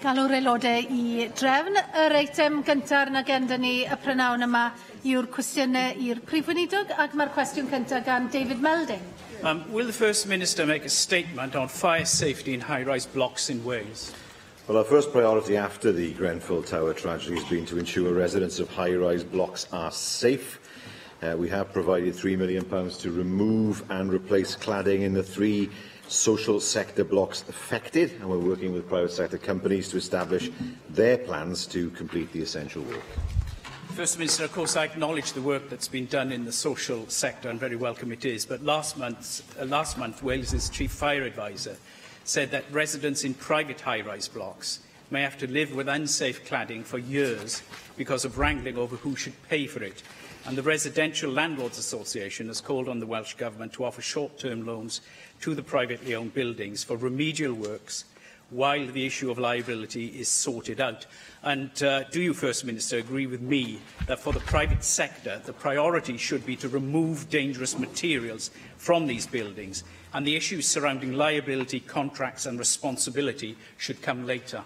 galw'r aelodau I drefn. Yr eitem gyntaf yn agenda ni y prynawn yma yw'r cwestiynau i'r prif weinidog, ac mae'r cwestiwn cyntaf gan David Melding. Will the First Minister make a statement on fire safety in high-rise blocks in Wales? Well, our first priority after the Grenfell Tower tragedy has been to ensure residents of high-rise blocks are safe. We have provided £3 million to remove and replace cladding in the 3 social sector blocks affected, and we're working with private sector companies to establish their plans to complete the essential work. First Minister, of course, I acknowledge the work that's been done in the social sector, and very welcome it is. But last month, Wales's Chief Fire Advisor said that residents in private high-rise blocks may have to live with unsafe cladding for years because of wrangling over who should pay for it. And the Residential Landlords Association has called on the Welsh Government to offer short-term loans to the privately owned buildings for remedial works while the issue of liability is sorted out. And do you, First Minister, agree with me that for the private sector, the priority should be to remove dangerous materials from these buildings, and the issues surrounding liability, contracts and responsibility should come later?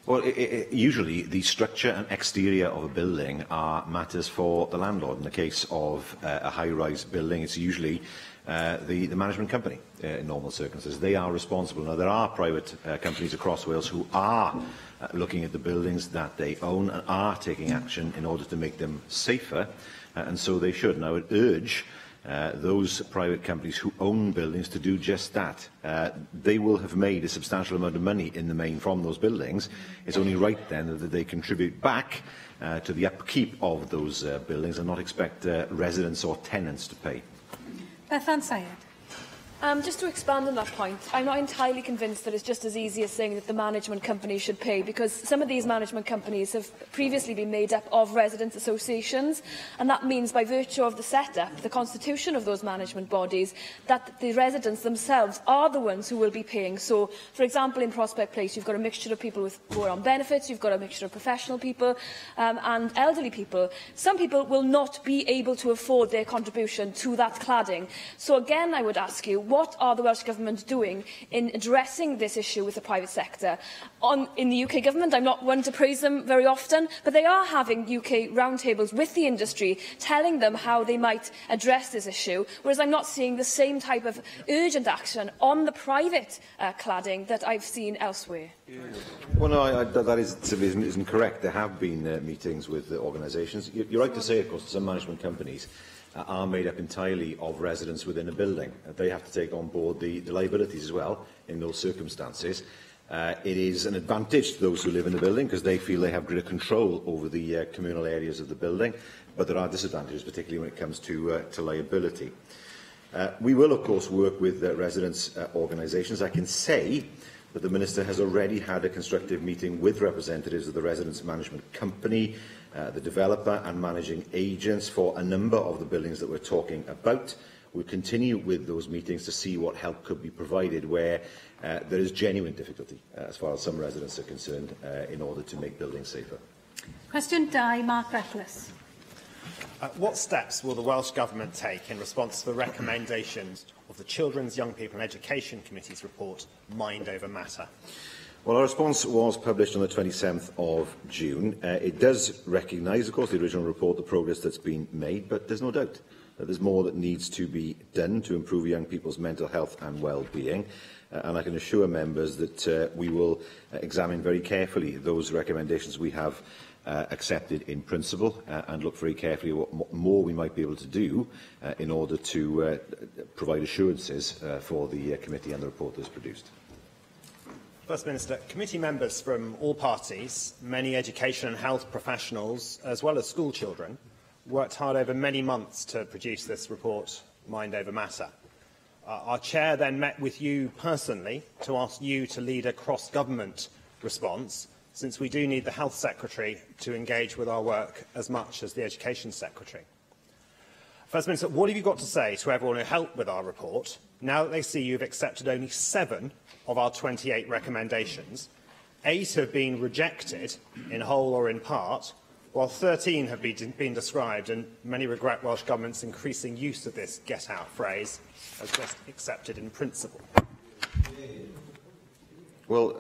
Well, usually the structure and exterior of a building are matters for the landlord. In the case of a high-rise building, it's usually the management company in normal circumstances. They are responsible. Now, there are private companies across Wales who are looking at the buildings that they own and are taking action in order to make them safer, and so they should. And I would urge those private companies who own buildings to do just that. They will have made a substantial amount of money in the main from those buildings. It's only right then that they contribute back to the upkeep of those buildings and not expect residents or tenants to pay. Bethan Syed. Just to expand on that point, I'm not entirely convinced that it's just as easy as saying that the management company should pay, because some of these management companies have previously been made up of residents' associations, and that means by virtue of the set-up, the constitution of those management bodies, that the residents themselves are the ones who will be paying. So, for example, in Prospect Place, you've got a mixture of people who are on benefits, you've got a mixture of professional people and elderly people. Some people will not be able to afford their contribution to that cladding. So again, I would ask you, what are the Welsh Government doing in addressing this issue with the private sector? In the UK Government, I'm not one to praise them very often, but they are having UK roundtables with the industry, telling them how they might address this issue, whereas I'm not seeing the same type of urgent action on the private cladding that I've seen elsewhere. Well, no, that isn't correct. There have been meetings with the organisations. You're right to say, of course, some management companies are made up entirely of residents within a building. They have to take on board the liabilities as well in those circumstances. It is an advantage to those who live in the building because they feel they have greater control over the communal areas of the building, but there are disadvantages, particularly when it comes to liability. We will, of course, work with residents' organisations. I can say that the Minister has already had a constructive meeting with representatives of the residents' management company, the developer and managing agents for a number of the buildings that we're talking about. We'll continue with those meetings to see what help could be provided where there is genuine difficulty, as far as some residents are concerned, in order to make buildings safer. Question 2, Mark Reckless. What steps will the Welsh Government take in response to the recommendations of the Children's, Young People and Education Committee's report, Mind Over Matter? Well, our response was published on the 27th of June. It does recognise, of course, the original report, the progress that's been made, but there's no doubt that there's more that needs to be done to improve young people's mental health and well-being. And I can assure members that we will examine very carefully those recommendations we have accepted in principle and look very carefully at what more we might be able to do in order to provide assurances for the committee and the report that is produced. First Minister, committee members from all parties, many education and health professionals, as well as school children, worked hard over many months to produce this report, Mind Over Matter. Our chair then met with you personally to ask you to lead a cross-government response, since we do need the Health Secretary to engage with our work as much as the Education Secretary. First Minister, what have you got to say to everyone who helped with our report, now that they see you've accepted only 7 of our 28 recommendations? 8 have been rejected, in whole or in part, while 13 have been described, and many regret Welsh Government's increasing use of this get-out phrase as just accepted in principle. Well,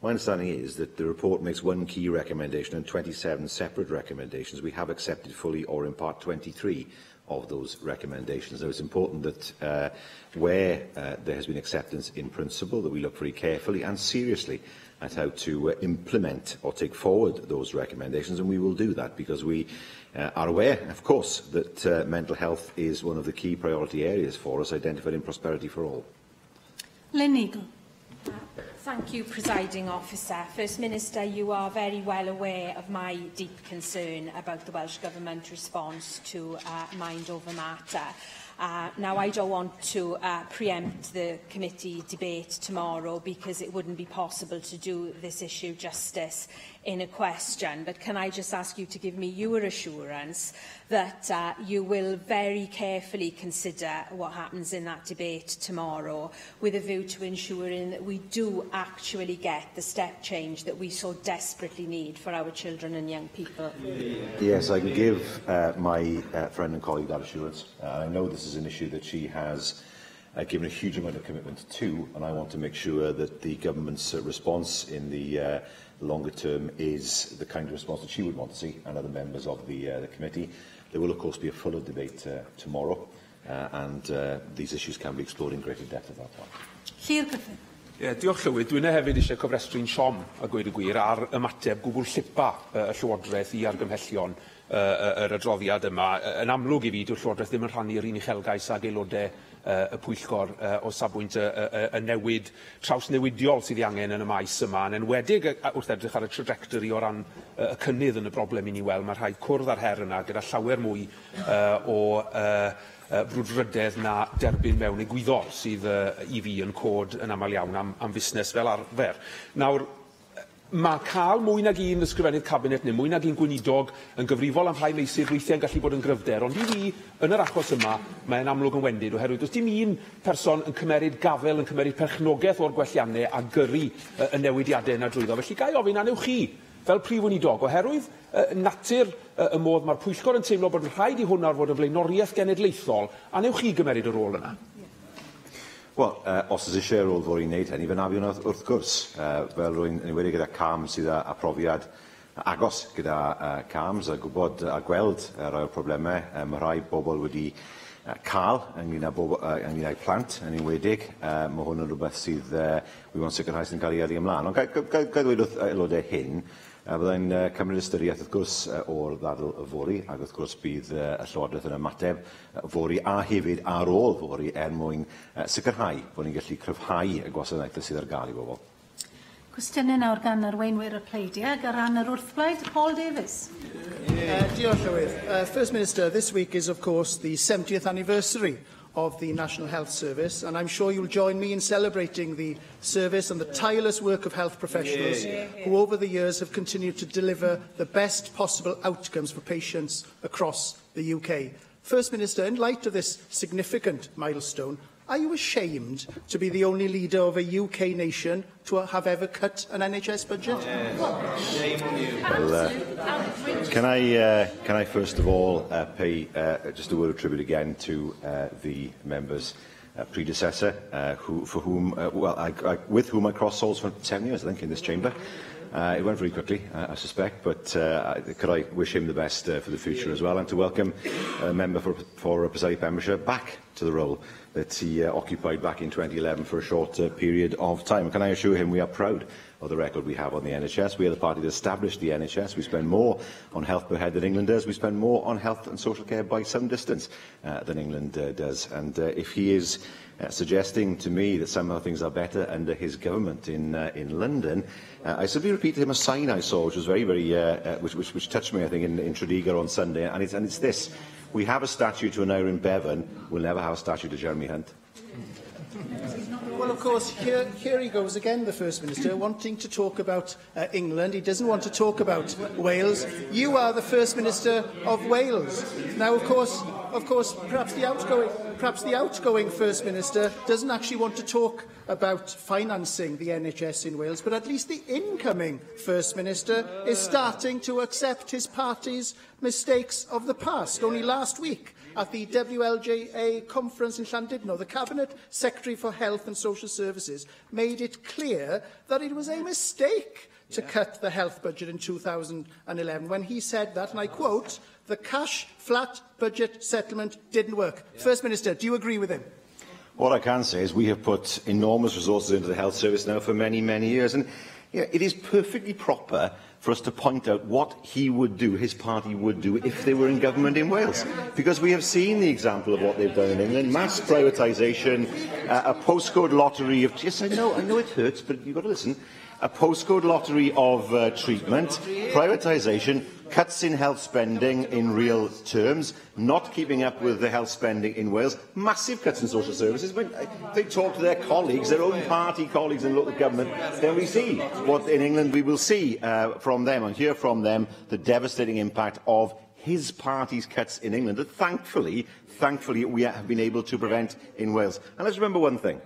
My understanding is that the report makes one key recommendation and 27 separate recommendations. We have accepted fully or in part 23 of those recommendations. Now, it's important that where there has been acceptance in principle, that we look very carefully and seriously at how to implement or take forward those recommendations, and we will do that because we are aware, of course, that mental health is one of the key priority areas for us, identified in Prosperity for All. Lynn Eagle. Thank you, Presiding Officer. First Minister, you are very well aware of my deep concern about the Welsh Government response to Mind Over Matter. Now, I don't want to preempt the committee debate tomorrow because it wouldn't be possible to do this issue justice in a question. But can I just ask you to give me your assurance that you will very carefully consider what happens in that debate tomorrow with a view to ensuring that we do actually get the step change that we so desperately need for our children and young people? Yes, I can give my friend and colleague that assurance. I know this is an issue that she has given a huge amount of commitment to, and I want to make sure that the government's response in the longer term is the kind of response that she would want to see, and other members of the committee. There will, of course, be a fuller debate tomorrow, and these issues can be explored in greater depth at that time. Llyr Griffin. Diolch Llywydd. Dwi'n hefyd eisiau cofrestru'n siom a gweud y gwir ar ymateb gwbl llipa y Llywodraeth I argymhellion yr adroddiad yma. Yn amlwg I fi, dyw'r Llywodraeth ddim yn rhannu'r un uchelgais ag aelodau y pwyllgor o safbwynt y newid trawsnewidiol sydd I angen yn y maes yma. Yn enwedig wrth edrych ar y trajectory o ran y cynnydd yn y broblem I ni weld. Mae rhaid cwrdd ar her yna gyda llawer mwy o brwdfrydedd na derbyn mewn egwyddor sydd I fi yn cod yn aml iawn am fusnes fel arfer. Nawr, mae cael mwy nag un ysgrifennydd cabinet neu mwy nag un gweinidog yn gyfrifol am rhai meysydd weithiau yn gallu bod yn gryfder, ond I fi, yn yr achos yma, mae'n amlwg yn wendid oherwydd does dim un person yn cymeryd gafel, yn cymeryd perchnogaeth o'r gwelliannau a gyrru y newidiadau yna drwyddo. Felly gai ofyn anewch chi, fel prif weinidog, oherwydd natur y modd mae'r pwyllgor yn teimlo bod yn rhaid I hwnna fod yn flaenoriaeth genedlaethol, anewch chi gymeryd y rôl yna? Wel, os ys eisiau rôl fod i'n neud hynny, fe na fi wrth gwrs, fel rwy'n enwedig gyda CAM sydd â profiad agos gyda CAMs a gwybod a gweld rai o'r problemau. Mae rhai bobl wedi cael ynglyn â plant yn enwedig. Mae hwn yn rhywbeth sydd wi want sicrhau sy'n cael ei addu ymlaen. Ond gael ddweud wrth aelodau hyn, byddai'n cymryd ystyriaeth wrth gwrs o'r ddadl y fori, ac wrth gwrs bydd y Llywodraeth yn ymateb fori a hefyd ar ôl fori mwyn sicrhau bod ni'n gallu cryfhau y gwasanaethau sydd ar gael I bobl. Cwestiynau nawr gan arweinwyr y pleidiau, ar ran yr wrthblaid, Paul Davies. Diolch, Llywydd. First Minister, this week is of course the 70th anniversary of the National Health Service, and I'm sure you'll join me in celebrating the service and the tireless work of health professionals who over the years have continued to deliver the best possible outcomes for patients across the UK. First Minister, in light of this significant milestone, are you ashamed to be the only leader of a UK nation to have ever cut an NHS budget? Shame on you. Well, can I first of all pay just a word of tribute again to the member's predecessor, with whom I crossed swords for 7 years, I think, in this chamber. It went very quickly, I suspect, but could I wish him the best for the future as well, and to welcome a member for Presiding Pembrokeshire back to the role that he occupied back in 2011 for a short period of time. And can I assure him we are proud of the record we have on the NHS. We are the party that established the NHS. We spend more on health per head than England does. We spend more on health and social care by some distance than England does. And if he is suggesting to me that somehow things are better under his government in London, I simply repeat to him a sign I saw, which was which touched me, I think, in Tredegar on Sunday, and it's this: we have a statue to Aneurin Bevan, we'll never have a statue to Jeremy Hunt. Well, of course, here he goes again, the First Minister, wanting to talk about England. He doesn't want to talk about Wales. You are the First Minister of Wales. Now, of course, perhaps the outgoing... perhaps the outgoing First Minister doesn't actually want to talk about financing the NHS in Wales, but at least the incoming First Minister is starting to accept his party's mistakes of the past. Only last week, at the WLJA conference in Llandudno, the Cabinet Secretary for Health and Social Services made it clear that it was a mistake to cut the health budget in 2011 when he said that, and I quote, "The cash flat budget settlement didn't work." First Minister, do you agree with him? What I can say is we have put enormous resources into the health service now for many, many years, and it is perfectly proper for us to point out what he would do, his party would do, if they were in government in Wales. Because we have seen the example of what they've done in England, mass privatisation, a postcode lottery of... Yes, I know it hurts, but you've got to listen. A postcode lottery of treatment, privatisation, cuts in health spending in real terms, not keeping up with the health spending in Wales, massive cuts in social services. When they talk to their colleagues, their own party colleagues in local government, then we see what in England we will see from them and hear from them the devastating impact of his party's cuts in England that thankfully we have been able to prevent in Wales. And let's remember one thing.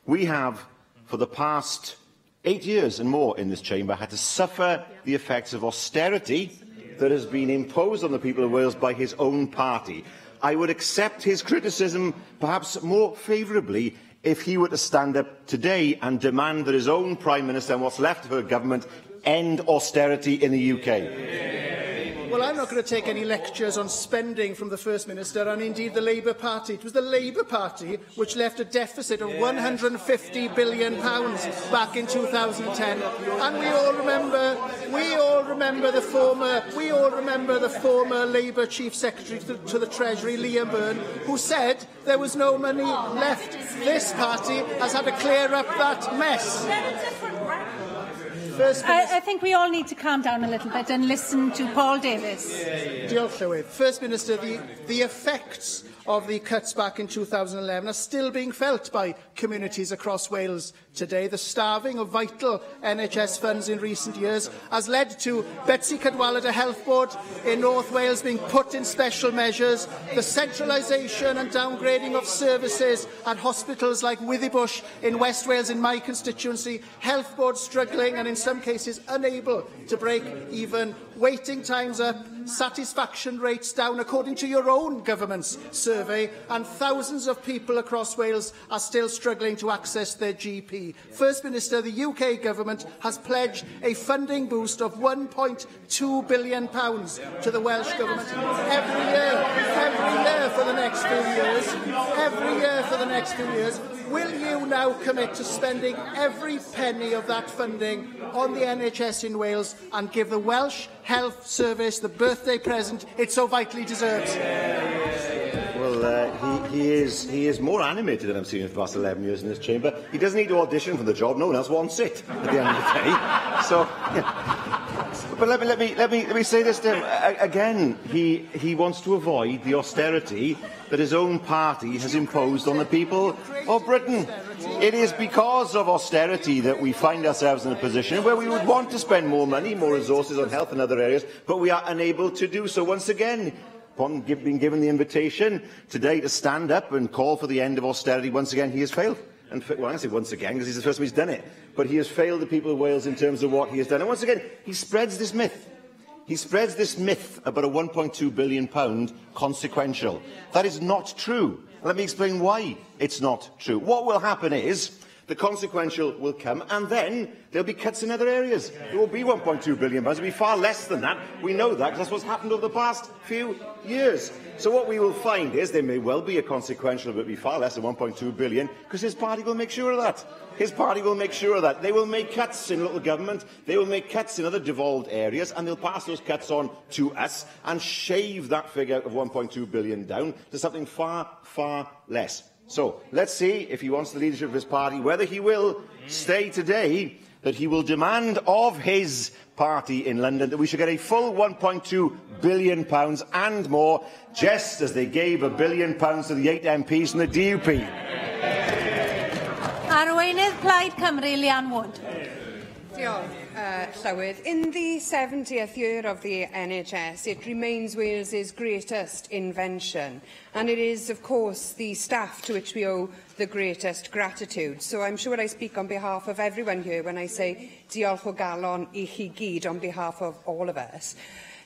We have, for the past 8 years and more in this chamber, had to suffer the effects of austerity that has been imposed on the people of Wales by his own party. I would accept his criticism perhaps more favourably if he were to stand up today and demand that his own Prime Minister and what's left of her government end austerity in the UK. Well, I'm not going to take any lectures on spending from the First Minister and indeed the Labour Party. It was the Labour Party which left a deficit of £150 billion back in 2010. And we all remember the former Labour Chief Secretary to the Treasury, Liam Byrne, who said there was no money left. This party has had to clear up that mess. I think we all need to calm down a little bit and listen to Paul Davies. Diolch, Llywydd. First Minister, the effects of the cuts back in 2011 are still being felt by communities across Wales today. The starving of vital NHS funds in recent years has led to Betsy Cadwaladr Health Board in North Wales being put in special measures, the centralisation and downgrading of services at hospitals like Withybush in West Wales in my constituency, health boards struggling and in some cases unable to break even, waiting times up, satisfaction rates down according to your own government's survey, and thousands of people across Wales are still struggling to access their GP. First Minister, the UK government has pledged a funding boost of £1.2 billion to the Welsh government every year for the next few years. Will you now commit to spending every penny of that funding on the NHS in Wales and give the Welsh Health Service the birthday present it so vitally deserves? Well, he is more animated than I've seen in the past 11 years in this chamber. He doesn't need to audition for the job. No one else wants it at the end of the day. So, yeah. But let me say this to him again. He wants to avoid the austerity that his own party has imposed on the people of Britain. It is because of austerity that we find ourselves in a position where we would want to spend more money, more resources on health and other areas, but we are unable to do so. Once again, upon being given the invitation today to stand up and call for the end of austerity, once again he has failed. And, well, I say once again because he's the first one who's done it, but he has failed the people of Wales in terms of what he has done. And once again, he spreads this myth. He spreads this myth about a £1.2 billion consequential. That is not true. Let me explain why it's not true. What will happen is the consequential will come, and then there'll be cuts in other areas. There will be £1.2 billion. It will be far less than that. We know that because that's what's happened over the past few years. So what we will find is there may well be a consequential, but it will be far less than £1.2 billion because his party will make sure of that. His party will make sure of that. They will make cuts in local government, they will make cuts in other devolved areas, and they'll pass those cuts on to us and shave that figure of £1.2 billion down to something far, far less. So let's see if he wants the leadership of his party, whether he will stay today, that he will demand of his party in London that we should get a full £1.2 billion and more, just as they gave £1 billion to the 8 MPs from the DUP. Arweinydd Plaid Cymru, Llawn. Llywydd. In the 70th year of the NHS, it remains Wales's greatest invention, and it is, of course, the staff to which we owe the greatest gratitude. So I'm sure I speak on behalf of everyone here when I say diolch o galon I chi gyd on behalf of all of us.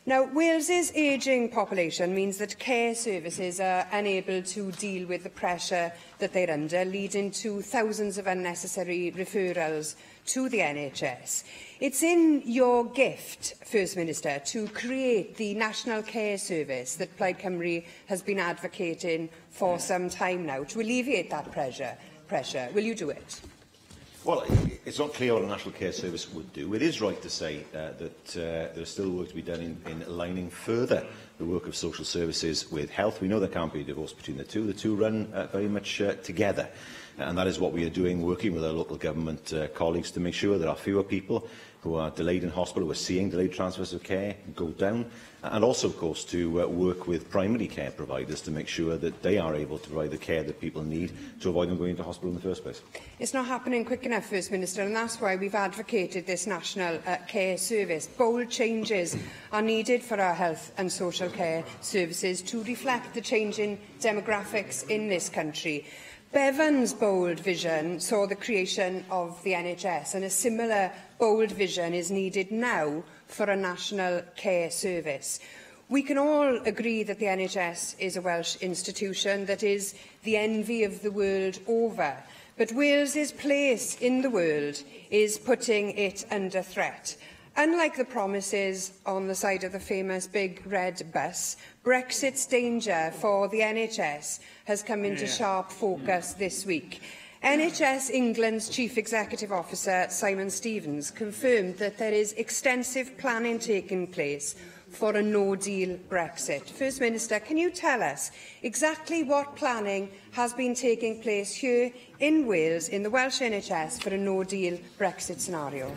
Now, Wales's ageing population means that care services are unable to deal with the pressure that they're under, leading to thousands of unnecessary referrals to the NHS. It's in your gift, First Minister, to create the National Care Service that Plaid Cymru has been advocating for some time now, to alleviate that pressure. Will you do it? Well, it's not clear what a National Care Service would do. It is right to say that there is still work to be done in aligning further the work of social services with health. We know there can't be a divorce between the two. The two run very much together. And that is what we are doing, working with our local government colleagues to make sure there are fewer people who are delayed in hospital, who are seeing delayed transfers of care go down, and also, of course, to work with primary care providers to make sure that they are able to provide the care that people need to avoid them going into hospital in the first place. It's not happening quick enough, First Minister, and that's why we've advocated this National Care Service. Bold changes are needed for our health and social care services to reflect the changing demographics in this country. Bevan's bold vision saw the creation of the NHS, and a similar bold vision is needed now for a national care service. We can all agree that the NHS is a Welsh institution that is the envy of the world over, but Wales's place in the world is putting it under threat. Unlike the promises on the side of the famous big red bus, Brexit's danger for the NHS has come into sharp focus this week. NHS England's Chief Executive Officer, Simon Stevens, confirmed that there is extensive planning taking place for a no-deal Brexit. First Minister, can you tell us exactly what planning has been taking place here in Wales, in the Welsh NHS, for a no-deal Brexit scenario?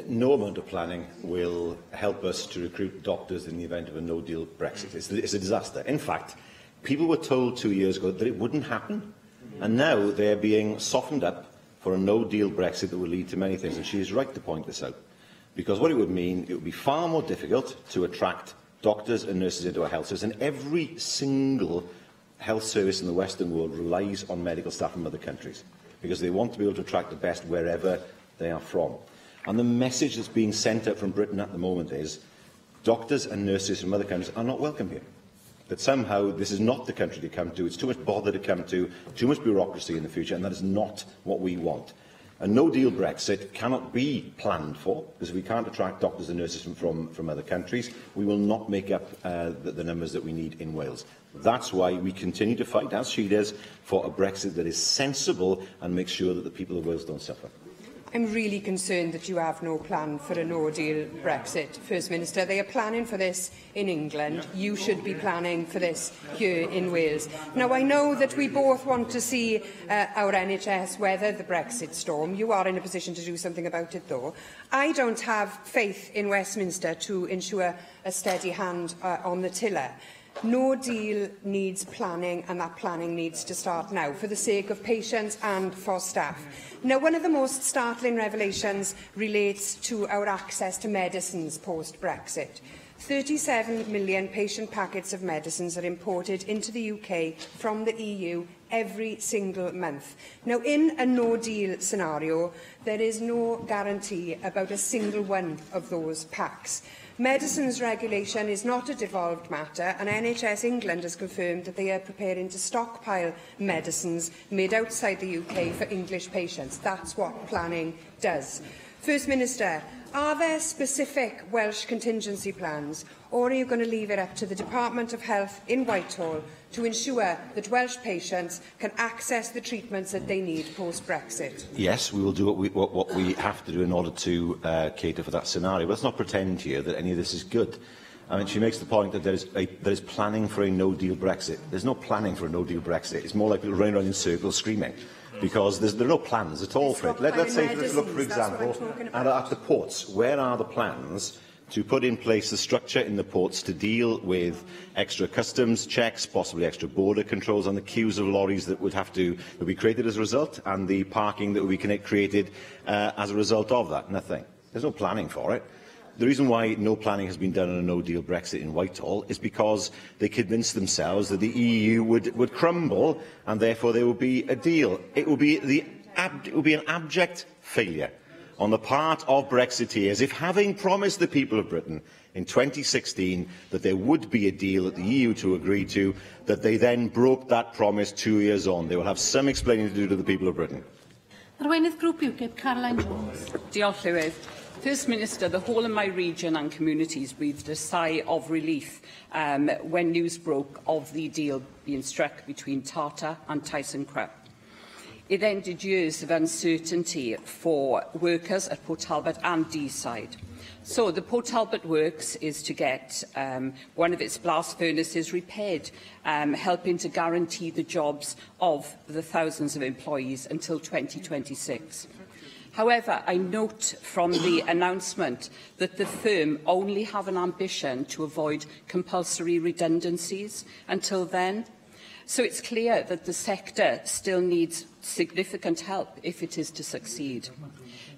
No amount of planning will help us to recruit doctors in the event of a no-deal Brexit. It's a disaster. In fact, people were told 2 years ago that it wouldn't happen, and now they're being softened up for a no-deal Brexit that will lead to many things. And she is right to point this out, because what it would mean, it would be far more difficult to attract doctors and nurses into our health service, and every single health service in the Western world relies on medical staff from other countries, because they want to be able to attract the best wherever they are from. And the message that's being sent out from Britain at the moment is doctors and nurses from other countries are not welcome here. That somehow this is not the country to come to, it's too much bother to come to, too much bureaucracy in the future, and that is not what we want. A no-deal Brexit cannot be planned for, because if we can't attract doctors and nurses from other countries, we will not make up the numbers that we need in Wales. That's why we continue to fight, as she does, for a Brexit that is sensible and makes sure that the people of Wales don't suffer. I'm really concerned that you have no plan for a no-deal Brexit, First Minister. They are planning for this in England. You should be planning for this here in Wales. Now, I know that we both want to see our NHS weather the Brexit storm. You are in a position to do something about it, though. I don't have faith in Westminster to ensure a steady hand on the tiller. No deal needs planning, and that planning needs to start now, for the sake of patients and for staff. Now, one of the most startling revelations relates to our access to medicines post-Brexit. 37 million patient packets of medicines are imported into the UK from the EU every single month. Now, in a no-deal scenario, there is no guarantee about a single one of those packs. Medicines regulation is not a devolved matter, and NHS England has confirmed that they are preparing to stockpile medicines made outside the UK for English patients. That's what planning does. First Minister, are there specific Welsh contingency plans, or are you going to leave it up to the Department of Health in Whitehall to ensure that Welsh patients can access the treatments that they need post-Brexit? Yes, we will do what we have to do in order to cater for that scenario. But let's not pretend here that any of this is good. I mean, she makes the point that there is planning for a no-deal Brexit. There's no planning for a no-deal Brexit. It's more like people running around in circles screaming, because there are no plans at all for it. Let's look, for example, at the ports. Where are the plans to put in place the structure in the ports to deal with extra customs checks, possibly extra border controls, and the queues of lorries that would be created as a result, and the parking that would be created as a result of that. Nothing. There's no planning for it. The reason why no planning has been done on a no-deal Brexit in Whitehall is because they convinced themselves that the EU would crumble, and therefore there would be a deal. It would be an abject failure on the part of Brexiteers if, having promised the people of Britain in 2016 that there would be a deal that the EU to agree to, that they then broke that promise 2 years on. They will have some explaining to do to the people of Britain. Arweinydd Grŵp UKIP, Caroline Jones. Diolch, Llywydd. First Minister, the whole of my region and communities breathed a sigh of relief when news broke of the deal being struck between Tata and ThyssenKrupp. It ended years of uncertainty for workers at Port Talbot and Deeside. So the Port Talbot works is to get one of its blast furnaces repaired, helping to guarantee the jobs of the thousands of employees until 2026. However, I note from the announcement that the firm only have an ambition to avoid compulsory redundancies until then. So it's clear that the sector still needs significant help if it is to succeed.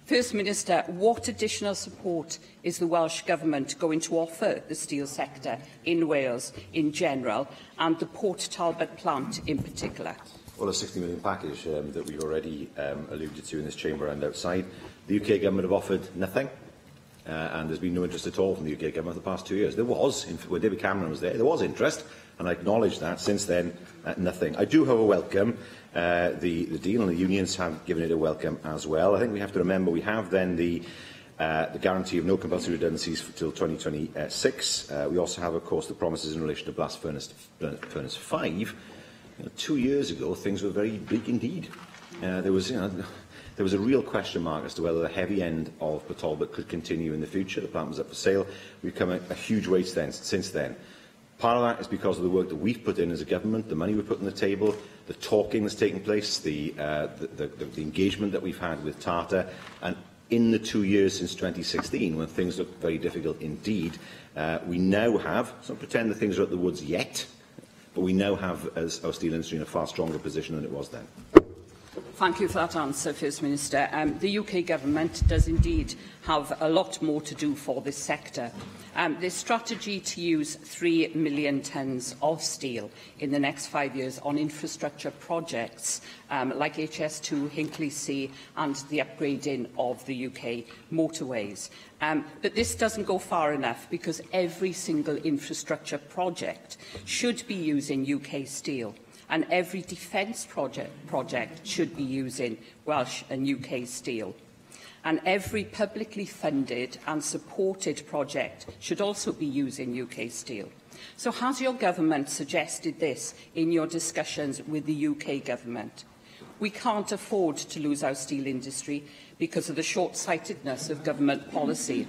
First Minister, what additional support is the Welsh Government going to offer the steel sector in Wales in general and the Port Talbot plant in particular? Well, a £60 million package that we've already alluded to in this chamber and outside. The UK Government have offered nothing, and there's been no interest at all from the UK Government for the past 2 years. There was, when David Cameron was there was interest, and I acknowledge that. Since then, nothing. I do, however, welcome the deal, and the unions have given it a welcome as well. I think we have to remember we have then the guarantee of no compulsory redundancies until 2026. We also have, of course, the promises in relation to Blast Furnace 5. 2 years ago, things were very bleak indeed. There was a real question mark as to whether the heavy end of Port Talbot could continue in the future. The plant was up for sale. We've come a huge way since then. Part of that is because of the work that we've put in as a government, the money we've put on the table, the talking that's taken place, the engagement that we've had with Tata, and in the 2 years since 2016, when things looked very difficult indeed, we now have, so don't pretend that things are at the woods yet, but we now have as our steel industry in a far stronger position than it was then. Thank you for that answer, First Minister. The UK Government does indeed have a lot more to do for this sector. This strategy to use 3 million tonnes of steel in the next 5 years on infrastructure projects like HS2, Hinkley C and the upgrading of the UK motorways. But this doesn't go far enough because every single infrastructure project should be using UK steel. And every defence project should be using Welsh and UK steel. And every publicly funded and supported project should also be using UK steel. So has your government suggested this in your discussions with the UK government? We can't afford to lose our steel industry because of the short-sightedness of government policy.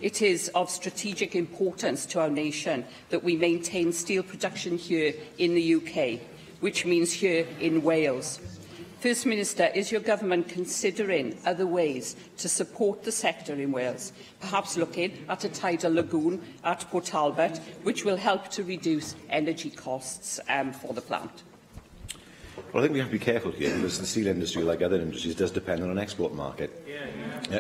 It is of strategic importance to our nation that we maintain steel production here in the UK, which means here in Wales. First Minister, is your government considering other ways to support the sector in Wales, perhaps looking at a tidal lagoon at Port Talbot, which will help to reduce energy costs for the plant? Well, I think we have to be careful here, because the steel industry, like other industries, does depend on an export market.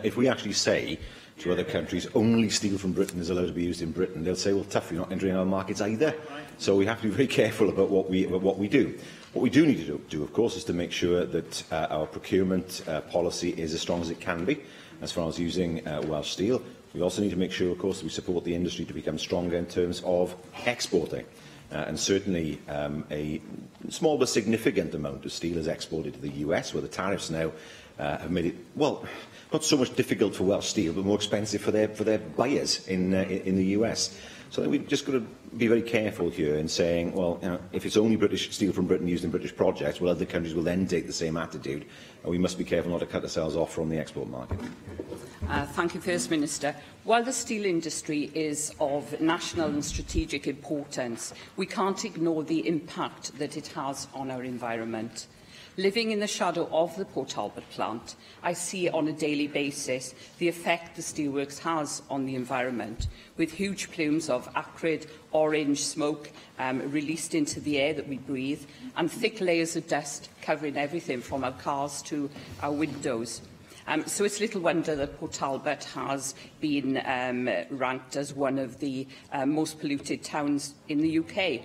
If we actually say to other countries only steel from Britain is allowed to be used in Britain, they'll say, well, tough, you're not entering our markets either. So we have to be very careful about what we do. What we do need to do, of course, is to make sure that our procurement policy is as strong as it can be as far as using Welsh steel. We also need to make sure, of course, that we support the industry to become stronger in terms of exporting. And certainly a small but significant amount of steel is exported to the US, where the tariffs now have made it, well, not so much difficult for Welsh steel, but more expensive for their buyers in the US. So I think we've just got to be very careful here in saying, well, if it's only British steel from Britain used in British projects, well, other countries will then take the same attitude, and we must be careful not to cut ourselves off from the export market. Thank you, First Minister. While the steel industry is of national and strategic importance, we can't ignore the impact that it has on our environment. Living in the shadow of the Port Talbot plant, I see on a daily basis the effect the steelworks has on the environment, with huge plumes of acrid orange smoke released into the air that we breathe, and thick layers of dust covering everything from our cars to our windows. So it's little wonder that Port Talbot has been ranked as one of the most polluted towns in the UK.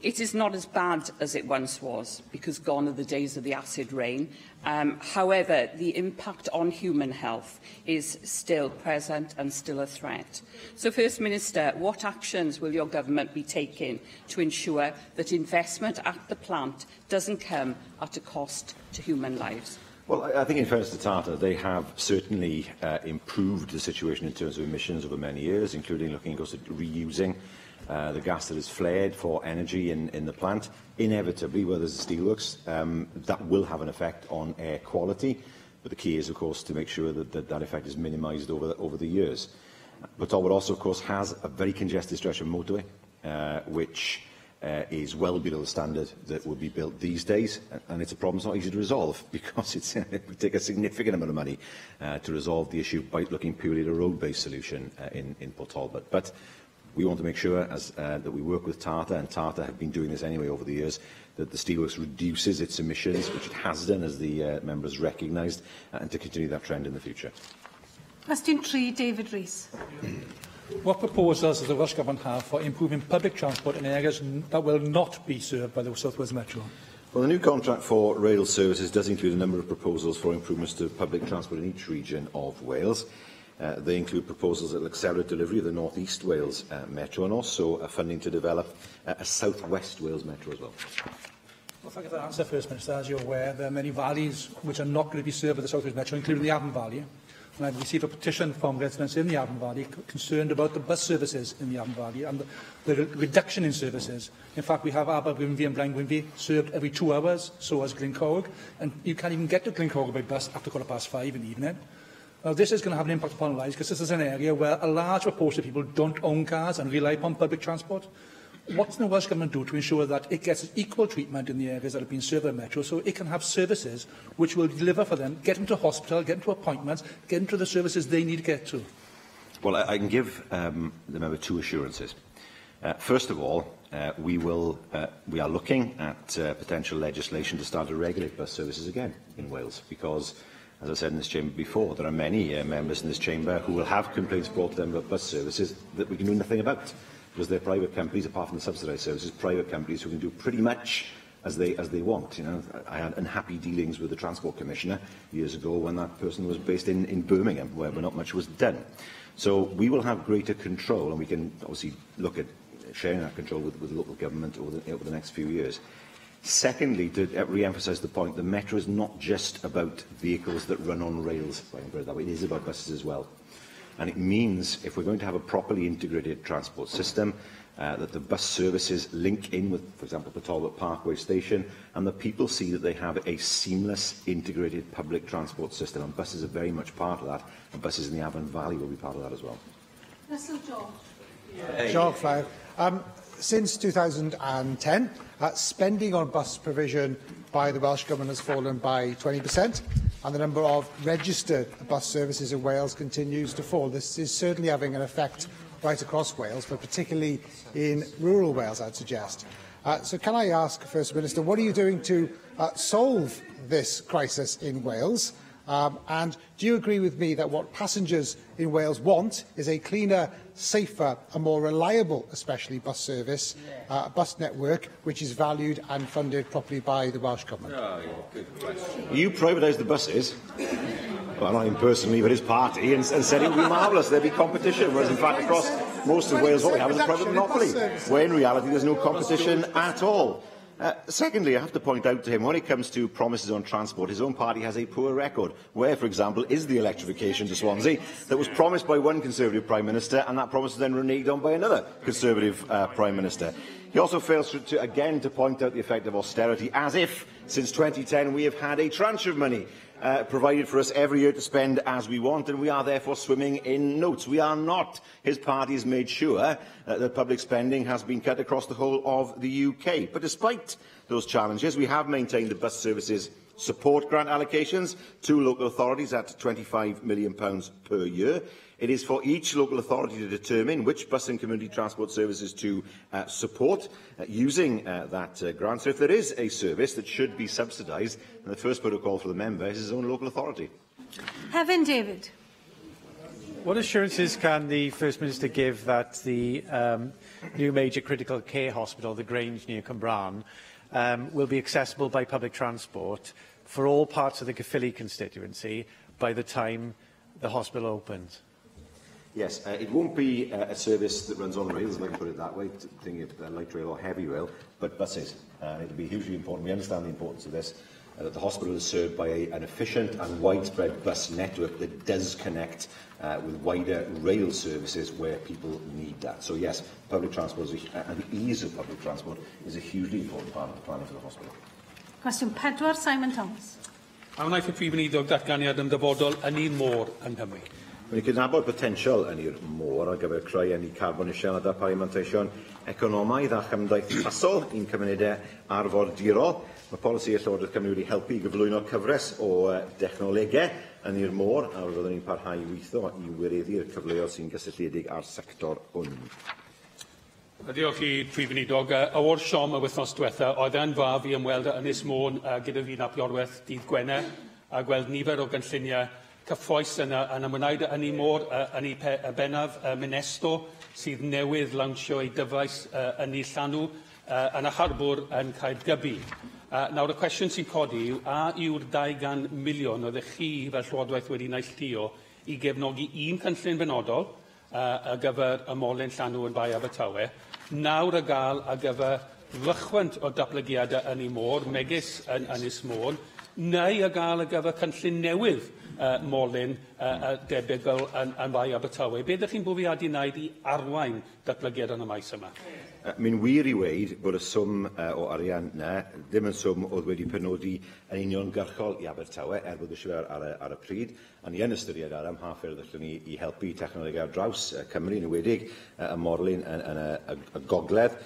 It is not as bad as it once was, because gone are the days of the acid rain. However, the impact on human health is still present and still a threat. So, First Minister, what actions will your government be taking to ensure that investment at the plant doesn't come at a cost to human lives? Well, I think in fairness to Tata, they have certainly improved the situation in terms of emissions over many years, including looking, of course, at reusing the gas that is flared for energy in the plant. Inevitably, where there's a steelworks, that will have an effect on air quality. But the key is, of course, to make sure that that effect is minimised over the years. But Talbot also, of course, has a very congested stretch of motorway, which is well below the standard that would be built these days. And it's a problem that's not easy to resolve, because it would take a significant amount of money to resolve the issue by looking purely at a road-based solution in Port Talbot. But we want to make sure that we work with Tata, and Tata have been doing this anyway over the years, that the steelworks reduces its emissions, which it has done, as the members recognised, and to continue that trend in the future. Question 3, David Rees. What proposals does the Welsh Government have for improving public transport in areas that will not be served by the South Wales Metro? Well, the new contract for rail services does include a number of proposals for improvements to public transport in each region of Wales. They include proposals that will accelerate delivery of the North East Wales Metro, and also funding to develop a South West Wales Metro as well. Well, thank you for that answer, First Minister. As you're aware, there are many valleys which are not going to be served by the South Wales Metro, including the Avon Valley. And I've received a petition from residents in the Avon Valley concerned about the bus services in the Avon Valley and the reduction in services. In fact, we have Aber-Gwynfi and Blaen-Gwynfi served every 2 hours, so has Glencorrwg, and you can't even get to Glencorrwg by bus after 5:15 in the evening. Now, this is going to have an impact upon lives, because this is an area where a large proportion of people don't own cars and rely upon public transport. What can the Welsh Government do to ensure that it gets equal treatment in the areas that have been served by Metro, so it can have services which will deliver for them, get them to hospital, get them to appointments, get them to the services they need to get to? Well, I can give the member 2 assurances. First of all, we are looking at potential legislation to start to regulate bus services again in Wales, because, as I said in this chamber before, there are many members in this chamber who will have complaints brought to them about bus services that we can do nothing about, because they're private companies, apart from the subsidised services, private companies who can do pretty much as they want. You know, I had unhappy dealings with the Transport Commissioner years ago when that person was based in Birmingham, where not much was done. So we will have greater control, and we can obviously look at sharing that control with local government over the next few years. Secondly, to re-emphasise the point, the Metro is not just about vehicles that run on rails, if I can put it that way. It is about buses as well. And it means, if we're going to have a properly integrated transport system, that the bus services link in with, for example, the Talbot Parkway station, and that people see that they have a seamless, integrated public transport system. And buses are very much part of that, and buses in the Avon Valley will be part of that as well. Russell George. George, since 2010, spending on bus provision by the Welsh Government has fallen by 20%, and the number of registered bus services in Wales continues to fall. This is certainly having an effect right across Wales, but particularly in rural Wales, I'd suggest. So can I ask, First Minister, what are you doing to solve this crisis in Wales? And do you agree with me that what passengers in Wales want is a cleaner, safer and more reliable, especially bus service, bus network, which is valued and funded properly by the Welsh Government? Oh, yeah, good question. You privatised the buses, well, not him personally, but his party, and said it would be marvellous, there'd be competition, whereas in fact across most of Wales what we have is a private monopoly, where in reality there's no competition at all. Secondly, I have to point out to him, when it comes to promises on transport, his own party has a poor record. Where, for example, is the electrification to Swansea that was promised by one Conservative Prime Minister, and that promise was then reneged on by another Conservative Prime Minister? He also fails again to point out the effect of austerity, as if since 2010 we have had a tranche of money provided for us every year to spend as we want, and we are therefore swimming in notes. We are not. His party has made sure that public spending has been cut across the whole of the UK. But despite those challenges, we have maintained the bus services support grant allocations to local authorities at £25 million per year. It is for each local authority to determine which bus and community transport services to support using that grant. So if there is a service that should be subsidised, then the first protocol for the member is his own local authority. Heaven David. What assurances can the First Minister give that the new major critical care hospital, the Grange near Cwmbran, will be accessible by public transport for all parts of the Caerphilly constituency by the time the hospital opens? Yes, it won't be a service that runs on rails, if I can put it that way, thinking of light rail or heavy rail, but buses. It will be hugely important. We understand the importance of this, that the hospital is served by an efficient and widespread bus network that does connect with wider rail services where people need that. So yes, public transport and the ease of public transport is a hugely important part of the planning for the hospital. Cwestiwn 4, Simon Thomas. A wnaeth y prif weinidog datganiad yn dyfodol yn un môr yng Nghymru. Mae'n cydnabod potensial yn i'r môr ar gyfer creu ynni carbon eisiau a darparimenteision economaidd a chymdeithasol i'n cymunedau arfordirol. Mae polisi y Llywodraeth Cymru wedi helpu gyflwyno cyfres o dechnolegau yn i'r môr a roeddwn ni'n parhau i weithio i wireddu'r cyfleoedd sy'n gysylltiedig â'r sector hwn. Diolch i prif weinidog. Awr Siom y wythnos diwethaf, oedd e'n faf i ymweld Ynys Môn gyda fi'n apiorwaith dydd Gwener a gweld nifer o gynlluniau cyffroes yn ymwneud yn ei môr yn ei bennaf Minesto sydd newydd lawnsio ei dyfais yn ei llanw yn y harbwr yn Caergybi. Nawr, y cwestiwn sy'n codi yw, a yw'r 200 miliwn oedd chi fel Llywodraeth wedi neilltuo i gefnogi un cynllun benodol ar gyfer y molyn llanw yn Bai Abertawe, nawr y gael ar gyfer ddychwynt o datblygiadau yn ei môr, megis yn Ynys Môn, neu y gael ar gyfer cynllun newydd molyn debygol yn Bai Abertawe. Be ydych chi'n bwriadu wneud i arwain datblygiad yn y maes yma? Mi'n wir i weid bod y swm o arian ddim yn swm oedd wedi penodi yn uniongyrchol i Abertawe, bod eisiau ar y pryd, a ni yn ystyried ar ymhaffyrdd allwn ni i helpu technoleg ar draws Cymru, yn wedig y morlyn yn y gogledd,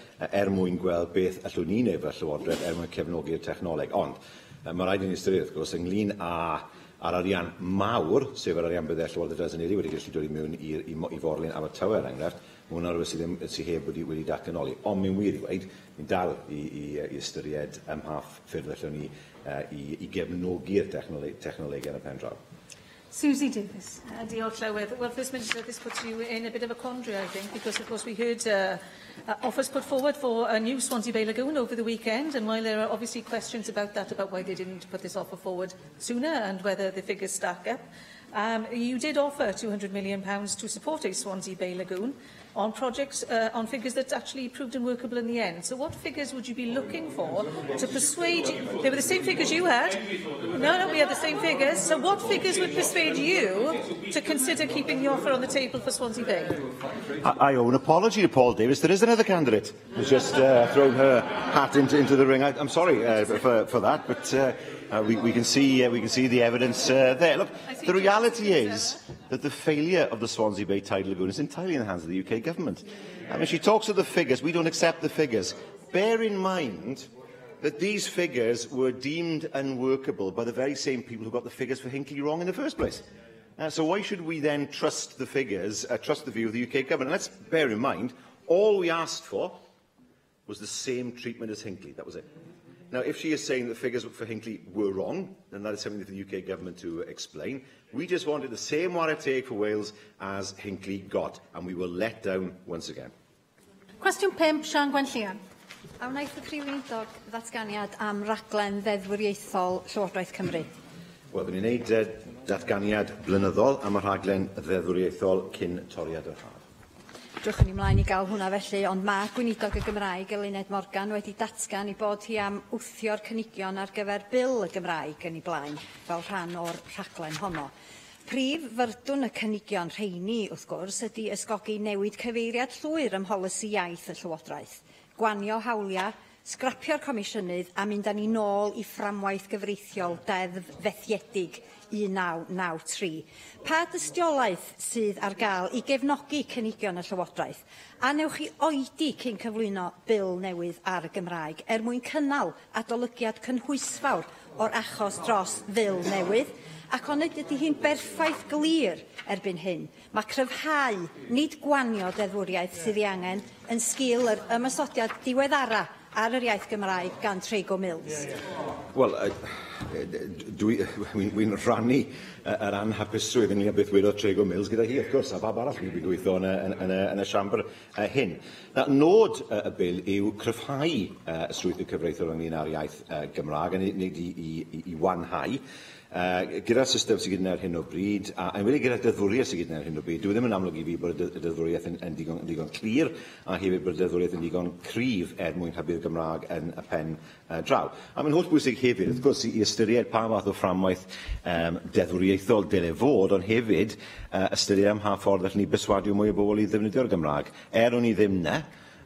mwyn gweld beth allwn ni neu fel Llywodraeth mwyn cefnogi'r technoleg. Ond mae rhaid i ni ystyried, wrth gwrs, ynglyn a'r arian mawr, sef yr arian byddai Llywodraeth Dresenedig wedi gallu dod i mewn i forlyn Abertawe, er enghraifft, mae hwnna'n rhywbeth sydd heb wedi datganoli. Ond mi'n wir i weid, mi'n dal i ystyried ymhaff ffyrdd allwn ni i gefnogi'r technoleg yn y pen draw. Susie Davis. Diolch, Llywydd. Well, First Minister, this puts you in a bit of a quandary, I think, because, of course, we heard offers put forward for a new Swansea Bay Lagoon over the weekend, and while there are obviously questions about that, about why they didn't put this offer forward sooner and whether the figures stack up, you did offer £200 million to support a Swansea Bay Lagoon on projects, on figures that actually proved unworkable in the end. So what figures would you be looking for to persuade you? They were the same figures you had. No, we had the same figures. So what figures would persuade you to consider keeping the offer on the table for Swansea Bay? I owe an apology to Paul Davis. There is another candidate who's just thrown her hat into the ring. I'm sorry for that, but we can see the evidence there. Look, the reality is that the failure of the Swansea Bay Tidal Lagoon is entirely in the hands of the UK government. I mean, she talks of the figures. We don't accept the figures. Bear in mind that these figures were deemed unworkable by the very same people who got the figures for Hinckley wrong in the first place. So why should we then trust the figures, trust the view of the UK government? And let's bear in mind, all we asked for was the same treatment as Hinckley. That was it. Now, if she is saying the figures for Hinckley were wrong, then that is something for the UK government to explain. We just wanted the same warrant take for Wales as Hinckley got, and we were let down once again. Cwestiwn 5, Sian Llawn. A wnaeth y prif weinidog ddatganiad am raglen ddeddfwriaethol Llywodraeth Cymru? Wel, byddwn ni'n gwneud datganiad blynyddol am y rhaglen ddeddfwriaethol cyn toriad yr haf. Drwch yn ymlaen i gael hwnna felly, ond mae Gweinidog y Gymraeg Eluned Morgan wedi datgan i bod hi am wthio'r cynigion ar gyfer bil y Gymraeg yn ei blaen, fel rhan o'r rhaglen honno. Prif fyrdwn y cynigion rheini, wrth gwrs, ydy ysgogi newid cyfeiriad llwyr ym mholisi iaith y Llywodraeth, gwanio hawliau Sgrapio'r comisiynydd a mynd â ni nôl i fframwaith gyfreithiol deddf fethiedig 1993. Pa dystiolaeth sydd ar gael i gefnogi cynigion y Llywodraeth? A newch chi oedi cyn cyflwyno bil newydd ar y Gymraeg mwyn cynnal adolygiad cynhwysfawr o'r achos dros bil newydd? Ac onyd ydy hi'n berffaith glir erbyn hyn. Mae cryfhau nid gwanio deddfwriaeth sydd ei angen yn sgil yr ymysodiad diweddara ar yr iaith Gymraeg gan Treigo Mills. Wel, wy'n rannu yr anhapusrwydd ynglyn â beth wedodd Treigo Mills gyda hi, wrth gwrs, a bab arall wedi gweithio yn y Siambr hyn. Nod y bil yw cryfhau y strwythur cyfreithiol ynglyn â'r iaith Gymraeg, nid i wanhau. Gyda'r system sydd gyda ar hyn o bryd, a wedi gyda'r deddfwriaeth sydd gyda ar hyn o bryd, dwi ddim yn amlwg i fi bod y deddfwriaeth yn digon clir, a hefyd bod y deddfwriaeth yn digon cryf mwyn hybu'r Gymraeg yn y pen draw. A mae'n holl bwysig hefyd, wrth gwrs, i ystyried pa fath o fframwaith deddfwriaethol dyle fod, ond hefyd ystyried am ha ffordd allan ni beswadio mwy o bobl i ddefnyddio'r Gymraeg. O'n i ddim ne,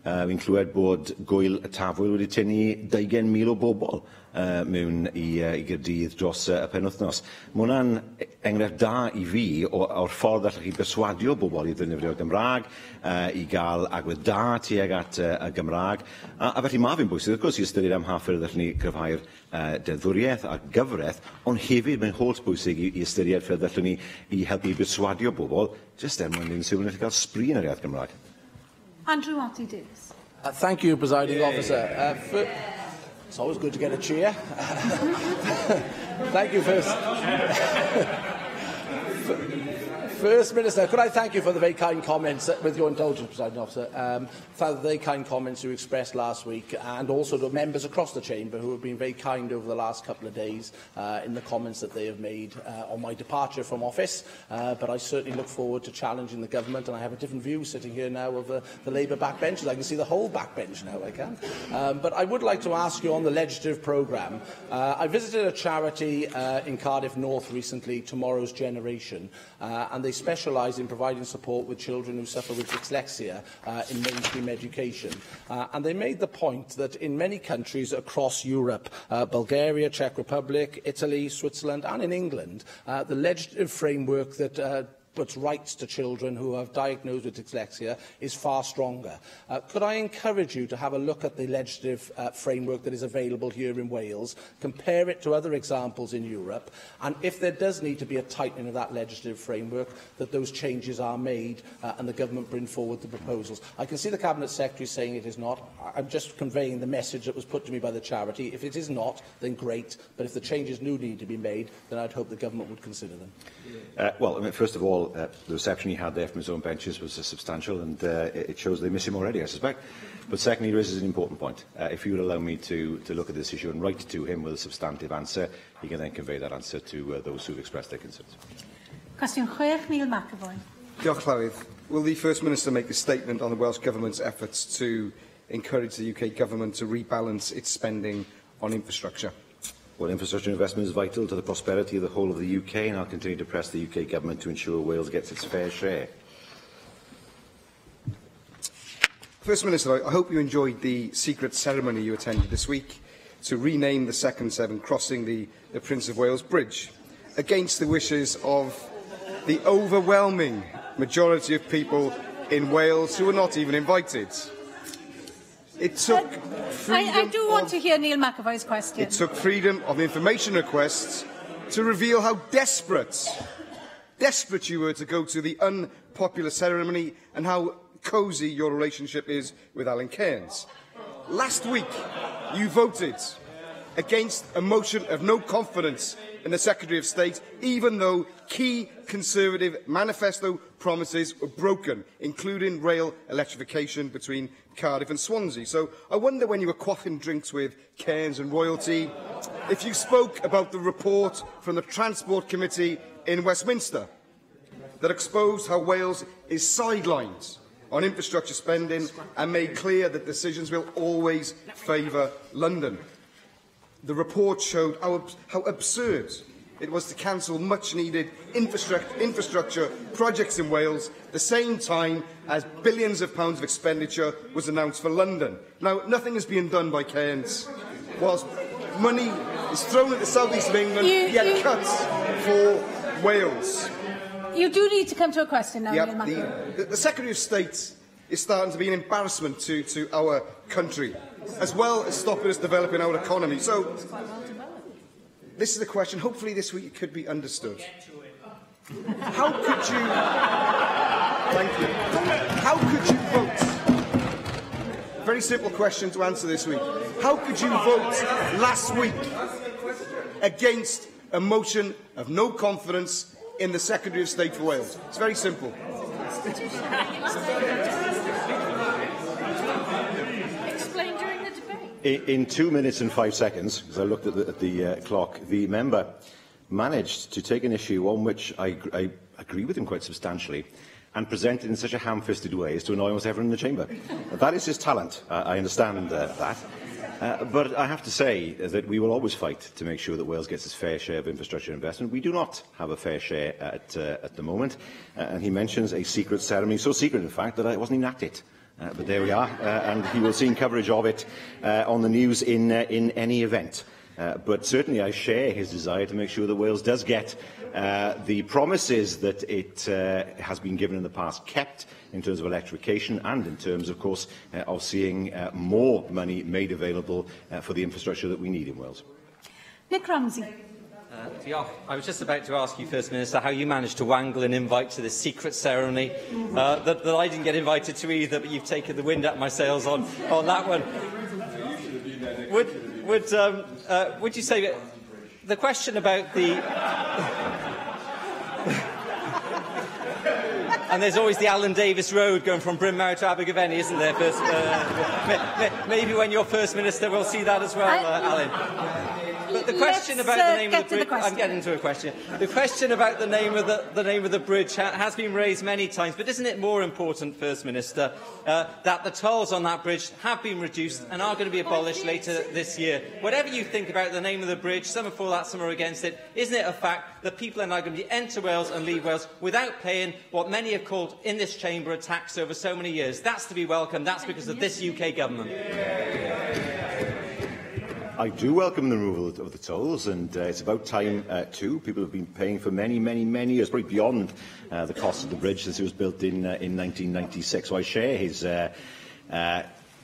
fi'n clywed bod gwyl y tafwyl wedi tynnu 20,000 o bobl mewn i Gaerdydd dros y penwythnos. Mae hwnna'n enghraifft da i fi o'r ffordd allwch chi beswadio bobl i ddefnyddio'r Gymraeg, i gael agwedd da tuag at y Gymraeg. A felly mae fi'n bwysig, wrth gwrs, i ystyried am haffer allwch ni cryfhau'r deddfwriaeth a gyfraith, ond hefyd mae'n holl bwysig i ystyried ffyrdd allwch ni i helpu beswadio bobl, jyst mwyn i'n sylwyn i gael sbri yn yr iaith Gymraeg. Andrew Davies. Thank you, Presiding Officer. It's always good to get a cheer. Thank you, First Minister, could I thank you for the very kind comments, with your indulgence, Presiding Officer, for the very kind comments you expressed last week, and also to members across the Chamber who have been very kind over the last couple of days in the comments that they have made on my departure from office. But I certainly look forward to challenging the government, and I have a different view sitting here now of the Labour backbenches. I can see the whole backbench now, I can. But I would like to ask you on the legislative programme. I visited a charity in Cardiff North recently, Tomorrow's Generation, and they specialise in providing support with children who suffer with dyslexia in mainstream education. And they made the point that in many countries across Europe, Bulgaria, Czech Republic, Italy, Switzerland and in England, the legislative framework that puts rights to children who are diagnosed with dyslexia is far stronger. Could I encourage you to have a look at the legislative framework that is available here in Wales, compare it to other examples in Europe, and if there does need to be a tightening of that legislative framework, that those changes are made and the government bring forward the proposals. I can see the Cabinet Secretary saying it is not. I'm just conveying the message that was put to me by the charity. If it is not, then great, but if the changes do need to be made, then I'd hope the government would consider them. Well, I mean, first of all, the reception he had there from his own benches was substantial, and it shows they miss him already, I suspect. But secondly, he raises an important point. If you would allow me to look at this issue and write to him with a substantive answer, he can then convey that answer to those who have expressed their concerns. Cwestiwn 6, Neil McAvoy. Diolch, Llywydd. Will the First Minister make a statement on the Welsh Government's efforts to encourage the UK Government to rebalance its spending on infrastructure? Well, infrastructure investment is vital to the prosperity of the whole of the UK, and I'll continue to press the UK Government to ensure Wales gets its fair share. First Minister, I hope you enjoyed the secret ceremony you attended this week to rename the second Severn crossing the Prince of Wales Bridge, against the wishes of the overwhelming majority of people in Wales who were not even invited. It took I do want to hear Neil McAvoy's question. It took freedom of information requests to reveal how desperate you were to go to the unpopular ceremony and how cosy your relationship is with Alan Cairns. Last week, you voted against a motion of no confidence in the Secretary of State, even though key Conservative manifesto promises were broken, including rail electrification between Cardiff and Swansea. So I wonder, when you were quaffing drinks with Cairns and royalty, if you spoke about the report from the Transport Committee in Westminster that exposed how Wales is sidelined on infrastructure spending and made clear that decisions will always favour London. The report showed how absurd it was to cancel much-needed infrastructure projects in Wales, the same time as billions of pounds of expenditure was announced for London. Now, nothing is being done by Cairns. Whilst money is thrown at the south east of England, yet cuts for Wales. You do need to come to a question now. Yep, the Secretary of State is starting to be an embarrassment to our country, as well as stopping us developing our economy. So, this is a question, hopefully this week it could be understood. How could you... Thank you. How could you vote? Very simple question to answer this week. How could you vote last week against a motion of no confidence in the Secretary of State for Wales? It's very simple. Explain during the debate. In 2 minutes and 5 seconds, because I looked at the clock, the member managed to take an issue on which I agree with him quite substantially and present it in such a ham-fisted way as to annoy almost everyone in the chamber. That is his talent. I understand that. But I have to say that we will always fight to make sure that Wales gets its fair share of infrastructure investment. We do not have a fair share at the moment. And he mentions a secret ceremony, so secret, in fact, that I wasn't even at it. But there we are, and he will see coverage of it on the news in any event. But certainly I share his desire to make sure that Wales does get the promises that it has been given in the past kept in terms of electrification and in terms, of course, of seeing more money made available for the infrastructure that we need in Wales. Nick Ramsey. I was just about to ask you, First Minister, how you managed to wangle an invite to this secret ceremony that I didn't get invited to either, but you've taken the wind out of my sails on that one. Would you say the question about the... And there's always the Alan Davis Road going from Bryn Mawr to Abergavenny, isn't there? Maybe when you're First Minister, we'll see that as well, Alan. But the question about the name of the bridge, I'm getting to a question. The question about the name of the bridge has been raised many times, but isn't it more important, First Minister, that the tolls on that bridge have been reduced and are going to be abolished later this year? Whatever you think about the name of the bridge, some are for that, some are against it. Isn't it a fact that people are now going to enter Wales and leave Wales without paying what many have called in this chamber a tax over so many years? That's to be welcomed. That's because of this UK government. I do welcome the removal of the tolls, and it's about time too. People have been paying for many, many, many years, probably beyond the cost of the bridge since it was built in 1996. So I share his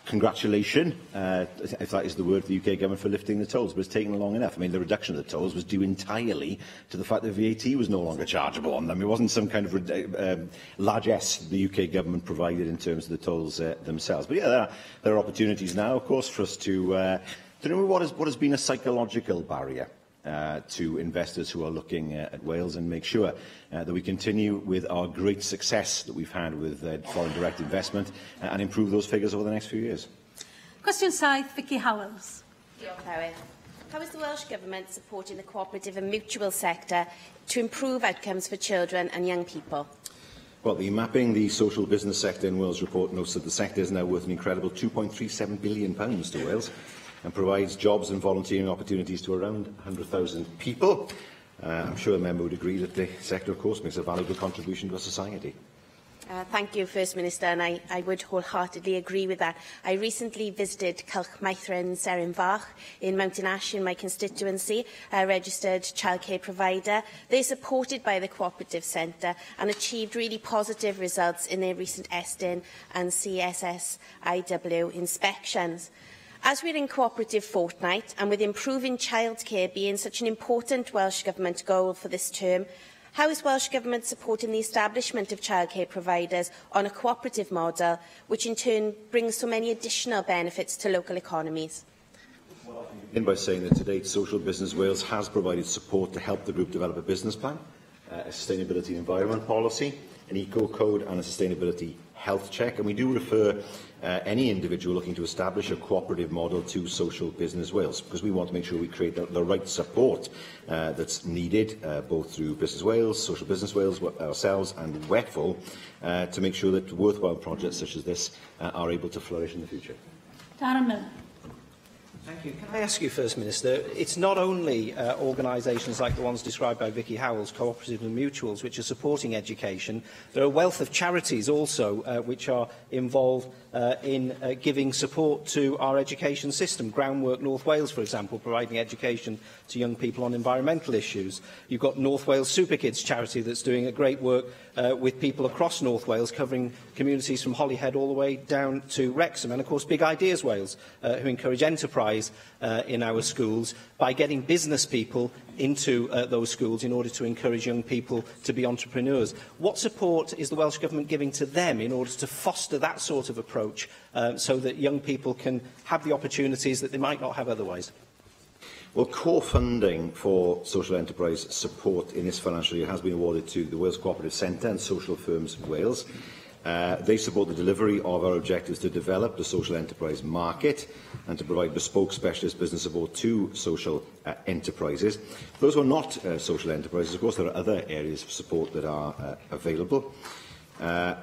congratulation, if that is the word, for the UK government for lifting the tolls, but it's taken long enough. I mean, the reduction of the tolls was due entirely to the fact that VAT was no longer chargeable on them. It wasn't some kind of largesse the UK government provided in terms of the tolls themselves. But yeah, there are opportunities now, of course, for us to remove what has been a psychological barrier to investors who are looking at Wales, and make sure that we continue with our great success that we've had with foreign direct investment and improve those figures over the next few years. Question 7, Vicky Howells. How is the Welsh Government supporting the cooperative and mutual sector to improve outcomes for children and young people? Well, the Mapping the Social Business Sector in Wales report notes that the sector is now worth an incredible £2.37 billion to Wales, and provides jobs and volunteering opportunities to around 100,000 people. I'm sure the member would agree that the sector, of course, makes a valuable contribution to our society. Thank you, First Minister, and I would wholeheartedly agree with that. I recently visited Cylchmaethrin Serinfach in Mountain Ash in my constituency, a registered childcare provider. They're supported by the Cooperative Centre and achieved really positive results in their recent ESTIN and CSSIW inspections. As we're in cooperative fortnight, and with improving childcare being such an important Welsh Government goal for this term, how is Welsh Government supporting the establishment of childcare providers on a cooperative model, which in turn brings so many additional benefits to local economies? Well, I'll begin by saying that to date, Social Business Wales has provided support to help the group develop a business plan, a sustainability and environment policy, an eco-code and a sustainability health check, and we do refer any individual looking to establish a cooperative model to Social Business Wales, because we want to make sure we create the right support that's needed, both through Business Wales, Social Business Wales, ourselves and WEFL, to make sure that worthwhile projects such as this are able to flourish in the future. Darren Miller. Thank you. Can I ask you, First Minister, it's not only organisations like the ones described by Vicky Howells, cooperatives and mutuals, which are supporting education. There are a wealth of charities also which are involved in giving support to our education system. Groundwork North Wales, for example, providing education to young people on environmental issues. You've got North Wales Super Kids charity that's doing a great work with people across North Wales, covering communities from Holyhead all the way down to Wrexham. And, of course, Big Ideas Wales, who encourage enterprise in our schools by getting business people into those schools in order to encourage young people to be entrepreneurs. What support is the Welsh Government giving to them in order to foster that sort of approach so that young people can have the opportunities that they might not have otherwise? Well, core funding for social enterprise support in this financial year has been awarded to the Wales Cooperative Centre and Social Firms Wales. They support the delivery of our objectives to develop the social enterprise market and to provide bespoke specialist business support to social enterprises. For those who are not social enterprises, of course, there are other areas of support that are available. And,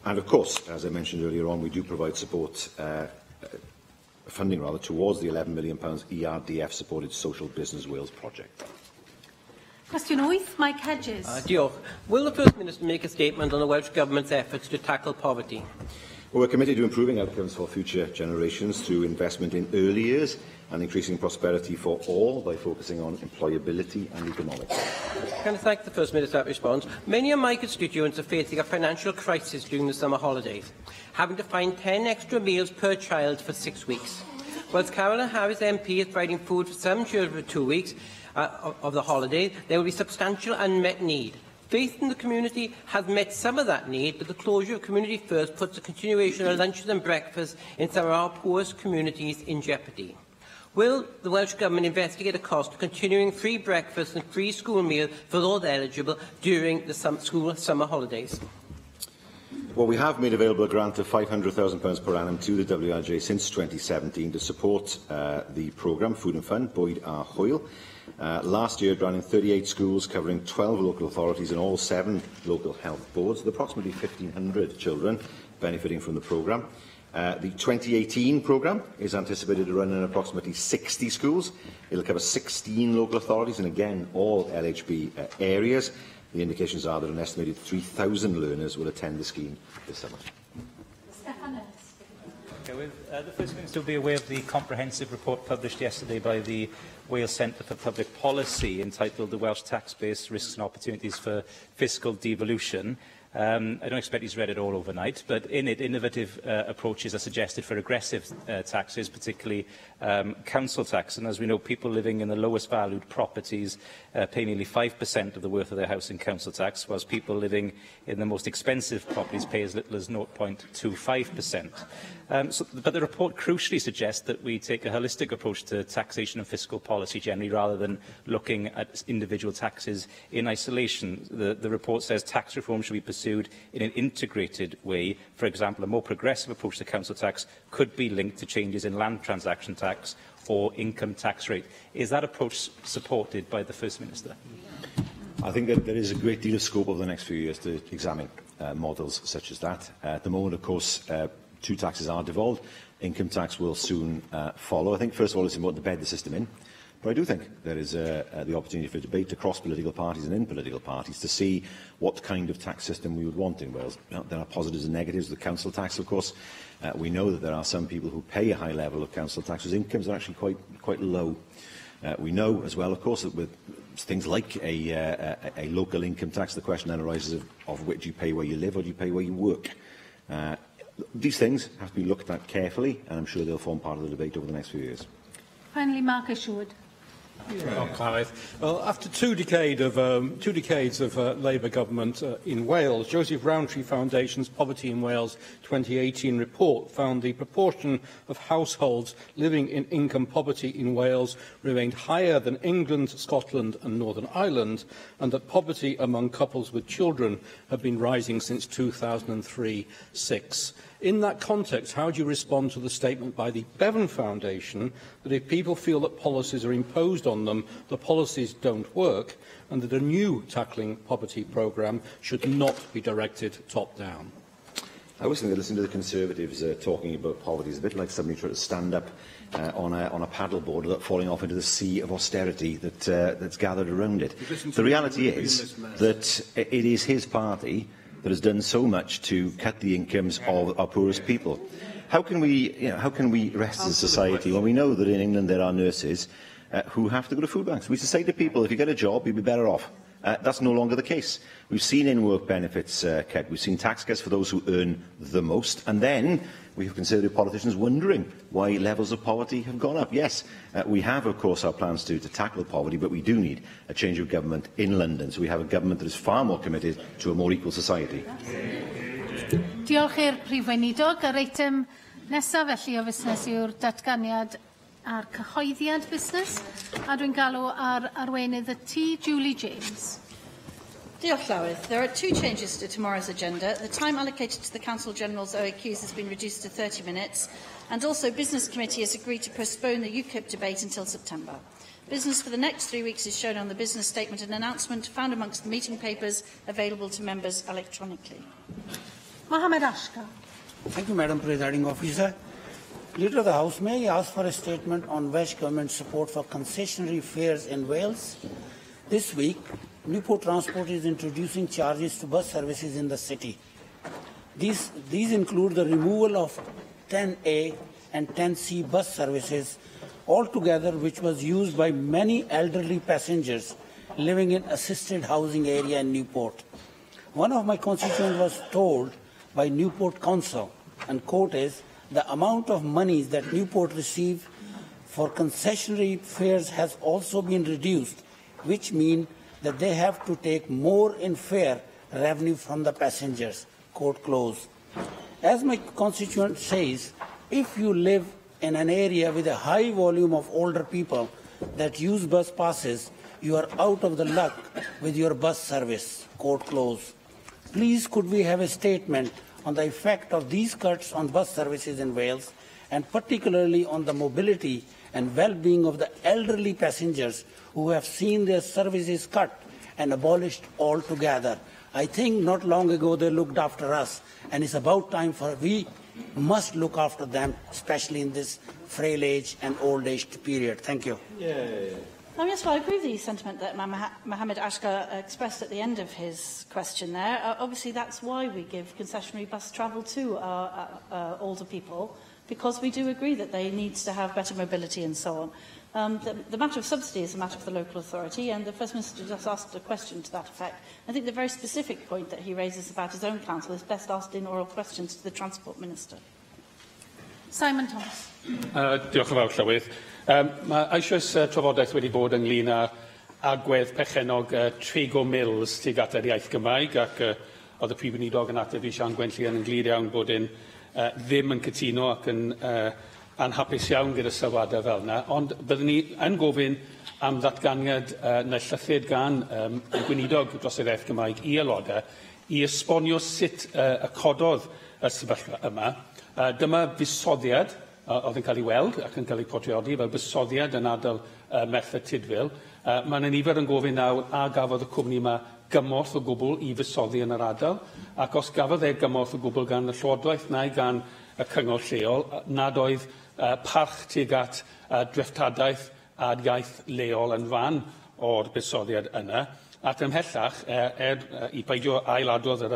of course, as I mentioned earlier on, we do provide support funding towards the £11 million ERDF-supported Social Business Wales project. Question 8, Mike Hedges. Diolch. Will the First Minister make a statement on the Welsh Government's efforts to tackle poverty? Well, we're committed to improving outcomes for future generations through investment in early years and increasing prosperity for all by focusing on employability and economics. Can I thank the First Minister for that response? Many of my constituents are facing a financial crisis during the summer holidays, having to find 10 extra meals per child for 6 weeks. Whilst Caroline Harris MP is providing food for some children for 2 weeks of the holiday, there will be substantial unmet need. Faith in the community has met some of that need, but the closure of Community First puts the continuation of lunches and breakfasts in some of our poorest communities in jeopardy. Will the Welsh Government investigate the cost of continuing free breakfast and free school meals for those eligible during the school summer holidays? Well, we have made available a grant of £500,000 per annum to the WRJ since 2017 to support the programme Food and Fun, Bwyd a Hwyl. Last year, ran in 38 schools covering 12 local authorities and all 7 local health boards, with approximately 1,500 children benefiting from the programme. The 2018 programme is anticipated to run in approximately 60 schools. It will cover 16 local authorities and, again, all LHB areas. The indications are that an estimated 3,000 learners will attend the scheme this summer. The First Minister will be aware of the comprehensive report published yesterday by the Wales Centre for Public Policy entitled The Welsh Tax Base, Risks and Opportunities for Fiscal Devolution. I don't expect he's read it all overnight, but in it, innovative approaches are suggested for aggressive taxes, particularly council tax. And as we know, people living in the lowest valued properties pay nearly 5% of the worth of their house in council tax, whilst people living in the most expensive properties pay as little as 0.25%. But the report crucially suggests that we take a holistic approach to taxation and fiscal policy generally, rather than looking at individual taxes in isolation. The report says tax reform should be pursued in an integrated way. For example, a more progressive approach to council tax could be linked to changes in land transaction tax or income tax rate. Is that approach supported by the First Minister? I think that there is a great deal of scope over the next few years to examine models such as that. At the moment, of course, 2 taxes are devolved. Income tax will soon follow. I think, first of all, it's important to bed the system in. But I do think there is the opportunity for debate across political parties and in political parties to see what kind of tax system we would want in Wales. There are positives and negatives. The council tax, of course, we know that there are some people who pay a high level of council tax whose incomes are actually quite low. We know as well, of course, that with things like a local income tax, the question then arises of which you pay where you live or do you pay where you work. These things have to be looked at carefully, and I'm sure they'll form part of the debate over the next few years. Finally, Mark Ashwood. Well, after two decades of Labour government in Wales, Joseph Rowntree Foundation's Poverty in Wales 2018 report found the proportion of households living in income poverty in Wales remained higher than England, Scotland and Northern Ireland, and that poverty among couples with children had been rising since 2003-06. In that context, how do you respond to the statement by the Bevan Foundation that if people feel that policies are imposed on them, the policies don't work, and that a new tackling poverty programme should not be directed top-down? I was thinking that listening to the Conservatives talking about poverty is a bit like somebody trying to stand up on a paddleboard without falling off into the sea of austerity that's gathered around it. The reality is that it is his party that has done so much to cut the incomes of our poorest people. How can we rest as a society when we know that in England there are nurses who have to go to food banks? We say to people, if you get a job, you'll be better off. That's no longer the case. We've seen in-work benefits cut. We've seen tax cuts for those who earn the most. And then we have Conservative politicians wondering why levels of poverty have gone up. Yes, we have, of course, our plans to tackle poverty, but we do need a change of government in London. So we have a government that is far more committed to a more equal society. Diolch i'r Prif Weinidog. Yr eitem nesaf felly o fusnes yw'r datganiad a'r cyhoeddiad busnes. A dwi'n galw ar arweinydd y T. Julie James. Diolch Llywydd. There are two changes to tomorrow's agenda. The time allocated to the Council General's OAQs has been reduced to 30 minutes, and also Business Committee has agreed to postpone the UKIP debate until September. Business for the next 3 weeks is shown on the business statement and announcement found amongst the meeting papers available to members electronically. Mohammed Ashkar. Thank you, Madam Presiding Officer. Leader of the House, may I ask for a statement on Welsh Government support for concessionary fares in Wales? This week, Newport Transport is introducing charges to bus services in the city. These include the removal of 10A and 10C bus services altogether, which was used by many elderly passengers living in assisted housing area in Newport. One of my constituents was told by Newport Council, and quote is, the amount of money that Newport receives for concessionary fares has also been reduced, which means that they have to take more in fare revenue from the passengers, quote close. As my constituent says, if you live in an area with a high volume of older people that use bus passes, you are out of the luck with your bus service, quote close. Please could we have a statement on the effect of these cuts on bus services in Wales, and particularly on the mobility and well-being of the elderly passengers who have seen their services cut and abolished altogether. I think not long ago they looked after us, and it's about time for we must look after them, especially in this frail age and old age period. Thank you. Oh, yes, well, I agree with the sentiment that Mohammed Ashkar expressed at the end of his question there. Obviously, that's why we give concessionary bus travel to our older people, because we do agree that they need to have better mobility and so on. The matter of subsidy is a matter for the local authority, and the First Minister just asked a question to that effect. I think the very specific point that he raises about his own council is best asked in oral questions to the Transport Minister. Simon Thomas. Diolch yn fawr, Llywydd. Mae eisoes trafodaeth wedi bod ynglyn â agwedd pechenog Trego Mills tuag at yr iaith Gymraeg, ac oedd y Prif Weinidog yn ateb i Sian Gwenllian yn glir iawn bod yn ddim yn cytuno ac yn anhapus iawn gyda sylwadau fel yna, ond byddwn ni yn gofyn am ddatganiad neu llythyr gan y Gweinidog dros yr iaith Gymraeg i aelodau i esbonio sut y cododd y sefyllfa yma. Dyma fusoddiad oedd yn cael ei weld ac yn cael ei portreodi fel bysoddiad yn ardal Merthyr Tydfil. Mae yna nifer yn gofyn nawr a gafodd y cwmni yma gymorth o gwbl i fusoddi yn yr ardal, ac os gafodd e gymorth o gwbl gan y Llywodraeth neu gan y cyngor lleol, nad oedd parch tuag at dreftadaeth a'r iaith leol yn fan o'r bysoddiad yna. Ac ymhellach, i beidio ailadrodd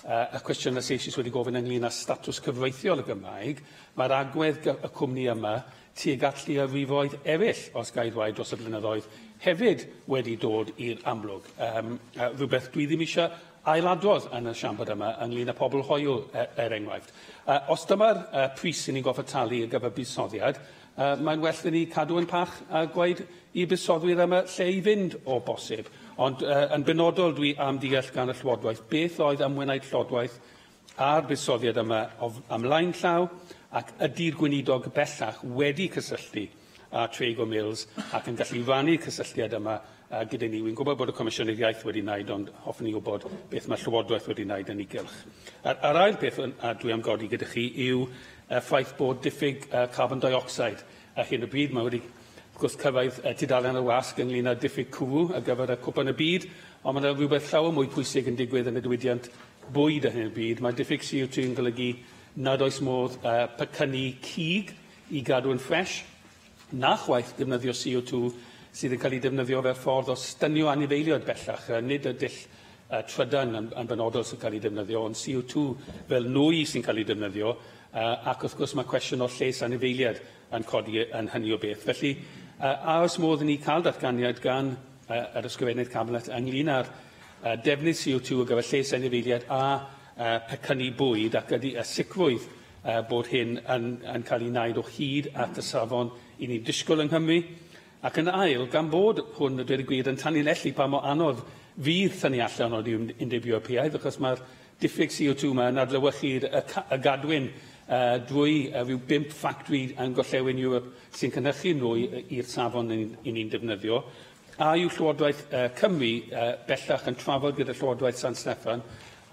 y cwestiwn y Seisis wedi gofyn ynglyn â statws cyfreithiol y Gymraeg, mae'r agwedd y cwmni yma tuag at lleiafrifoedd eraill, os gael dweud dros y blynyddoedd, hefyd wedi dod i'r amlwg. Rhywbeth dwi ddim eisiau ailadrodd yn y siambr yma ynglyn â pobl hoyw, enghraifft. Os dyma'r pris sy'n ni'n goffa talu ar gyfer buddsoddiad, mae'n well i ni cadw yn pach a gweud i buddsodwyr yma lle i fynd o bosib. Ond yn benodol dwi am deall gan y Llywodraeth beth oedd ymwneud Llywodraeth a'r buddsoddiad yma ymlaen llaw, ac ydy'r Gweinidog bellach wedi cysylltu â Trego Mills ac yn gallu rannu cysylltiad yma gyda ni. Wy'n gwybod bod y Comisiynydd Iaith wedi wneud, ond hoffwn ni wybod beth mae Llywodraeth wedi wneud yn ei gylch. Yr ail beth dwi am godi gyda chi yw ffaith bod diffyg carbon dioxide. A hyn y bryd mae wedi gwrs cyrraedd tudalen y wasg ynglyn â diffyg cwrw ar gyfer y cwpan y byd, ond mae yna rhywbeth llawer mwy pwysig yn digwydd yn y diwydiant bwyd yn hyn y byd, mae diffyg CO2 yn golygu nad oes modd pecynnu cig i gadw yn ffres, na chwaith defnyddio CO2 sydd yn cael ei defnyddio fel ffordd o stynio anifeiliaid bellach, nid y dull trydan yn benodol sy'n cael ei defnyddio, ond CO2 fel nwy sy'n cael ei defnyddio, ac wrth gwrs mae cwestiwn o lles anifeiliaid yn codi yn hynny o beth. Felly, a oes modd i ni cael datganiad gan yr ysgrifennydd Cabinet ynglyn â'r defnydd CO2 o gyfer lles anifeiliaid a pecynnu bwyd, ac ydy y sicrwydd bod hyn yn cael ei wneud o hyd at y safon i ni disgwyl yng Nghymru. Ac yn ail, gan bod hwn, y dweud y gwir, yn tanlinellu pa mor anodd fydd thynnu allan o'r Undeb Ewropeaidd, achos mae'r diffyg CO2 yma yn adlewyrchu'r y gadwyn drwy rhyw 5 ffactri yn gorllewin Ewrop sy'n cynhyrchu nwy i'r safon i ni'n defnyddio. A yw Llywodraeth Cymru bellach yn trafod gyda Llywodraeth San Steffan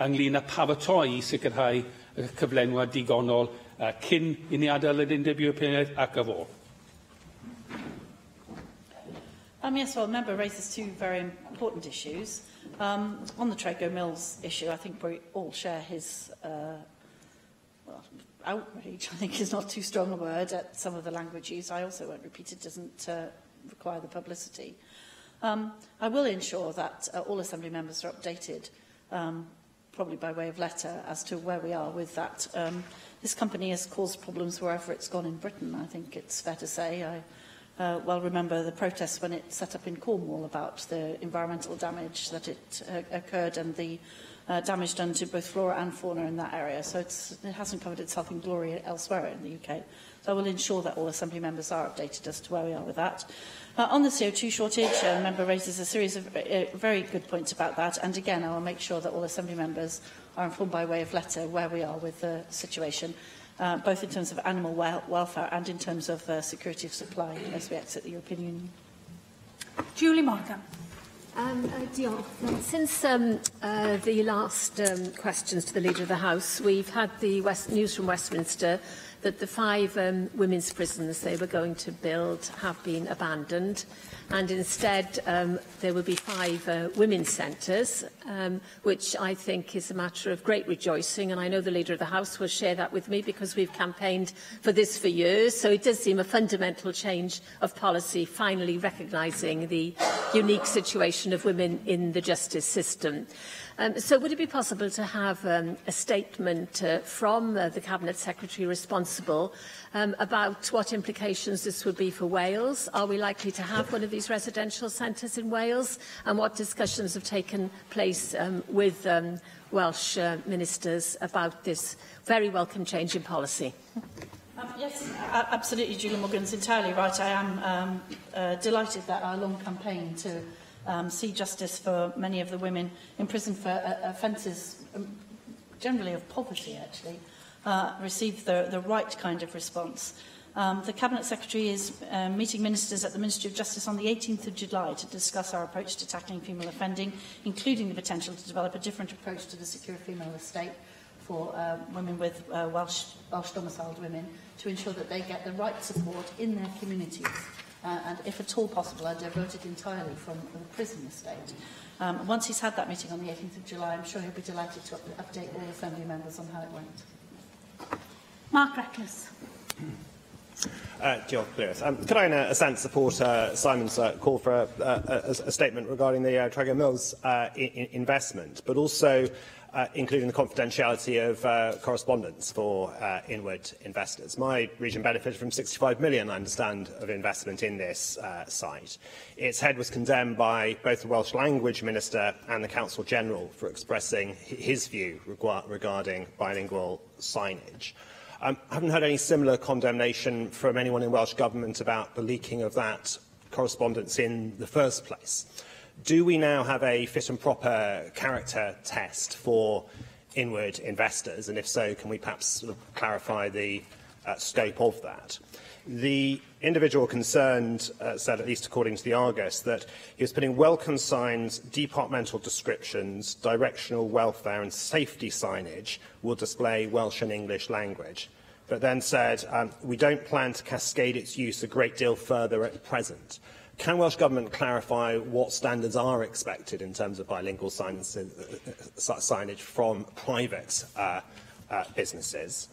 ynglyn â paratoi i sicrhau y cyflenwad digonol cyn i ni adael yr Undeb Ewropeaidd ac ar ôl. Yes, well, the member raises two very important issues. On the Trego Mills issue, I think we all share his outrage, I think is not too strong a word, at some of the language used. I also won't repeat it, doesn't require the publicity. I will ensure that all Assembly members are updated, probably by way of letter, as to where we are with that. This company has caused problems wherever it's gone in Britain, I think it's fair to say. I well remember the protests when it set up in Cornwall about the environmental damage that it occurred and the damage done to both flora and fauna in that area. So it hasn't covered itself in glory elsewhere in the UK. So I will ensure that all Assembly members are updated as to where we are with that. On the CO2 shortage, the member raises a series of very good points about that. And again, I will make sure that all Assembly members are informed by way of letter where we are with the situation, both in terms of animal welfare and in terms of security of supply as we exit the European Union. Julie Morgan. Since the last questions to the Leader of the House, we've had the news from Westminster that the 5 women's prisons they were going to build have been abandoned, and instead there will be 5 women's centres, which I think is a matter of great rejoicing, and I know the Leader of the House will share that with me because we've campaigned for this for years. So it does seem a fundamental change of policy, finally recognising the unique situation of women in the justice system. So would it be possible to have a statement from the Cabinet Secretary responsible about what implications this would be for Wales? Are we likely to have one of these residential centres in Wales? And what discussions have taken place with Welsh ministers about this very welcome change in policy? Yes, absolutely. Julie Morgan's entirely right. I am delighted that our long campaign to see justice for many of the women in prison for offences, generally of poverty, actually, received the right kind of response. The Cabinet Secretary is meeting ministers at the Ministry of Justice on the 18th of July to discuss our approach to tackling female offending, including the potential to develop a different approach to the secure female estate for women with Welsh domiciled women, to ensure that they get the right support in their communities. And if at all possible, are diverted entirely from the prison estate. Once he's had that meeting on the 18th of July, I'm sure he'll be delighted to update all Assembly members on how it went. Mark Reckless. Could I, in a sense, support Simon's call for a statement regarding the Trego Mills investment, but also including the confidentiality of correspondence for inward investors? My region benefited from 65 million, I understand, of investment in this site. Its head was condemned by both the Welsh Language Minister and the Council General for expressing his view regarding bilingual signage. I haven't heard any similar condemnation from anyone in Welsh Government about the leaking of that correspondence in the first place. Do we now have a fit and proper character test for inward investors? And if so, can we perhaps sort of clarify the scope of that? The individual concerned said, at least according to the Argus, that he was putting welcome signs, departmental descriptions, directional welfare and safety signage will display Welsh and English language, but then said, we don't plan to cascade its use a great deal further at present. can Welsh Government clarify what standards are expected in terms of bilingual signage from private businesses?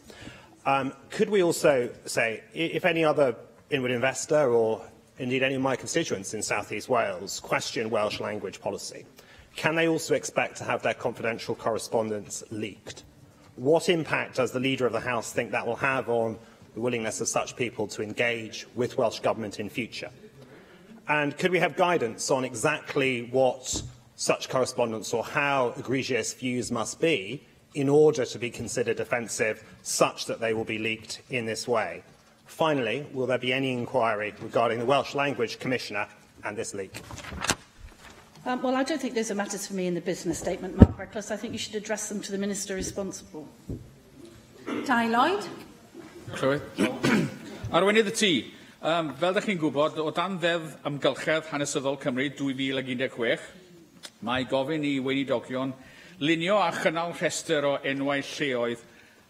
Could we also say, if any other inward investor or indeed any of my constituents in South East Wales question Welsh language policy, can they also expect to have their confidential correspondence leaked? What impact does the Leader of the House think that will have on the willingness of such people to engage with Welsh Government in future? And could we have guidance on exactly what such correspondence or how egregious views must be in order to be considered offensive, such that they will be leaked in this way? Finally, will there be any inquiry regarding the Welsh Language Commissioner and this leak? Well, I don't think those are matters for me in the business statement, Mark Reckless. I think you should address them to the Minister responsible. Dai Lloyd. Clywed. Arweinydd y tŷ, fel ydych chi'n gwybod, o dan ddeddf amgylchedd hanesyddol Cymru 2016, mae gofyn i weinidogion lunio a chynnal rhestr o enwau lleoedd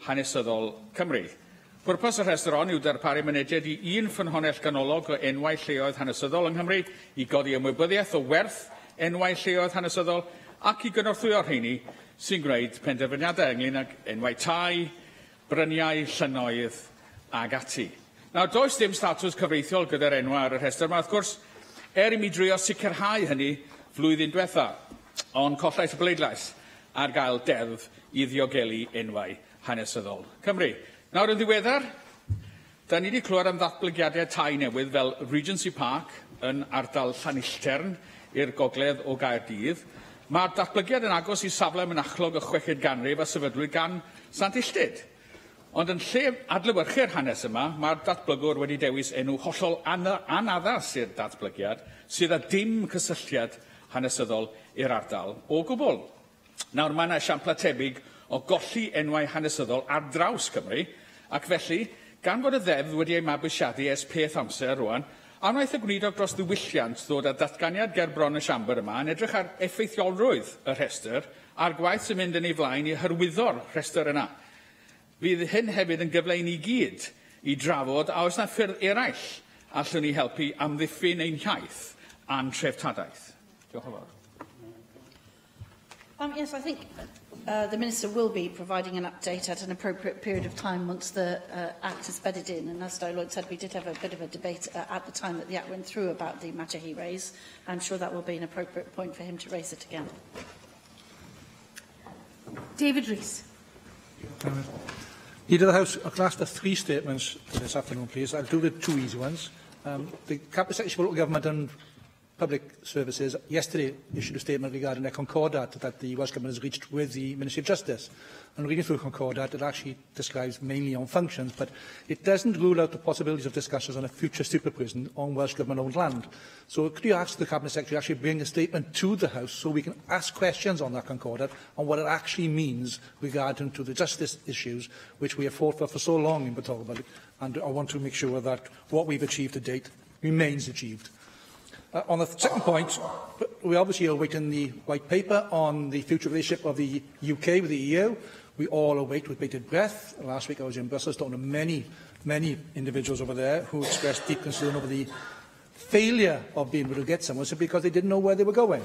hanesyddol Cymru. Pwrpas y rhestr hon yw darparu mynediad i un ffynhonnell ganolog o enwau lleoedd hanesyddol yng Nghymru i godi ymwybyddiaeth o werth enwau lleoedd hanesyddol ac i gynorthwyo rheini sy'n gwneud penderfyniadau ynglyn ag enwau tai, bryniau, llynoedd ag ati. Nawr, does dim statws cyfreithiol gyda'r enwau ar y rhestr yma, wrth gwrs, i mi drio sicrhau hynny flwyddyn diwetha, ond collais y bleidlais ar gael deddf i ddiogelu enwau hanesyddol Cymru. Nawr, yn ddiweddar, da ni wedi clywed am ddatblygiadau tai newydd fel Regency Park yn ardal Llanilltern i'r gogledd o Gaerdydd. Mae'r datblygiad yn agos i safle mynachlog y 6yd ganrif a sefydlwyd gan Sant Illtyd. Ond yn lle adlewyrchu'r hanes yma, mae'r datblygwr wedi dewis enw hollol anaddas i'r datblygiad sydd â dim cysylltiad hanesyddol i'r ardal o gwbl. Nawr, mae yna esiamplau tebyg o golli enwau hanesyddol ar draws Cymru, ac felly, gan fod y ddeddf wedi ei mabwysiadu ers peth amser rwan, anwaith y gwneudog dros ddiwylliant ddod â datganiad ger bron y Siambr yma yn edrych ar effeithiolrwydd y rhestr a'r gwaith sy'n mynd yn ei flaen i hyrwyddo'r rhestr yna. Fydd hyn hefyd yn gyfle i ni gyd i drafod a oes yna ffyrdd eraill allwn ni helpu amddiffyn ein hiaith a'n treftadaeth. Diolch yn fawr. Yes, I think the Minister will be providing an update at an appropriate period of time once the Act is bedded in. And as Dai Lloyd said, we did have a bit of a debate at the time that the Act went through about the matter he raised. I'm sure that will be an appropriate point for him to raise it again. David Rees. Leader of the House, I'll ask for 3 statements this afternoon, please. I'll do the 2 easy ones. The Cabinet Secretary for Local Government and Public Services yesterday issued a statement regarding a concordat that the Welsh Government has reached with the Ministry of Justice. And reading through the concordat, it actually describes mainly on functions, but it doesn't rule out the possibilities of discussions on a future super prison on Welsh Government-owned land. So could you ask the Cabinet Secretary to actually bring a statement to the House so we can ask questions on that concordat on what it actually means regarding to the justice issues which we have fought for so long in Batolbal, and I want to make sure that what we've achieved to date remains achieved. On the second point, we obviously are awaiting the white paper on the future relationship of the UK with the EU. We all await with bated breath. Last week I was in Brussels talking to many individuals over there who expressed deep concern over the failure of being able to get someone simply because they didn't know where they were going.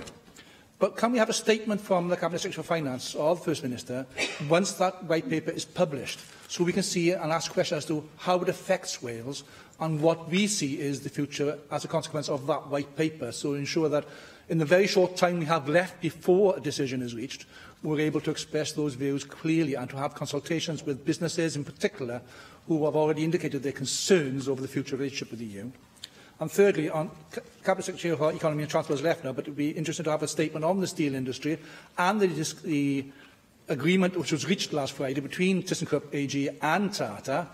But can we have a statement from the Cabinet Secretary for Finance or the First Minister once that white paper is published so we can see and ask questions as to how it affects Wales and what we see is the future as a consequence of that white paper, so ensure that in the very short time we have left before a decision is reached, we're able to express those views clearly and to have consultations with businesses in particular who have already indicated their concerns over the future relationship with the EU. And thirdly, on Cabinet Secretary for Economy and Transport has left now, but it would be interesting to have a statement on the steel industry and the agreement which was reached last Friday between ThyssenKrupp AG and Tata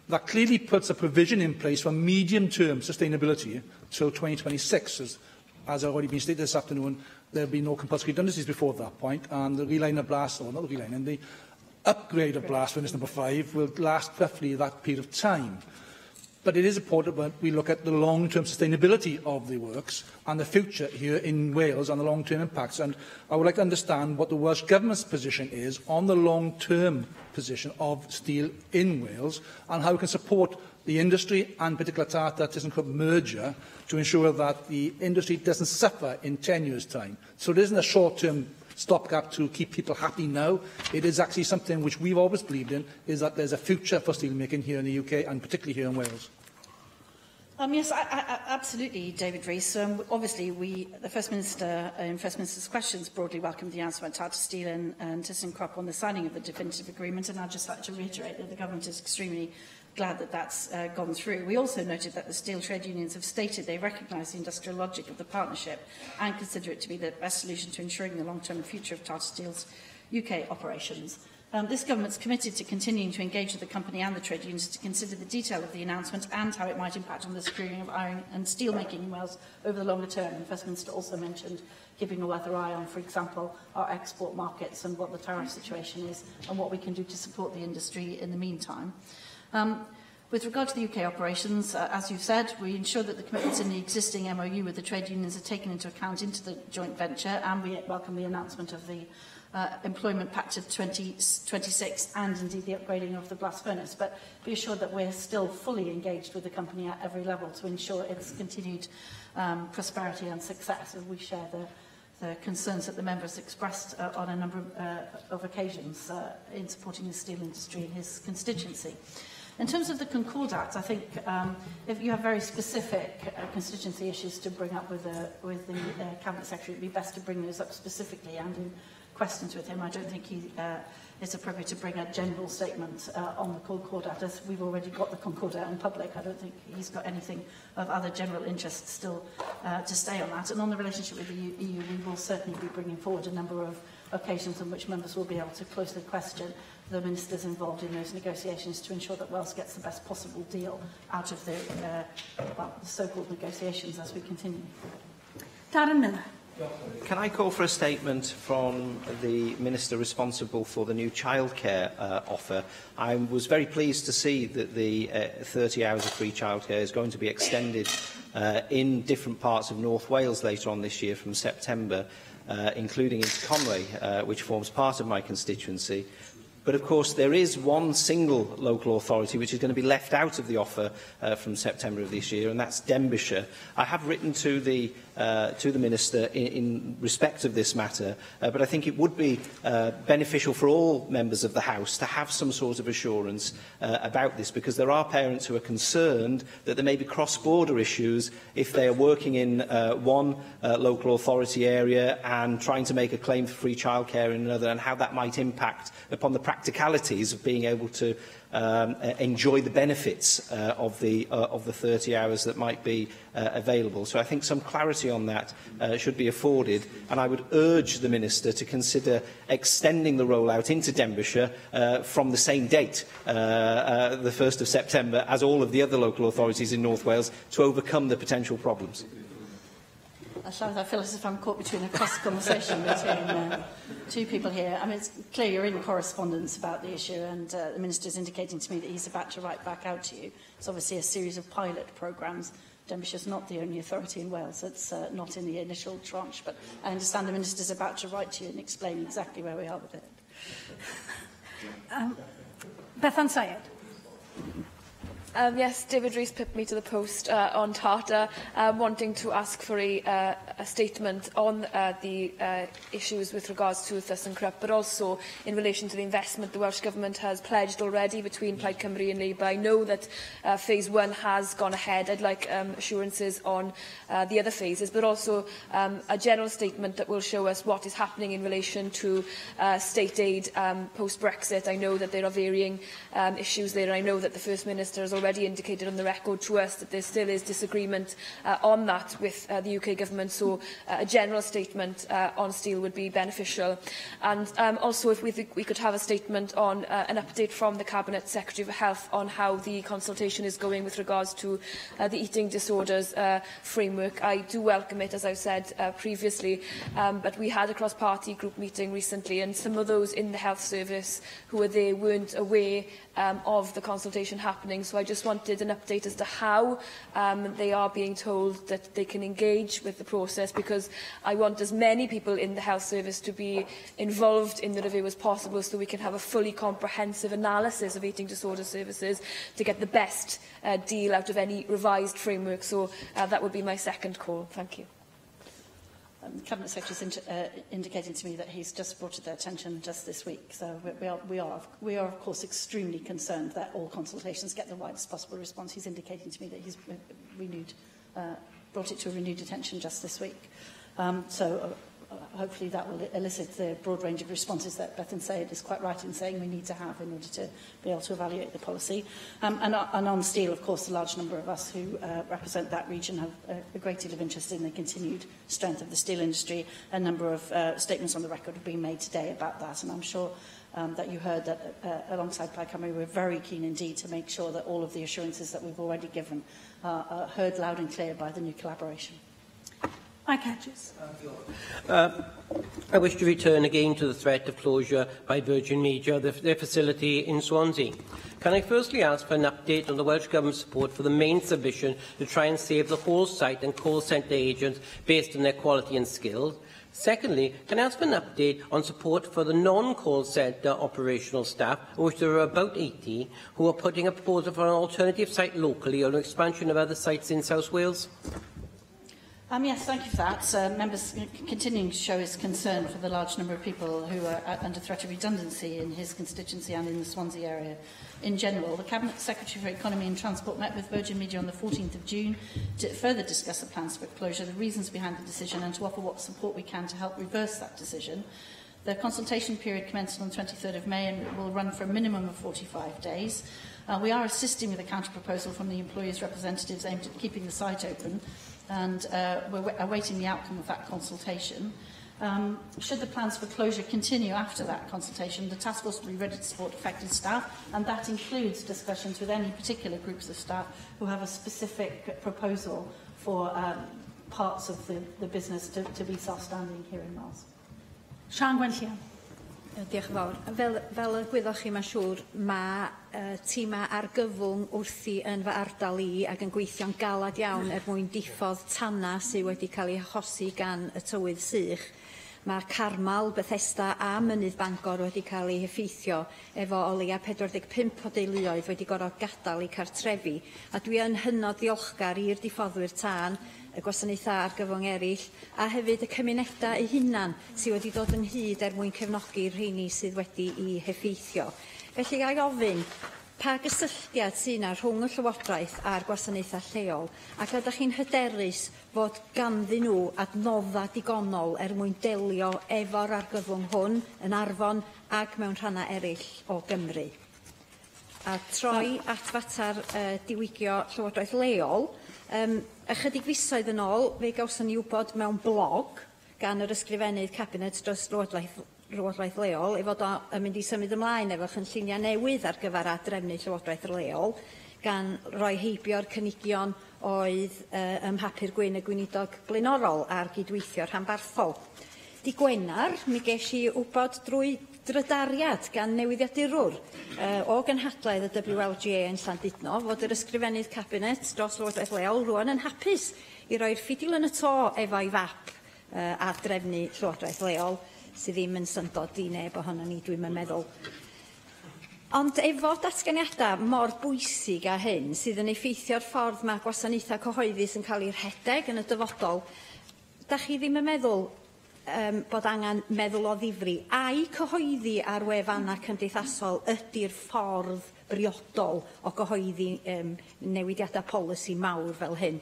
that clearly puts a provision in place for medium-term sustainability till 2026. As has already been stated this afternoon, there will be no compulsory redundancies before that point, and the reline of blast, or not the reline, and the upgrade of blast furnace number 5 will last roughly that period of time. But it is important that we look at the long-term sustainability of the works and the future here in Wales and the long-term impacts. And I would like to understand what the Welsh Government's position is on the long-term position of steel in Wales and how we can support the industry and particular Tata ThyssenKrupp merger to ensure that the industry doesn't suffer in 10 years' time. So it isn't a short-term stopgap to keep people happy now. It is actually something which we've always believed in, is that there's a future for steelmaking here in the UK and particularly here in Wales. Yes, absolutely, David Rees. Obviously, the First Minister, in First Minister's questions, broadly welcomed the announcement by Tata Steel and ThyssenKrupp on the signing of the definitive agreement, and I'd just like to reiterate that the Government is extremely glad that that's gone through. We also noted that the steel trade unions have stated they recognise the industrial logic of the partnership and consider it to be the best solution to ensuring the long-term future of Tata Steel's UK operations. This Government's committed to continuing to engage with the company and the trade unions to consider the detail of the announcement and how it might impact on the securing of iron and steel making in Wales over the longer term. The First Minister also mentioned keeping a weather eye on, for example, our export markets and what the tariff situation is and what we can do to support the industry in the meantime. With regard to the UK operations, as you've said, we ensure that the commitments in the existing MOU with the trade unions are taken into account into the joint venture, and we welcome the announcement of the Employment Pact of 2026 and indeed the upgrading of the blast furnace. But be assured that we're still fully engaged with the company at every level to ensure its continued prosperity and success, as we share the concerns that the members expressed on a number of occasions in supporting the steel industry in his constituency. In terms of the Concordat, I think if you have very specific constituency issues to bring up with the Cabinet Secretary, it would be best to bring those up specifically and in questions with him. I don't think it's appropriate to bring a general statement on the Concordat, as we've already got the Concordat in public. I don't think he's got anything of other general interest still to stay on that. And on the relationship with the EU, we will certainly be bringing forward a number of occasions on which members will be able to closely question the ministers involved in those negotiations to ensure that Wales gets the best possible deal out of the so-called negotiations as we continue. Darren Miller. Can I call for a statement from the Minister responsible for the new childcare offer? I was very pleased to see that the 30 hours of free childcare is going to be extended in different parts of North Wales later on this year from September, including into Conway, which forms part of my constituency. But, of course, there is one single local authority which is going to be left out of the offer from September of this year, and that's Denbighshire. I have written to the Minister in respect of this matter, but I think it would be beneficial for all members of the House to have some sort of assurance about this, because there are parents who are concerned that there may be cross-border issues if they are working in one local authority area and trying to make a claim for free childcare in another, and how that might impact upon the practicalities of being able to enjoy the benefits of the 30 hours that might be available. So I think some clarity on that should be afforded, and I would urge the Minister to consider extending the rollout into Denbighshire from the same date, the 1st of September, as all of the other local authorities in North Wales, to overcome the potential problems. I feel as if I'm caught between a cross conversation between two people here. I mean, it's clear you're in correspondence about the issue, and the Minister is indicating to me that he's about to write back out to you. It's obviously a series of pilot programmes. Denbighshire is not the only authority in Wales that's not in the initial tranche, but I understand the Minister is about to write to you and explain exactly where we are with it. Bethan Syed. Yes, David Rees put me to the post on Tata, wanting to ask for a statement on the issues with regards to ThyssenKrupp, but also in relation to the investment the Welsh Government has pledged already between Plaid Cymru and Labour. I know that Phase 1 has gone ahead. I'd like assurances on the other phases, but also a general statement that will show us what is happening in relation to state aid post-Brexit. I know that there are varying issues there. I know that the First Minister has already indicated on the record to us that there still is disagreement on that with the UK Government, so a general statement on steel would be beneficial. And also if we could have a statement on an update from the Cabinet Secretary for Health on how the consultation is going with regards to the eating disorders framework. I do welcome it, as I've said previously, but we had a cross-party group meeting recently, and some of those in the health service who were there weren't aware of the consultation happening, so I just just wanted an update as to how they are being told that they can engage with the process, because I want as many people in the health service to be involved in the review as possible, so we can have a fully comprehensive analysis of eating disorder services to get the best deal out of any revised framework. So that would be my second call. Thank you. The Cabinet Secretary is indicating to me that he's just brought to their attention just this week. So we are of course extremely concerned that all consultations get the widest possible response. He's indicating to me that he's brought it to a renewed attention just this week. Hopefully that will elicit the broad range of responses that Bethan Sayed is quite right in saying we need to have in order to be able to evaluate the policy. And on steel, of course, a large number of us who represent that region have a great deal of interest in the continued strength of the steel industry. A number of statements on the record have been made today about that, and I'm sure that you heard that alongside Plaid Cymru we're very keen indeed to make sure that all of the assurances that we've already given are heard loud and clear by the new collaboration. Mike Hedges. I wish to return again to the threat of closure by Virgin Media, their facility in Swansea. Can I firstly ask for an update on the Welsh Government's support for the main submission to try and save the whole site and call centre agents based on their quality and skills? Secondly, can I ask for an update on support for the non-call centre operational staff, of which there are about 80, who are putting a proposal for an alternative site locally or an expansion of other sites in South Wales? Yes, thank you for that. Members continuing to show his concern for the large number of people who are under threat of redundancy in his constituency and in the Swansea area in general. The Cabinet Secretary for Economy and Transport met with Virgin Media on the 14th of June to further discuss the plans for closure, the reasons behind the decision and to offer what support we can to help reverse that decision. The consultation period commenced on the 23rd of May and it will run for a minimum of 45 days. We are assisting with a counter-proposal from the employers' representatives aimed at keeping the site open, and we're awaiting the outcome of that consultation. Should the plans for closure continue after that consultation, the task force will be ready to support affected staff, and that includes discussions with any particular groups of staff who have a specific proposal for parts of the business to be self-standing here in Wales. Sian Gwenllian. Diolch yn fawr. Fel y gwyddoch chi, mae'n siŵr, mae tima argyfwng wrthi yn fy ardal i ac yn gweithio'n galad iawn mwyn diffodd tanna sydd wedi cael ei achosi gan y tywydd sych. Mae Carmal, Bethesda a Mynydd Bangor wedi cael ei heffeithio efo o leia 45 o deuluoedd wedi gorfod gadael eu cartrefi, a dwi yn hynod ddiolchgar i'r diffoddwyr tân, y gwasanaethau argyfwng eraill, a hefyd y cymunedau eu hunan sydd wedi dod yn hyd mwyn cefnogi rheini sydd wedi ei heffeithio. Felly gai ofyn, pa gysylltiad sy'n rhwng y Llywodraeth a'r gwasanaethau lleol, ac ydych chi'n hyderus fod ganddyn nhw adnodda digonol mwyn delio efo'r argyfwng hwn yn Arfon ac mewn rhannau eraill o Gymru? A troi at fatar diwygio Llywodraeth leol, ychydig fisoedd yn ôl, fe gawson ni wybod mewn blog gan yr ysgrifennydd Cabinet dros Llywodraeth leol, fod o'n mynd i symud ymlaen efo chynlluniau newydd ar gyfer adrefnu Llywodraeth leol, gan roi heibio'r cynigion oedd ym mhapur gwyn y gweinidog blaenorol a'r gydweithio rhanbarthol. Di Gwener, mi ges i wybod drwy drydariad gan newyddiadurwr o gynhadledd y WLGA yn Llandudno fod yr ysgrifennydd Cabinet dros Llywodraeth leol rwan yn hapus i roi'r ffidil yn y to efo'i fap a drefnu Llywodraeth leol sydd ddim yn syndod i neb ohono ni, dwi'n meddwl. Ond efo datganiadau mor bwysig a hyn sydd yn effeithio'r ffordd mae gwasanaethau cyhoeddus yn cael ei rhedeg yn y dyfodol, da chi ddim yn meddwl bod angen meddwl o ddifri a'i cyhoeddi ar wefannau cymdeithasol ydy'r ffordd briodol o gyhoeddi newidiadau polisi mawr fel hyn,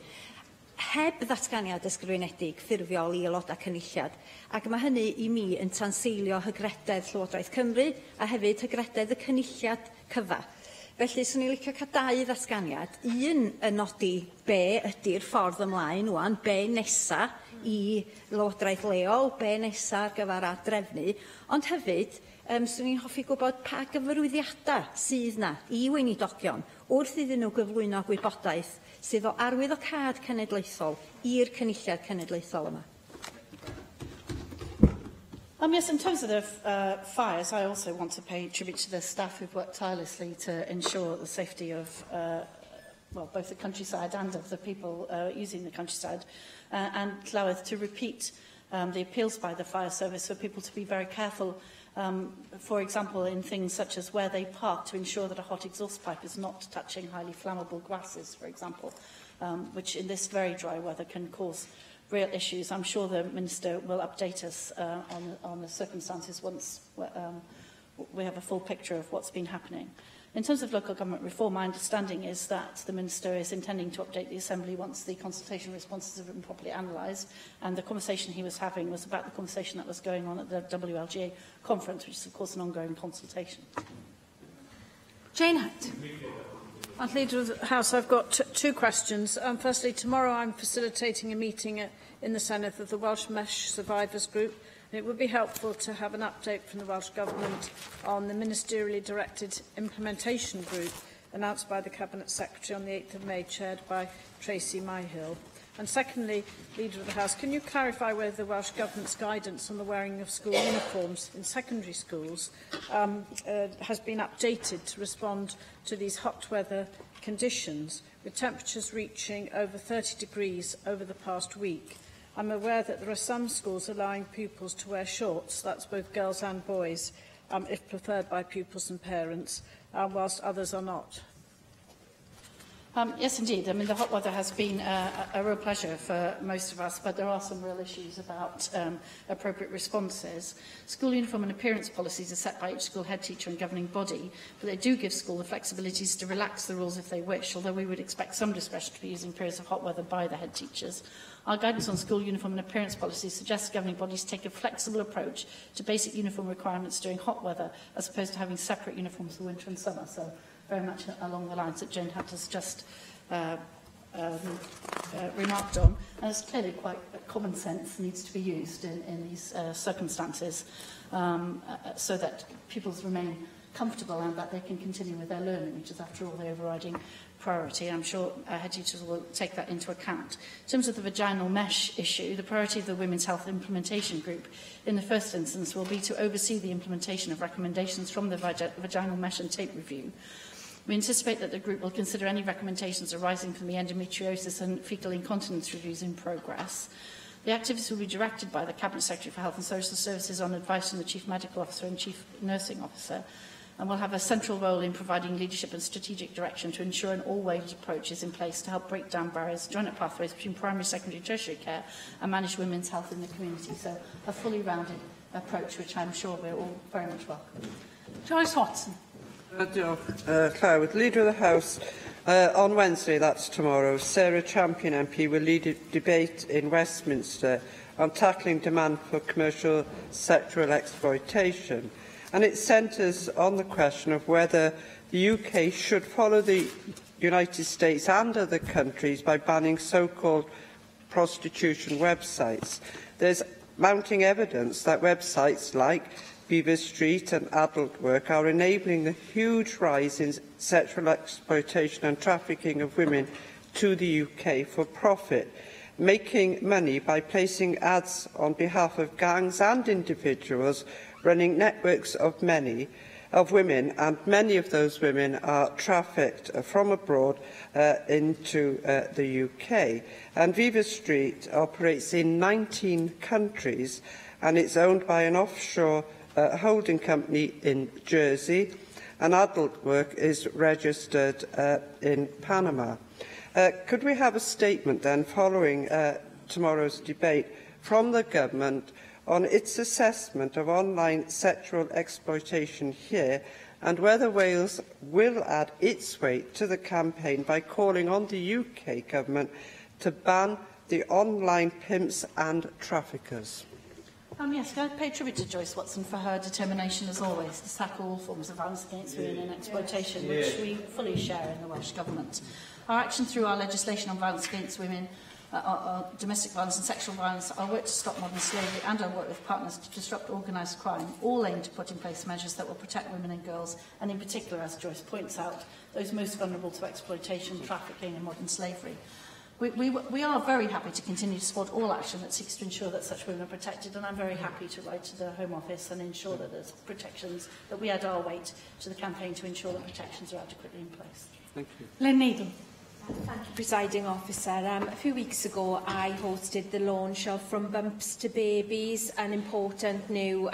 heb ddatganiad ysgrifenedig ffurfiol i aelodau cynulliad, ac mae hynny i mi yn tanseilio hygrededd Llywodraeth Cymru a hefyd hygrededd y cynulliad cyfa. Felly, swn i'n licio cael dau ddatganiad. Un yn nodi be ydy'r ffordd ymlaen wan, be nesa i Lywodraeth leol, be nesa ar gyfer adrefnu, ond hefyd, swn i'n hoffi gwybod pa gyfarwyddiadau sydd na i weinidogion wrth iddyn nhw gyflwyno gwybodaeth sydd o arwyddocâd cenedlaethol i'r cynulliad cenedlaethol yma. Yes, in terms of the fires, I also want to pay tribute to the staff who've worked tirelessly to ensure the safety of well, both the countryside and of the people using the countryside, and Llywydd to repeat the appeals by the fire service for people to be very careful, for example, in things such as where they park, to ensure that a hot exhaust pipe is not touching highly flammable grasses, for example, which in this very dry weather can cause real issues. I'm sure the Minister will update us on the circumstances once we have a full picture of what's been happening. In terms of local government reform, my understanding is that the Minister is intending to update the Assembly once the consultation responses have been properly analysed, and the conversation he was having was about the conversation that was going on at the WLGA conference, which is of course an ongoing consultation. Jane Hunt. Leader of the House, I've got two questions. Firstly, tomorrow I'm facilitating a meeting in the Senedd of the Welsh Mesh Survivors Group. It would be helpful to have an update from the Welsh Government on the ministerially directed implementation group announced by the Cabinet Secretary on the 8th of May, chaired by Tracy Myhill. And secondly, Leader of the House, can you clarify whether the Welsh Government's guidance on the wearing of school uniforms in secondary schools has been updated to respond to these hot weather conditions, with temperatures reaching over 30 degrees over the past week? I'm aware that there are some schools allowing pupils to wear shorts, that's both girls and boys, if preferred by pupils and parents, whilst others are not. Yes, indeed. I mean, the hot weather has been a real pleasure for most of us, but there are some real issues about appropriate responses. School uniform and appearance policies are set by each school head teacher and governing body, but they do give school the flexibilities to relax the rules if they wish, although we would expect some discretion to be used in periods of hot weather by the head teachers. Our guidance on school uniform and appearance policies suggests governing bodies take a flexible approach to basic uniform requirements during hot weather, as opposed to having separate uniforms for winter and summer. So very much along the lines that Jane Hunt has just remarked on. And it's clearly quite common sense needs to be used in these circumstances so that pupils remain comfortable and that they can continue with their learning, which is, after all, the overriding priority. I'm sure head teachers will take that into account. In terms of the vaginal mesh issue, the priority of the Women's Health Implementation Group in the first instance will be to oversee the implementation of recommendations from the vaginal mesh and tape review. We anticipate that the group will consider any recommendations arising from the endometriosis and fecal incontinence reviews in progress. The activities will be directed by the Cabinet Secretary for Health and Social Services on advice from the Chief Medical Officer and Chief Nursing Officer, and will have a central role in providing leadership and strategic direction to ensure an all-round approach is in place to help break down barriers, join up pathways between primary, secondary and tertiary care, and manage women's health in the community. So a fully rounded approach, which I'm sure we're all very much welcome. Joyce Watson. Llywydd, Leader of the House, on Wednesday, that's tomorrow, Sarah Champion MP will lead a debate in Westminster on tackling demand for commercial sexual exploitation. And it centres on the question of whether the UK should follow the United States and other countries by banning so-called prostitution websites. There's mounting evidence that websites like Beaver Street and Adult Work are enabling the huge rise in sexual exploitation and trafficking of women to the UK for profit, making money by placing ads on behalf of gangs and individuals running networks of women, and many of those women are trafficked from abroad into the UK. And Beaver Street operates in 19 countries, and it's owned by an offshore holding company in Jersey, and Adult Work is registered in Panama. Could we have a statement then, following tomorrow's debate, from the government on its assessment of online sexual exploitation here, and whether Wales will add its weight to the campaign by calling on the UK government to ban the online pimps and traffickers? Yes, can I pay tribute to Joyce Watson for her determination, as always, to tackle all forms of violence against women and exploitation, which we fully share in the Welsh Government. Our action through our legislation on violence against women, domestic violence and sexual violence, our work to stop modern slavery, and our work with partners to disrupt organised crime, all aim to put in place measures that will protect women and girls, and in particular, as Joyce points out, those most vulnerable to exploitation, trafficking and modern slavery. We are very happy to continue to support all action that seeks to ensure that such women are protected, and I'm very happy to write to the Home Office and ensure that there's protections, that we add our weight to the campaign to ensure that protections are adequately in place. Thank you. Lynn Needham. Thank you, Presiding Officer. A few weeks ago, I hosted the launch of From Bumps to Babies, an important new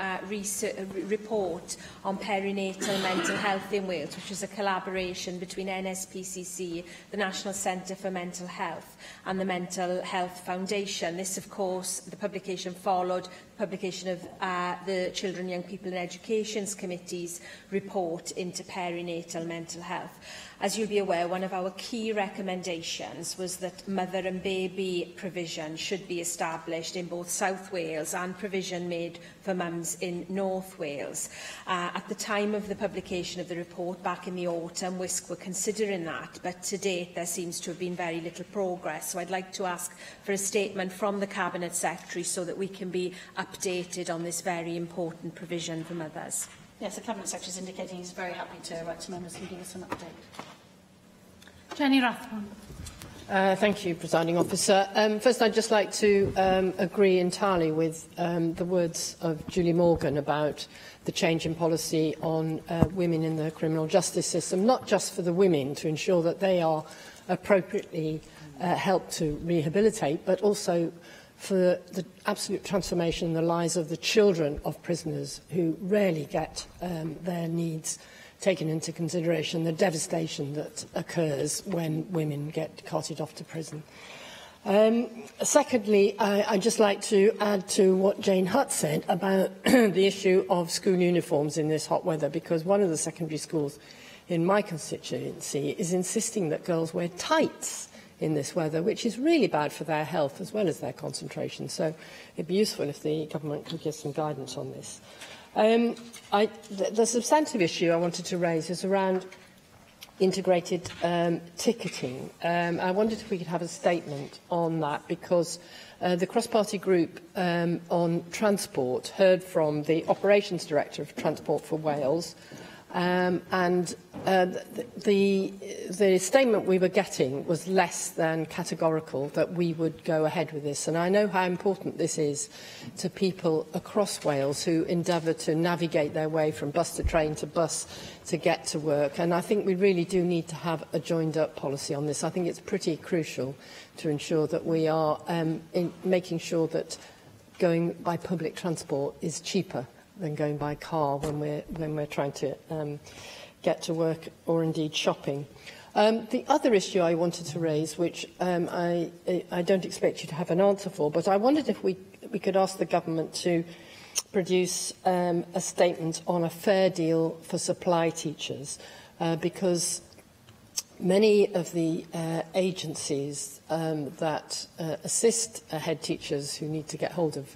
report on perinatal mental health in Wales, which is a collaboration between NSPCC, the National Centre for Mental Health, and the Mental Health Foundation. This, of course, the publication followed the publication of the Children, Young People and Education's Committee's report into perinatal mental health. As you'll be aware, one of our key recommendations was that mother and baby provision should be established in both South Wales and provision made for mums in North Wales. At the time of the publication of the report back in the autumn, WISC were considering that, but to date there seems to have been very little progress. So I'd like to ask for a statement from the Cabinet Secretary so that we can be updated on this very important provision for mothers. Yes, the Cabinet Secretary is indicating he's very happy to write to members and give us an update. Jenny Rathbone. Thank you, Presiding Officer. First, I'd just like to agree entirely with the words of Julie Morgan about the change in policy on women in the criminal justice system, not just for the women to ensure that they are appropriately helped to rehabilitate, but also for the absolute transformation in the lives of the children of prisoners who rarely get their needs taken into consideration, the devastation that occurs when women get carted off to prison. Secondly, I'd just like to add to what Jane Hutt said about the issue of school uniforms in this hot weather, because one of the secondary schools in my constituency is insisting that girls wear tights in this weather, which is really bad for their health as well as their concentration. So it'd be useful if the government could give some guidance on this. The substantive issue I wanted to raise is around integrated ticketing. I wondered if we could have a statement on that, because the cross-party group on transport heard from the Operations Director of Transport for Wales, and the statement we were getting was less than categorical that we would go ahead with this. And I know how important this is to people across Wales who endeavour to navigate their way from bus to train to bus to get to work. And I think we really do need to have a joined-up policy on this. I think it's pretty crucial to ensure that we are making sure that going by public transport is cheaper than going by car when we're trying to get to work or indeed shopping. The other issue I wanted to raise, which I don't expect you to have an answer for, but I wondered if we could ask the government to produce a statement on a fair deal for supply teachers, because many of the agencies that assist head teachers who need to get hold of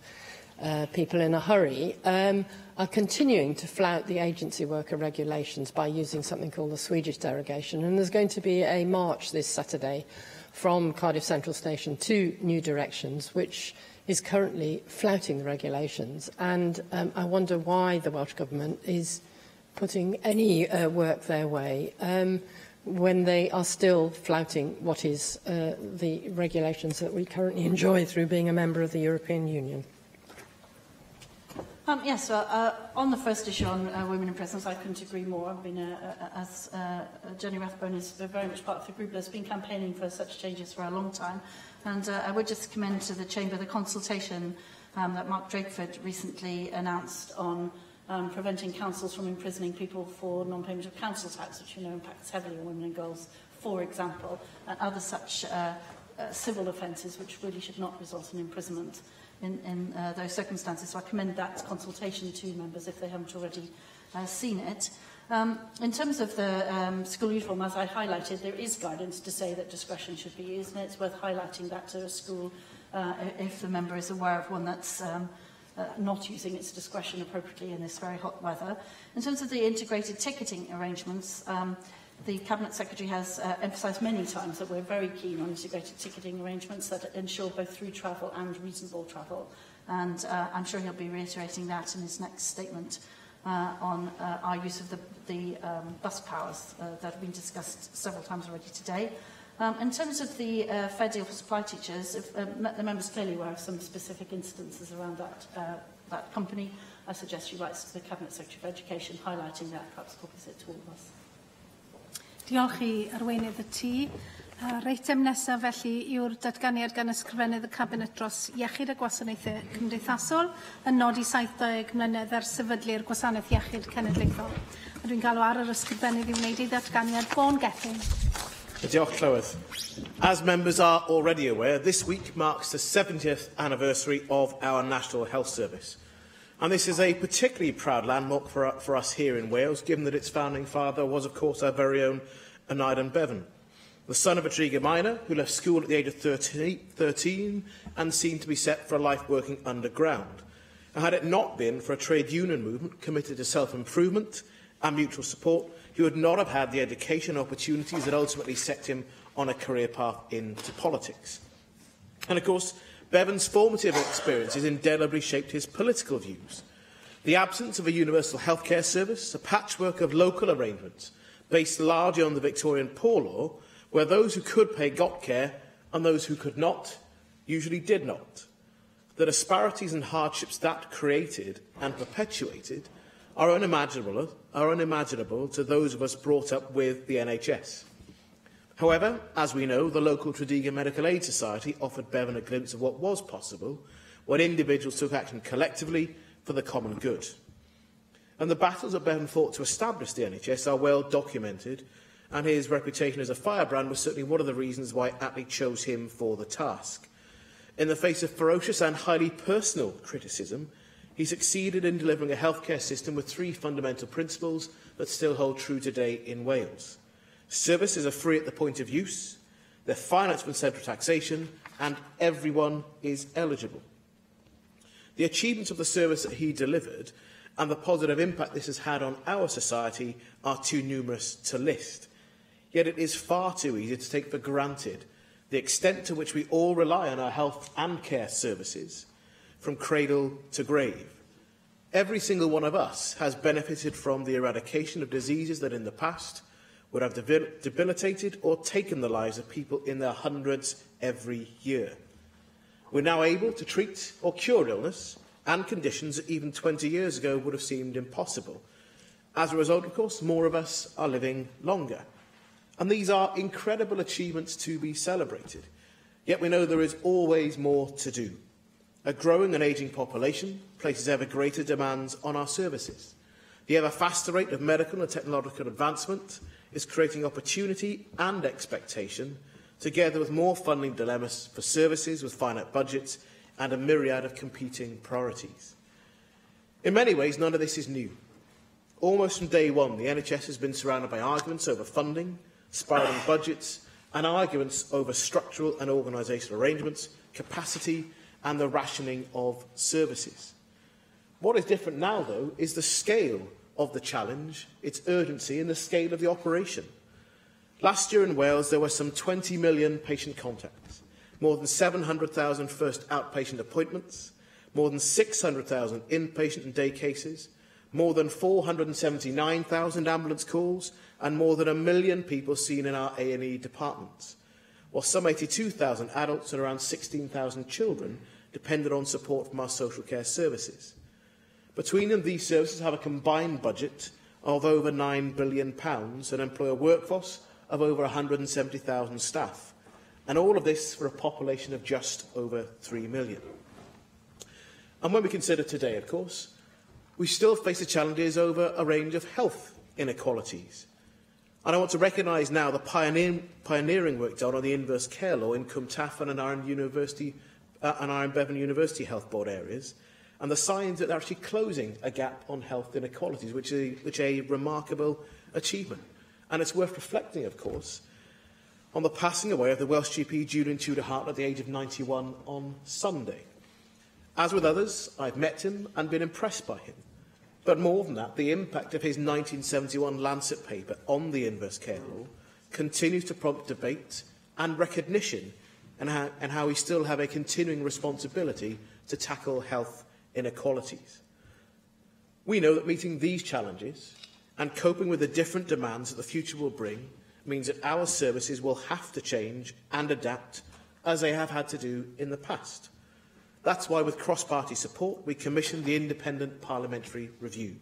people in a hurry are continuing to flout the agency worker regulations by using something called the Swedish derogation. And there's going to be a march this Saturday from Cardiff Central Station to New Directions, which is currently flouting the regulations. And I wonder why the Welsh Government is putting any work their way when they are still flouting what is the regulations that we currently enjoy through being a member of the European Union. Yes, on the first issue on women in prisons, I couldn't agree more. I've been, as Jenny Rathbone is very much part of the group, has been campaigning for such changes for a long time. And I would just commend to the Chamber the consultation that Mark Drakeford recently announced on preventing councils from imprisoning people for non-payment of council tax, which you know impacts heavily on women and girls, for example, and other such civil offences which really should not result in imprisonment in those circumstances. So I commend that consultation to members if they haven't already seen it. In terms of the school uniform, as I highlighted, there is guidance to say that discretion should be used, and it's worth highlighting that to a school if the member is aware of one that's not using its discretion appropriately in this very hot weather. In terms of the integrated ticketing arrangements, the Cabinet Secretary has emphasised many times that we're very keen on integrated ticketing arrangements that ensure both through travel and reasonable travel. And I'm sure he'll be reiterating that in his next statement on our use of the bus powers that have been discussed several times already today. In terms of the fair deal for supply teachers, if the members clearly aware of some specific instances around that company, I suggest she writes to the Cabinet Secretary for Education highlighting that, perhaps copies it to all of us. Diolch I arweinydd y tŷ. Yr eitem nesaf felly yw'r datganiad gan ysgrifennydd y Cabinet dros iechyd a gwasanaethau cymdeithasol yn nodi 70 mlynedd ers sefydlu'r Gwasanaeth Iechyd Cenedlaethol. A dwi'n galw ar yr ysgrifennydd i wneud ei datganiad Fawn Gethin. Diolch, Llywydd. As members are already aware, this week marks the 70th anniversary of our National Health Service. And this is a particularly proud landmark for us here in Wales, given that its founding father was, of course, our very own Aneidan Bevan, the son of a Treager miner who left school at the age of 13 and seemed to be set for a life working underground. And had it not been for a trade union movement committed to self-improvement and mutual support, he would not have had the education opportunities that ultimately set him on a career path into politics. And of course, Bevan's formative experiences indelibly shaped his political views. The absence of a universal healthcare service, a patchwork of local arrangements based largely on the Victorian Poor Law, where those who could pay got care and those who could not usually did not. The disparities and hardships that created and perpetuated are unimaginable to those of us brought up with the NHS. However, as we know, the local Tredegar Medical Aid Society offered Bevan a glimpse of what was possible when individuals took action collectively for the common good. And the battles that Bevan fought to establish the NHS are well documented, and his reputation as a firebrand was certainly one of the reasons why Attlee chose him for the task. In the face of ferocious and highly personal criticism, he succeeded in delivering a healthcare system with 3 fundamental principles that still hold true today in Wales. Services are free at the point of use, they're financed from central taxation, and everyone is eligible. The achievements of the service that he delivered and the positive impact this has had on our society are too numerous to list. Yet it is far too easy to take for granted the extent to which we all rely on our health and care services, from cradle to grave. Every single one of us has benefited from the eradication of diseases that in the past would have debilitated or taken the lives of people in their hundreds every year. We're now able to treat or cure illness and conditions that even 20 years ago would have seemed impossible. As a result, of course, more of us are living longer. And these are incredible achievements to be celebrated. Yet we know there is always more to do. A growing and ageing population places ever greater demands on our services. The ever faster rate of medical and technological advancement is creating opportunity and expectation, together with more funding dilemmas for services with finite budgets and a myriad of competing priorities. In many ways, none of this is new. Almost from day one, the NHS has been surrounded by arguments over funding, spiralling budgets, and arguments over structural and organisational arrangements, capacity, and the rationing of services. What is different now, though, is the scale of the challenge, its urgency, and the scale of the operation. Last year in Wales, there were some 20 million patient contacts, more than 700,000 first outpatient appointments, more than 600,000 inpatient and day cases, more than 479,000 ambulance calls, and more than 1 million people seen in our A&E departments, while some 82,000 adults and around 16,000 children depended on support from our social care services. Between them, these services have a combined budget of over £9 billion and employ a workforce of over 170,000 staff, and all of this for a population of just over 3 million. And when we consider today, of course, we still face the challenges over a range of health inequalities. And I want to recognise now the pioneering work done on the inverse care law in Cwm Tafan and Iron Bevan University Health Board areas, and the signs that they're actually closing a gap on health inequalities, which is a remarkable achievement. And it's worth reflecting, of course, on the passing away of the Welsh GP Julian Tudor-Hart at the age of 91 on Sunday. As with others, I've met him and been impressed by him. But more than that, the impact of his 1971 Lancet paper on the inverse care law continues to prompt debate and recognition, and how we still have a continuing responsibility to tackle health inequalities. We know that meeting these challenges and coping with the different demands that the future will bring means that our services will have to change and adapt, as they have had to do in the past. That's why, with cross-party support, we commissioned the Independent Parliamentary Review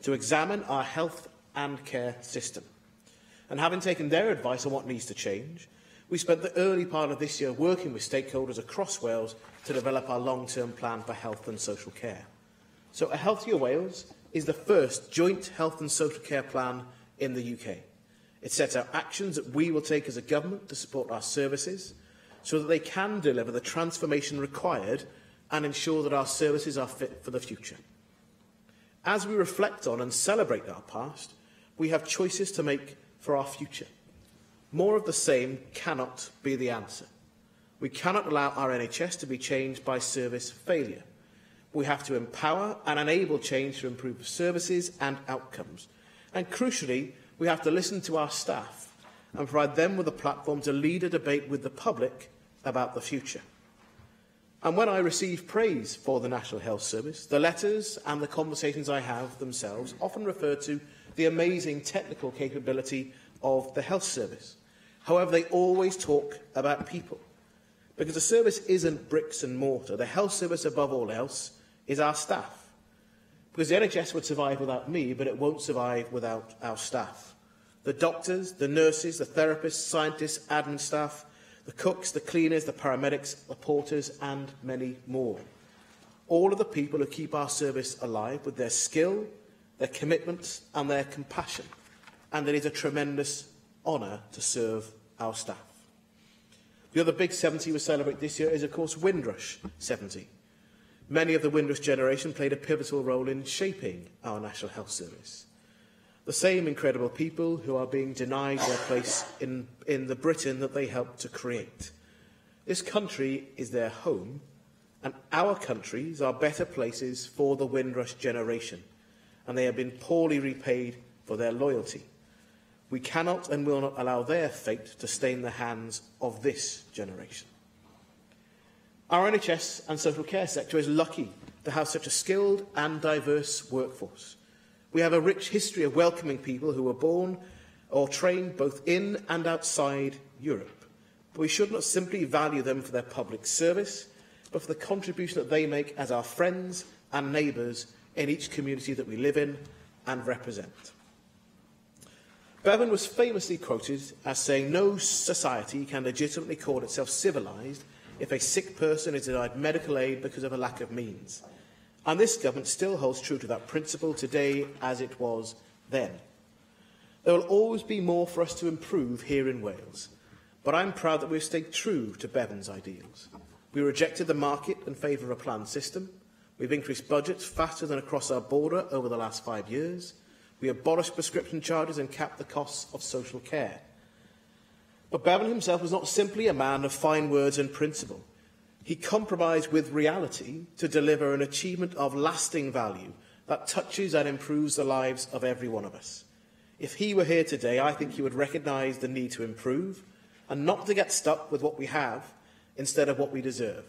to examine our health and care system. And having taken their advice on what needs to change, We spent the early part of this year working with stakeholders across Wales to develop our long-term plan for health and social care. So A Healthier Wales is the first joint health and social care plan in the UK. It sets out actions that we will take as a government to support our services so that they can deliver the transformation required and ensure that our services are fit for the future. As we reflect on and celebrate our past, we have choices to make for our future. More of the same cannot be the answer. We cannot allow our NHS to be changed by service failure. We have to empower and enable change to improve services and outcomes. And crucially, we have to listen to our staff and provide them with a platform to lead a debate with the public about the future. And when I receive praise for the National Health Service, the letters and the conversations I have themselves often refer to the amazing technical capability of the health service. However, they always talk about people. Because the service isn't bricks and mortar. The health service, above all else, is our staff. Because the NHS would survive without me, but it won't survive without our staff. The doctors, the nurses, the therapists, scientists, admin staff, the cooks, the cleaners, the paramedics, the porters, and many more. All of the people who keep our service alive with their skill, their commitment, and their compassion. And it is a tremendous honour to serve our staff. The other big 70 we celebrate this year is, of course, Windrush 70. Many of the Windrush generation played a pivotal role in shaping our National Health Service. The same incredible people who are being denied their place in the Britain that they helped to create. This country is their home, and our countries are better places for the Windrush generation, and they have been poorly repaid for their loyalty. We cannot and will not allow their fate to stain the hands of this generation. Our NHS and social care sector is lucky to have such a skilled and diverse workforce. We have a rich history of welcoming people who were born or trained both in and outside Europe. But we should not simply value them for their public service, but for the contribution that they make as our friends and neighbours in each community that we live in and represent. Bevan was famously quoted as saying, "No society can legitimately call itself civilised if a sick person is denied medical aid because of a lack of means." And this government still holds true to that principle today as it was then. There will always be more for us to improve here in Wales, but I'm proud that we've stayed true to Bevan's ideals. We rejected the market in favour of a planned system. We've increased budgets faster than across our border over the last 5 years. We abolished prescription charges and capped the costs of social care. But Bevan himself was not simply a man of fine words and principle. He compromised with reality to deliver an achievement of lasting value that touches and improves the lives of every one of us. If he were here today, I think he would recognise the need to improve and not to get stuck with what we have instead of what we deserve.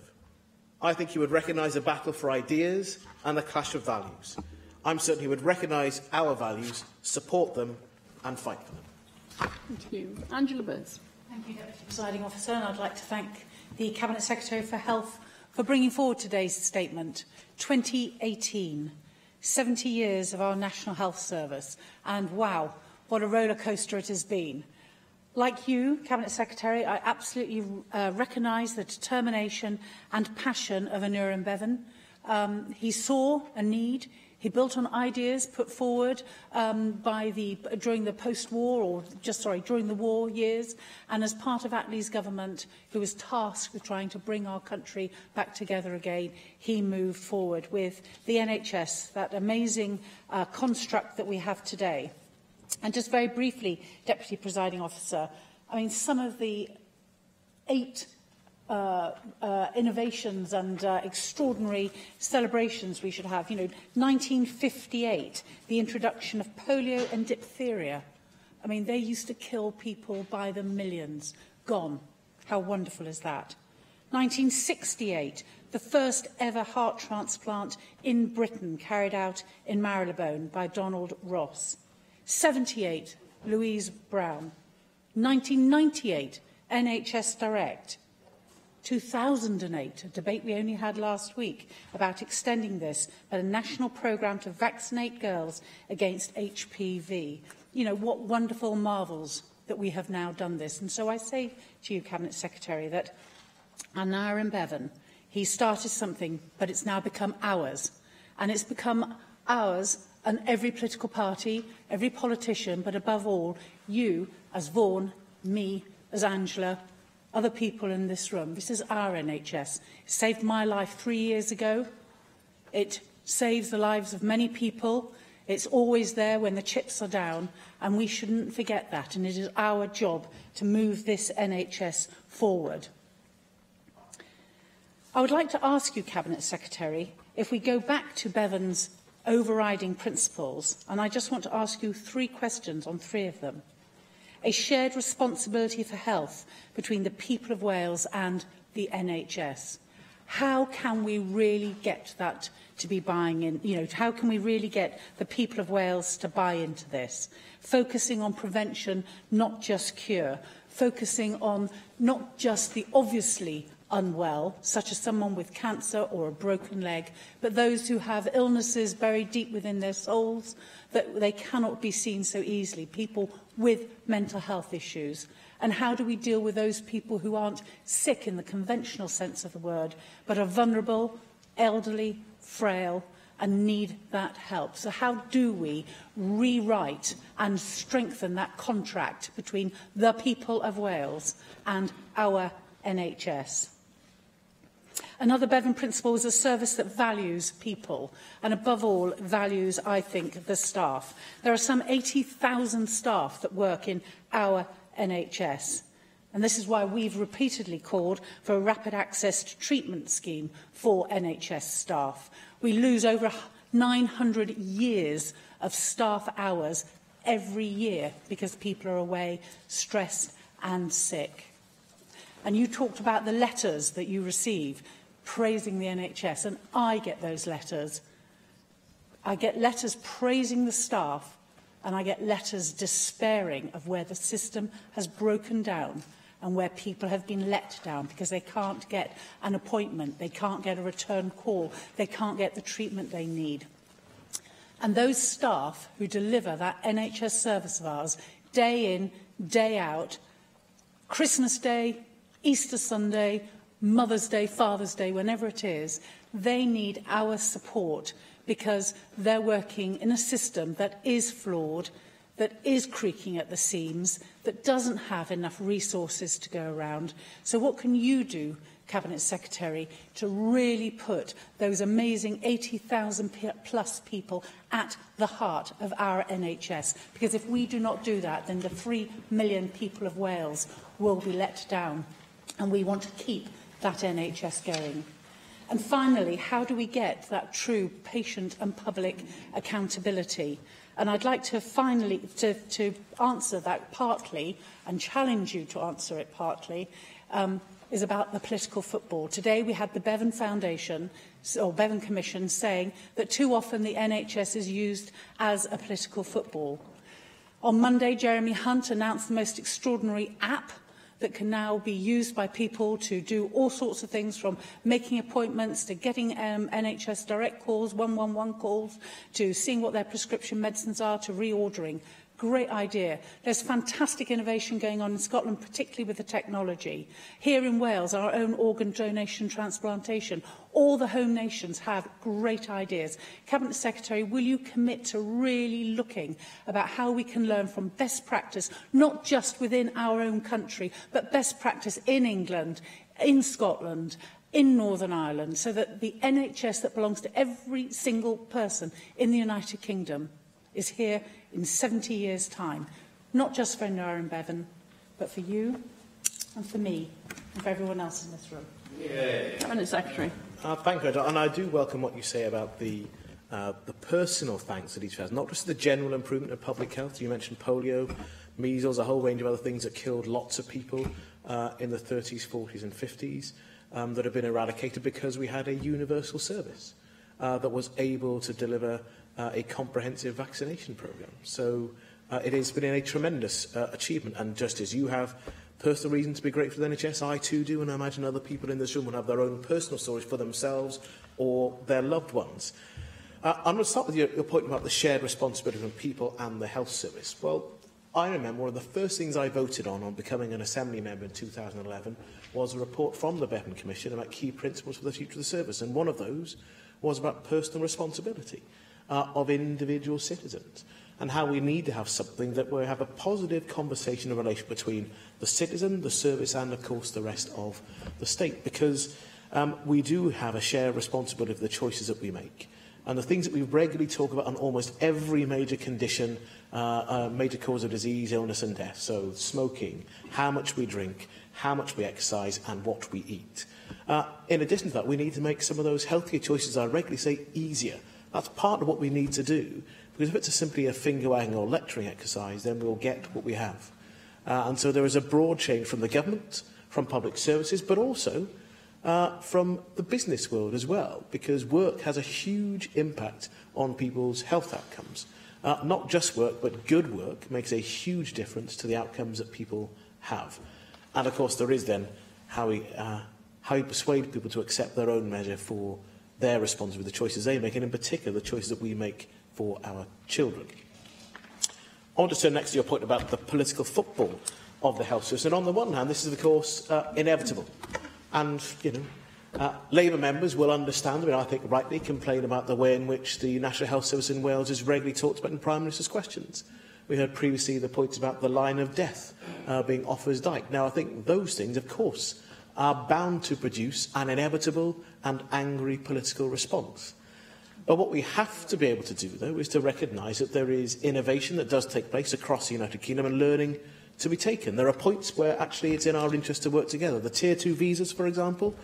I think he would recognise the battle for ideas and the clash of values. I'm certain he would recognise our values, support them and fight for them. Thank you. Angela Burns. Thank you, Deputy Presiding Officer, and I'd like to thank the Cabinet Secretary for Health for bringing forward today's statement. 2018, 70 years of our National Health Service, and wow, what a rollercoaster it has been. Like you, Cabinet Secretary, I absolutely recognise the determination and passion of Aneurin Bevan. He saw a need. He built on ideas put forward during the post-war, during the war years, and as part of Attlee's government, who was tasked with trying to bring our country back together again, he moved forward with the NHS, that amazing construct that we have today. And just very briefly, Deputy Presiding Officer, I mean, some of the 8 innovations and extraordinary celebrations we should have. You know, 1958, the introduction of polio and diphtheria. I mean, they used to kill people by the millions. Gone. How wonderful is that? 1968, the first ever heart transplant in Britain carried out in Marylebone by Donald Ross. 78, Louise Brown. 1998, NHS Direct. 2008, a debate we only had last week about extending this, but a national programme to vaccinate girls against HPV. You know, what wonderful marvels that we have now done this. And so I say to you, Cabinet Secretary, that Anna and Bevan, he started something, but it's now become ours. And it's become ours and every political party, every politician, but above all, you as Vaughan, me as Angela, other people in this room. This is our NHS. It saved my life 3 years ago. It saves the lives of many people. It's always there when the chips are down, and we shouldn't forget that. And it is our job to move this NHS forward. I would like to ask you, Cabinet Secretary, if we go back to Bevan's overriding principles, and I just want to ask you 3 questions on 3 of them. A shared responsibility for health between the people of Wales and the NHS. How can we really get that to be buying in? How can we really get the people of Wales to buy into this? Focusing on prevention, not just cure. Focusing on not just the obviously unwell, such as someone with cancer or a broken leg, but those who have illnesses buried deep within their souls that they cannot be seen so easily, people with mental health issues. And how do we deal with those people who aren't sick in the conventional sense of the word, but are vulnerable, elderly, frail, and need that help? So how do we rewrite and strengthen that contract between the people of Wales and our NHS? Another Bevan principle is a service that values people and, above all, values, I think, the staff. There are some 80,000 staff that work in our NHS, and this is why we've repeatedly called for a rapid access to treatment scheme for NHS staff. We lose over 900 years of staff hours every year because people are away, stressed and sick. And you talked about the letters that you receive praising the NHS, and I get those letters. I get letters praising the staff, and I get letters despairing of where the system has broken down and where people have been let down because they can't get an appointment, they can't get a return call, they can't get the treatment they need. And those staff who deliver that NHS service of ours, day in, day out, Christmas Day, Easter Sunday, Mother's Day, Father's Day, whenever it is, they need our support because they're working in a system that is flawed, that is creaking at the seams, that doesn't have enough resources to go around. So what can you do, Cabinet Secretary, to really put those amazing 80,000 plus people at the heart of our NHS? Because if we do not do that, then the 3 million people of Wales will be let down. And we want to keep that NHS going. And finally, how do we get that true patient and public accountability? And I'd like to finally to answer that partly and challenge you to answer it partly, is about the political football. Today we had the Bevan Foundation or Bevan Commission saying that too often the NHS is used as a political football. On Monday, Jeremy Hunt announced the most extraordinary app that can now be used by people to do all sorts of things, from making appointments to getting NHS direct calls, 111 calls, to seeing what their prescription medicines are, to reordering. Great idea. There's fantastic innovation going on in Scotland, particularly with the technology. Here in Wales, our own organ donation transplantation. All the home nations have great ideas. Cabinet Secretary, will you commit to really looking about how we can learn from best practice, not just within our own country, but best practice in England, in Scotland, in Northern Ireland, so that the NHS that belongs to every single person in the United Kingdom is here in 70 years' time, not just for Noah and Bevan, but for you and for me and for everyone else in this room. Cabinet Secretary. Thank you, and I do welcome what you say about the personal thanks that each has, not just the general improvement of public health. You mentioned polio, measles, a whole range of other things that killed lots of people in the 30s, 40s and 50s that have been eradicated because we had a universal service that was able to deliver a comprehensive vaccination programme. So it has been a tremendous achievement, and just as you have personal reason to be grateful to the NHS, I too do, and I imagine other people in this room will have their own personal stories for themselves or their loved ones. I'm going to start with your point about the shared responsibility from people and the health service. Well, I remember one of the first things I voted on becoming an Assembly member in 2011 was a report from the Bevan Commission about key principles for the future of the service, and one of those was about personal responsibility of individual citizens, and how we need to have something that will have a positive conversation and relation between the citizen, the service, and, of course, the rest of the state, because we do have a shared responsibility for the choices that we make. And the things that we regularly talk about on almost every major condition, major cause of disease, illness and death, so smoking, how much we drink, how much we exercise, and what we eat. In addition to that, we need to make some of those healthier choices, I regularly say, easier. That's part of what we need to do, because if it's simply a finger-wagging or lecturing exercise, then we'll get what we have. And so there is a broad change from the government, from public services, but also from the business world as well, because work has a huge impact on people's health outcomes. Not just work, but good work makes a huge difference to the outcomes that people have. And, of course, there is then how we persuade people to accept their own measure for their responsibility, the choices they make, and in particular the choices that we make for our children. I want to turn next to your point about the political football of the health service. And on the one hand, this is, of course, inevitable. And, Labour members will understand, I think rightly, complain about the way in which the National Health Service in Wales is regularly talked about in Prime Minister's questions. We heard previously the points about the line of death being off as dyke. Now, I think those things, of course, are bound to produce an inevitable and angry political response. But what we have to be able to do, though, is to recognise that there is innovation that does take place across the United Kingdom and learning to be taken. There are points where actually it's in our interest to work together. The Tier 2 visas, for example,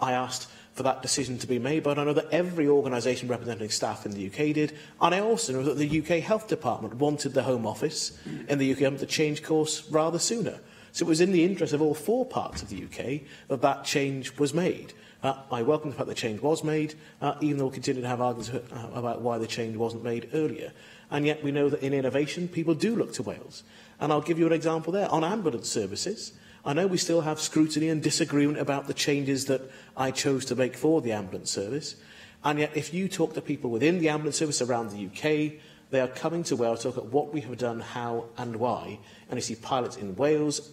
I asked for that decision to be made, but I know that every organisation representing staff in the UK did, and I also know that the UK Health Department wanted the Home Office in the UK to change course rather sooner. So it was in the interest of all four parts of the UK that that change was made. I welcome the fact that change was made, even though we'll continue to have arguments about why the change wasn't made earlier. And yet we know that in innovation, people do look to Wales. And I'll give you an example there. On ambulance services, I know we still have scrutiny and disagreement about the changes that I chose to make for the ambulance service. And yet, if you talk to people within the ambulance service around the UK, they are coming to Wales to look at what we have done, how and why. And you see pilots in Wales,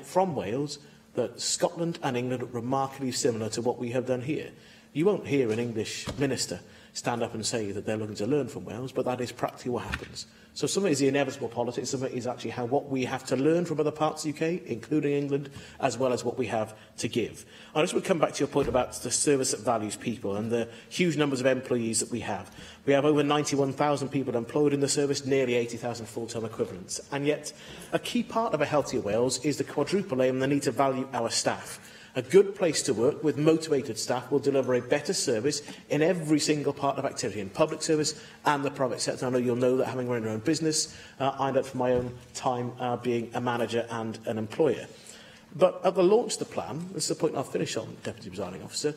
from Wales, that Scotland and England are remarkably similar to what we have done here. You won't hear an English minister stand up and say that they're looking to learn from Wales, but that is practically what happens. So some of it is the inevitable politics, some of it is actually what we have to learn from other parts of the UK, including England, as well as what we have to give. I just would come back to your point about the service that values people and the huge numbers of employees that we have. We have over 91,000 people employed in the service, nearly 80,000 full-time equivalents. And yet, a key part of a healthier Wales is the quadruple aim and the need to value our staff. A good place to work with motivated staff will deliver a better service in every single part of activity, in public service and the private sector. I know you'll know that, having run your own business, I know from my own time being a manager and an employer. But at the launch of the plan, this is the point I'll finish on, Deputy Presiding Officer,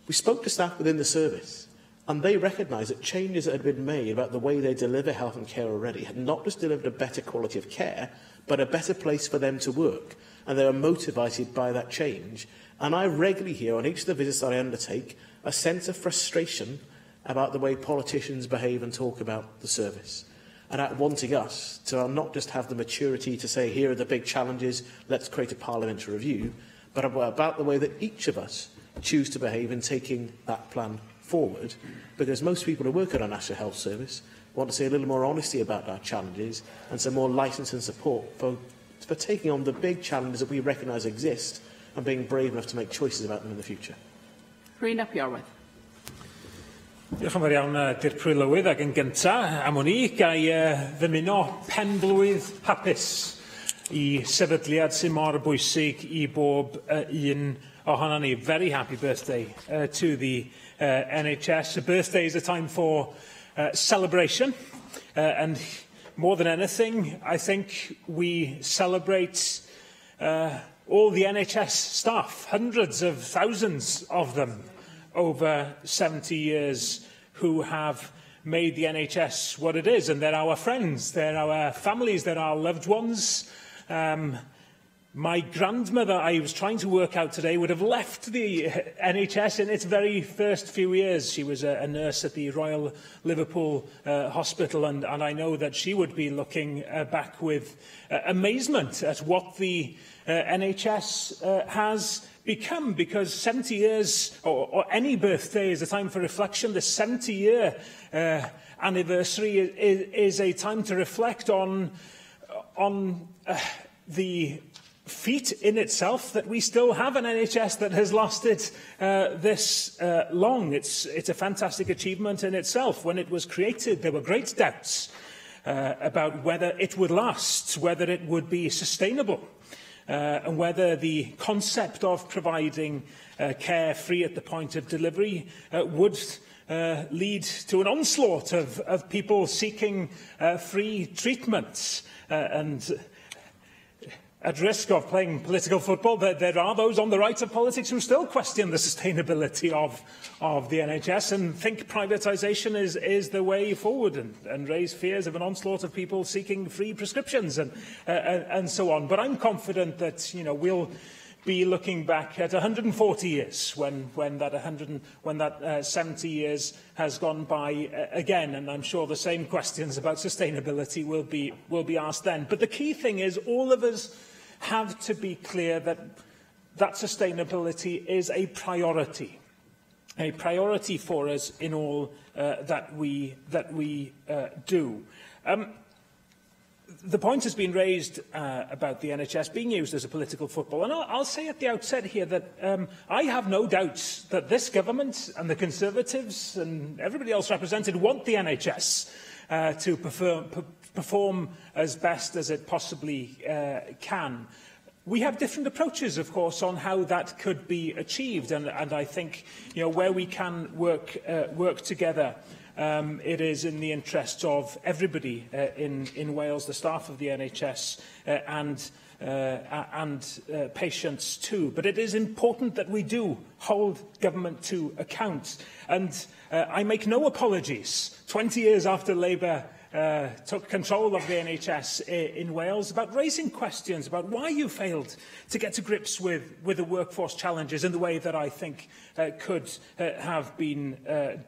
we spoke to staff within the service, and they recognised that changes that had been made about the way they deliver health and care already had not just delivered a better quality of care, but a better place for them to work. And they were motivated by that change. And I regularly hear on each of the visits that I undertake a sense of frustration about the way politicians behave and talk about the service, and at wanting us to not just have the maturity to say, here are the big challenges, let's create a parliamentary review, but about the way that each of us choose to behave in taking that plan forward, because most people who work at our National Health Service want to see a little more honesty about our challenges and some more licence and support for taking on the big challenges that we recognise exist and being brave enough to make choices about them in the future. Rhyn ap Iorwerth. Diolch yn fawr iawn, Dirprwy Llywydd, ac yn gyntaf, am hwn i, gai ddymuno penblwydd hapus i sefydliad sy'n mor bwysig i bob un ohono ni. Very happy birthday to the NHS. A birthday is a time for celebration, and more than anything, I think we celebrate all the NHS staff, hundreds of thousands of them over 70 years, who have made the NHS what it is. And they're our friends, they're our families, they're our loved ones. my grandmother, I was trying to work out today, would have left the NHS in its very first few years. She was a nurse at the Royal Liverpool Hospital, and I know that she would be looking back with amazement at what the NHS has become, because 70 years, or any birthday, is a time for reflection. The 70-year anniversary is a time to reflect on the feat in itself that we still have an NHS that has lasted this long. It's a fantastic achievement in itself. When it was created, there were great doubts about whether it would last, whether it would be sustainable, and whether the concept of providing care free at the point of delivery would lead to an onslaught of people seeking free treatments. And at risk of playing political football, there are those on the right of politics who still question the sustainability of the NHS and think privatisation is the way forward, and raise fears of an onslaught of people seeking free prescriptions and so on. But I'm confident that we'll be looking back at 140 years when that 70 years has gone by again, and I'm sure the same questions about sustainability will be asked then. But the key thing is, all of us have to be clear that sustainability is a priority for us in all that we do. The point has been raised about the NHS being used as a political football, and I'll say at the outset here that I have no doubts that this government and the Conservatives and everybody else represented want the NHS to perform as best as it possibly can. We have different approaches, of course, on how that could be achieved, and I think where we can work together. It is in the interests of everybody in Wales, the staff of the NHS and patients too. But it is important that we do hold government to account. And I make no apologies, 20 years after Labour took control of the NHS in Wales, about raising questions about why you failed to get to grips with the workforce challenges in the way that I think could have been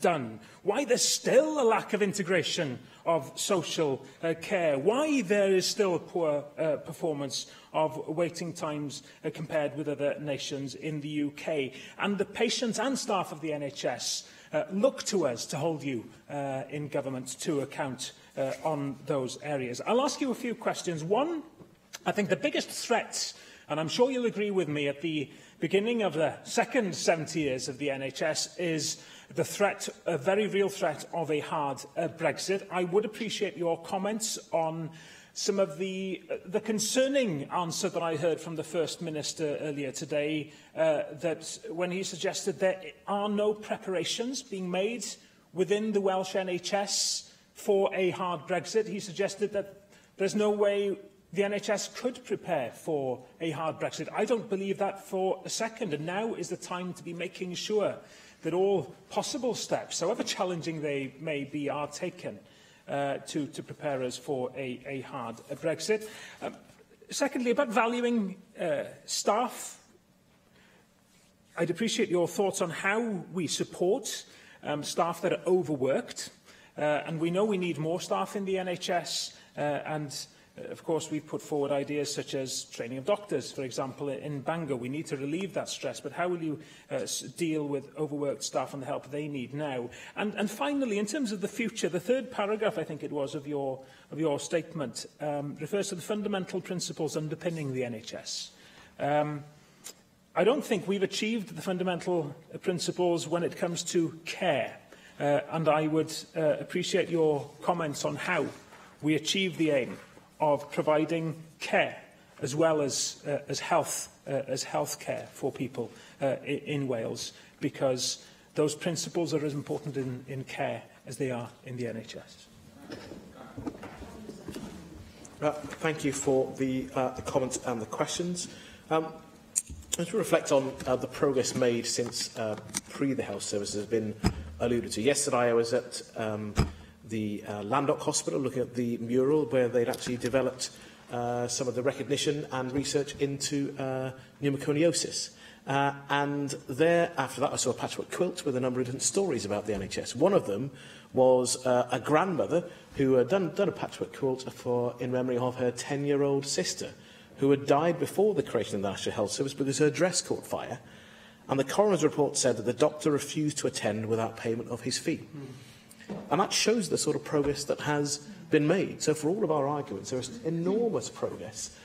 done. Why there's still a lack of integration of social care. Why there is still poor performance of waiting times compared with other nations in the UK. And the patients and staff of the NHS look to us to hold you in government to account on those areas. I'll ask you a few questions. One, I think the biggest threat, and I'm sure you'll agree with me, at the beginning of the second 70 years of the NHS is the threat, a very real threat, of a hard Brexit. I would appreciate your comments on some of the concerning answer that I heard from the First Minister earlier today, that when he suggested there are no preparations being made within the Welsh NHS for a hard Brexit. He suggested that there's no way the NHS could prepare for a hard Brexit. I don't believe that for a second, and now is the time to be making sure that all possible steps, however challenging they may be, are taken to prepare us for a hard Brexit. Secondly, about valuing staff, I'd appreciate your thoughts on how we support staff that are overworked. And we know we need more staff in the NHS, and of course we've put forward ideas such as training of doctors, for example, in Bangor. We need to relieve that stress, but how will you deal with overworked staff and the help they need now? And finally, in terms of the future, the third paragraph, I think it was, of your statement refers to the fundamental principles underpinning the NHS. I don't think we've achieved the fundamental principles when it comes to care. And I would appreciate your comments on how we achieve the aim of providing care as well as health care for people in Wales, because those principles are as important in care as they are in the NHS. Thank you for the comments and the questions. As we reflect on the progress made since the health service has been alluded to. Yesterday I was at the Landock Hospital looking at the mural where they'd actually developed some of the recognition and research into pneumoconiosis. And there, after that, I saw a patchwork quilt with a number of different stories about the NHS. One of them was a grandmother who had done a patchwork quilt in memory of her 10-year-old sister, who had died before the creation of the National Health Service because her dress caught fire. And the coroner's report said that the doctor refused to attend without payment of his fee. And that shows the sort of progress that has been made. So for all of our arguments, there is enormous progress.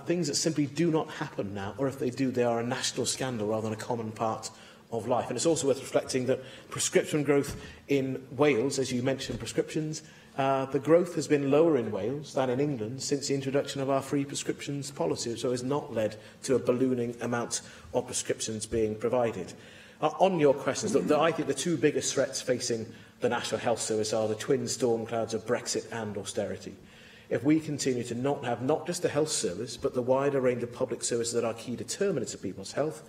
Things that simply do not happen now, or if they do, they are a national scandal rather than a common part of life. And it's also worth reflecting that prescription growth in Wales, as you mentioned, prescriptions, the growth has been lower in Wales than in England since the introduction of our free prescriptions policy, so it has not led to a ballooning amount of prescriptions being provided. On your questions, I think the two biggest threats facing the National Health Service are the twin storm clouds of Brexit and austerity. If we continue to not have not just the health service, but the wider range of public services that are key determinants of people's health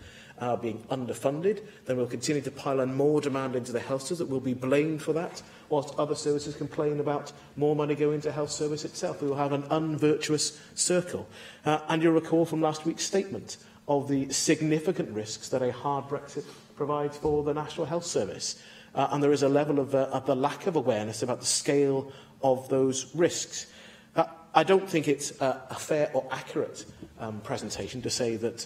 being underfunded, then we'll continue to pile on more demand into the health service that will be blamed for that, whilst other services complain about more money going into health service itself. We will have an unvirtuous circle. And you'll recall from last week's statement of the significant risks that a hard Brexit provides for the National Health Service. And there is a level of the lack of awareness about the scale of those risks. I don't think it's a fair or accurate presentation to say that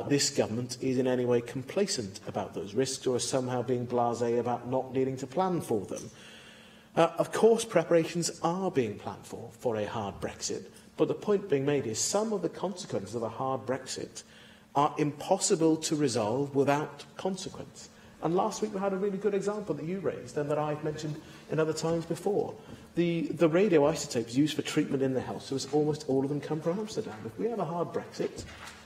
this government is in any way complacent about those risks or is somehow being blasé about not needing to plan for them. Of course, preparations are being planned for a hard Brexit, but the point being made is some of the consequences of a hard Brexit are impossible to resolve without consequence. And last week we had a really good example that you raised and that I've mentioned in other times before. The radioisotopes used for treatment in the health service, almost all of them come from Amsterdam. If we have a hard Brexit,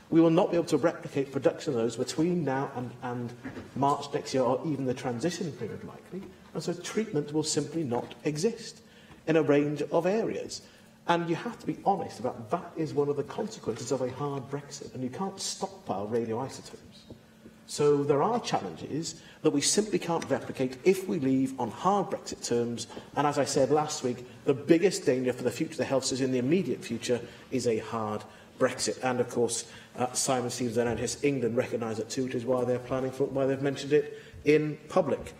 we will not be able to replicate production of those between now and March next year, or even the transition period likely. And so treatment will simply not exist in a range of areas. And you have to be honest about that is one of the consequences of a hard Brexit, and you can't stockpile radioisotopes. So there are challenges that we simply can't replicate if we leave on hard Brexit terms. And as I said last week, the biggest danger for the future of the health service in the immediate future is a hard Brexit. And of course, Simon Stevens and NHS England recognise it too, which is why they're planning for it, why they've mentioned it in public.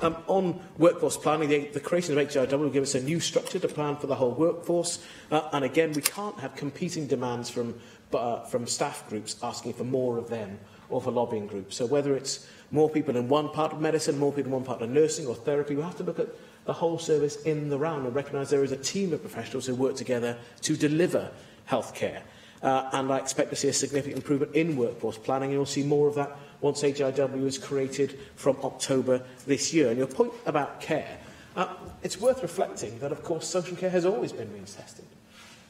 On workforce planning, the creation of HIW will give us a new structure to plan for the whole workforce. And again, we can't have competing demands from staff groups asking for more of them or for lobbying groups. So whether it's more people in one part of medicine, more people in one part of nursing or therapy, we have to look at the whole service in the round and recognise there is a team of professionals who work together to deliver healthcare. And I expect to see a significant improvement in workforce planning. You'll see more of that once HIW is created from October this year. And your point about care, it's worth reflecting that, of course, social care has always been means tested.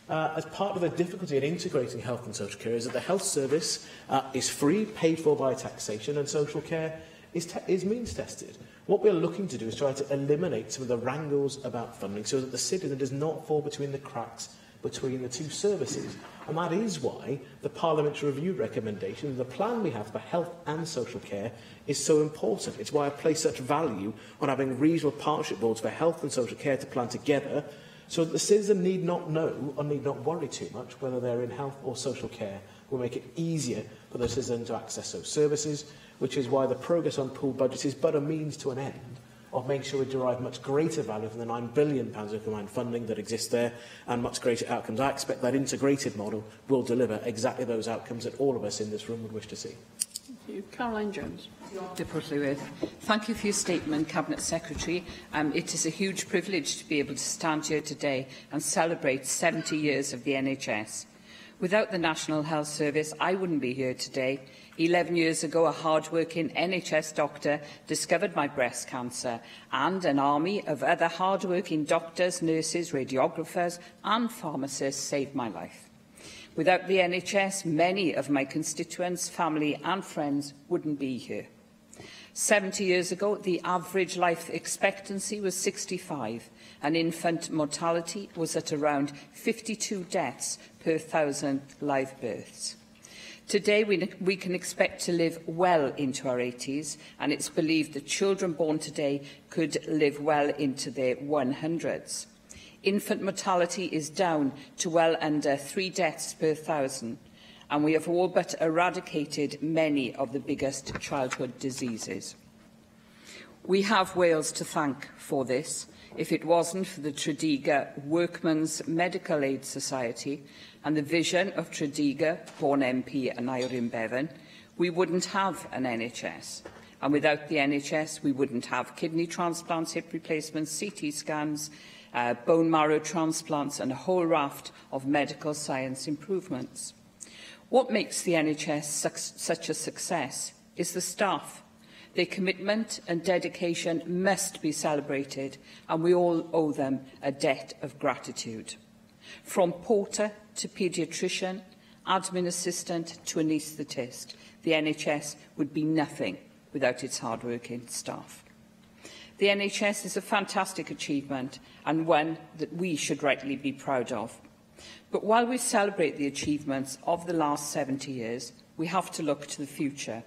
As part of the difficulty in integrating health and social care is that the health service is free, paid for by taxation, and social care is means tested. What we're looking to do is try to eliminate some of the wrangles about funding so that the citizen does not fall between the cracks between the two services. And that is why the Parliamentary Review recommendation, the plan we have for health and social care, is so important. It's why I place such value on having regional partnership boards for health and social care to plan together, so that the citizen need not know or need not worry too much whether they're in health or social care. We'll make it easier for the citizen to access those services, which is why the progress on pooled budgets is but a means to an end of making sure we derive much greater value from the £9 billion of combined funding that exists there and much greater outcomes. I expect that integrated model will deliver exactly those outcomes that all of us in this room would wish to see. Thank you. Caroline Jones. Llywydd. Thank you for your statement, Cabinet Secretary. It is a huge privilege to be able to stand here today and celebrate 70 years of the NHS. Without the National Health Service, I wouldn't be here today. 11 years ago, a hard-working NHS doctor discovered my breast cancer, and an army of other hard-working doctors, nurses, radiographers and pharmacists saved my life. Without the NHS, many of my constituents, family and friends wouldn't be here. 70 years ago, the average life expectancy was 65, and infant mortality was at around 52 deaths per 1,000 live births. Today, we can expect to live well into our 80s, and it's believed that children born today could live well into their 100s. Infant mortality is down to well under 3 deaths per 1,000, and we have all but eradicated many of the biggest childhood diseases. We have Wales to thank for this. If it wasn't for the Tredegar Workmen's Medical Aid Society and the vision of Tredegar, born MP and Irene Bevan, we wouldn't have an NHS. And without the NHS, we wouldn't have kidney transplants, hip replacements, CT scans, bone marrow transplants and a whole raft of medical science improvements. What makes the NHS such a success is the staff. Their commitment and dedication must be celebrated, and we all owe them a debt of gratitude. From porter to paediatrician, admin assistant to anaesthetist, the NHS would be nothing without its hard-working staff. The NHS is a fantastic achievement and one that we should rightly be proud of. But while we celebrate the achievements of the last 70 years, we have to look to the future.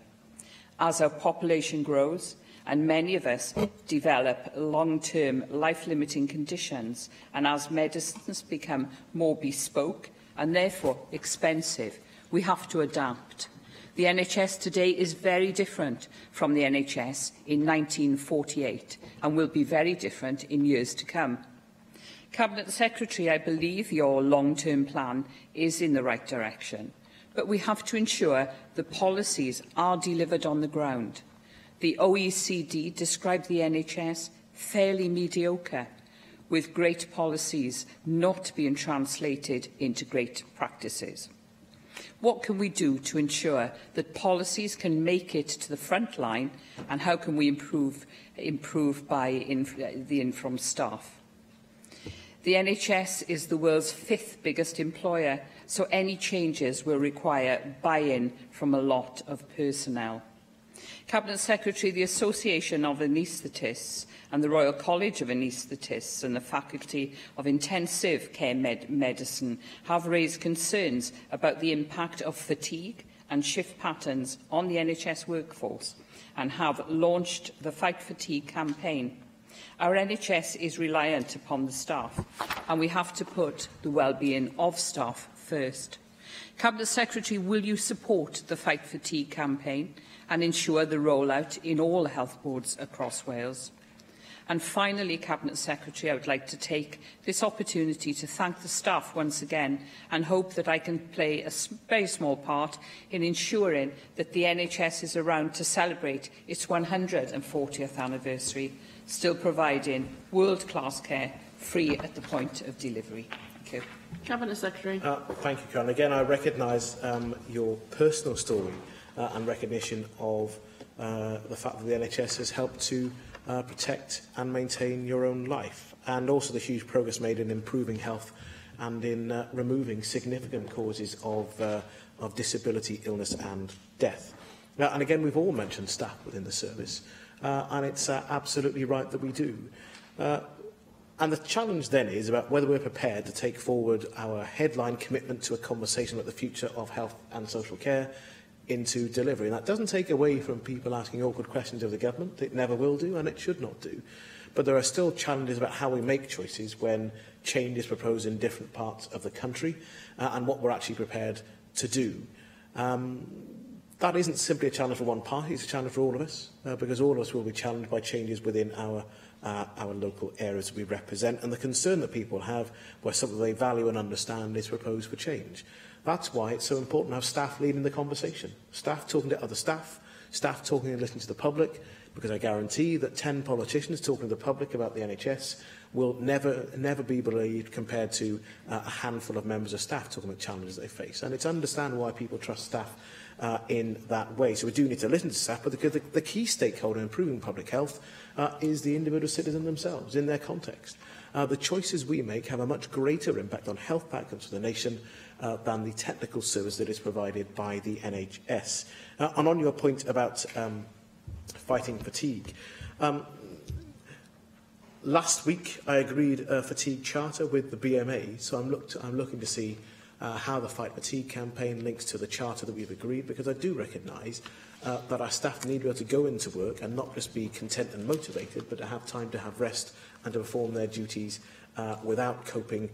As our population grows and many of us develop long-term life-limiting conditions, and as medicines become more bespoke and therefore expensive, we have to adapt. The NHS today is very different from the NHS in 1948 and will be very different in years to come. Cabinet Secretary, I believe your long-term plan is in the right direction, but we have to ensure the policies are delivered on the ground. The OECD described the NHS fairly mediocre, with great policies not being translated into great practices. What can we do to ensure that policies can make it to the front line, and how can we improve by the in from staff? The NHS is the world's 5th biggest employer, so any changes will require buy-in from a lot of personnel. Cabinet Secretary, the Association of Anaesthetists and the Royal College of Anaesthetists and the Faculty of Intensive Care Medicine have raised concerns about the impact of fatigue and shift patterns on the NHS workforce and have launched the Fight Fatigue campaign. Our NHS is reliant upon the staff, and we have to put the well-being of staff first. Cabinet Secretary, will you support the Fight Fatigue campaign and ensure the rollout in all health boards across Wales? And finally, Cabinet Secretary, I would like to take this opportunity to thank the staff once again and hope that I can play a very small part in ensuring that the NHS is around to celebrate its 140th anniversary, still providing world-class care free at the point of delivery. Thank you. Cabinet Secretary. Thank you, Karen. Again, I recognise your personal story and recognition of the fact that the NHS has helped to protect and maintain your own life, and also the huge progress made in improving health and in removing significant causes of disability, illness and death. And again, we've all mentioned staff within the service, and it's absolutely right that we do. And the challenge then is about whether we're prepared to take forward our headline commitment to a conversation about the future of health and social care into delivery. And that doesn't take away from people asking awkward questions of the government. It never will do, and it should not do. But there are still challenges about how we make choices when change is proposed in different parts of the country and what we're actually prepared to do. That isn't simply a challenge for one party, it's a challenge for all of us, because all of us will be challenged by changes within our local areas we represent, and the concern that people have where something they value and understand is proposed for change. That's why it's so important to have staff leading the conversation. Staff talking to other staff, staff talking and listening to the public, because I guarantee that 10 politicians talking to the public about the NHS will never be believed compared to a handful of members of staff talking about challenges they face. And it's understand why people trust staff in that way. So we do need to listen to staff, but the key stakeholder in improving public health is the individual citizen themselves, in their context. The choices we make have a much greater impact on health outcomes for the nation than the technical service that is provided by the NHS. And on your point about fighting fatigue, last week I agreed a fatigue charter with the BMA, so I'm looking to see how the Fight Fatigue campaign links to the charter that we've agreed, because I do recognise that our staff need to be able to go into work and not just be content and motivated, but to have time to have rest and to perform their duties without coping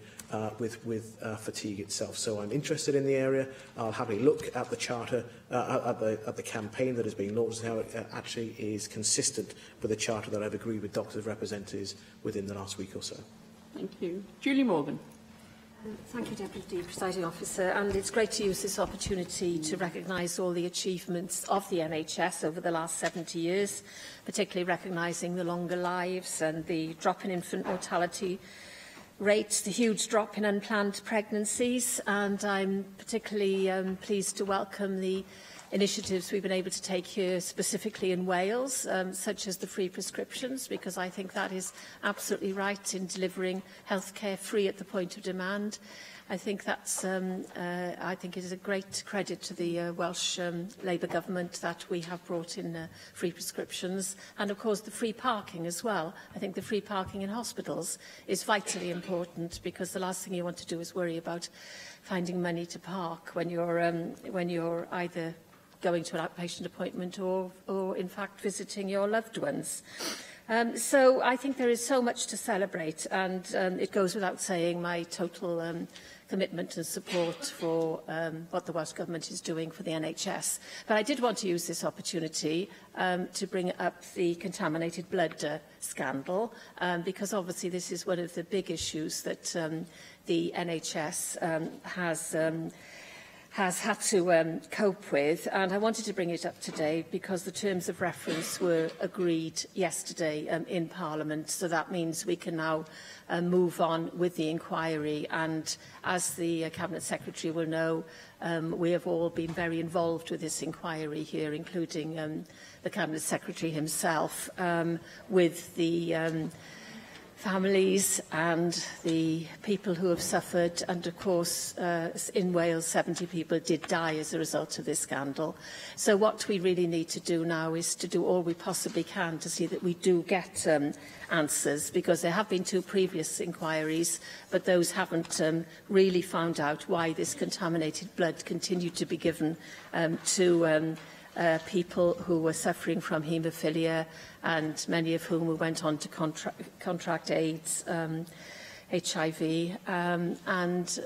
with fatigue itself. So I'm interested in the area. I'll have a look at the charter, at the campaign that is being launched, and how it actually is consistent with the charter that I've agreed with doctors' representatives within the last week or so. Thank you. Julie Morgan. Thank you, Deputy Presiding Officer. And it's great to use this opportunity to recognise all the achievements of the NHS over the last 70 years, particularly recognising the longer lives and the drop in infant mortality rates, the huge drop in unplanned pregnancies. And I'm particularly pleased to welcome the initiatives we've been able to take here, specifically in Wales, such as the free prescriptions, because I think that is absolutely right in delivering healthcare free at the point of demand. I think that's, I think it is a great credit to the Welsh Labour government that we have brought in free prescriptions, and of course the free parking as well. I think the free parking in hospitals is vitally important, because the last thing you want to do is worry about finding money to park when you're either going to an outpatient appointment or in fact visiting your loved ones. So I think there is so much to celebrate, and it goes without saying my total commitment and support for what the Welsh Government is doing for the NHS. But I did want to use this opportunity to bring up the contaminated blood scandal, because obviously this is one of the big issues that the NHS has had to cope with, and I wanted to bring it up today because the terms of reference were agreed yesterday in Parliament, so that means we can now move on with the inquiry. And as the Cabinet Secretary will know, we have all been very involved with this inquiry here, including the Cabinet Secretary himself, with the families and the people who have suffered, and of course in Wales 70 people did die as a result of this scandal. So what we really need to do now is to do all we possibly can to see that we do get answers, because there have been 2 previous inquiries, but those haven't really found out why this contaminated blood continued to be given to people who were suffering from haemophilia, and many of whom went on to contract AIDS, HIV, and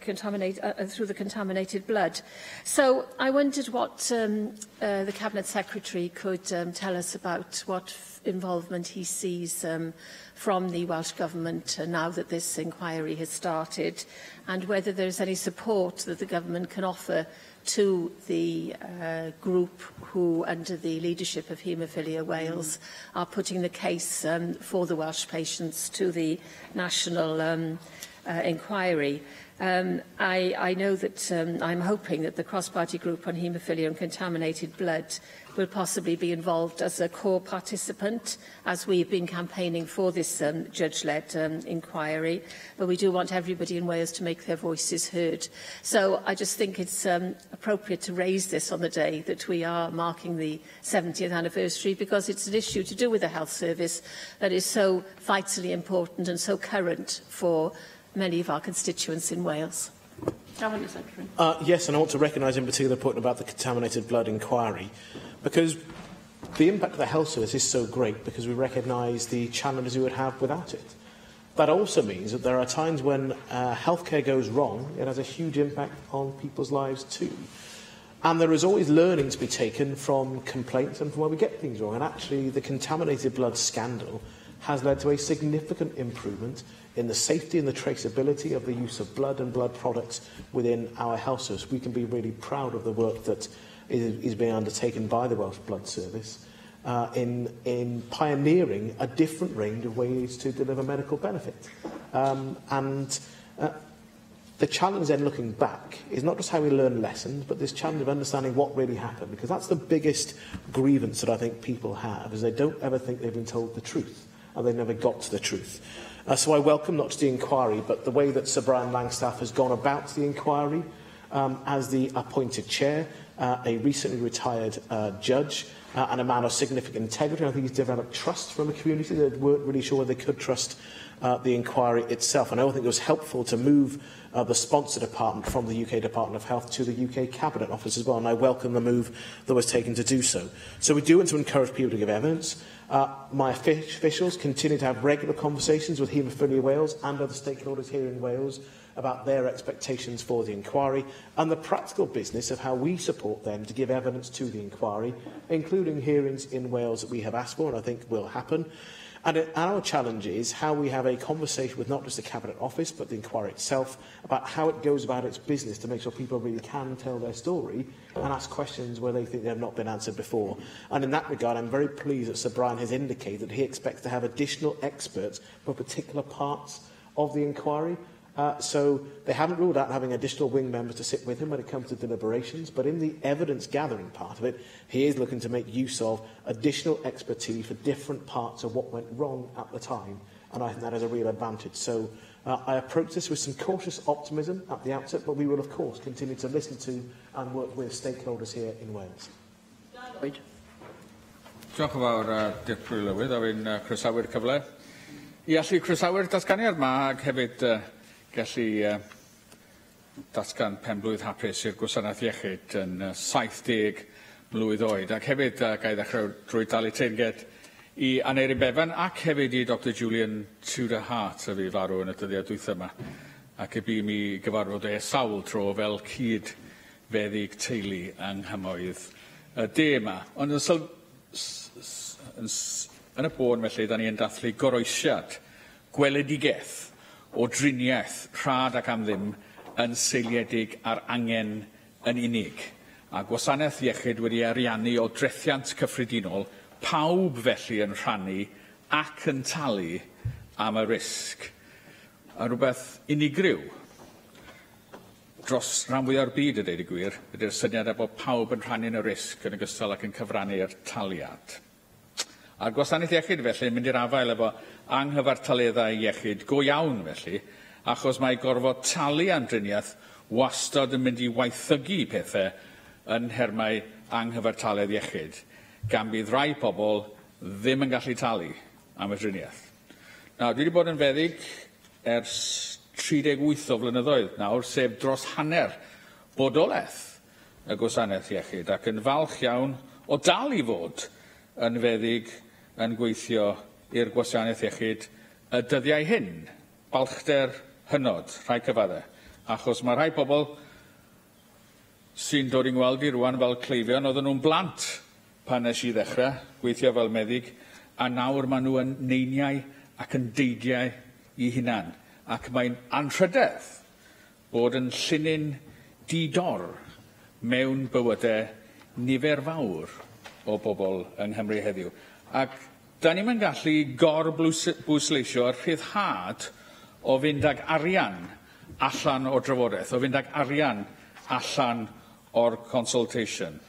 contaminate through the contaminated blood. So I wondered what the Cabinet Secretary could tell us about what involvement he sees from the Welsh Government now that this inquiry has started, and whether there is any support that the Government can offer to the group who, under the leadership of Haemophilia Wales, are putting the case for the Welsh patients to the national inquiry. I know that I'm hoping that the cross-party group on haemophilia and contaminated blood will possibly be involved as a core participant, as we've been campaigning for this judge-led inquiry. But we do want everybody in Wales to make their voices heard. So I just think it's appropriate to raise this on the day that we are marking the 70th anniversary, because it's an issue to do with the health service that is so vitally important and so current for many of our constituents in Wales. Cabinet Secretary. Yes, and I want to recognise in particular the point about the contaminated blood inquiry, because the impact of the health service is so great, because we recognise the challenges we would have without it. That also means that there are times when healthcare goes wrong, it has a huge impact on people's lives too. And there is always learning to be taken from complaints and from where we get things wrong. And actually, the contaminated blood scandal has led to a significant improvement in the safety and the traceability of the use of blood and blood products within our health service. We can be really proud of the work that is being undertaken by the Welsh Blood Service in pioneering a different range of ways to deliver medical benefit. The challenge then, looking back, is not just how we learn lessons, but this challenge of understanding what really happened, because that's the biggest grievance that I think people have, is they don't ever think they've been told the truth, and they never got to the truth. So I welcome not just the inquiry, but the way that Sir Brian Langstaff has gone about the inquiry as the appointed chair, a recently retired judge and a man of significant integrity. I think he's developed trust from a community that weren't really sure they could trust the inquiry itself. And I think it was helpful to move the sponsor department from the UK Department of Health to the UK Cabinet Office as well, and I welcome the move that was taken to do so. So we do want to encourage people to give evidence. My officials continue to have regular conversations with Haemophilia Wales and other stakeholders here in Wales about their expectations for the inquiry and the practical business of how we support them to give evidence to the inquiry, including hearings in Wales that we have asked for and I think will happen. And our challenge is how we have a conversation with not just the Cabinet Office, but the inquiry itself, about how it goes about its business to make sure people really can tell their story and ask questions where they think they have not been answered before. And in that regard, I'm very pleased that Sir Brian has indicated that he expects to have additional experts for particular parts of the inquiry. So they haven't ruled out having additional wing members to sit with him when it comes to deliberations, but in the evidence-gathering part of it, he is looking to make use of additional expertise for different parts of what went wrong at the time, and I think that is a real advantage. So I approach this with some cautious optimism at the outset, but we will, of course, continue to listen to and work with stakeholders here in Wales. Diolch yn fawr, Dirprwy Llywydd, a fi'n croesawu'r cyfle. I allu croesawu'r datganiad yma ac hefyd gallu datgan penblwydd hapus i'r gwasanaeth iechyd yn 70 mlwydd oed, ac hefyd gai ddechrau drwy dalu teyrnged i Aneurin Bevan ac hefyd i Dr Julian Tudor-Hart a fi farw yn y dyddiau dwytha yma, ac y bu mi gyfarfod e sawl tro fel cyd feddyg teulu yng nghymoedd y de yma. Ond yn y bôn felly, da ni yn dathlu goroesiad, gweledigaeth o driniaeth rhad ac am ddim yn seiliedig ar angen yn unig. A gwasanaeth iechyd wedi ariannu o drethiant cyffredinol, pawb felly yn rhannu ac yn talu am y risg. A rhywbeth unigryw dros rhan fwyaf o'r byd y deud y gwir, ydy'r syniad bod pawb yn rhannu'n y risg yn ogystal ac yn cyfrannu'r taliad. A'r gwasanaeth iechyd felly yn mynd i'r afael efo anghyfartaleddau iechyd go iawn felly, achos mae gorfod talu am driniaeth wastad yn mynd i waethygu pethau yn nhermau anghyfartaledd iechyd, gan bydd rai pobl ddim yn gallu talu am y driniaeth. Nawr, dwi wedi bod yn feddyg ers 38 o flynyddoedd nawr, sef dros hanner bodolaeth y gwasanaeth iechyd, ac yn falch iawn o dal i fod yn feddyg yn gweithio i'r gwasanaeth iechyd y dyddiau hyn, balchder hynod, rhai cyfaddau, achos mae rhai pobl sy'n dod i'n gweld i rwan fel cleifion, oedden nhw'n blant pan nes i ddechrau gweithio fel meddyg, a nawr maen nhw yn neiniau ac yn deidiau i hunan, ac mae'n anrhydedd bod yn llunyn didor mewn bywydau nifer fawr o bobl yng Nghymru heddiw. Ac da ni'n mynd gallu gorbwysleisio y rhyddhad o fynd ag arian allan o'r drafodaeth, o fynd ag arian allan o'r consultation.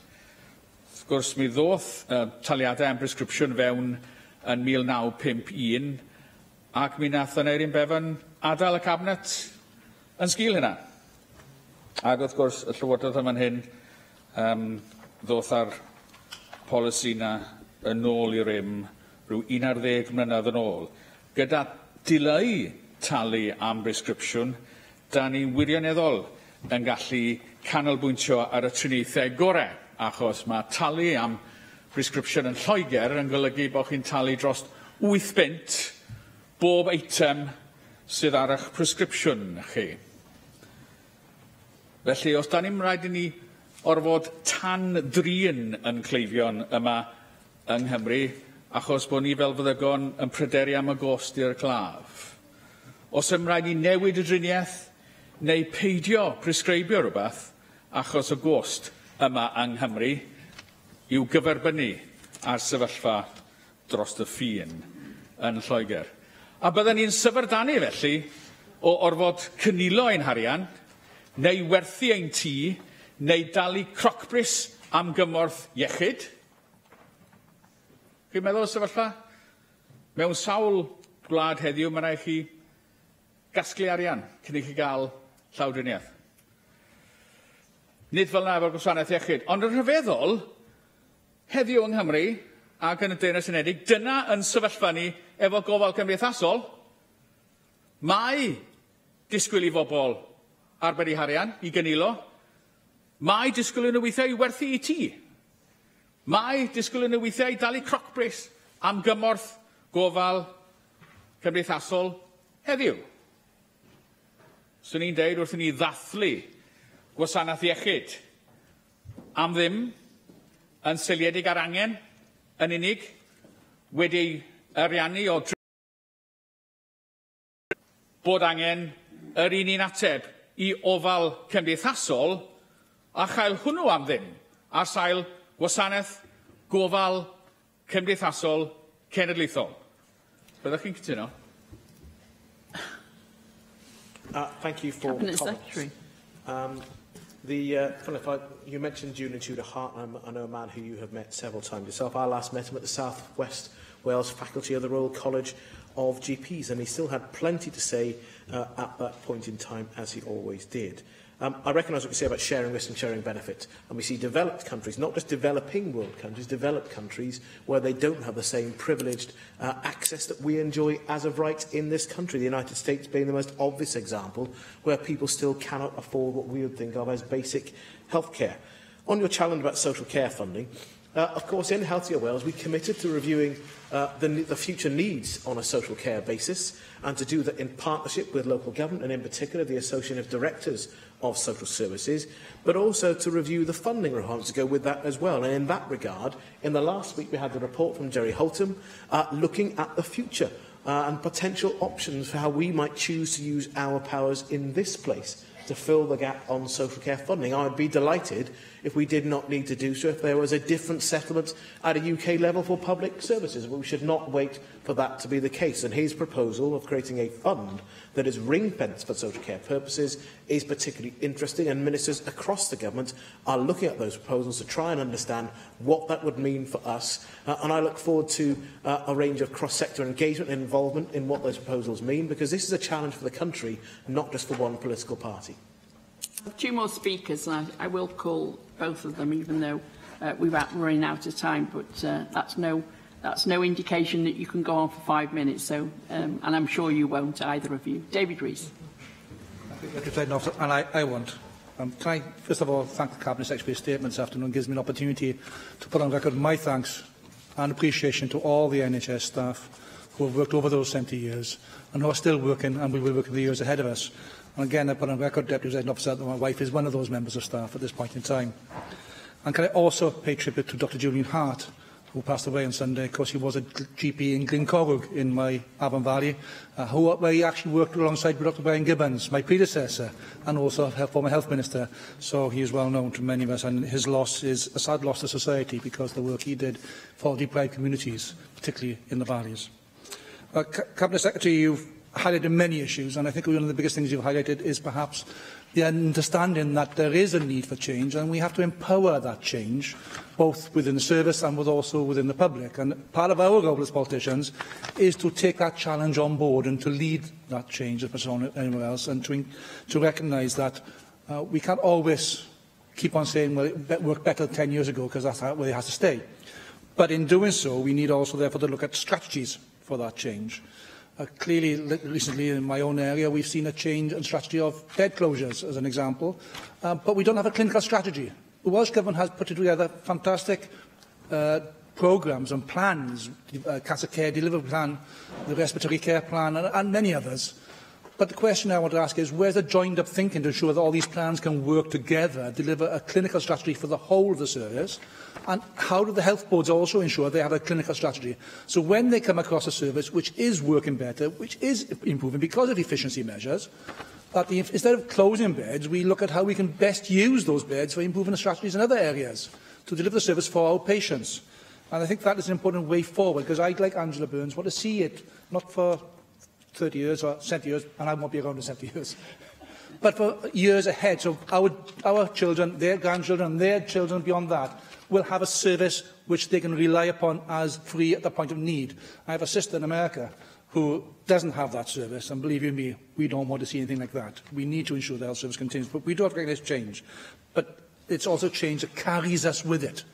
Wrth gwrs, mi ddoth taliadau am prescription fewn yn 1951, ac mi nath Aneurin Bevan adael y cabinet yn sgil hynna. Ac wrth gwrs, y llywodraeth yma'n hyn ddoth ar polisi na yn ôl i rym rhyw 11 mlynedd yn ôl. Gyda dileu talu am prescription, da ni wirioneddol yn gallu canolbwyntio ar y triniaethau gorau, achos mae talu am prescription yn Lloegr yn golygu bod chi'n talu dros 8 punt bob eitem sydd ar eich prescription chi. Felly, os da ni'n rhaid i ni orfod tan drin yn cleifion yma yng Nghymru, achos bod ni fel fyddygon yn pryderu am y gost i'r glaf. Os ym rhaid i newid y driniaeth, neu peidio presgribio rhywbeth, achos y gost yma yng Nghymru, i'w gyferbynnu ar sefyllfa dros y ffin yn Lloegr. A bydden ni'n syfrdanu felly o orfod cynilo ein harian, neu werthu ein tŷ, neu dalu crocbris am gymorth iechyd. Chi'n meddwl o sefyllfa? Mewn sawl gwlad heddiw, mae rhaid chi gasglu arian cyn i chi gael llawdriniaeth. Nid fel na efo'r gwasanaeth iechyd. Ond yn rhyfeddol, heddiw yng Nghymru ac yn y Deyrnas Unedig, dyna yn sefyllfa ni efo gofal cymdeithasol. Mae disgwyl i bobl arbed eu harian, i gynilo. Mae disgwyl yn y weithiau i werthu i tŷ. Mae disgwyl yn y weithiau i dalu crocbris am gymorth gofal cymdeithasol heddiw. Swn i'n deud wrth i ni ddathlu gwasanaeth iechyd am ddim yn seiliedig ar angen yn unig wedi'i ariannu o bod angen yr un ateb i ofal cymdeithasol a chael hwnnw am ddim ar sail gwasanaeth gofal cymdeithasol cenedlaethol. Byddwch chi'n cytuno? Thank you for Cabinet comments. Secretary. You mentioned Julian Tudor-Hart. I know a man who you have met several times yourself. I last met him at the South West Wales faculty of the Royal College of GPs, and he still had plenty to say at that point in time, as he always did. I recognise what you say about sharing risk and sharing benefit, and we see developed countries, not just developing world countries, developed countries where they don't have the same privileged access that we enjoy as of right in this country. The United States being the most obvious example, where people still cannot afford what we would think of as basic healthcare. On your challenge about social care funding, of course, in Healthier Wales, we committed to reviewing the future needs on a social care basis, and to do that in partnership with local government, and in particular the Association of Directors of Social Services, but also to review the funding requirements to go with that as well. And in that regard, in the last week we had the report from Jerry Holtham looking at the future and potential options for how we might choose to use our powers in this place to fill the gap on social care funding. I would be delighted if we did not need to do so, if there was a different settlement at a UK level for public services. But we should not wait for that to be the case. And his proposal of creating a fund that is ring-fenced for social care purposes is particularly interesting, and ministers across the government are looking at those proposals to try and understand what that would mean for us. And I look forward to a range of cross-sector engagement and involvement in what those proposals mean, because this is a challenge for the country, not just for one political party. Two more speakers, and I will call both of them, even though we're running out of time. But that's no indication that you can go on for 5 minutes. So, and I'm sure you won't, either of you. David Rees. And I won't. Can I, first of all, thank the Cabinet Secretary for his statement this afternoon. It gives me an opportunity to put on record my thanks and appreciation to all the NHS staff who have worked over those 70 years and who are still working and will work in the years ahead of us. And again, I put on record, Deputy Presiding Officer, that my wife is one of those members of staff at this point in time. And can I also pay tribute to Dr Julian Hart, who passed away on Sunday. Of course, he was a GP in Glencorrwg in my Avon Valley, where he actually worked alongside Dr Brian Gibbons, my predecessor, and also a former health minister. So he is well known to many of us, and his loss is a sad loss to society because of the work he did for deprived communities, particularly in the valleys. Cabinet Secretary, you've highlighted many issues, and I think one of the biggest things you've highlighted is perhaps the understanding that there is a need for change, and we have to empower that change, both within the service and also within the public. And part of our role as politicians is to take that challenge on board and to lead that change as much as anyone else, and to recognise that we can't always keep on saying, well, it worked better 10 years ago, because that's where it has to stay. But in doing so, we need also, therefore, to look at strategies for that change. Clearly, recently in my own area, we've seen a change in strategy of bed closures, as an example, but we don't have a clinical strategy. The Welsh Government has put together fantastic programmes and plans, cancer care delivery plan, the respiratory care plan, and many others. But the question I want to ask is, where's the joined-up thinking to ensure that all these plans can work together, deliver a clinical strategy for the whole of the service? And how do the health boards also ensure they have a clinical strategy? So when they come across a service which is working better, which is improving because of efficiency measures, that instead of closing beds, we look at how we can best use those beds for improving the strategies in other areas to deliver the service for our patients. And I think that is an important way forward, because I, like Angela Burns, want to see it not for 30 years or 70 years, and I won't be around in 70 years, but for years ahead. So our children, their grandchildren, and their children beyond that will have a service which they can rely upon as free at the point of need. I have a sister in America who doesn't have that service, and believe you me, we don't want to see anything like that. We need to ensure the health service continues, but we do have to recognize change. But it's also change that carries us with it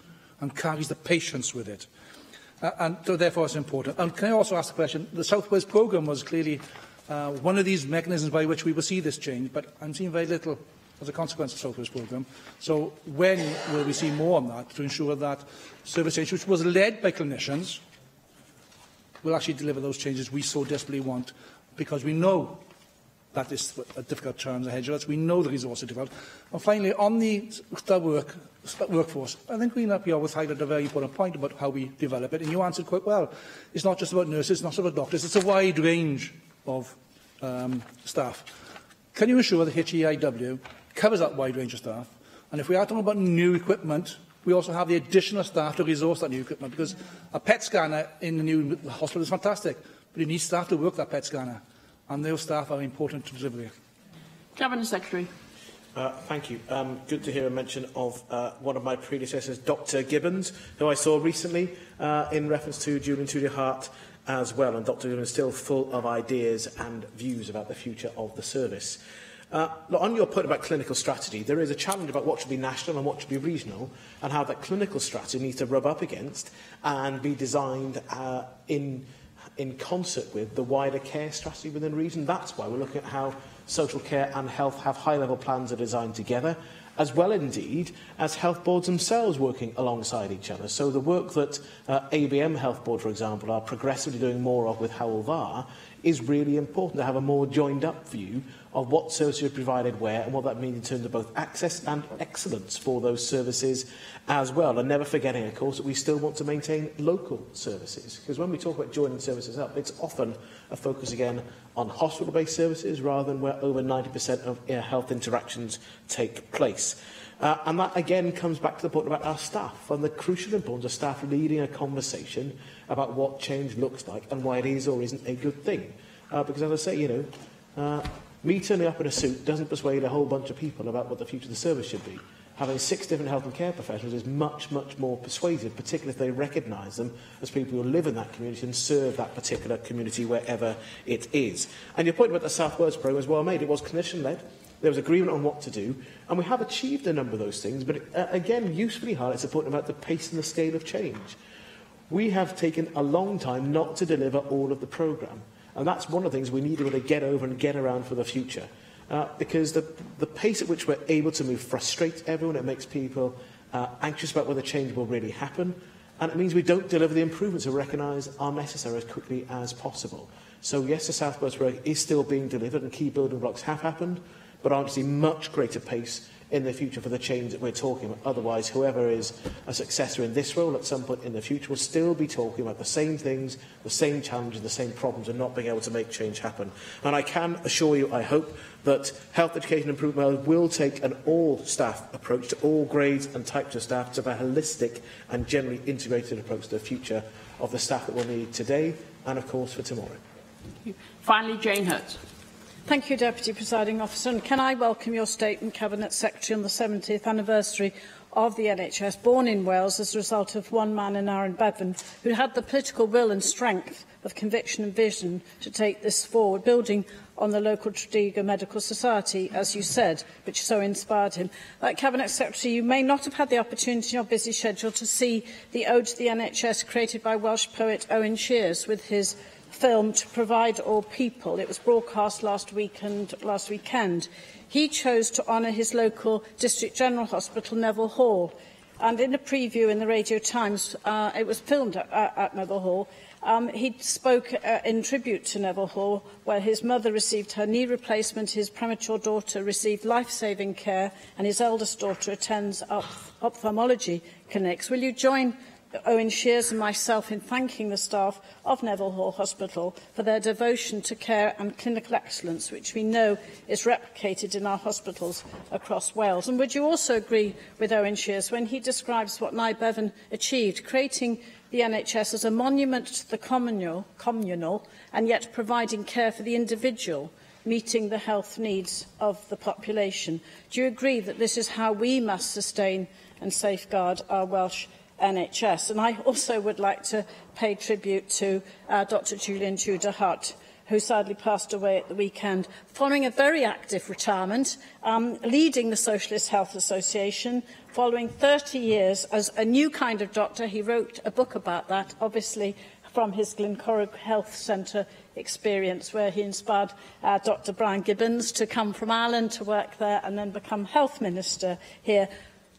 and carries the patients with it. And so therefore it's important. And can I also ask the question, the South Wales programme was clearly one of these mechanisms by which we will see this change, but I'm seeing very little as a consequence of the South Wales programme. So when will we see more on that to ensure that service change, which was led by clinicians, will actually deliver those changes we so desperately want, because we know that is a difficult challenge ahead of us. We know the resources are difficult. And finally, on the workforce, I think we always highlighted a very important point about how we develop it, and you answered quite well. It's not just about nurses, it's not just about doctors, it's a wide range of staff. Can you ensure that HEIW covers that wide range of staff? And if we are talking about new equipment, we also have the additional staff to resource that new equipment, because a PET scanner in the new hospital is fantastic, but you need staff to work that PET scanner, and those staff are important to delivery. Cabinet Secretary. Thank you. Good to hear a mention of one of my predecessors, Dr Gibbons, who I saw recently in reference to Julian Tudor-Hart as well, and Dr Gibbons is still full of ideas and views about the future of the service. On your point about clinical strategy, there is a challenge about what should be national and what should be regional, and how that clinical strategy needs to rub up against and be designed in concert with the wider care strategy within the region. That's why we're looking at how social care and health have high-level plans that are designed together, as well indeed as health boards themselves working alongside each other. So the work that ABM Health Board, for example, are progressively doing more of with Hywel Dda is really important to have a more joined-up view of what services are provided where and what that means in terms of both access and excellence for those services as well. And never forgetting, of course, that we still want to maintain local services. Because when we talk about joining services up, it's often a focus again on hospital-based services rather than where over 90% of health interactions take place. And that again comes back to the point about our staff and the crucial importance of staff leading a conversation about what change looks like and why it is or isn't a good thing. Because as I say, me turning up in a suit doesn't persuade a whole bunch of people about what the future of the service should be. Having 6 different health and care professionals is much, much more persuasive, particularly if they recognise them as people who live in that community and serve that particular community wherever it is. And your point about the South Wales programme is well made. It was clinician-led. There was agreement on what to do, and we have achieved a number of those things, but it, again, usefully highlights the point about the pace and the scale of change. We have taken a long time not to deliver all of the programme, and that's one of the things we need to really get over and get around for the future. Because the pace at which we're able to move frustrates everyone. It makes people anxious about whether change will really happen. And it means we don't deliver the improvements we recognise are necessary as quickly as possible. So yes, the South Wales Road is still being delivered and key building blocks have happened, but obviously much greater pace in the future for the change that we're talking about. Otherwise, whoever is a successor in this role at some point in the future will still be talking about the same things, the same challenges, the same problems, and not being able to make change happen. And I can assure you, I hope, that Health Education Improvement will take an all-staff approach to all grades and types of staff to have a holistic and generally integrated approach to the future of the staff that we'll need today and, of course, for tomorrow. Finally, Jane Hurt. Thank you, Deputy Presiding Officer. And can I welcome your statement, Cabinet Secretary, on the 70th anniversary of the NHS, born in Wales as a result of one man in Aaron Bevan, who had the political will and strength of conviction and vision to take this forward, building on the local Tredegar Medical Society, as you said, which so inspired him. Cabinet Secretary, you may not have had the opportunity in your busy schedule to see the Ode to the NHS created by Welsh poet Owen Shears with his film To Provide All People. It was broadcast last weekend. He chose to honour his local District General Hospital, Neville Hall. And in a preview in the Radio Times, it was filmed at Neville Hall. He spoke in tribute to Neville Hall, where his mother received her knee replacement, his premature daughter received life-saving care, and his eldest daughter attends ophthalmology clinics. Will you join Owen Shears and myself in thanking the staff of Neville Hall Hospital for their devotion to care and clinical excellence, which we know is replicated in our hospitals across Wales? And would you also agree with Owen Shears when he describes what Nye Bevan achieved, creating the NHS as a monument to the communal and yet providing care for the individual, meeting the health needs of the population? Do you agree that this is how we must sustain and safeguard our Welsh NHS? And I also would like to pay tribute to Dr Julian Tudor-Hart, who sadly passed away at the weekend, following a very active retirement, leading the Socialist Health Association, following 30 years as a new kind of doctor. He wrote a book about that, obviously from his Glencorrig Health Centre experience, where he inspired Dr Brian Gibbons to come from Ireland to work there and then become Health Minister here.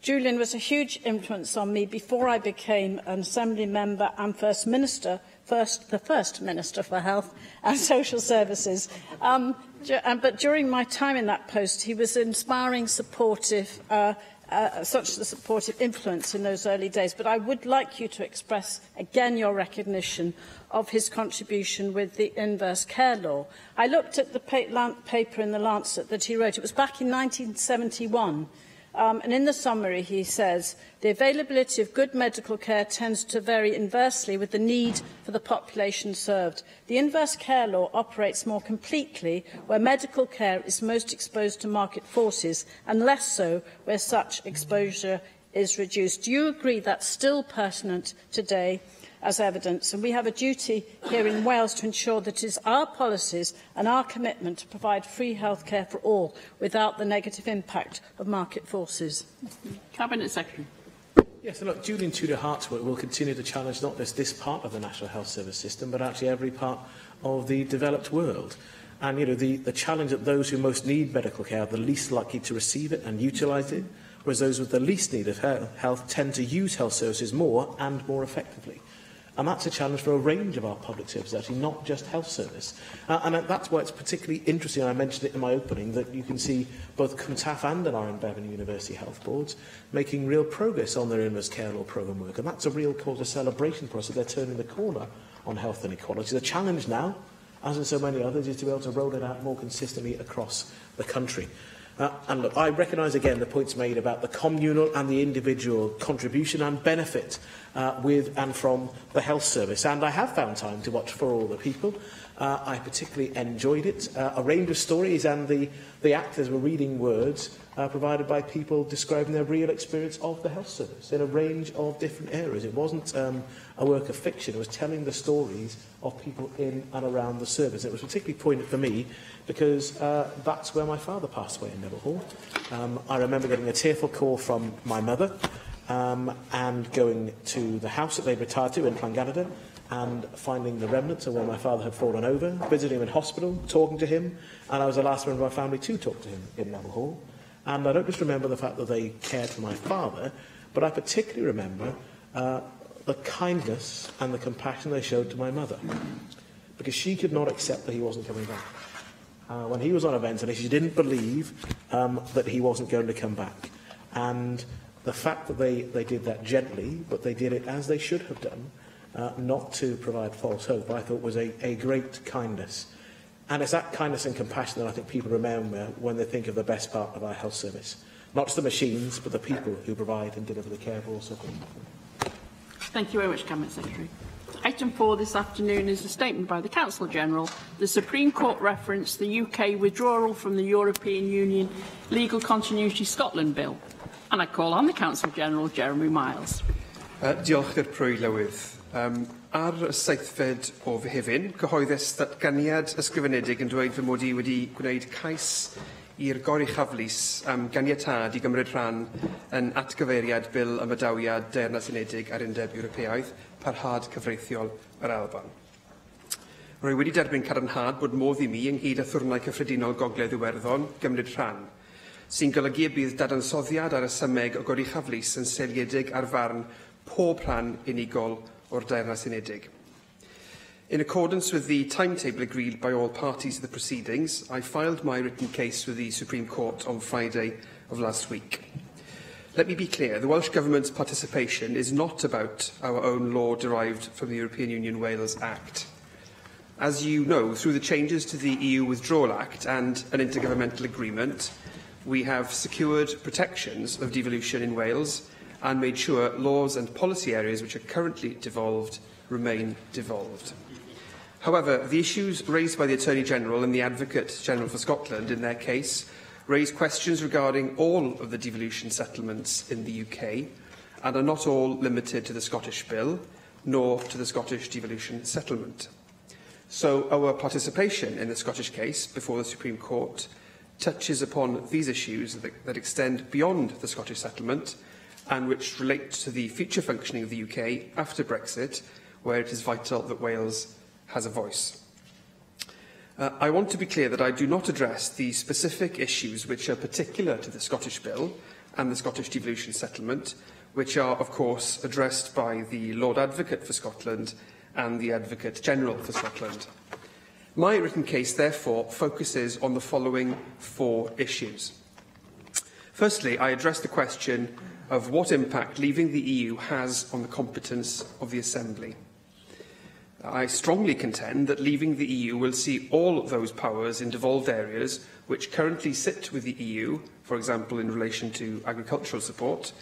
Julian was a huge influence on me before I became an Assembly member and First Minister, the First Minister for Health and Social Services. But during my time in that post, he was inspiring, supportive, such a supportive influence in those early days. But I would like you to express again your recognition of his contribution with the inverse care law. I looked at the paper in the Lancet that he wrote. It was back in 1971. And in the summary, he says, the availability of good medical care tends to vary inversely with the need for the population served. The inverse care law operates more completely where medical care is most exposed to market forces and less so where such exposure is reduced. Do you agree that's still pertinent today as evidence? And we have a duty here in Wales to ensure that it is our policies and our commitment to provide free health care for all without the negative impact of market forces. Cabinet Secretary. Yes, and look, Julian Tudor-Hart's work will continue to challenge not just this part of the National Health Service system, but actually every part of the developed world. And, you know, the challenge that those who most need medical care are the least likely to receive it and utilise it, whereas those with the least need of health tend to use health services more and more effectively. And that's a challenge for a range of our public services, actually, not just health service. And that's why it's particularly interesting, and I mentioned it in my opening, that you can see both Cwmtaf and our Bevan University Health Boards making real progress on their inverse care law programme work. And that's a real cause of celebration for us, that they're turning the corner on health inequality. The challenge now, as in so many others, is to be able to roll it out more consistently across the country. And look, I recognise again the points made about the communal and the individual contribution and benefit with and from the health service. And I have found time to watch For All the People. I particularly enjoyed it. A range of stories, and the actors were reading words provided by people describing their real experience of the health service in a range of different areas. It wasn't a work of fiction. It was telling the stories of people in and around the service. It was particularly poignant for me because that's where my father passed away in Neville Hall. I remember getting a tearful call from my mother and going to the house that they'd retired to in Llangadda and finding the remnants of where my father had fallen over, visiting him in hospital, talking to him, and I was the last member of my family to talk to him in Neville Hall. And I don't just remember the fact that they cared for my father, but I particularly remember the kindness and the compassion they showed to my mother, because she could not accept that he wasn't coming back. When he was on a ventilator, she didn't believe that he wasn't going to come back. And the fact that they did that gently, but they did it as they should have done, not to provide false hope, I thought was a great kindness. And it's that kindness and compassion that I think people remember when they think of the best part of our health service. Not just the machines, but the people who provide and deliver the care for all so people. Thank you very much, Cabinet Secretary. Item 4 this afternoon is a statement by the Counsel-General. The Supreme Court referenced the UK withdrawal from the European Union Legal Continuity Scotland Bill. And I call on the Counsel-General, Jeremy Miles. Diolch i'r Prwy Llywydd. Ar y 7fed o Fehefin, cyhoeddus datganiad ysgrifenedig yn dweud fy mod I wedi gwneud cais i'r goruchaflus am ganiatad I gymryd rhan yn atgyfeiriad bil ymadawiad Deyrnas Unedig ar Undeb Ewropeaidd, parhad cyfreithiol yr Alban. Rwy wedi derbyn cadarnhad bod modd I mi ynghyd â thwrnau cyffredinol Gogledd Iwerddon gymryd rhan, sy'n golygu y bydd dadansoddiad ar y symeg o goruchaflus yn seiliedig ar farn pob rhan unigol o'r Deyrnas Unedig. In accordance with the timetable agreed by all parties to the proceedings, I filed my written case with the Supreme Court on Friday of last week. Let me be clear, the Welsh Government's participation is not about our own law derived from the European Union Wales Act. As you know, through the changes to the EU Withdrawal Act and an intergovernmental agreement, we have secured protections of devolution in Wales and made sure laws and policy areas which are currently devolved remain devolved. However, the issues raised by the Attorney-General and the Advocate-General for Scotland in their case raise questions regarding all of the devolution settlements in the UK and are not all limited to the Scottish Bill, nor to the Scottish Devolution Settlement. So our participation in the Scottish case before the Supreme Court touches upon these issues that extend beyond the Scottish settlement and which relate to the future functioning of the UK after Brexit, where it is vital that Wales has a voice. I want to be clear that I do not address the specific issues which are particular to the Scottish Bill and the Scottish devolution settlement, which are, of course, addressed by the Lord Advocate for Scotland and the Advocate General for Scotland. My written case, therefore, focuses on the following 4 issues. Firstly, I address the question of what impact leaving the EU has on the competence of the Assembly. I strongly contend that leaving the EU will see all of those powers in devolved areas which currently sit with the EU, for example in relation to agricultural support,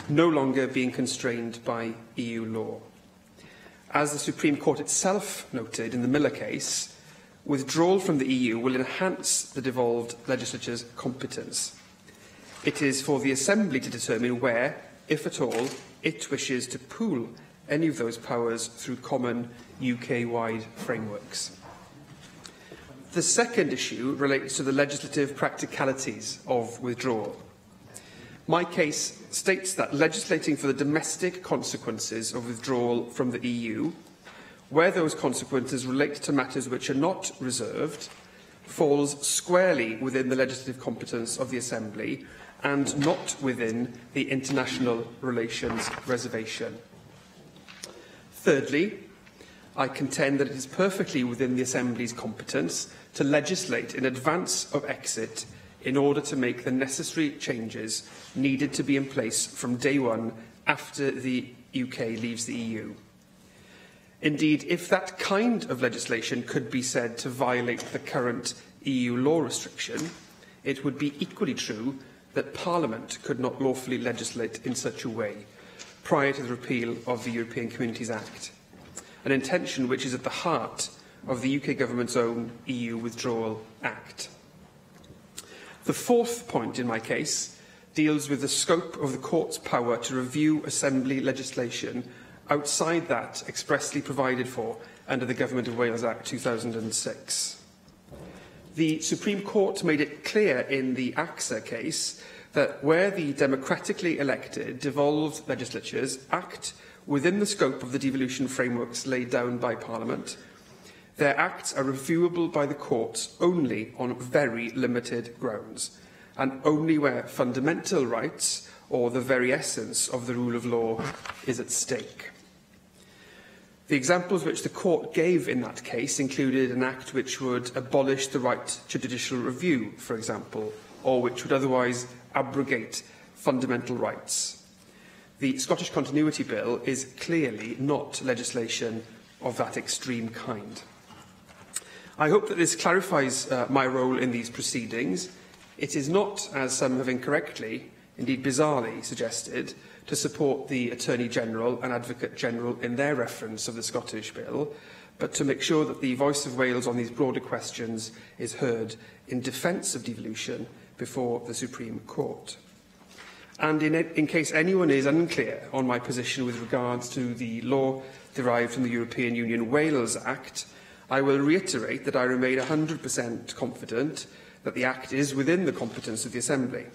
no longer being constrained by EU law. As the Supreme Court itself noted in the Miller case, withdrawal from the EU will enhance the devolved legislature's competence. It is for the Assembly to determine where, if at all, it wishes to pool any of those powers through common UK-wide frameworks. The second issue relates to the legislative practicalities of withdrawal. My case states that legislating for the domestic consequences of withdrawal from the EU, where those consequences relate to matters which are not reserved, falls squarely within the legislative competence of the Assembly and not within the international relations reservation. Thirdly, I contend that it is perfectly within the Assembly's competence to legislate in advance of exit in order to make the necessary changes needed to be in place from day one after the UK leaves the EU. Indeed, if that kind of legislation could be said to violate the current EU law restriction, it would be equally true that Parliament could not lawfully legislate in such a way prior to the repeal of the European Communities Act, an intention which is at the heart of the UK Government's own EU Withdrawal Act. The fourth point in my case deals with the scope of the Court's power to review Assembly legislation outside that expressly provided for under the Government of Wales Act 2006. The Supreme Court made it clear in the AXA case that where the democratically elected devolved legislatures act within the scope of the devolution frameworks laid down by Parliament, their acts are reviewable by the courts only on very limited grounds, and only where fundamental rights or the very essence of the rule of law is at stake. The examples which the court gave in that case included an act which would abolish the right to judicial review, for example, or which would otherwise abrogate fundamental rights. The Scottish Continuity Bill is clearly not legislation of that extreme kind. I hope that this clarifies my role in these proceedings. It is not, as some have incorrectly, indeed bizarrely, suggested, to support the Attorney-General and Advocate-General in their reference of the Scottish Bill, but to make sure that the voice of Wales on these broader questions is heard in defence of devolution before the Supreme Court. And in case anyone is unclear on my position with regards to the law derived from the European Union Wales Act, I will reiterate that I remain 100% confident that the Act is within the competence of the Assembly.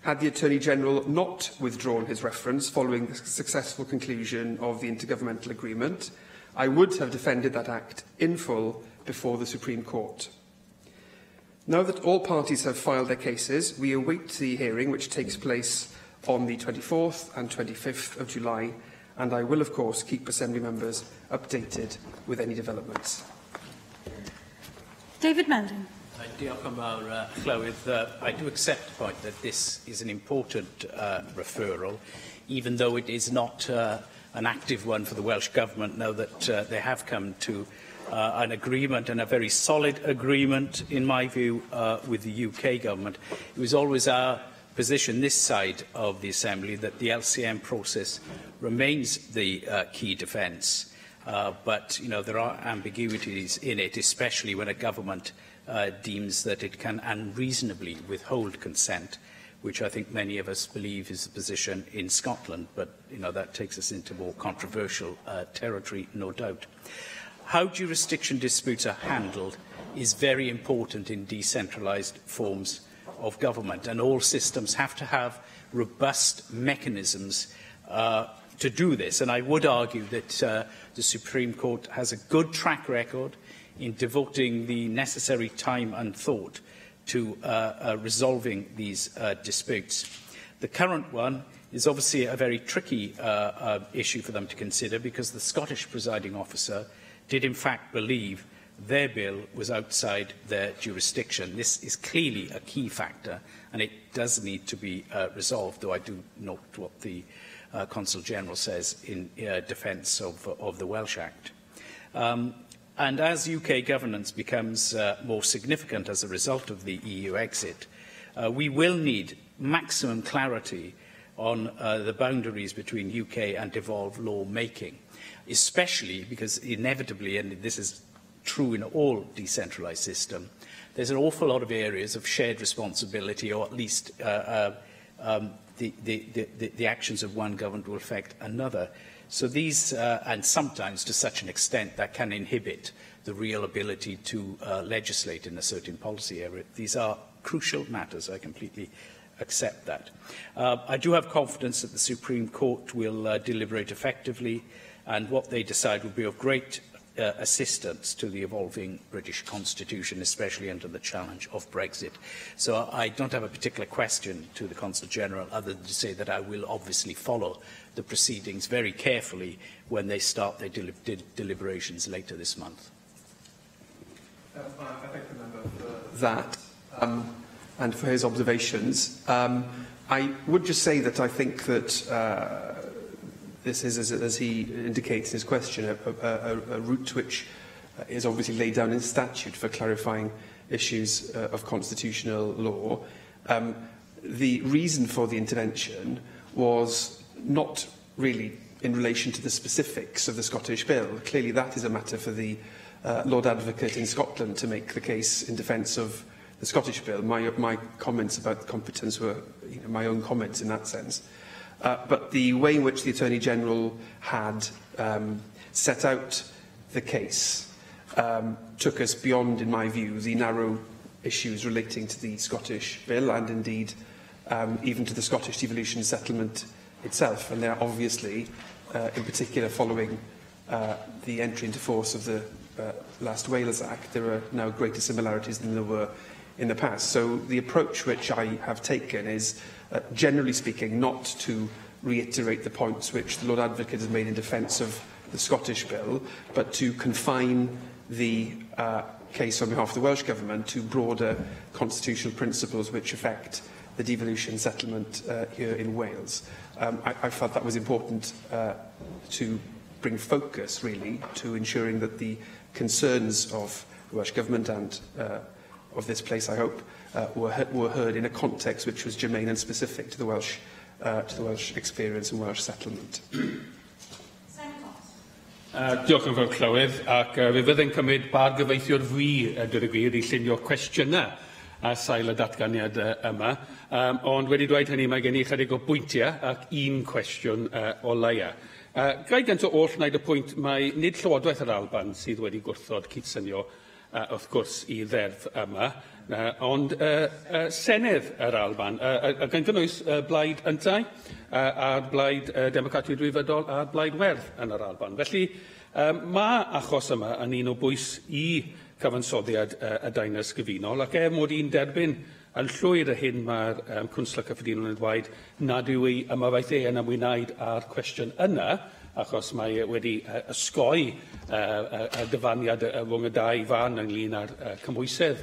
Had the Attorney-General not withdrawn his reference following the successful conclusion of the intergovernmental agreement, I would have defended that Act in full before the Supreme Court. Now that all parties have filed their cases, we await the hearing which takes place on the 24th and 25th of July, and I will, of course, keep Assembly members updated with any developments. David Meldon. Diolch yn fawr, Llywydd. I do accept the point that this is an important referral, even though it is not an active one for the Welsh Government, now that they have come to an agreement, and a very solid agreement, in my view, with the UK Government. It was always our position this side of the Assembly that the LCM process remains the key defence. But there are ambiguities in it, especially when a government deems that it can unreasonably withhold consent, which I think many of us believe is the position in Scotland. But that takes us into more controversial territory, no doubt. how jurisdiction disputes are handled is very important in decentralised forms of government, and all systems have to have robust mechanisms to do this. And I would argue that the Supreme Court has a good track record in devoting the necessary time and thought to resolving these disputes. The current one is obviously a very tricky issue for them to consider, because the Scottish presiding officer did in fact believe their bill was outside their jurisdiction. This is clearly a key factor, and it does need to be resolved, though I do note what the Consul General says in defence of the Welsh Act. And as UK governance becomes more significant as a result of the EU exit, we will need maximum clarity on the boundaries between UK and devolved law-making, especially because inevitably, and this is true in all decentralised systems, there's an awful lot of areas of shared responsibility, or at least the actions of one government will affect another. So these, and sometimes to such an extent that can inhibit the real ability to legislate in a certain policy area. These are crucial matters. I completely accept that. I do have confidence that the Supreme Court will deliberate effectively, and what they decide will be of great assistance to the evolving British Constitution, especially under the challenge of Brexit. So I don't have a particular question to the Consul General, other than to say that I will obviously follow the proceedings very carefully when they start their deliberations later this month. I thank the member for that and for his observations. I would just say that I think that this is, as he indicates in his question, a route which is obviously laid down in statute for clarifying issues of constitutional law. The reason for the intervention was not really in relation to the specifics of the Scottish Bill. Clearly that is a matter for the Lord Advocate in Scotland to make the case in defence of the Scottish Bill. My comments about the competence were my own comments in that sense. But the way in which the Attorney-General had set out the case took us beyond, in my view, the narrow issues relating to the Scottish Bill and indeed even to the Scottish devolution settlement itself. And there are obviously, in particular following the entry into force of the last Wales Act, there are now greater similarities than there were in the past. So the approach which I have taken is, generally speaking, not to reiterate the points which the Lord Advocate has made in defence of the Scottish Bill, but to confine the case on behalf of the Welsh Government to broader constitutional principles which affect the devolution settlement here in Wales. I felt that was important to bring focus, really, to ensuring that the concerns of the Welsh Government and of this place, I hope, were heard in a context which was germane and specific to the Welsh experience and Welsh settlement. Diolch yn fawr Llywydd, ac fe fyddai'n cymryd bargyfeithiwr fi, dweud y gwir, i llunio cwestiynau a sail y datganiad yma. Ond wedi dweud hynny, mae gen i chydig o bwyntiau ac un cwestiwn o leia. Gai gynt o oll wneud y pwynt, mae nid Llywodraeth yr Alban sydd wedi gwrthod cydsynio wrth gwrs i ddeddf yma, ond Senedd yr Alban, gan gynnwys blaid yntau, a'r blaid Democrataidd Rwyfydol a'r blaid werth yn yr Alban. Felly mae achos yma yn un o bwys i cyfansoddiad y dainys gyfunol, ac mod i'n derbyn yn llwyr y hyn mae'r Cwnsla Cyffredinol yn dweud nad yw ei ymafaith yn ymwneud â'r cwestiwn yna, achos mae wedi ysgoi y dyfaniad rhwng y dau fan ynglyn â'r cymwysedd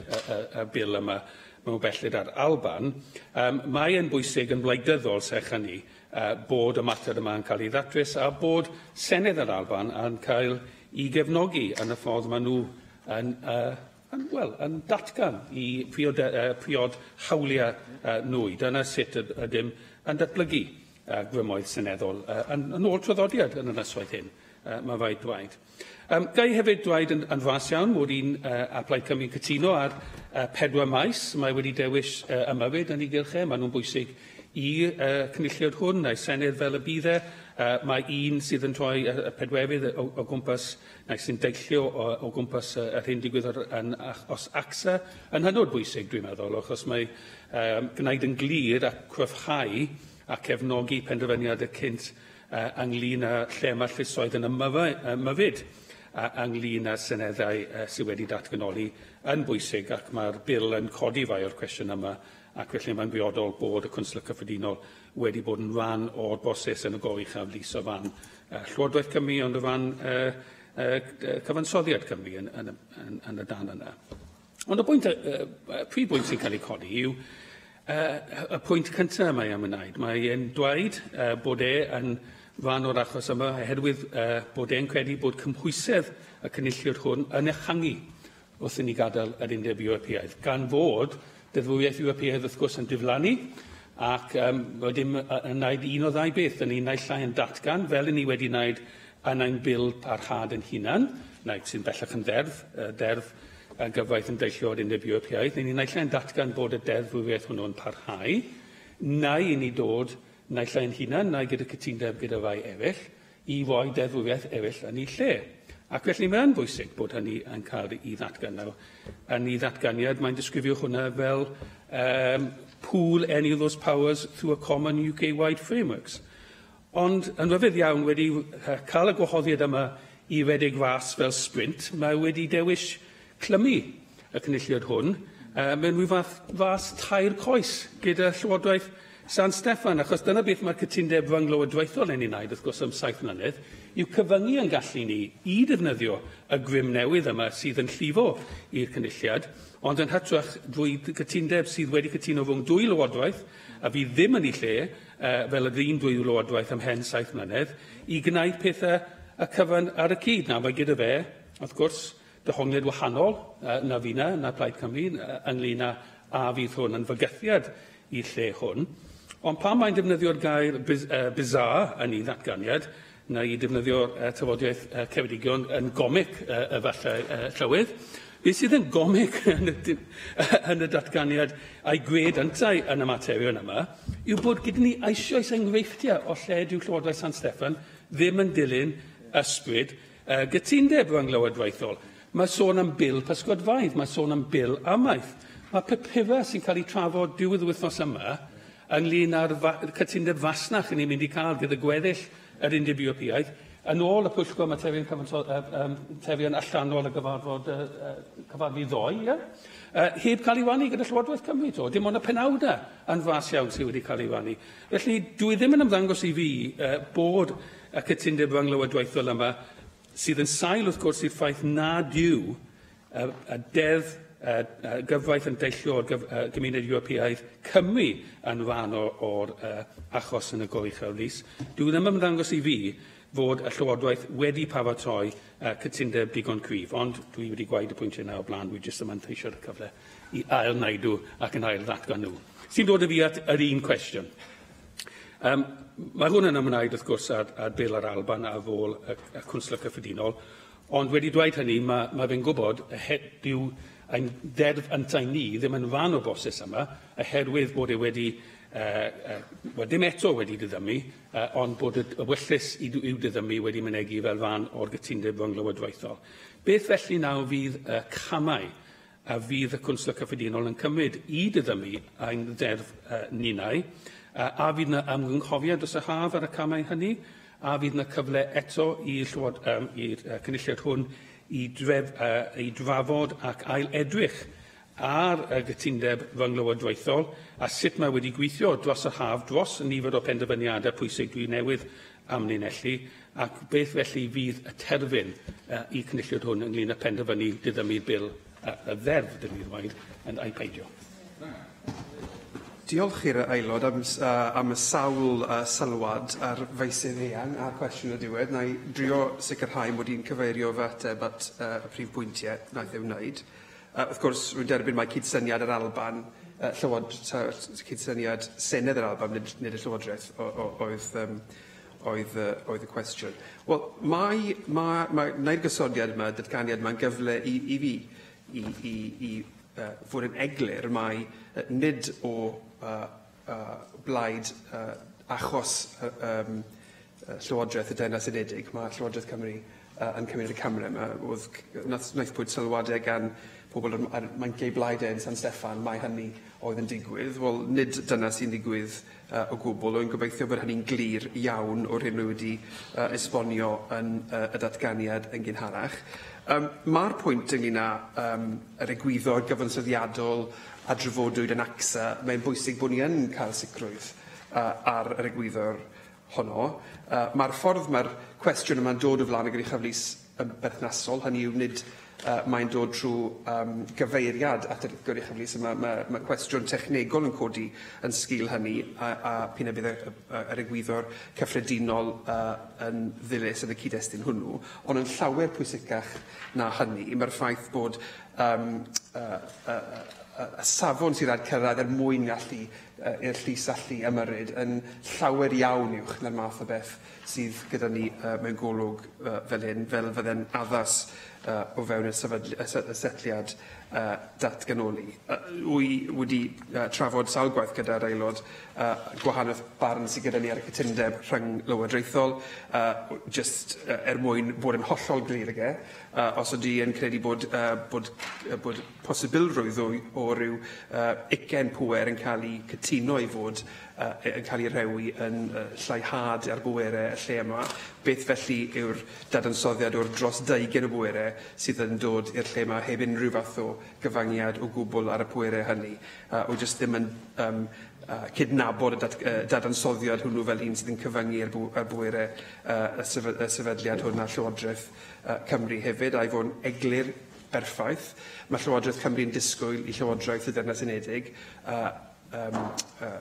y bil yma mewn belled ar Alban. Mae yn bwysig yn wleidyddol sech hynny bod y mater yma yn cael ei ddatws a bod Senedd yr Alban yn cael ei gefnogi yn y ffordd maen nhw yn datgan i priod hawliau nhw. Dyna sut ydym yn datblygu grymoedd seneddol yn ôl traddodiad yn y yswaith hyn, mae fai dweud. Gai hefyd dweud yn fas iawn mod i'n Plaid Cymru'n cytuno ar 4 maes. Mae wedi dewis ymyrryd yn ei gylchau, maen nhw'n bwysig i cynulliad hwn, neu Senedd fel y bydd e. Mae un sydd yn troi y pedwefydd o gwmpas, neu sy'n deillio o gwmpas yr hyn digwydd os AXA, yn hynod bwysig, dwi'n meddwl, achos mae gwneud yn glir a cryfhau a cefnogi penderfyniad y cynt ynglyn â lle mae'r llysoedd yn ymyfyd ynglyn â syneddau sydd wedi datganoli yn bwysig, ac mae'r bil yn codi fai o'r cwestiwn yma, ac felly mae'n briodol bod y Cwnsel Cyffredinol wedi bod yn rhan o'r broses yn y goruchaf lys o fan Llywodraeth Cymru, ond o fan cyfansoddiad Cymru yn y dan yna. Ond y prif bwynt sy'n cael ei codi yw y pwynt cyntaf mae am wneud. Mae'n dweud bod yn rhan o'r achos yma, oherwydd bod e'n credu bod cymhwysedd y cynulliad hwn yn ehangu wrth i ni gadael yr Undeb Ewropeaidd, gan fod deddfwriaeth Ewropeaidd wrth gwrs yn diflannu, ac wedyn yn gwneud un o ddau beth, yn un naill llai yn datgan, fel i ni wedi wneud yn ein bil parhad yn hunan, sy'n bellach yn derdd gyfraith yn deillio o'r Undeb Ewropeaidd, neu ni naill llai yn datgan bod y deddfwriaeth hwnnw'n parhau, neu i ni dod naill llai yn hunan, neu gyda cytundeb gyda rai eraill, i roi deddfwriaeth eraill yn ei lle. Ac felly mae'n bwysig bod hynny yn cael ei ddatgan. Yn ei ddatganiad, mae'n disgrifio hwnna fel pool any of those powers through a common UK-wide frameworks. Ond yn rhyfedd iawn wedi cael y gwahoddiad yma i redeg fas fel sprint, mae wedi dewis clymu y cynulliad hwn mewn rhyw fas tair coes gyda Llywodraeth San Steffan, achos dyna beth mae'r cytundeb rhynglywodraethol yn ei wneud, wrth gwrs am 7 mlynedd, yw cyfyngu yn gallu ni i ddefnyddio y grym newydd yma sydd yn llifo i'r cynulliad, ond yn hytrach drwy cytundeb sydd wedi cytuno rhwng 2 lywodraeth, a fydd ddim yn ei lle, fel y ddyn 2 lywodraeth am hen 7 mlynedd, i gwneud pethau y cyfan ar y cyd. Mae gyda fe, wrth gwrs, dehongliad wahanol na fyna, na Plaid Cymru, ynglyn â fydd hwn yn fygythiad i'r lle hwn. Ond pan mae'n defnyddio'r gair bizarre yn ei ddatganiad, neu i defnyddio'r tafodiaeth Ceredigion yn gomic efallai Llywydd, beth sydd yn gomic yn y datganiad a'i gred yntau yn y materion yma, yw bod gyda ni eisoes enghreifftiau o lle dyw Llywodraeth San Steffan ddim yn dilyn ysbryd gytundeb rhynglywodraethol. Mae sôn am bil pysgodfaidd, mae sôn am bil amaeth. Mae papura sy'n cael ei trafod diwedd y wythnos yma ynglyn â'r cytundeb fasnach yn ei mynd i cael gyda gweddill yr Undeb Ewropeaidd yn ôl y pwyllgor materion allanol y cyfarfod ddoe, heb cael ei wanu gyda Llywodraeth Cymru to. Dim ond y penawda yn fas iawn sydd wedi cael ei wanu. Felly, dwi ddim yn ymddangos i fi bod y cytundeb rhynglywodraethol yma sydd yn sail wrth gwrs i'r ffaith nad yw y deddf gyfraith yn deillio o'r gymuned Ewropeaidd Cymru yn rhan o'r achos yn y goruchaf lys. Dwi ddim yn ymddangos i fi fod y Llywodraeth wedi paratoi cytundeb digon cryf, ond dwi wedi gwaed y pwyntiau yna o blaen, dwi jyst yn manteisio'r cyfle i ail wneud ac yn ail ddatgan nhw. Sy'n dod â fi at yr un cwestiwn. Mae hwn yn ymwneud wrth gwrs ar bil yr Alban ar ôl y Cwnsel Cyffredinol, ond wedi dweud hynny, mae fe'n gwybod dyw ein deddf yntau ni ddim yn rhan o broses yma, oherwydd bod e wedi, dim eto wedi diddymu, ond bod y wyllus i'w diddymu wedi mynegu fel rhan o'r gytundeb rhynglywodraethol. Beth felly nawr fydd y camau a fydd y Cwnsel Cyffredinol yn cymryd i diddymu ein deddf ninau, a fydd yna ymgynghoriad dros y haf ar y camau hynny, a fydd yna cyfle eto i'r cynulliad hwn i drafod ac ail edrych ar y gytundeb rhynglywodraethol a sut mae wedi gweithio dros y haf, dros y nifer o penderfyniadau pwysig dwi newydd amlinellu, ac beth felly fydd y terfyn i cynulliad hwn ynglyn â penderfynu diddymu'r bil y ddeddf dyn ni'n dweud yn ei peidio. Diolch i'r aelod am y sawl sylwad ar feisydd eang a'r cwestiwn y diwedd. Na i drio sicrhau mod i'n cyfeirio fy ateb at y prif bwyntiau wnaeth ei wneud. Wrth gwrs, rwy'n derbyn mae cydsyniad yr Alban, cydsyniad Senedd yr Alban, nid y Llywodraeth oedd y cwestiwn. Wel, mae'r gysodiad yma, datganiad, mae'n gyfle i fi i fod yn eglur, mae nid o blaid achos Llywodraeth y Deyrnas Unedig. Mae Llywodraeth Cymru yn cymryd y camau yma. Wnaeth pwyd sylwadau gan pobl ar manciau blaidau yn San Steffan, mae hynny oedd yn digwydd. Wel, nid dyna sy'n digwydd o gwbl. O'n gobeithio bod hynny'n glir iawn o'r hyn wedi esbonio yn y datganiad yn gynharach. Mae'r pwynt ynglyn â yr egwyddor gyfansoddiadol a drafodwyd yn ACSA. Mae'n bwysig bod ni yn cael sicrwydd ar yr egwyddor honno. Mae'r ffordd mae'r cwestiwn yma'n dod o flaen y gynrychiolwyr yn berthnasol, hynny yw nid mae'n dod trwy gyfeiriad at y gynrychiolwyr. Mae cwestiwn technegol yn codi yn sgil hynny a p'un bydd yr egwyddor cyffredinol yn ddilys yn y cyd-destun hwnnw, ond yn llawer pwysicach na hynny. Mae'r ffaith bod y safon sydd ar cyrraedd mwyn gallu i'r llys allu ymyrryd yn llawer iawn uwch na'r math o beth sydd gyda ni mewn golwg fel hyn, fel fydde'n addas o fewn y setliad datganoli. Wy wedi trafod sawl gwaith gyda'r aelod gwahanaeth barn sydd gyda ni ar y cytundeb rhwng lywodraethol, just mwyn bod yn hollol glir ag os ydy yn credu bod posibilrwydd o ryw ugain pŵer yn cael ei cytuno i fod yn cael ei rewi yn lleihad ar bwerau y lle yma. Beth felly yw'r dadansoddiad o'r dros 20 o bwerau sydd yn dod i'r lle yma heb unrhyw fath o gyfangiad o gwbl ar y pwerau hynny. O jyst ddim yn cydnabod y dadansoddiad hwnnw fel un sydd yn cyfangu ar bwerau y sefydliad hwn a Llywodraeth Cymru hefyd, a'i fod yn eglur berffaith. Mae Llywodraeth Cymru'n disgwyl i Llywodraeth y Deyrnas Unedig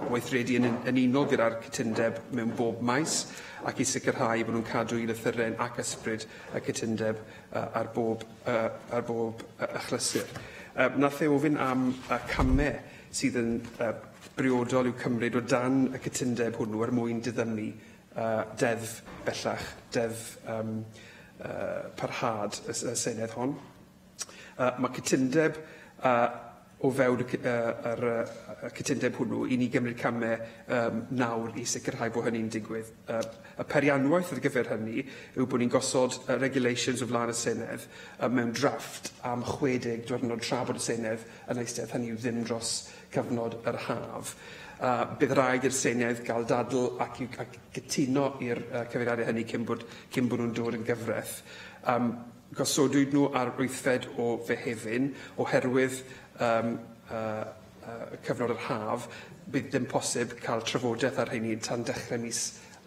weithredu yn unol gyda'r cytundeb mewn bob maes ac i sicrhau bod nhw'n cadw i lythyren ac ysbryd y cytundeb ar bob achlysur. Nath e ofyn am camau sydd yn briodol i'w cymryd o dan y cytundeb hwnnw er mwyn diddymu deddf bellach, deddf parhad y Senedd hon. Mae cytundeb o fewn y cytundeb hwnnw i ni gymryd camau nawr i sicrhau bod hynny'n digwydd. Y perianwaith ar gyfer hynny yw bod ni'n gosod regulations o flaen y Senedd mewn drafft am 60 diwrnod tra bod y Senedd yn eistedd, hynny yw ddim dros cyfnod yr haf. Bydd rhaid i'r Senedd gael dadl ac gytuno i'r cyfeiriadau hynny cyn bod nhw'n dod yn gyfraith. Gosodwyd nhw ar wythfed o Fehefin oherwydd cyfnod yr haf, bydd dim posib cael trafodaeth ar hynny tan dechrau mis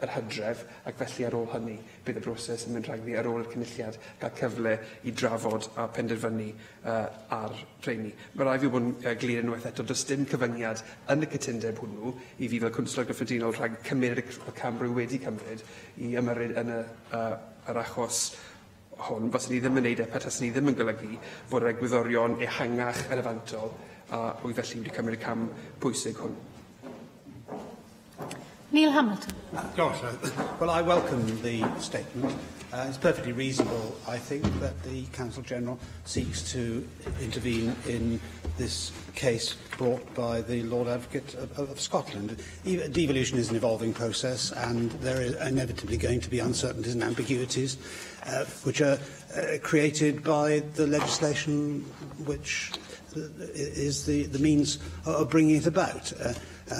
yr Hydref, ac felly ar ôl hynny bydd y broses yn mynd rhagddi ar ôl y cynulliad gael cyfle i drafod a penderfynu ar rheini. Mae rai fi bod yn glir unwaith eto, does dim cyfyngiad yn y cytundeb hwnnw i fi fel Cwnsler Gyffredinol rhag cymryd y Camrwy wedi cymryd i ymyrryd yn yr achos hwn, fos ni ddim yn neud petas ni ddim yn golygu fod yr egwyddorion ehangach yn y fantol a wy felly wedi cymryd y cam pwysig hwn. Neil Hamilton. Well, I welcome the statement. It's perfectly reasonable, I think, that the Counsel General seeks to intervene in this case brought by the Lord Advocate of Scotland. Devolution is an evolving process, and there is inevitably going to be uncertainties and ambiguities which are created by the legislation which is the means of bringing it about.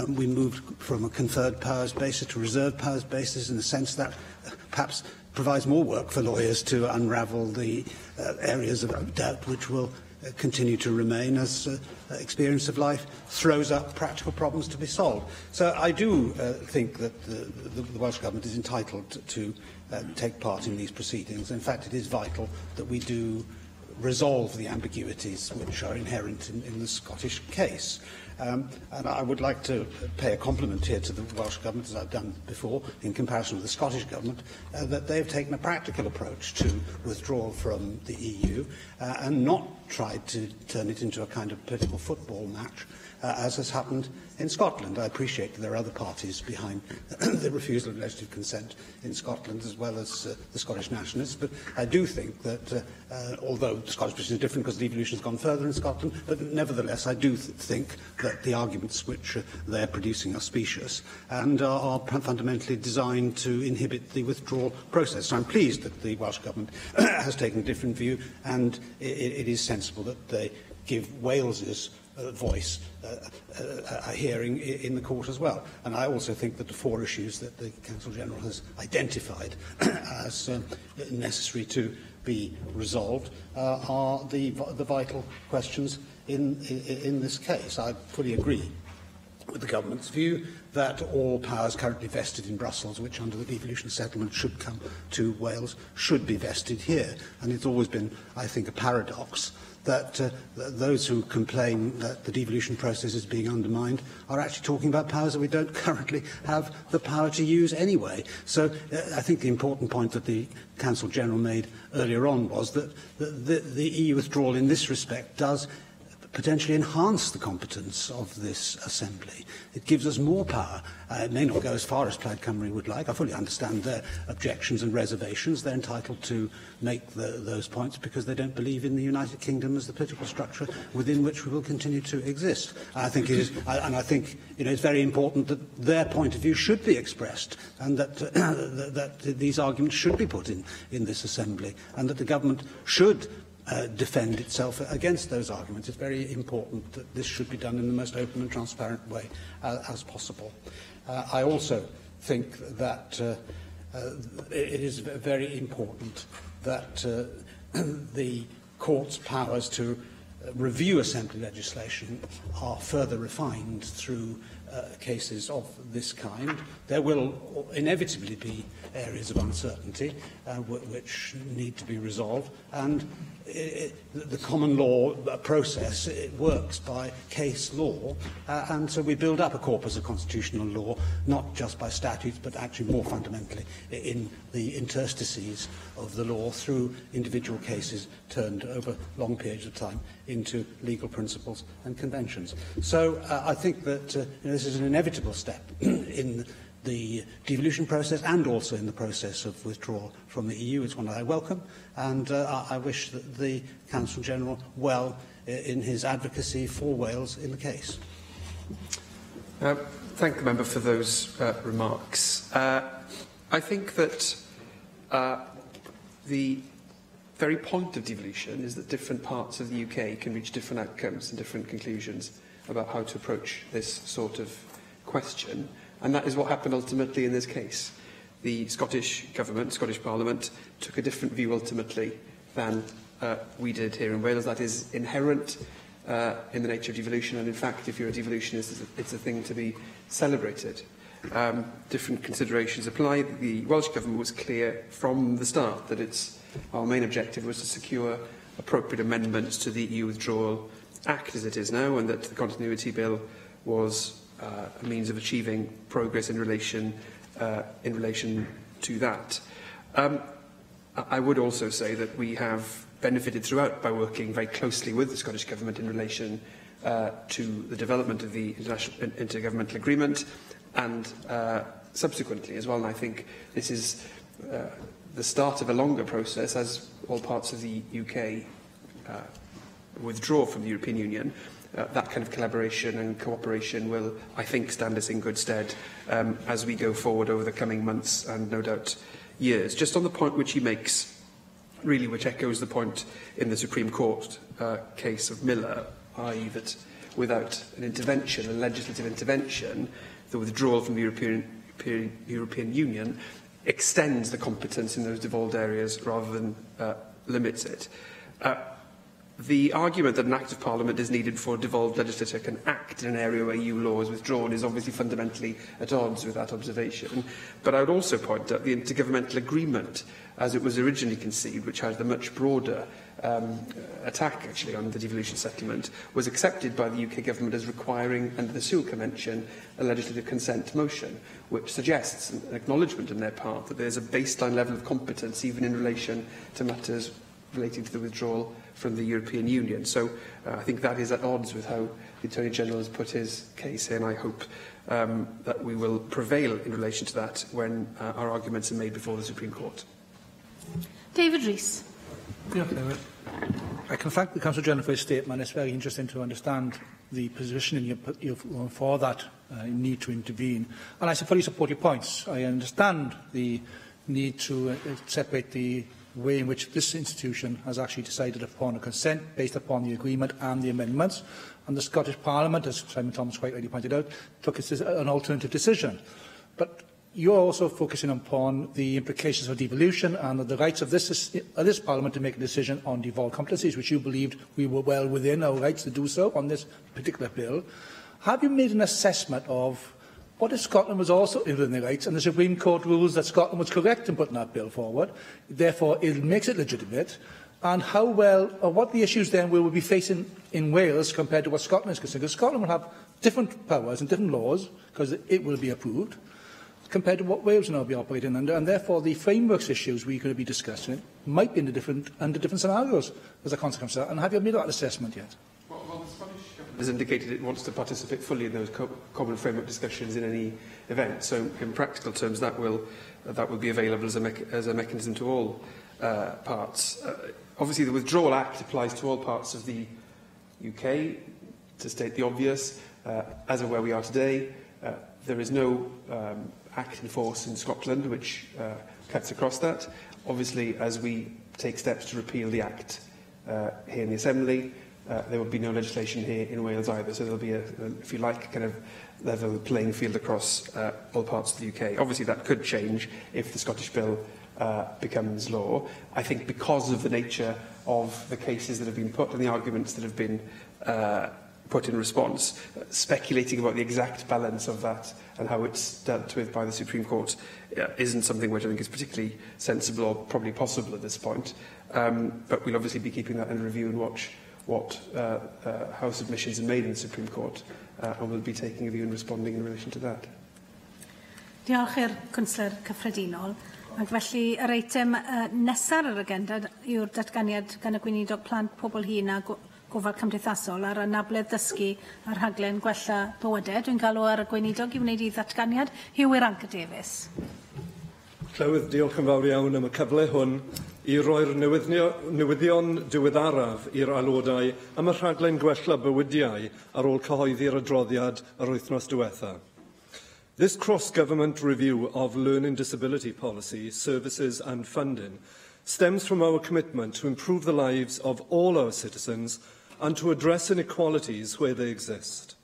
We moved from a conferred powers basis to a reserved powers basis in the sense that perhaps provides more work for lawyers to unravel the areas of doubt which will continue to remain as experience of life throws up practical problems to be solved. So I do think that the Welsh Government is entitled to take part in these proceedings. In fact, it is vital that we do resolve the ambiguities which are inherent in the Scottish case. And I would like to pay a compliment here to the Welsh Government, as I've done before, in comparison with the Scottish Government, that they've taken a practical approach to withdrawal from the EU and not tried to turn it into a kind of political football match, as has happened in Scotland. I appreciate that there are other parties behind the refusal of legislative consent in Scotland, as well as the Scottish nationalists, but I do think that, although the Scottish position is different because devolution has gone further in Scotland, but nevertheless I do think that the arguments which they're producing are specious and are fundamentally designed to inhibit the withdrawal process. So I'm pleased that the Welsh Government has taken a different view, and it is sensible that they give Wales's voice a hearing in the court as well. And I also think that the 4 issues that the Counsel-General has identified as necessary to be resolved are the vital questions in this case. I fully agree with the Government's view that all powers currently vested in Brussels, which under the devolution settlement should come to Wales, should be vested here. And it's always been, I think, a paradox that those who complain that the devolution process is being undermined are actually talking about powers that we don't currently have the power to use anyway. So I think the important point that the Counsel-General made earlier on was that the EU withdrawal in this respect does potentially enhance the competence of this Assembly. It gives us more power. It may not go as far as Plaid Cymru would like. I fully understand their objections and reservations. They're entitled to make those points because they don't believe in the United Kingdom as the political structure within which we will continue to exist. I think it is, and I think it's very important that their point of view should be expressed, and that that these arguments should be put in this Assembly, and that the government should defend itself against those arguments. It's very important that this should be done in the most open and transparent way as possible. I also think that it is very important that the Court's powers to review Assembly legislation are further refined through cases of this kind. There will inevitably be areas of uncertainty which need to be resolved, and the common law process, it works by case law, and so we build up a corpus of constitutional law, not just by statutes, but actually more fundamentally in the interstices of the law through individual cases turned over long periods of time into legal principles and conventions. So I think that this is an inevitable step in the devolution process and also in the process of withdrawal from the EU. It's one that I welcome, and I wish that the Counsel-General well in his advocacy for Wales in the case. Thank the member for those remarks. I think that the very point of devolution is that different parts of the UK can reach different outcomes and different conclusions about how to approach this sort of question. And that is what happened ultimately in this case. The Scottish Government, Scottish Parliament, took a different view ultimately than we did here in Wales. That is inherent in the nature of devolution, and in fact, if you're a devolutionist, it's a thing to be celebrated. Different considerations apply. The Welsh Government was clear from the start that our main objective was to secure appropriate amendments to the EU Withdrawal Act as it is now, and that the Continuity Bill was a means of achieving progress in relation to that. I would also say that we have benefited throughout by working very closely with the Scottish Government in relation to the development of the International Intergovernmental Agreement and subsequently as well. And I think this is the start of a longer process as all parts of the UK withdraw from the European Union. That kind of collaboration and cooperation will, I think, stand us in good stead as we go forward over the coming months and no doubt years. Just on the point which he makes, really which echoes the point in the Supreme Court case of Miller, i.e. that without an intervention, a legislative intervention, the withdrawal from the European Union extends the competence in those devolved areas rather than limits it. The argument that an Act of Parliament is needed before a devolved legislature can act in an area where EU law is withdrawn is obviously fundamentally at odds with that observation. But I would also point out the Intergovernmental Agreement, as it was originally conceived, which had the much broader attack actually on the devolution settlement, was accepted by the UK Government as requiring, under the Sewell Convention, a legislative consent motion, which suggests an acknowledgement on their part that there's a baseline level of competence even in relation to matters relating to the withdrawal from the European Union. So I think that is at odds with how the Attorney General has put his case in. I hope that we will prevail in relation to that when our arguments are made before the Supreme Court. David Rees. I can thank the Council General for his statement. It's very interesting to understand the position for that need to intervene. And I fully support your points. I understand the need to separate the way in which this institution has actually decided upon a consent based upon the agreement and the amendments. And the Scottish Parliament, as Simon Thomas quite rightly pointed out, took an alternative decision. But you're also focusing upon the implications of devolution and the rights of this Parliament to make a decision on devolved competencies, which you believed we were well within our rights to do so on this particular bill. Have you made an assessment of what if Scotland was also within their rights and the Supreme Court rules that Scotland was correct in putting that bill forward, therefore it makes it legitimate, and how well, or what the issues then will we be facing in Wales compared to what Scotland is concerned? Because Scotland will have different powers and different laws, because it will be approved, compared to what Wales will now be operating under, and therefore the frameworks issues we're going to be discussing might be under different scenarios as a consequence of that. And have you made that assessment yet? Well, the Scottish Government has indicated it wants to participate fully in those common framework discussions in any event. So, in practical terms, that will be available as a mechanism to all parts. Obviously, the Withdrawal Act applies to all parts of the UK. To state the obvious, as of where we are today, there is no act in force in Scotland which cuts across that. Obviously, as we take steps to repeal the Act here in the Assembly, there will be no legislation here in Wales either. So there will be, if you like, a kind of level playing field across all parts of the UK. Obviously, that could change if the Scottish Bill becomes law. I think because of the nature of the cases that have been put and the arguments that have been put in response, speculating about the exact balance of that and how it's dealt with by the Supreme Court isn't something which I think is particularly sensible or probably possible at this point. But we'll obviously be keeping that under review and watch how submissions are made in the Supreme Court, and we'll be taking a view and responding in relation to that. Diolch i'r Cwnsler Cyffredinol. Ac felly, yr eitem nesaf ar yr agenda yw'r datganiad gan y gweinidog plant pobl hŷn a gofal cymdeithasol ar anabledd dysgu a'r rhaglen gwella bywydau. Dwi'n galw ar y gweinidog i wneud I ddatganiad. Hugh Iranca Davies. Llywydd, diolch yn fawr iawn am y cyfle hwn I roi'r newyddion diweddaraf i'r aelodau am y rhaglen gwella bywydiau ar ôl cyhoeddi'r adroddiad yr wythnos diwethaf. This cross-government review of learning disability policy, services and funding stems from our commitment to improve the lives of all our citizens and to address inequalities where they exist.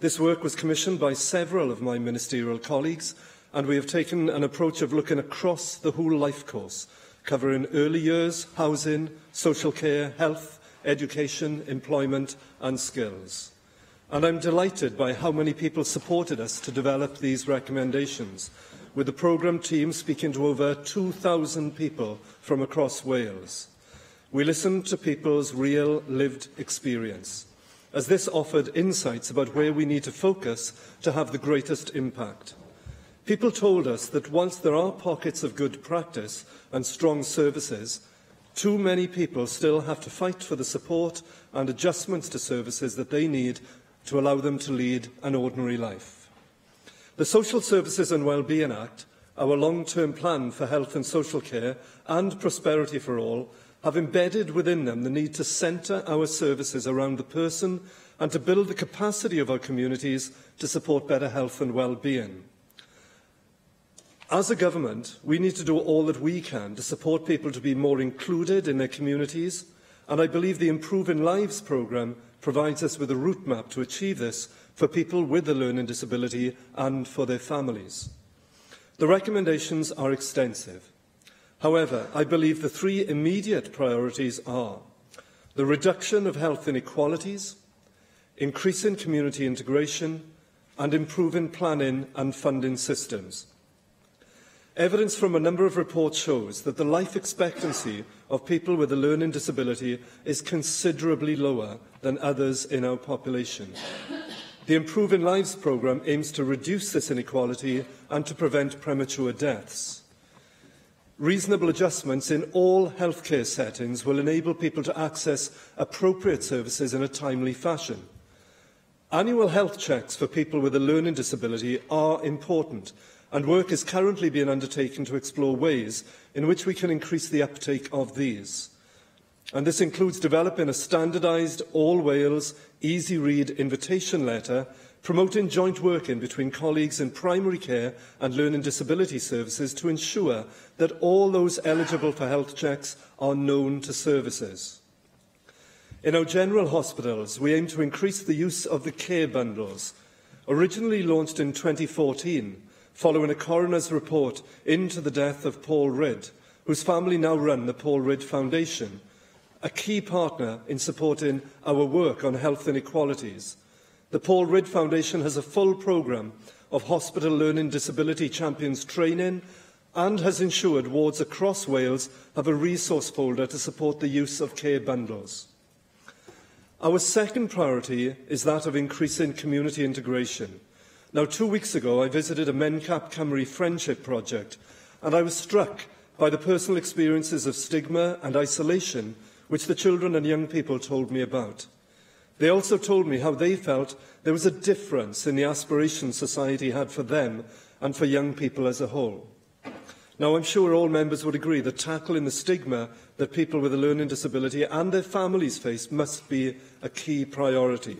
This work was commissioned by several of my ministerial colleagues, and we have taken an approach of looking across the whole life course, covering early years, housing, social care, health, education, employment and skills. And I'm delighted by how many people supported us to develop these recommendations, with the programme team speaking to over 2,000 people from across Wales. We listened to people's real lived experience, as this offered insights about where we need to focus to have the greatest impact. People told us that whilst there are pockets of good practice and strong services, too many people still have to fight for the support and adjustments to services that they need to allow them to lead an ordinary life. The Social Services and Wellbeing Act, our long-term plan for health and social care and prosperity for all, have embedded within them the need to centre our services around the person and to build the capacity of our communities to support better health and well-being. As a government, we need to do all that we can to support people to be more included in their communities, and I believe the Improving Lives programme provides us with a route map to achieve this for people with a learning disability and for their families. The recommendations are extensive. However, I believe the three immediate priorities are the reduction of health inequalities, increasing community integration, and improving planning and funding systems. Evidence from a number of reports shows that the life expectancy of people with a learning disability is considerably lower than others in our population. The Improving Lives programme aims to reduce this inequality and to prevent premature deaths. Reasonable adjustments in all healthcare settings will enable people to access appropriate services in a timely fashion. Annual health checks for people with a learning disability are important, and work is currently being undertaken to explore ways in which we can increase the uptake of these. And this includes developing a standardised, all-Wales, easy-read invitation letter promoting joint working between colleagues in primary care and learning disability services to ensure that all those eligible for health checks are known to services. In our general hospitals, we aim to increase the use of the care bundles. Originally launched in 2014, following a coroner's report into the death of Paul Ridd, whose family now run the Paul Ridd Foundation, a key partner in supporting our work on health inequalities. The Paul Ridd Foundation has a full programme of hospital learning disability champions training and has ensured wards across Wales have a resource folder to support the use of care bundles. Our second priority is that of increasing community integration. Now, 2 weeks ago, I visited a Mencap Cymru friendship project, and I was struck by the personal experiences of stigma and isolation which the children and young people told me about. They also told me how they felt there was a difference in the aspirations society had for them and for young people as a whole. Now, I'm sure all members would agree that tackling the stigma that people with a learning disability and their families face must be a key priority.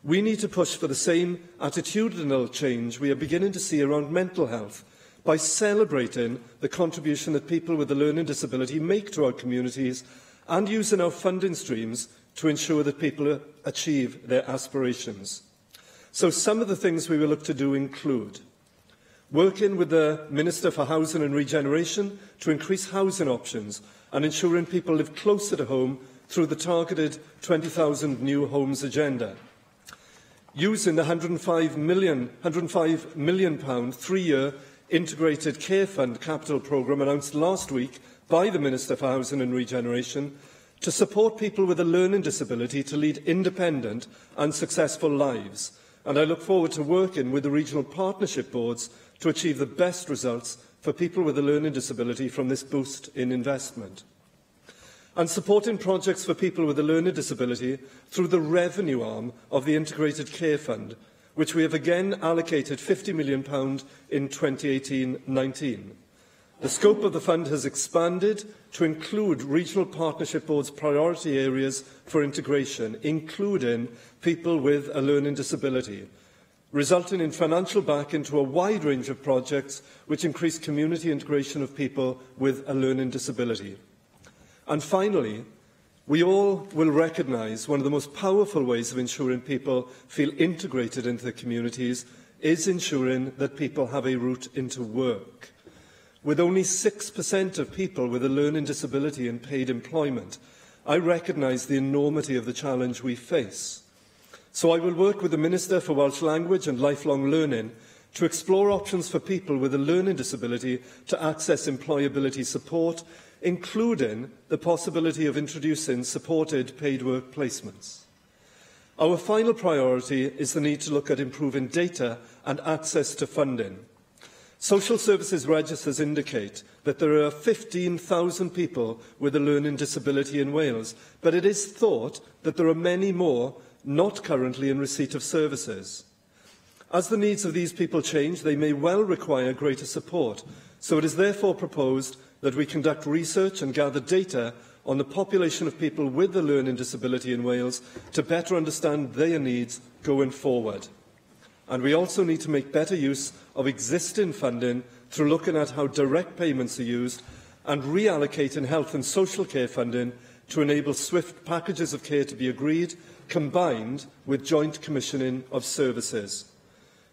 We need to push for the same attitudinal change we are beginning to see around mental health by celebrating the contribution that people with a learning disability make to our communities and using our funding streams to ensure that people achieve their aspirations. So some of the things we will look to do include working with the Minister for Housing and Regeneration to increase housing options and ensuring people live closer to home through the targeted 20,000 new homes agenda. Using the £105 million 3-year Integrated Care Fund capital programme announced last week by the Minister for Housing and Regeneration to support people with a learning disability to lead independent and successful lives. And I look forward to working with the regional partnership boards to achieve the best results for people with a learning disability from this boost in investment. And supporting projects for people with a learning disability through the revenue arm of the Integrated Care Fund, which we have again allocated £50 million in 2018-19. The scope of the fund has expanded to include regional partnership boards' priority areas for integration, including people with a learning disability, resulting in financial backing to a wide range of projects which increase community integration of people with a learning disability. And finally, we all will recognise one of the most powerful ways of ensuring people feel integrated into their communities is ensuring that people have a route into work. With only 6% of people with a learning disability in paid employment, I recognise the enormity of the challenge we face. So I will work with the Minister for Welsh Language and Lifelong Learning to explore options for people with a learning disability to access employability support, including the possibility of introducing supported paid work placements. Our final priority is the need to look at improving data and access to funding. Social services registers indicate that there are 15,000 people with a learning disability in Wales, but it is thought that there are many more not currently in receipt of services. As the needs of these people change, they may well require greater support, so it is therefore proposed that we conduct research and gather data on the population of people with a learning disability in Wales to better understand their needs going forward. And we also need to make better use of existing funding through looking at how direct payments are used and reallocating health and social care funding to enable swift packages of care to be agreed, combined with joint commissioning of services.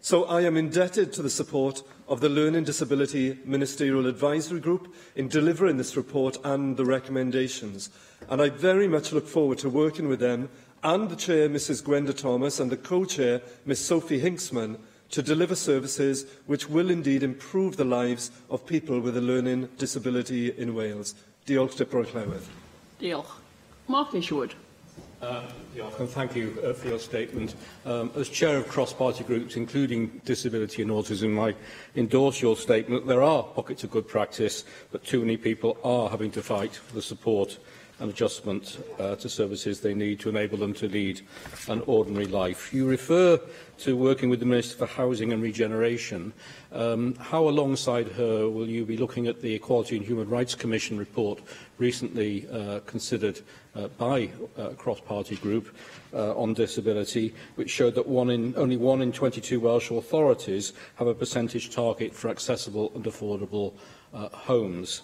So I am indebted to the support of the Learning Disability Ministerial Advisory Group in delivering this report and the recommendations, and I very much look forward to working with them and the Chair, Mrs Gwenda Thomas, and the Co-Chair, Ms Sophie Hinksman, to deliver services which will indeed improve the lives of people with a learning disability in Wales. Diolch, Dyma'r Llywydd. Diolch. Mark Isherwood. Diolch, and thank you for your statement. As Chair of cross-party groups, including disability and autism, I endorse your statement. There are pockets of good practice, but too many people are having to fight for the support and adjustment to services they need to enable them to lead an ordinary life. You refer to working with the Minister for Housing and Regeneration. How, alongside her, will you be looking at the Equality and Human Rights Commission report recently considered by a cross-party group on disability, which showed that only 1 in 22 Welsh authorities have a percentage target for accessible and affordable homes?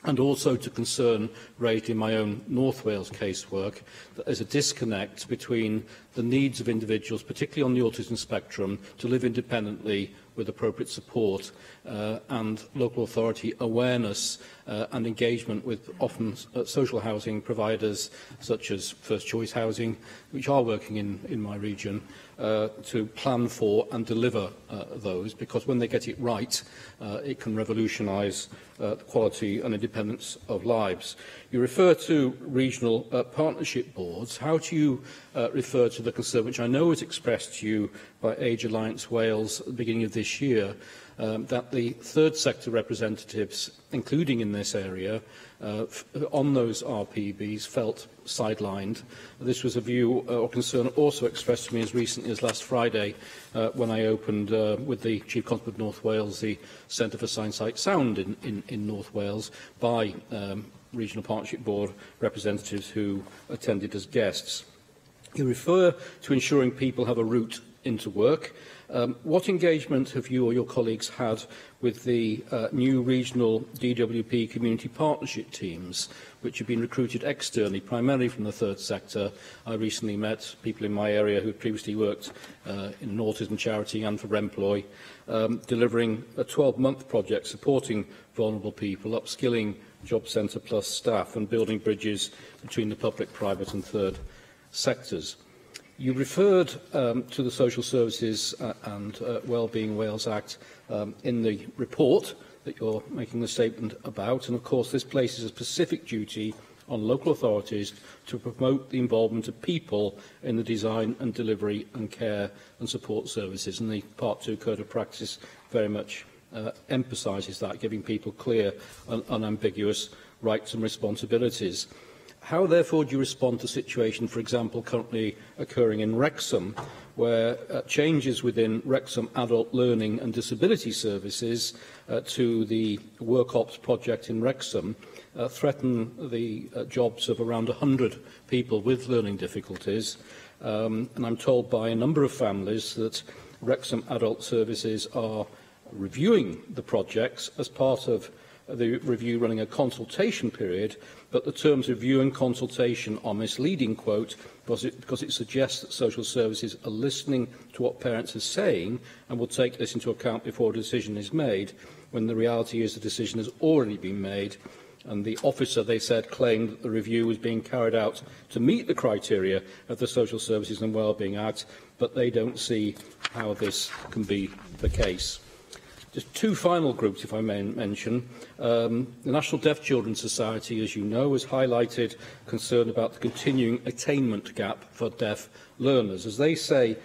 And also to concern raised in my own North Wales casework that there's a disconnect between the needs of individuals, particularly on the autism spectrum, to live independently with appropriate support and local authority awareness and engagement with often social housing providers such as First Choice Housing, which are working in my region, to plan for and deliver those, because when they get it right, it can revolutionise the quality and independence of lives. You refer to regional partnership boards. How do you refer to the concern, which I know was expressed to you by Age Alliance Wales at the beginning of this year, that the third sector representatives, including in this area, on those RPBs felt sidelined? This was a view or concern also expressed to me as recently as last Friday when I opened with the Chief Constable of North Wales the Centre for Sign Sight Sound in North Wales by Regional Partnership Board representatives who attended as guests. You refer to ensuring people have a route into work. What engagement have you or your colleagues had with the new regional DWP community partnership teams, which have been recruited externally, primarily from the third sector? I recently met people in my area who had previously worked in an autism charity and for Remploy, delivering a 12-month project supporting vulnerable people, upskilling Job Centre Plus staff and building bridges between the public, private and third sectors. You referred to the Social Services and Wellbeing Wales Act in the report that you're making the statement about, and of course this places a specific duty on local authorities to promote the involvement of people in the design and delivery and care and support services, and the Part 2 Code of Practice very much emphasises that, giving people clear and unambiguous rights and responsibilities. How, therefore, do you respond to a situation, for example, currently occurring in Wrexham, where changes within Wrexham Adult Learning and Disability Services to the Work Ops project in Wrexham threaten the jobs of around 100 people with learning difficulties? And I'm told by a number of families that Wrexham Adult Services are reviewing the projects as part of the review running a consultation period, but the terms review and consultation are misleading, quote, because it suggests that social services are listening to what parents are saying and will take this into account before a decision is made, when the reality is the decision has already been made. And the officer, they said, claimed that the review was being carried out to meet the criteria of the Social Services and Wellbeing Act, but they don't see how this can be the case. Just two final groups, if I may mention. The National Deaf Children's Society, as you know, has highlighted concern about the continuing attainment gap for deaf learners. As they say,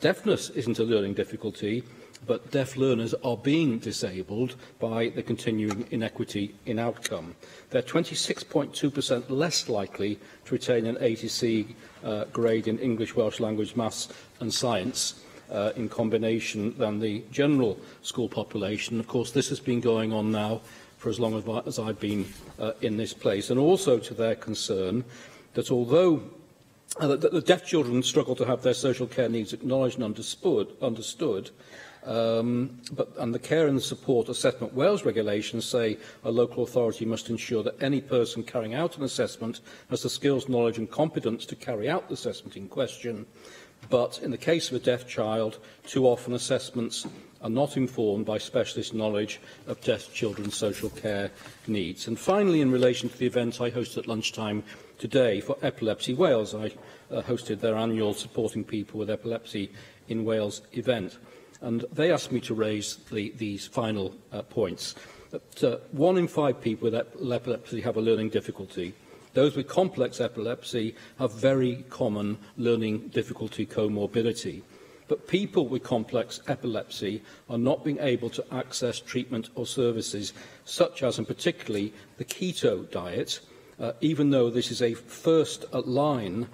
deafness isn't a learning difficulty, but deaf learners are being disabled by the continuing inequity in outcome. They're 26.2% less likely to retain an ATC grade in English, Welsh language, maths and science in combination than the general school population. Of course, this has been going on now for as long as I've been in this place. And also to their concern that although the deaf children struggle to have their social care needs acknowledged and understood, and the Care and Support Assessment Wales regulations say a local authority must ensure that any person carrying out an assessment has the skills, knowledge and competence to carry out the assessment in question. But in the case of a deaf child, too often assessments are not informed by specialist knowledge of deaf children's social care needs. And finally, in relation to the event I hosted at lunchtime today for Epilepsy Wales, I hosted their annual Supporting People with Epilepsy in Wales event. And they asked me to raise these final points. That 1 in 5 people with epilepsy have a learning difficulty. Those with complex epilepsy have very common learning difficulty comorbidity. But people with complex epilepsy are not being able to access treatment or services, such as, and particularly, the keto diet, even though this is a first-line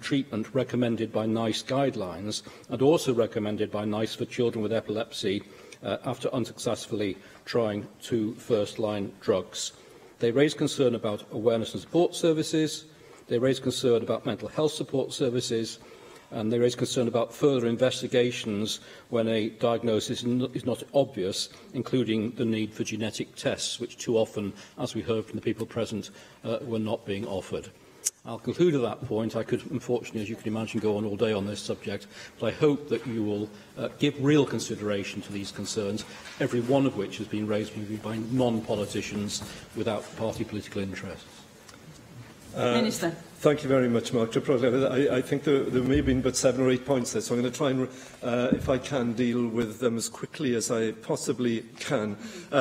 treatment recommended by NICE guidelines and also recommended by NICE for children with epilepsy after unsuccessfully trying 2 first-line drugs. They raise concern about awareness and support services, they raise concern about mental health support services, and they raise concern about further investigations when a diagnosis is not obvious, including the need for genetic tests, which too often, as we heard from the people present, were not being offered. I'll conclude at that point. I could, unfortunately, as you can imagine, go on all day on this subject, but I hope that you will give real consideration to these concerns, every one of which has been raised by non-politicians without party political interests. Minister. Thank you very much, Mark. I think there may have been but 7 or 8 points there, so I'm going to try and, if I can, deal with them as quickly as I possibly can.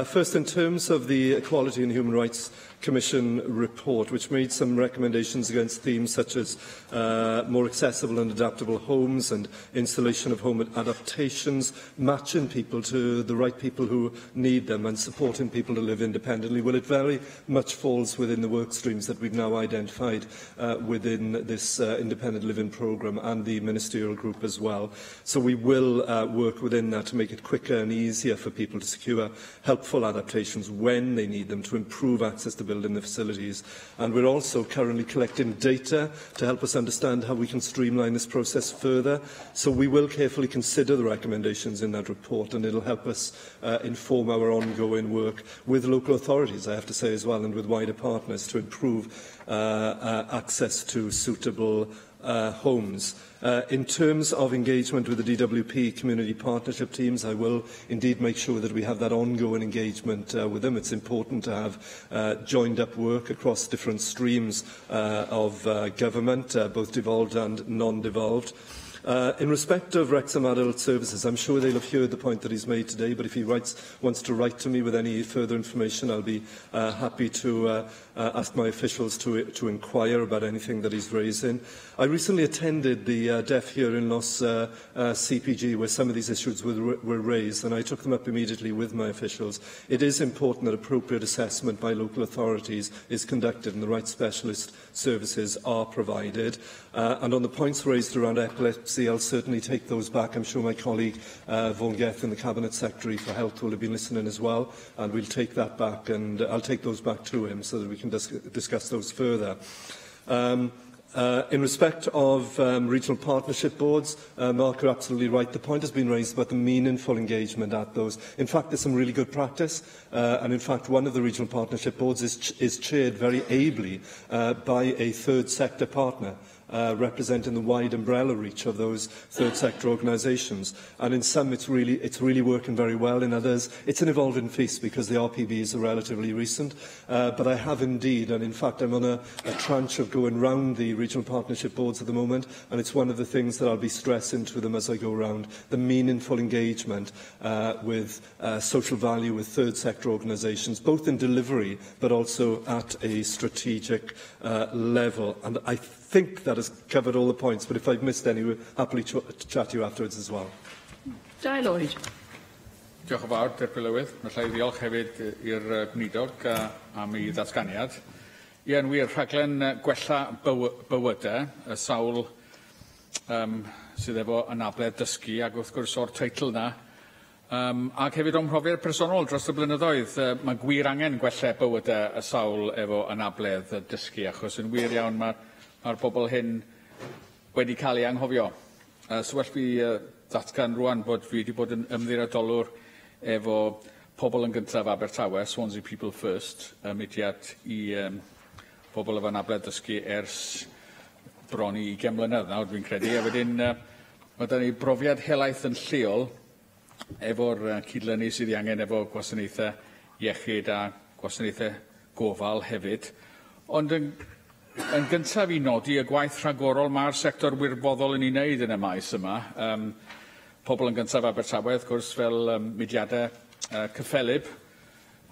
First, in terms of the Equality and Human Rights Commission report, which made some recommendations against themes such as more accessible and adaptable homes and installation of home adaptations, matching people to the right people who need them and supporting people to live independently. Well, it very much falls within the work streams that we've now identified within this independent living programme and the ministerial group as well. So we will work within that to make it quicker and easier for people to secure helpful adaptations when they need them to improve access to building the facilities. And we're also currently collecting data to help us understand how we can streamline this process further. So we will carefully consider the recommendations in that report, and it'll help us inform our ongoing work with local authorities, I have to say as well, and with wider partners to improve access to suitable homes. In terms of engagement with the DWP community partnership teams, I will indeed make sure that we have that ongoing engagement with them. It's important to have joined-up work across different streams of government, both devolved and non-devolved. In respect of Wrexham Adult Services, I'm sure they'll have heard the point that he's made today, but if he wants to write to me with any further information, I'll be happy to ask my officials to inquire about anything that he's raising. I recently attended the Deaf Hearing Loss CPG, where some of these issues were raised, and I took them up immediately with my officials. It is important that appropriate assessment by local authorities is conducted and the right specialist services are provided. And on the points raised around epilepsy, I'll certainly take those back. I'm sure my colleague Vaughan Gething, the Cabinet Secretary for Health, will have been listening as well, and we'll take that back, and I'll take those back to him so that we can discuss those further. In respect of regional partnership boards, Mark, you're absolutely right. The point has been raised about the meaningful engagement at those. In fact, there's some really good practice, and in fact, one of the regional partnership boards is chaired very ably by a third sector partner, representing the wide umbrella reach of those third sector organisations. And in some, it's really working very well. In others, it's an evolving feast because the RPBs are relatively recent. But I have indeed, and in fact, I'm on a tranche of going round the regional partnership boards at the moment, and it's one of the things that I'll be stressing to them as I go round, the meaningful engagement with social value with third sector organisations, both in delivery but also at a strategic level. And I think that has covered all the points, but if I've missed any, we'll happily chat to you afterwards as well. Lloyd. Diolch yn fawr, Dirprwy Llywydd. Mae'n llai ddiolch hefyd i'r gweinidog am ei ddatganiad. Ie, yn wir, rhaglen gwella bywydau, y sawl sydd efo anabledd dysgu, ac wrth gwrs o'r teitl yna. Ac hefyd o'n mhrofiad personol dros y blynyddoedd, mae gwir angen gwella bywydau y sawl efo anabledd dysgu, achos yn wir iawn mae'r bobl hyn wedi cael ei anghofio. So well fi ddatgan rwan bod fi wedi bod yn ymddirodolwr efo pobl yn gyntaf Abertawe, Swansea People First, mudiad i pobl efo anabledd dysgu ers bron i 20 mlynedd nawr, dwi'n credu. A wedyn, mae da ni brofiad helaeth yn lleol efo'r cydlynu sydd i angen efo gwasanaethau iechyd a gwasanaethau gofal hefyd. Ond yn gyntaf i nodi y gwaith rhagorol mae'r sector wirfoddol yn ei wneud yn y maes yma. Pobl yn gyntaf Abertawe, wrth gwrs, fel mudiadau cyffelib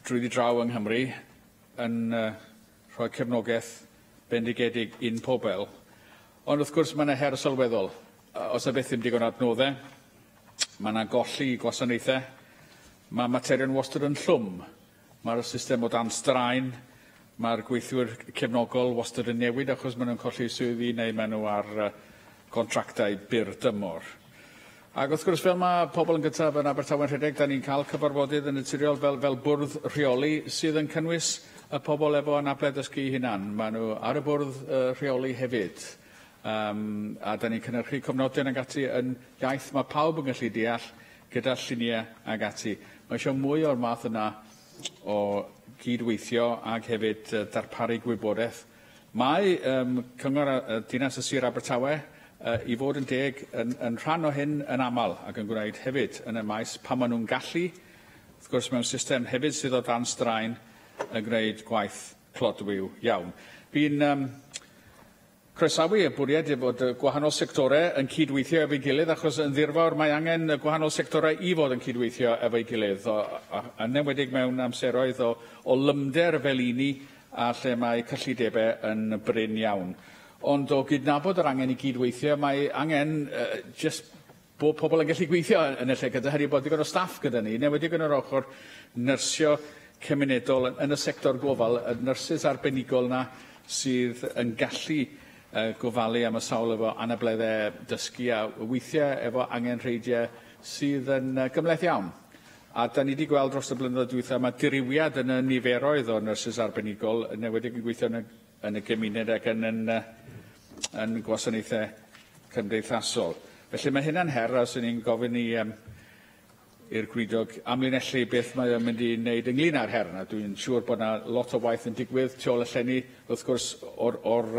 drwyddi draw yng Nghymru yn rhoi cefnogaeth bendigedig un pobl. Ond wrth gwrs mae yna her sylweddol. Os y beth ddim digon adnoddau, mae yna golli gwasanaethau, mae materion wastad yn llwm. Mae'r system o dan straen, Mae'r gweithwyr cefnogol wastad yn newid achos maen nhw'n colli swyddi neu maen nhw ar contractau byr dymor. Ac wrth gwrs, fel mae pobl yn gyntaf yn Abertawe'n rhedeg, da ni'n cael cyfarfodydd yn naturiol fel bwrdd rheoli sydd yn cynnwys y pobl efo anabledd dysgu hunan. Maen nhw ar y bwrdd rheoli hefyd. A da ni'n cynhyrchu cofnodion ag ati yn iaith mae pawb yn gallu deall gyda lluniau ag ati. Mae eisiau mwy o'r math yna o gydweithio ag hefyd darparu gwybodaeth. Mae cyngor dinas y Sir Abertawe i fod yn deg yn rhan o hyn yn aml ac yn gwneud hefyd yn y maes pan maen nhw'n gallu. Wrth gwrs mewn system hefyd sydd o dan straen yn gwneud gwaith clodwiw iawn. Fi'n croesawu y bwriad i fod gwahanol sectorau yn cydweithio efo'i gilydd achos yn ddirfawr mae angen gwahanol sectorau i fod yn cydweithio efo'i gilydd. Yn enwedig mewn amseroedd o lymder fel uni a lle mae cyllidebau yn bryn iawn. Ond o gydnabod yr angen i gydweithio, mae angen just bod pobl yn gallu gweithio yn y lle gyda hynny bod digon o staff gyda ni, enwedig yn yr ochr nyrsio cymunedol yn y sector gofal, y nyrsys arbenigol yna sydd yn gallu gofalu am y sawl efo anableddau dysgu a weithiau efo angenrheidiau sydd yn gymleth iawn. A da ni wedi gweld dros y blynyddoedd diwethaf mae diriwiad yn y niferoedd o nyrsys arbenigol yn enwedig yn gweithio yn y gymuned ac yn gwasanaethau cymdeithasol. Felly mae hynna'n her a sy'n ni'n gofyn i'r gwydog amlinellu beth mae o'n mynd i wneud ynglyn â'r her yna. Dwi'n siŵr bod yna lot o waith yn digwydd tu ôl y llenni. Wrth gwrs, o'r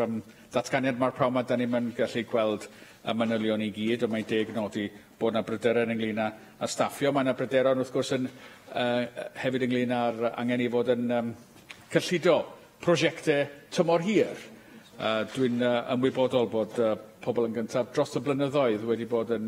datganiad mae'r prawn da ni'n gallu gweld y manylion i gyd, ond mae'n deg nodi bod yna bryderon ynglyn â staffio. Mae yna bryderon wrth gwrs hefyd ynglyn â'r angen i fod yn cyllido prosiectau tymor hir. Dwi'n ymwybodol bod pobl yn gyntaf dros y blynyddoedd wedi bod yn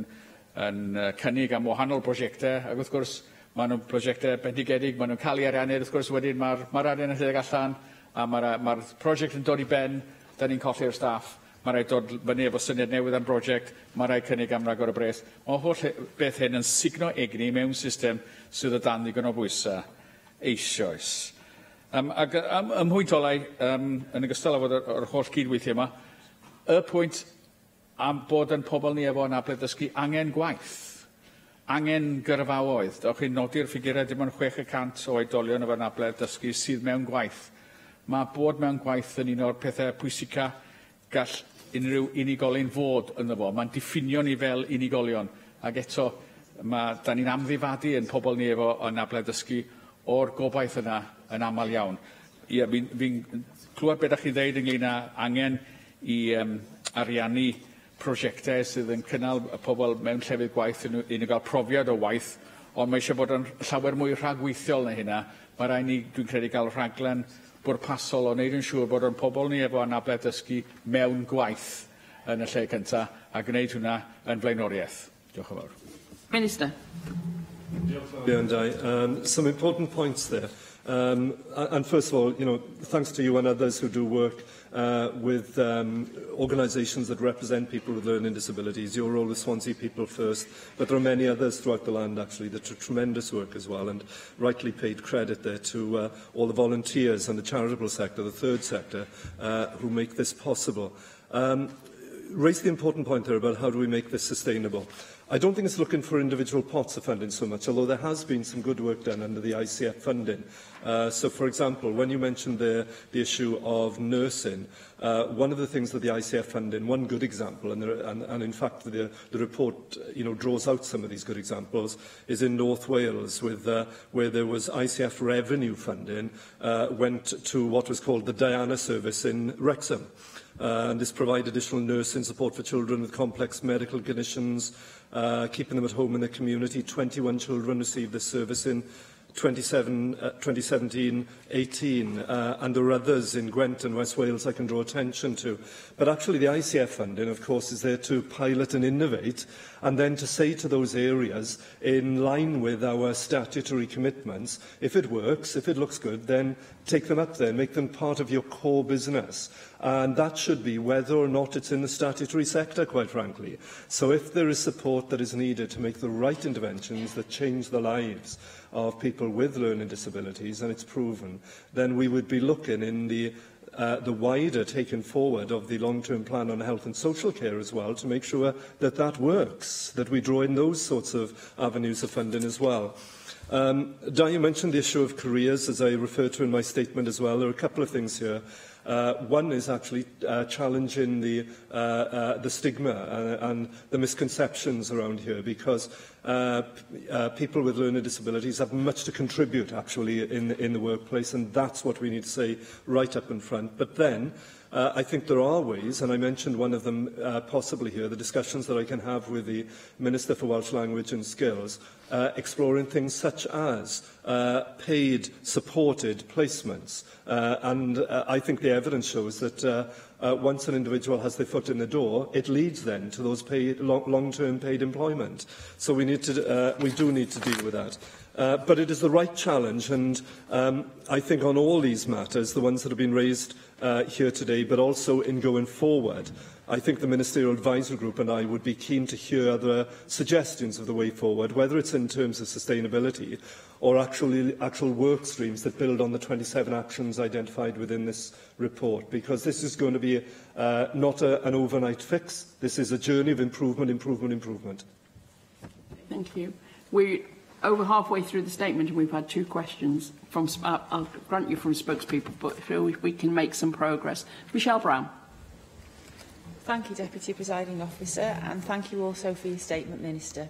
cynnig am wahanol prosiectau, ac wrth gwrs maen nhw'n prosiectau bendigedig, maen nhw'n cael ei ariannu, wrth gwrs wedyn mae'r arian yn rhedeg allan, a mae'r prosiect yn dod i ben, da ni'n colli'r staff, mae rhaid dod fyny efo syniad newydd am brosiect, mae rhaid cynnig am ragor o bres. Mae holl beth hyn yn signo egni mewn system sydd o dan ddigon o bwysau eisoes. Ac ymhwynt olau, yn ogystal â fod yr holl cydweithio yma, y pwynt am bod yn pobl ni efo anabledd dysgu angen gwaith, angen gyrfaoedd. Dewch chi'n nodi'r ffigurau dim ond 6% o oedolion efo anabledd dysgu sydd mewn gwaith. Mae bod mewn gwaith yn un o'r pethau pwysica gall unrhyw unigolyn fod ynddo fo. Mae'n diffinio ni fel unigolion. Ac eto, da ni'n amddifadu yn pobl ni efo anabledd dysgu o'r gobaith yna yn aml iawn. Fi'n clywed beth ydych chi'n dweud ynglyn â angen i ariannu prosiectau sydd yn cynnal y pobl mewn llefydd gwaith i nhw gael profiad o waith, ond mae eisiau bod yn llawer mwy rhagweithiol na hynna. Mae rhaid ni, dwi'n credu, gael rhaglen bwrpasol o wneud yn siŵr bod yn pobl ni efo anabledd dysgu mewn gwaith yn y lle cyntaf a gwneud hwnna yn blaenoriaeth. Diolch yn fawr. Minister. Some important points there. And first of all, thanks to you and others who do work with organisations that represent people with learning disabilities. Your role with Swansea People First, but there are many others throughout the land actually that do tremendous work as well, and rightly paid credit there to all the volunteers and the charitable sector, the third sector, who make this possible. Raised the important point there about how do we make this sustainable. I don't think it's looking for individual pots of funding so much, although there has been some good work done under the ICF funding. So, for example, when you mentioned the issue of nursing, one of the things that the ICF funding, one good example, and in fact the report draws out some of these good examples, is in North Wales, where there was ICF revenue funding went to what was called the Diana service in Wrexham. And this provided additional nursing support for children with complex medical conditions, keeping them at home in the community. 21 children received this service in 2017-18, and there are others in Gwent and West Wales I can draw attention to. But actually the ICF funding, of course, is there to pilot and innovate, and then to say to those areas, in line with our statutory commitments, if it works, if it looks good, then take them up there, make them part of your core business. And that should be whether or not it's in the statutory sector, quite frankly. So if there is support that is needed to make the right interventions that change the lives of people with learning disabilities, and it's proven, then we would be looking in the wider taken forward of the long-term plan on health and social care as well, to make sure that that works, that we draw in those sorts of avenues of funding as well. Di, you mentioned the issue of careers, as I referred to in my statement as well. There are a couple of things here. One is actually challenging the stigma and the misconceptions around here, because people with learning disabilities have much to contribute, actually, in the workplace, and that's what we need to say right up in front. But then, I think there are ways, and I mentioned one of them possibly here, the discussions that I can have with the Minister for Welsh Language and Skills, exploring things such as paid, supported placements. And I think the evidence shows that once an individual has their foot in the door, it leads then to those long-term paid employment. So we do need to deal with that. But it is the right challenge, and I think on all these matters, the ones that have been raised here today, but also in going forward, I think the Ministerial Advisory Group and I would be keen to hear the suggestions of the way forward, whether it's in terms of sustainability or actual work streams that build on the 27 actions identified within this report, because this is going to be not an overnight fix. This is a journey of improvement, improvement, improvement. Thank you. We're over halfway through the statement and we've had 2 questions from, I'll grant you, from spokespeople, but if we can make some progress. Michelle Brown. Thank you, Deputy Presiding Officer, and thank you also for your statement, Minister.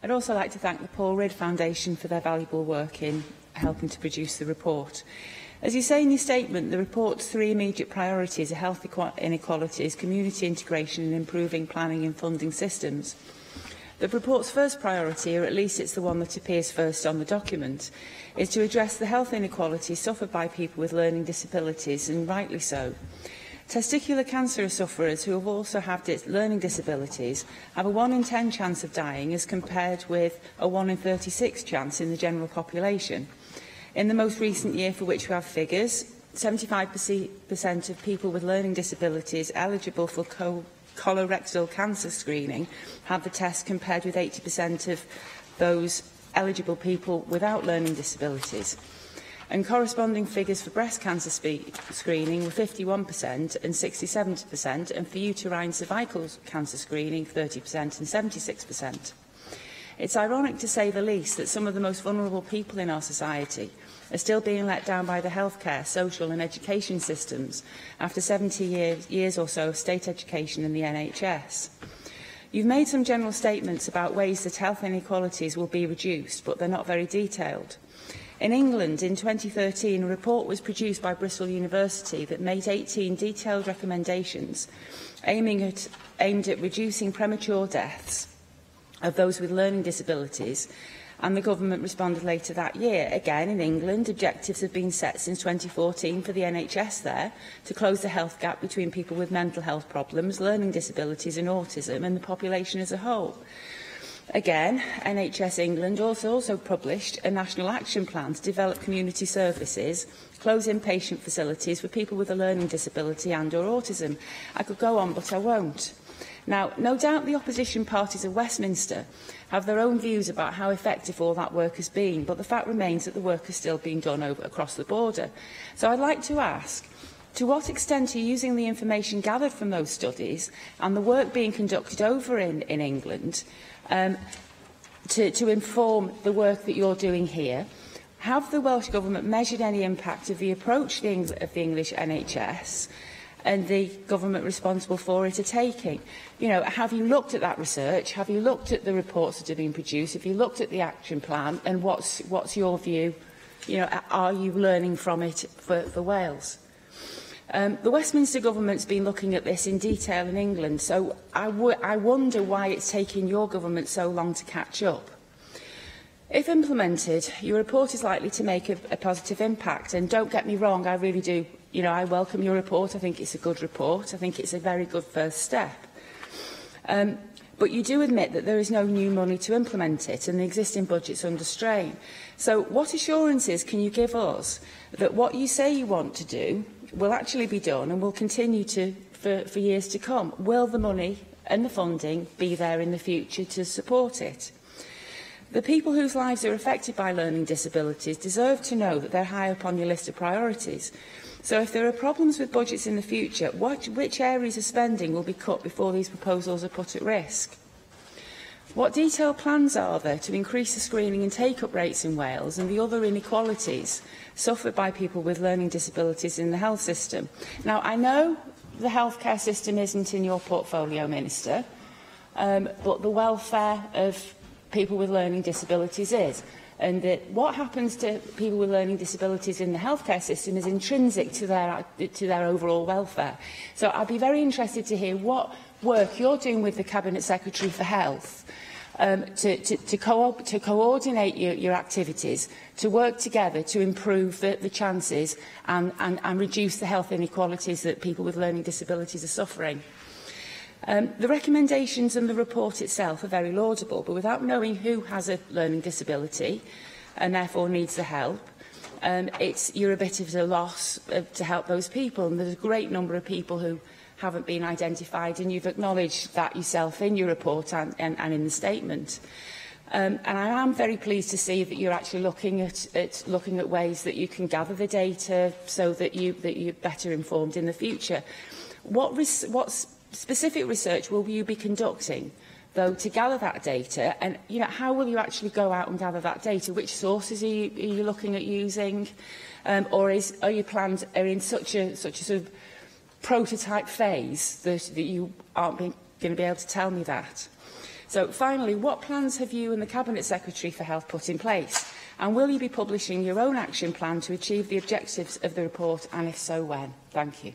I'd also like to thank the Paul Ridd Foundation for their valuable work in helping to produce the report. As you say in your statement, the report's 3 immediate priorities are health inequalities, community integration and improving planning and funding systems. The report's first priority, or at least it's the one that appears first on the document, is to address the health inequalities suffered by people with learning disabilities, and rightly so. Testicular cancer sufferers who have also had learning disabilities have a 1 in 10 chance of dying, as compared with a 1 in 36 chance in the general population. In the most recent year for which we have figures, 75% of people with learning disabilities eligible for colorectal cancer screening had the test, compared with 80% of those eligible people without learning disabilities. And corresponding figures for breast cancer screening were 51% and 67%, and for uterine cervical cancer screening 30% and 76%. It's ironic, to say the least, that some of the most vulnerable people in our society are still being let down by the healthcare, social and education systems after 70 years or so of state education in the NHS. You've made some general statements about ways that health inequalities will be reduced, but they're not very detailed. In England, in 2013, a report was produced by Bristol University that made 18 detailed recommendations aimed at reducing premature deaths of those with learning disabilities, and the government responded later that year. Again, in England, objectives have been set since 2014 for the NHS there to close the health gap between people with mental health problems, learning disabilities and autism, and the population as a whole. Again, NHS England also published a national action plan to develop community services, close inpatient facilities for people with a learning disability and/or autism. I could go on, but I won't. Now, no doubt the opposition parties of Westminster have their own views about how effective all that work has been, but the fact remains that the work is still being done across the border. So I'd like to ask, to what extent are you using the information gathered from those studies and the work being conducted over in England to inform the work that you're doing here? Have the Welsh Government measured any impact of the approach of the English NHS and the government responsible for it are taking? You know, have you looked at that research? Have you looked at the reports that have been produced? Have you looked at the action plan? And what's your view? You know, are you learning from it for Wales? The Westminster Government's been looking at this in detail in England, so I wonder why it's taking your government so long to catch up. If implemented, your report is likely to make a positive impact, and don't get me wrong, I really do. You know, I welcome your report. I think it's a good report. I think it's a very good first step. But you do admit that there is no new money to implement it, and the existing budget's under strain. So what assurances can you give us that what you say you want to do will actually be done and will continue for years to come? Will the money and the funding be there in the future to support it? The people whose lives are affected by learning disabilities deserve to know that they're high up on your list of priorities. So if there are problems with budgets in the future, which areas of spending will be cut before these proposals are put at risk? What detailed plans are there to increase the screening and take-up rates in Wales and the other inequalities suffered by people with learning disabilities in the health system? Now, I know the healthcare system isn't in your portfolio, Minister, but the welfare of people with learning disabilities is. And that what happens to people with learning disabilities in the healthcare system is intrinsic to their overall welfare. So I'd be very interested to hear what work you're doing with the Cabinet Secretary for Health to coordinate your activities, to work together to improve the chances and reduce the health inequalities that people with learning disabilities are suffering. The recommendations and the report itself are very laudable, but without knowing who has a learning disability and therefore needs the help, you're a bit of a loss to help those people. And there's a great number of people who haven't been identified, and you've acknowledged that yourself in your report and in the statement. And I am very pleased to see that you're actually looking at ways that you can gather the data so that you're better informed in the future. What specific research will you be conducting, though, to gather that data? And how will you actually go out and gather that data? Which sources are you looking at using? Or are your plans in such a sort of prototype phase that you aren't going to be able to tell me that? So, finally, what plans have you and the Cabinet Secretary for Health put in place? And will you be publishing your own action plan to achieve the objectives of the report, and if so, when? Thank you.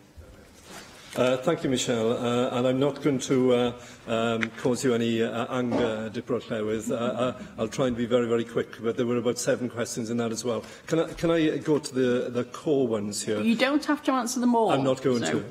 Thank you, Michelle. And I'm not going to cause you any anger, Dyma'r Llywydd. I'll try and be very, very quick, but there were about 7 questions in that as well. Can I go to the core ones here? You don't have to answer them all. I'm not going to.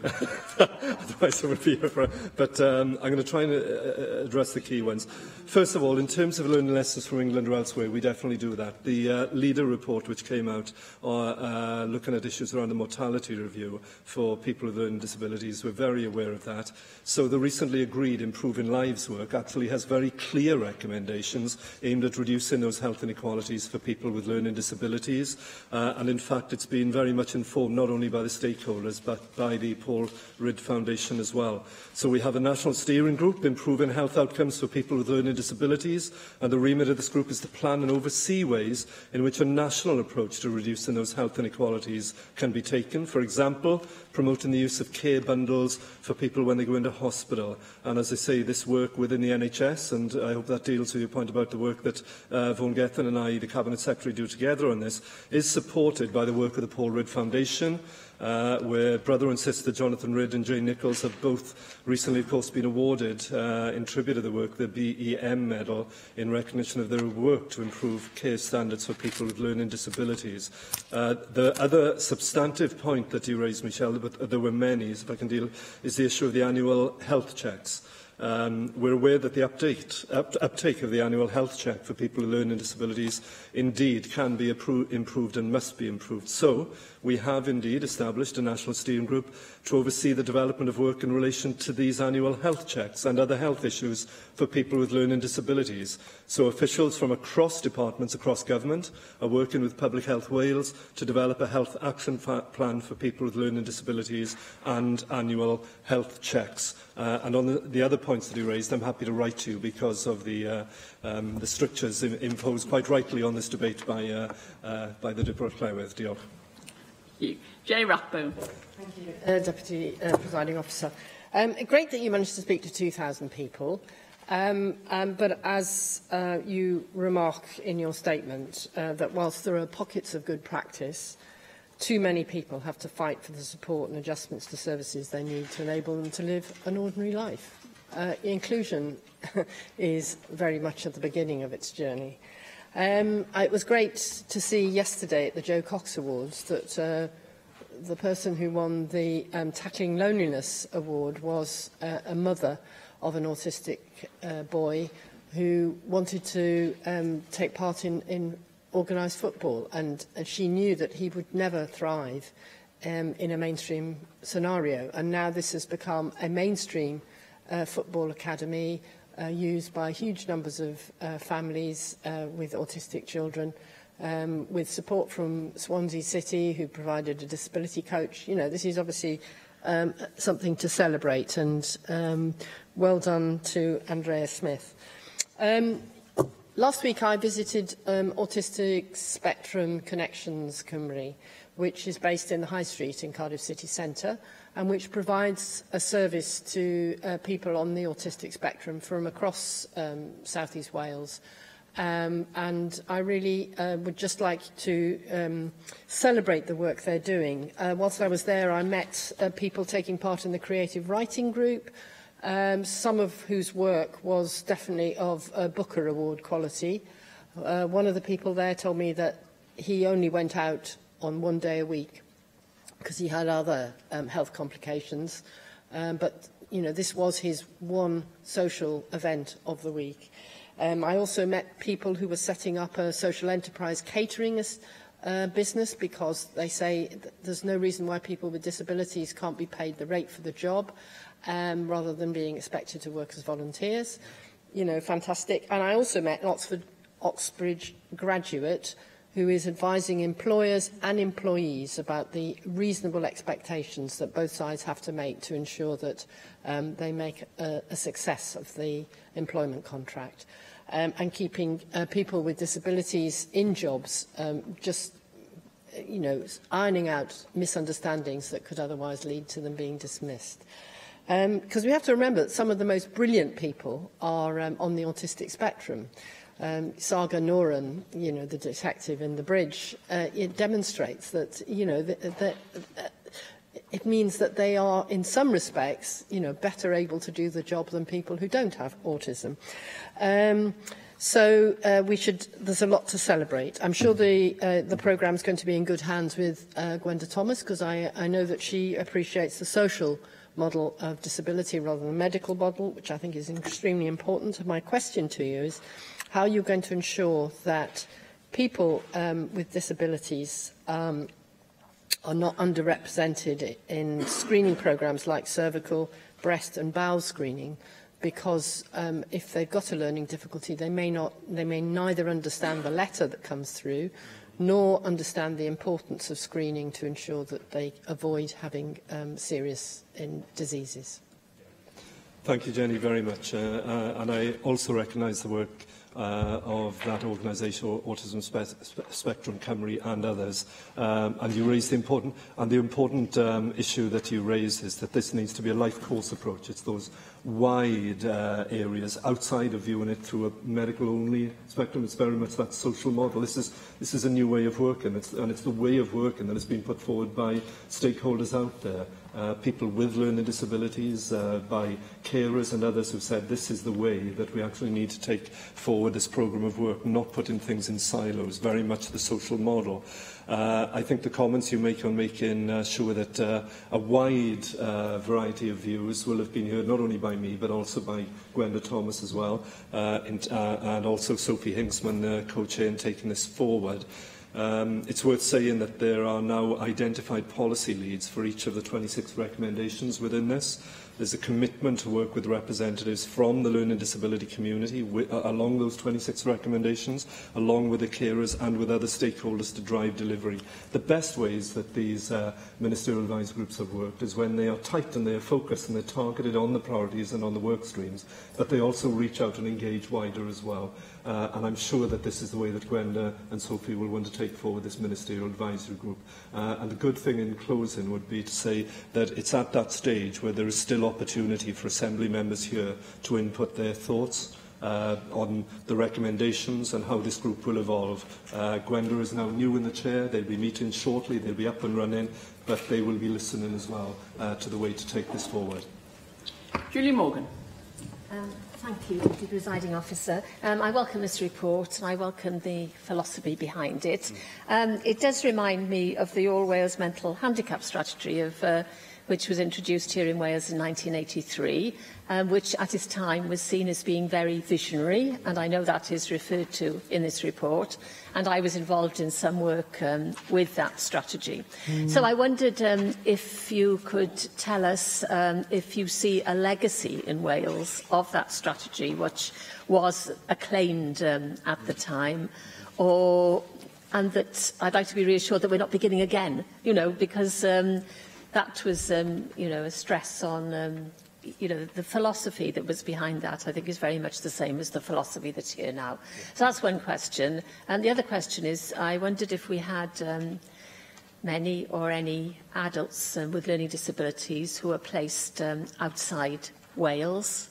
Otherwise, I would be here for... But I'm going to try and address the key ones. First of all, in terms of learning lessons from England or elsewhere, we definitely do that. The Leader report, which came out, looking at issues around the mortality review for people with learning disabilities, we're very aware of that. So the recently agreed Improving Lives work actually has very clear recommendations aimed at reducing those health inequalities for people with learning disabilities. And in fact, it's been very much informed not only by the stakeholders, but by the Paul Ridd Foundation as well. So we have a national steering group, Improving Health Outcomes for People with Learning Disabilities, and the remit of this group is to plan and oversee ways in which a national approach to reducing those health inequalities can be taken. For example, promoting the use of care bundles for people when they go into hospital. And as I say, this work within the NHS, and I hope that deals with your point about the work that Vaughan Gethin and I, the Cabinet Secretary, do together on this, is supported by the work of the Paul Ridd Foundation, where brother and sister Jonathan Ridd and Jane Nichols have both recently, of course, been awarded, in tribute of the work, the BEM medal in recognition of their work to improve care standards for people with learning disabilities. The other substantive point that you raised, Michelle, but there were many, if I can deal, is the issue of the annual health checks. We're aware that the uptake of the annual health check for people with learning disabilities indeed can be improved and must be improved. So, we have indeed established a national steering group to oversee the development of work in relation to these annual health checks and other health issues for people with learning disabilities. So officials from across departments across government are working with Public Health Wales to develop a health action plan for people with learning disabilities and annual health checks. And on the other points that you raised, I'm happy to write to you because of the strictures imposed quite rightly on this debate by the Dyma'r Llywydd. Diolch. Jay Rathbone. Thank you, Deputy Presiding Officer. Great that you managed to speak to 2,000 people, but as you remark in your statement, that whilst there are pockets of good practice, too many people have to fight for the support and adjustments to services they need to enable them to live an ordinary life. Inclusion is very much at the beginning of its journey. It was great to see yesterday at the Joe Cox Awards that the person who won the Tackling Loneliness Award was a mother of an autistic boy who wanted to take part in organised football, and she knew that he would never thrive in a mainstream scenario. And now this has become a mainstream football academy, used by huge numbers of families with autistic children, with support from Swansea City, who provided a disability coach. You know, this is obviously something to celebrate, and well done to Andrea Smith. Last week I visited Autistic Spectrum Connections Cymru, which is based in the High Street in Cardiff City Centre, and which provides a service to people on the autistic spectrum from across South East Wales. And I really would just like to celebrate the work they're doing. Whilst I was there, I met people taking part in the creative writing group, some of whose work was definitely of Booker Award quality. One of the people there told me that he only went out on 1 day a week because he had other health complications. But, you know, this was his one social event of the week. I also met people who were setting up a social enterprise catering business, because they say there's no reason why people with disabilities can't be paid the rate for the job, rather than being expected to work as volunteers. You know, fantastic. And I also met an Oxbridge graduate who is advising employers and employees about the reasonable expectations that both sides have to make to ensure that they make a success of the employment contract. And keeping people with disabilities in jobs, just, you know, ironing out misunderstandings that could otherwise lead to them being dismissed. Because we have to remember that some of the most brilliant people are on the autistic spectrum. Saga Noran, you know, the detective in The Bridge, it demonstrates that, you know, it means that they are, in some respects, you know, better able to do the job than people who don't have autism. There's a lot to celebrate. I'm sure the programme is going to be in good hands with Gwenda Thomas, because I know that she appreciates the social model of disability rather than the medical model, which I think is extremely important. My question to you is how you're going to ensure that people with disabilities are not underrepresented in screening programmes like cervical, breast and bowel screening, because if they've got a learning difficulty, they may neither understand the letter that comes through, nor understand the importance of screening to ensure that they avoid having serious diseases. Thank you, Jenny, very much. And I also recognise the work of that organisation, Autism Spectrum Cymru and others. And you raised the important issue that you raised is that this needs to be a life course approach. It's those wide areas outside of viewing it through a medical-only spectrum. It's very much that social model. This is a new way of working, and it's the way of working that has been put forward by stakeholders out there. People with learning disabilities, by carers and others who said this is the way that we actually need to take forward this programme of work, not putting things in silos, very much the social model. I think the comments you make on making sure that a wide variety of views will have been heard not only by me but also by Gwenda Thomas as well, and also Sophie Hinksman, co-chair, in taking this forward. It's worth saying that there are now identified policy leads for each of the 26 recommendations within this. There's a commitment to work with representatives from the learning disability community along those 26 recommendations, along with the carers and with other stakeholders to drive delivery. The best ways that these ministerial advice groups have worked is when they are tight and they are focused and they're targeted on the priorities and on the work streams, but they also reach out and engage wider as well. And I'm sure that this is the way that Gwenda and Sophie will want to take forward this ministerial advisory group. And the good thing in closing would be to say that it's at that stage where there is still opportunity for Assembly members here to input their thoughts on the recommendations and how this group will evolve. Gwenda is now new in the chair. They'll be meeting shortly. They'll be up and running, but they will be listening as well to the way to take this forward. Julie Morgan. Thank you, Deputy Presiding Officer. I welcome this report and I welcome the philosophy behind it. It does remind me of the All Wales Mental Handicap Strategy, which was introduced here in Wales in 1983, which at its time was seen as being very visionary, and I know that is referred to in this report, and I was involved in some work with that strategy. So I wondered if you could tell us if you see a legacy in Wales of that strategy. strategy, which was acclaimed at the time, and that I'd like to be reassured that we're not beginning again, because that was, a stress on, the philosophy that was behind that, I think, is very much the same as the philosophy that's here now. So that's one question. And the other question is, I wondered if we had many or any adults with learning disabilities who are placed outside Wales,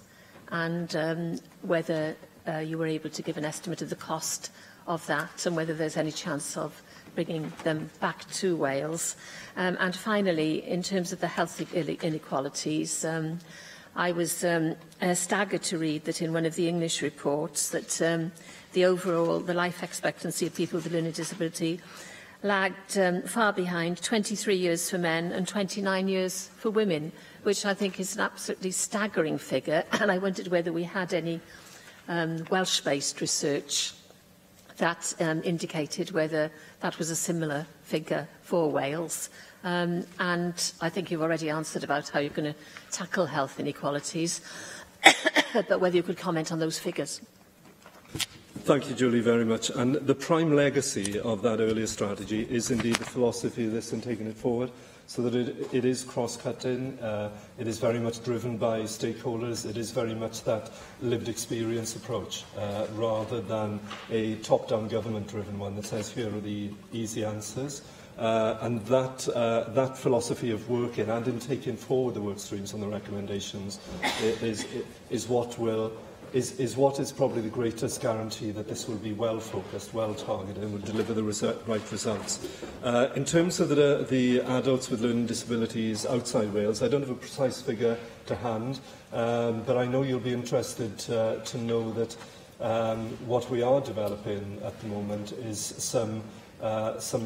and whether you were able to give an estimate of the cost of that, and whether there's any chance of bringing them back to Wales. And finally, in terms of the health inequalities, I was staggered to read that in one of the English reports that the life expectancy of people with a learning disability lagged far behind, 23 years for men and 29 years for women, which I think is an absolutely staggering figure. And I wondered whether we had any Welsh-based research that indicated whether that was a similar figure for Wales. And I think you've already answered about how you're going to tackle health inequalities, but whether you could comment on those figures. Thank you, Julie, very much. And the prime legacy of that earlier strategy is indeed the philosophy of this and taking it forward, so that it is cross-cutting, it is very much driven by stakeholders, it is very much that lived experience approach, rather than a top-down government-driven one that says, here are the easy answers. And that philosophy of working and in taking forward the work streams and the recommendations is what is probably the greatest guarantee that this will be well-focused, well-targeted, and will deliver the right results. In terms of the adults with learning disabilities outside Wales, I don't have a precise figure to hand, but I know you'll be interested to know that what we are developing at the moment is some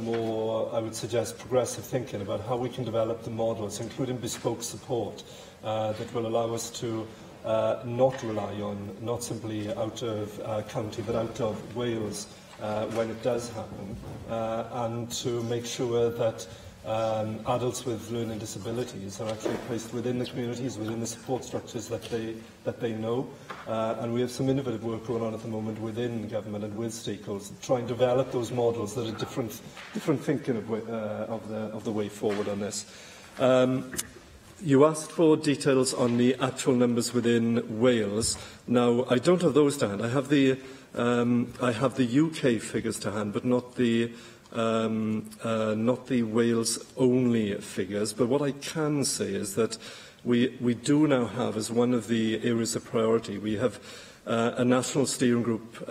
more, I would suggest, progressive thinking about how we can develop the models, including bespoke support, that will allow us to not rely on, not simply out of county, but out of Wales when it does happen, and to make sure that adults with learning disabilities are actually placed within the communities, within the support structures that they know. And we have some innovative work going on at the moment within government and with stakeholders to try and develop those models that are different thinking of the way forward on this. You asked for details on the actual numbers within Wales. Now, I don't have those to hand. I have the UK figures to hand, but not the Wales-only figures. But what I can say is that we do now have, as one of the areas of priority, we have a national steering group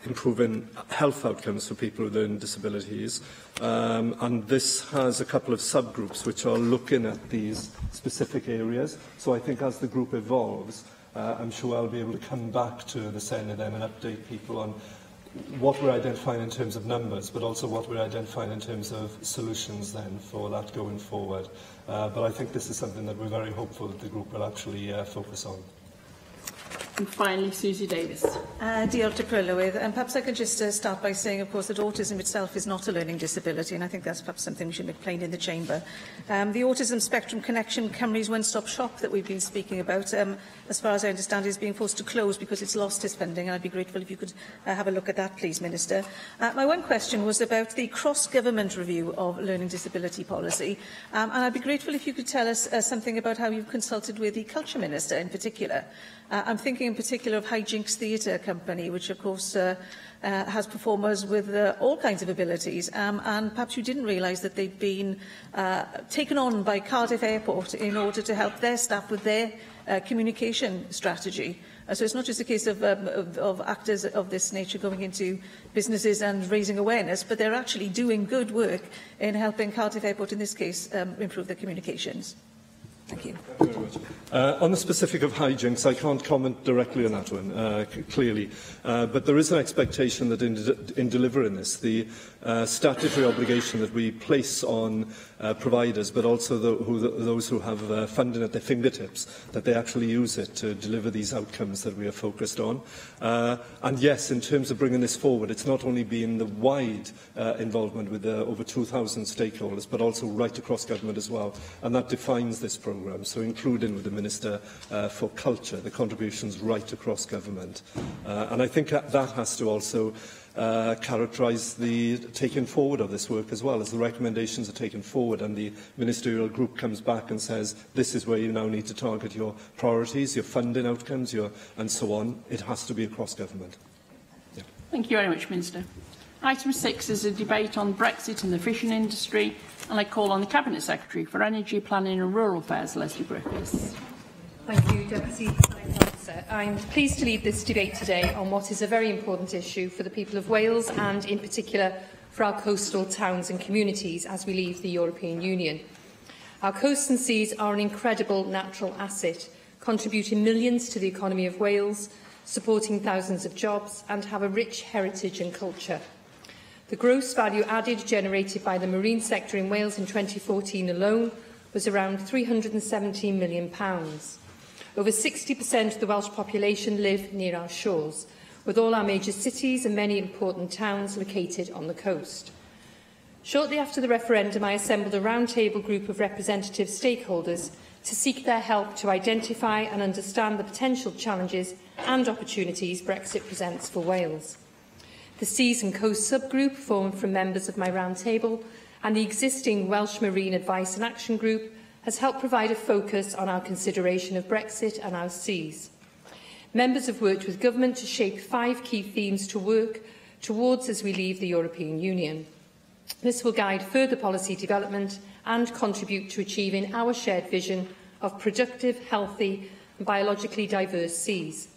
improving health outcomes for people with learning disabilities. And this has a couple of subgroups which are looking at these specific areas. So I think as the group evolves, I'm sure I'll be able to come back to the Senedd and update people on what we're identifying in terms of numbers, but also what we're identifying in terms of solutions then for that going forward. But I think this is something that we're very hopeful that the group will actually focus on. And finally, Susie Davis. Diolch to Llywydd. And perhaps I could just start by saying, of course, that autism itself is not a learning disability, and I think that's perhaps something we should make plain in the Chamber. The Autism Spectrum Connection, Cymru's one-stop shop that we've been speaking about, as far as I understand, is being forced to close because it's lost its funding, and I'd be grateful if you could have a look at that, please, Minister. My one question was about the cross-government review of learning disability policy, and I'd be grateful if you could tell us something about how you've consulted with the Culture Minister in particular. I'm thinking in particular of Hijinks Theatre Company, which of course has performers with all kinds of abilities, and perhaps you didn't realise that they'd been taken on by Cardiff Airport in order to help their staff with their communication strategy. So it's not just a case of actors of this nature going into businesses and raising awareness, but they're actually doing good work in helping Cardiff Airport, in this case, improve their communications. Thank you. Thank you very much. On the specific of hijinks, I can't comment directly on that one, clearly. But there is an expectation that in delivering this, the statutory obligation that we place on providers, but also those who have funding at their fingertips, that they actually use it to deliver these outcomes that we are focused on. And yes, in terms of bringing this forward, it's not only been the wide involvement with over 2,000 stakeholders, but also right across government as well. And that defines this programme. programme, so including with the Minister for Culture, the contributions right across government. And I think that has to also characterise the taking forward of this work as well. As the recommendations are taken forward and the ministerial group comes back and says, this is where you now need to target your priorities, your funding outcomes, and so on, it has to be across government. Yeah. Thank you very much, Minister. Item 6 is a debate on Brexit and the fishing industry, and I call on the Cabinet Secretary for Energy, Planning and Rural Affairs, Leslie Griffiths. Thank you, Deputy Presiding Officer. I'm pleased to lead this debate today on what is a very important issue for the people of Wales and, in particular, for our coastal towns and communities as we leave the European Union. Our coasts and seas are an incredible natural asset, contributing millions to the economy of Wales, supporting thousands of jobs, and have a rich heritage and culture. The gross value added generated by the marine sector in Wales in 2014 alone was around £317 million. Over 60% of the Welsh population live near our shores, with all our major cities and many important towns located on the coast. Shortly after the referendum, I assembled a roundtable group of representative stakeholders to seek their help to identify and understand the potential challenges and opportunities Brexit presents for Wales. The Seas and Coast subgroup, formed from members of my roundtable, and the existing Welsh Marine Advice and Action Group, has helped provide a focus on our consideration of Brexit and our seas. Members have worked with government to shape 5 key themes to work towards as we leave the European Union. This will guide further policy development and contribute to achieving our shared vision of productive, healthy and biologically diverse seas.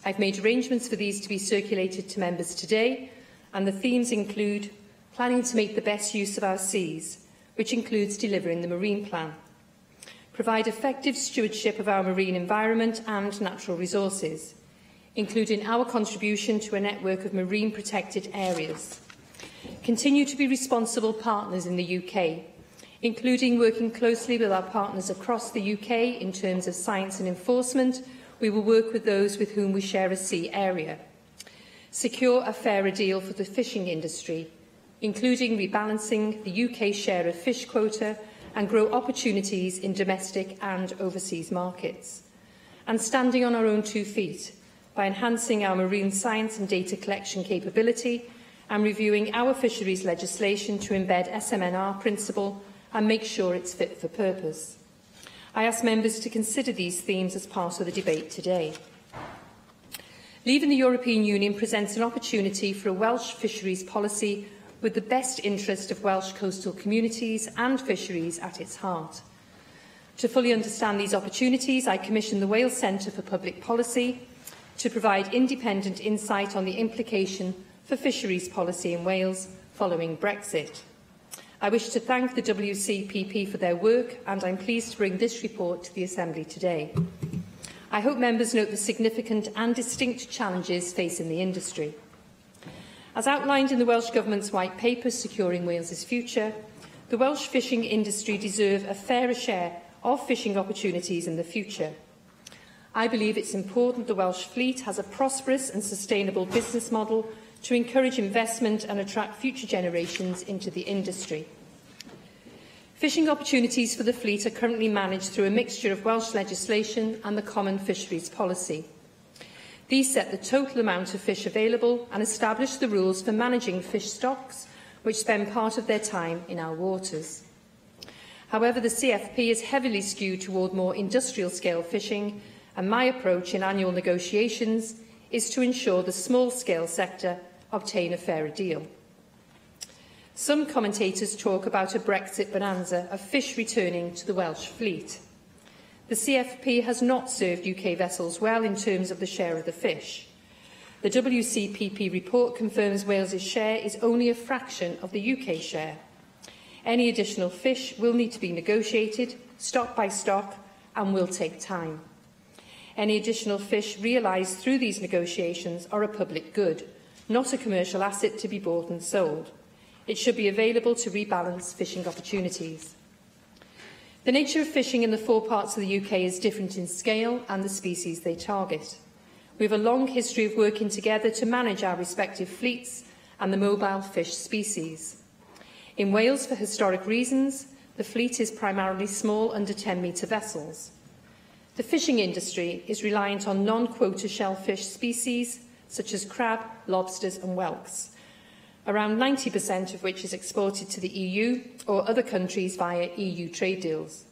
I've made arrangements for these to be circulated to members today, and the themes include planning to make the best use of our seas, which includes delivering the Marine Plan, provide effective stewardship of our marine environment and natural resources, including our contribution to a network of marine protected areas, continue to be responsible partners in the UK, including working closely with our partners across the UK in terms of science and enforcement. We will work with those with whom we share a sea area. Secure a fairer deal for the fishing industry, including rebalancing the UK share of fish quota and grow opportunities in domestic and overseas markets. And standing on our own 2 feet by enhancing our marine science and data collection capability and reviewing our fisheries legislation to embed SMNR principle and make sure it's fit for purpose. I ask members to consider these themes as part of the debate today. Leaving the European Union presents an opportunity for a Welsh fisheries policy with the best interest of Welsh coastal communities and fisheries at its heart. To fully understand these opportunities, I commissioned the Wales Centre for Public Policy to provide independent insight on the implication for fisheries policy in Wales following Brexit. I wish to thank the WCPP for their work, and I'm pleased to bring this report to the Assembly today. I hope members note the significant and distinct challenges facing the industry. As outlined in the Welsh Government's White Paper, Securing Wales's Future, the Welsh fishing industry deserve a fairer share of fishing opportunities in the future. I believe it's important the Welsh fleet has a prosperous and sustainable business model to encourage investment and attract future generations into the industry. Fishing opportunities for the fleet are currently managed through a mixture of Welsh legislation and the Common Fisheries Policy. These set the total amount of fish available and establish the rules for managing fish stocks, which spend part of their time in our waters. However, the CFP is heavily skewed toward more industrial-scale fishing, and my approach in annual negotiations is to ensure the small-scale sector obtain a fairer deal. Some commentators talk about a Brexit bonanza of fish returning to the Welsh fleet. The CFP has not served UK vessels well in terms of the share of the fish. The WCPP report confirms Wales's share is only a fraction of the UK share. Any additional fish will need to be negotiated, stock by stock, and will take time. Any additional fish realised through these negotiations are a public good, not a commercial asset to be bought and sold. It should be available to rebalance fishing opportunities. The nature of fishing in the 4 parts of the UK is different in scale and the species they target. We have a long history of working together to manage our respective fleets and the mobile fish species. In Wales, for historic reasons, The fleet is primarily small, under 10-metre vessels. The fishing industry is reliant on non-quota shellfish species, such as crab, lobsters and whelks, around 90% of which is exported to the EU or other countries via EU trade deals.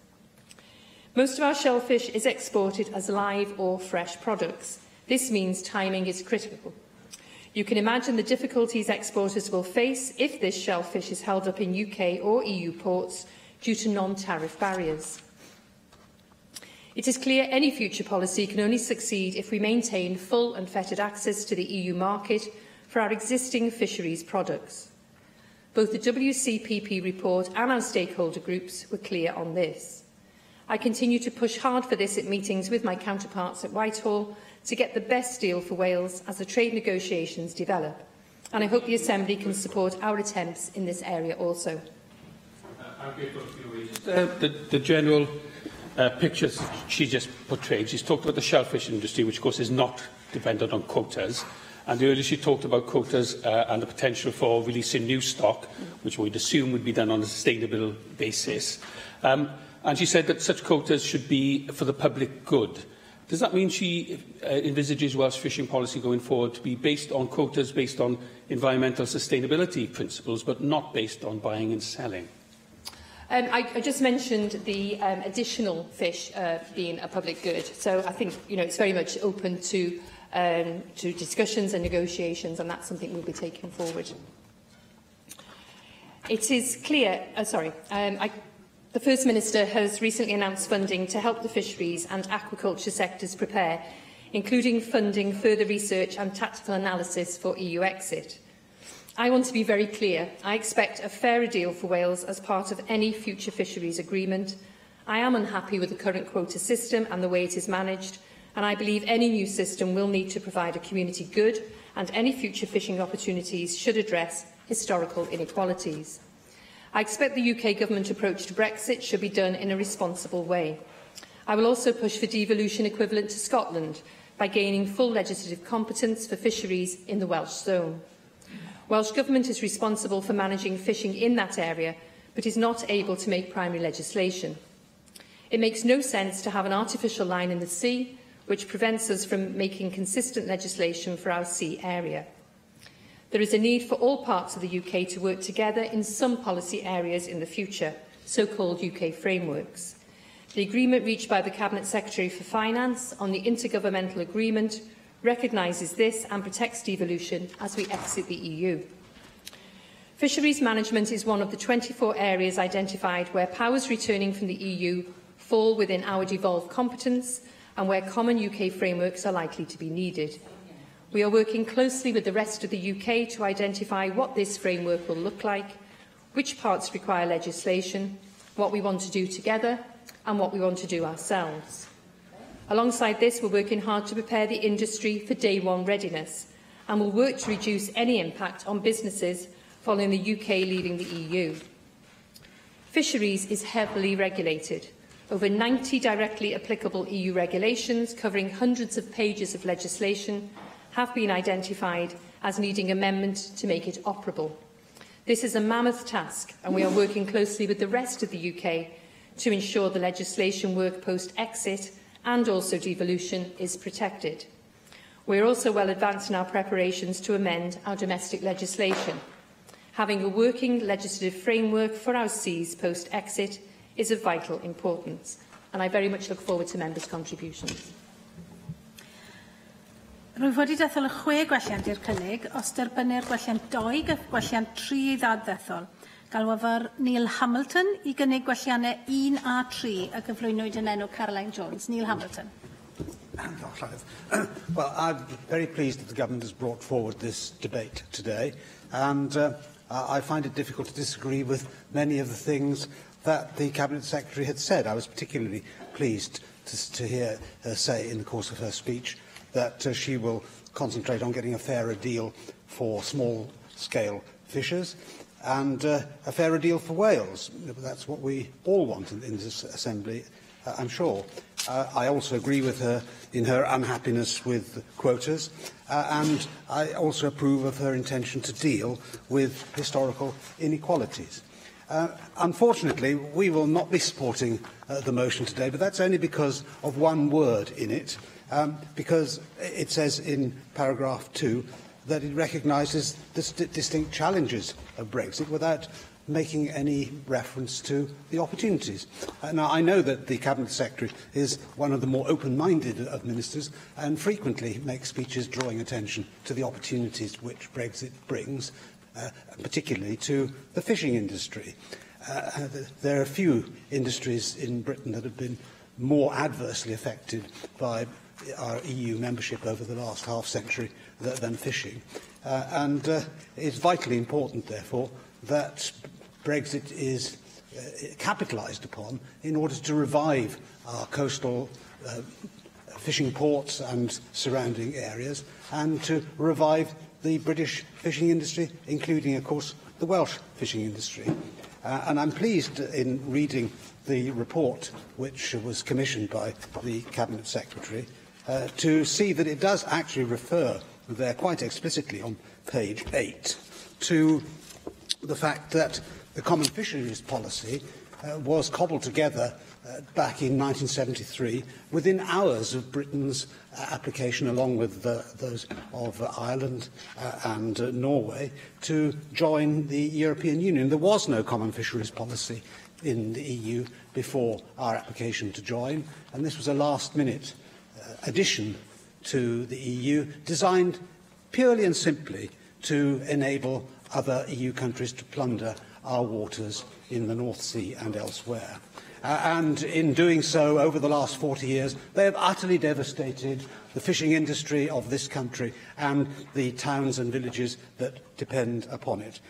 Most of our shellfish is exported as live or fresh products. This means timing is critical. You can imagine the difficulties exporters will face if this shellfish is held up in UK or EU ports due to non-tariff barriers. It is clear any future policy can only succeed if we maintain full and fettered access to the EU market for our existing fisheries products. Both the WCPP report and our stakeholder groups were clear on this. I continue to push hard for this at meetings with my counterparts at Whitehall to get the best deal for Wales as the trade negotiations develop. And I hope the Assembly can support our attempts in this area also. The general picture she just portrayed, she's talked about the shellfish industry, which of course is not dependent on quotas. And earlier she talked about quotas and the potential for releasing new stock, which we'd assume would be done on a sustainable basis. And she said that such quotas should be for the public good. Does that mean she envisages Welsh fishing policy going forward to be based on quotas, based on environmental sustainability principles, but not based on buying and selling? I just mentioned the additional fish being a public good, so I think it's very much open to discussions and negotiations, and that's something we'll be taking forward. It is clear, the First Minister has recently announced funding to help the fisheries and aquaculture sectors prepare, including funding further research and tactical analysis for EU exit. I want to be very clear. I expect a fairer deal for Wales as part of any future fisheries agreement. I am unhappy with the current quota system and the way it is managed, and I believe any new system will need to provide a community good, and any future fishing opportunities should address historical inequalities. I expect the UK Government approach to Brexit should be done in a responsible way. I will also push for devolution equivalent to Scotland by gaining full legislative competence for fisheries in the Welsh zone. Welsh Government is responsible for managing fishing in that area, but is not able to make primary legislation. It makes no sense to have an artificial line in the sea, which prevents us from making consistent legislation for our sea area. There is a need for all parts of the UK to work together in some policy areas in the future, so-called UK frameworks. The agreement reached by the Cabinet Secretary for Finance on the intergovernmental agreement recognises this and protects devolution as we exit the EU. Fisheries management is one of the 24 areas identified where powers returning from the EU fall within our devolved competence and where common UK frameworks are likely to be needed. We are working closely with the rest of the UK to identify what this framework will look like, which parts require legislation, what we want to do together, and what we want to do ourselves. Alongside this, we're working hard to prepare the industry for day one readiness, and will work to reduce any impact on businesses following the UK leaving the EU. Fisheries is heavily regulated. Over 90 directly applicable EU regulations covering hundreds of pages of legislation have been identified as needing amendment to make it operable. This is a mammoth task, and we are working closely with the rest of the UK to ensure the legislation work post-exit and also devolution is protected. We are also well advanced in our preparations to amend our domestic legislation. Having a working legislative framework for our seas post-exit is of vital importance, and I very much look forward to members' contributions. Rwyf wedi dethol y 6 gwelliant i'r cynnig, os derbynir gwelliant 2 gyda gwelliant 3 i ddad-ddethol. Galwyfar Neil Hamilton i gynnig gwelliannau 1 a 3 a gyflwynwyd yn enw Caroline Jones. Neil Hamilton. Well, I'm very pleased that the Government has brought forward this debate today, and I find it difficult to disagree with many of the things that the Cabinet Secretary had said. I was particularly pleased to hear her say in the course of her speech that she will concentrate on getting a fairer deal for small-scale fishers and a fairer deal for Wales. That's what we all want in this Assembly, I'm sure. I also agree with her in her unhappiness with quotas, and I also approve of her intention to deal with historical inequalities. Unfortunately, we will not be supporting the motion today, but that's only because of one word in it, because it says in paragraph 2 that it recognises the distinct challenges of Brexit without making any reference to the opportunities. Now, I know that the Cabinet Secretary is one of the more open-minded of ministers and frequently makes speeches drawing attention to the opportunities which Brexit brings, particularly to the fishing industry. There are few industries in Britain that have been more adversely affected by our EU membership over the last half-century than fishing. It's vitally important, therefore, that Brexit is capitalised upon in order to revive our coastal fishing ports and surrounding areas, and to revive the British fishing industry, including, of course, the Welsh fishing industry. And I'm pleased in reading the report which was commissioned by the Cabinet Secretary to see that it does actually refer there quite explicitly on page 8 to the fact that the Common Fisheries Policy was cobbled together back in 1973 within hours of Britain's application, along with those of Ireland and Norway, to join the European Union. There was no Common Fisheries Policy in the EU before our application to join, and this was a last-minute addition to the EU, designed purely and simply to enable other EU countries to plunder our waters in the North Sea and elsewhere. And in doing so, over the last 40 years, they have utterly devastated the fishing industry of this country and the towns and villages that depend upon it.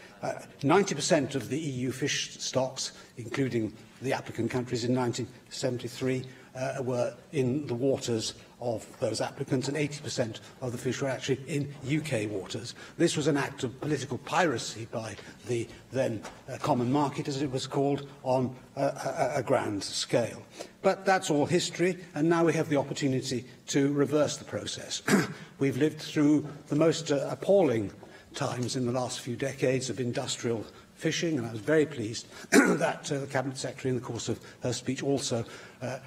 90% of the EU fish stocks, including the applicant countries in 1973, were in the waters of those applicants, and 80% of the fish were actually in UK waters. This was an act of political piracy by the then common market, as it was called, on a grand scale. But that's all history, and now we have the opportunity to reverse the process. We've lived through the most appalling times in the last few decades of industrial fishing, and I was very pleased that the Cabinet Secretary, in the course of her speech, also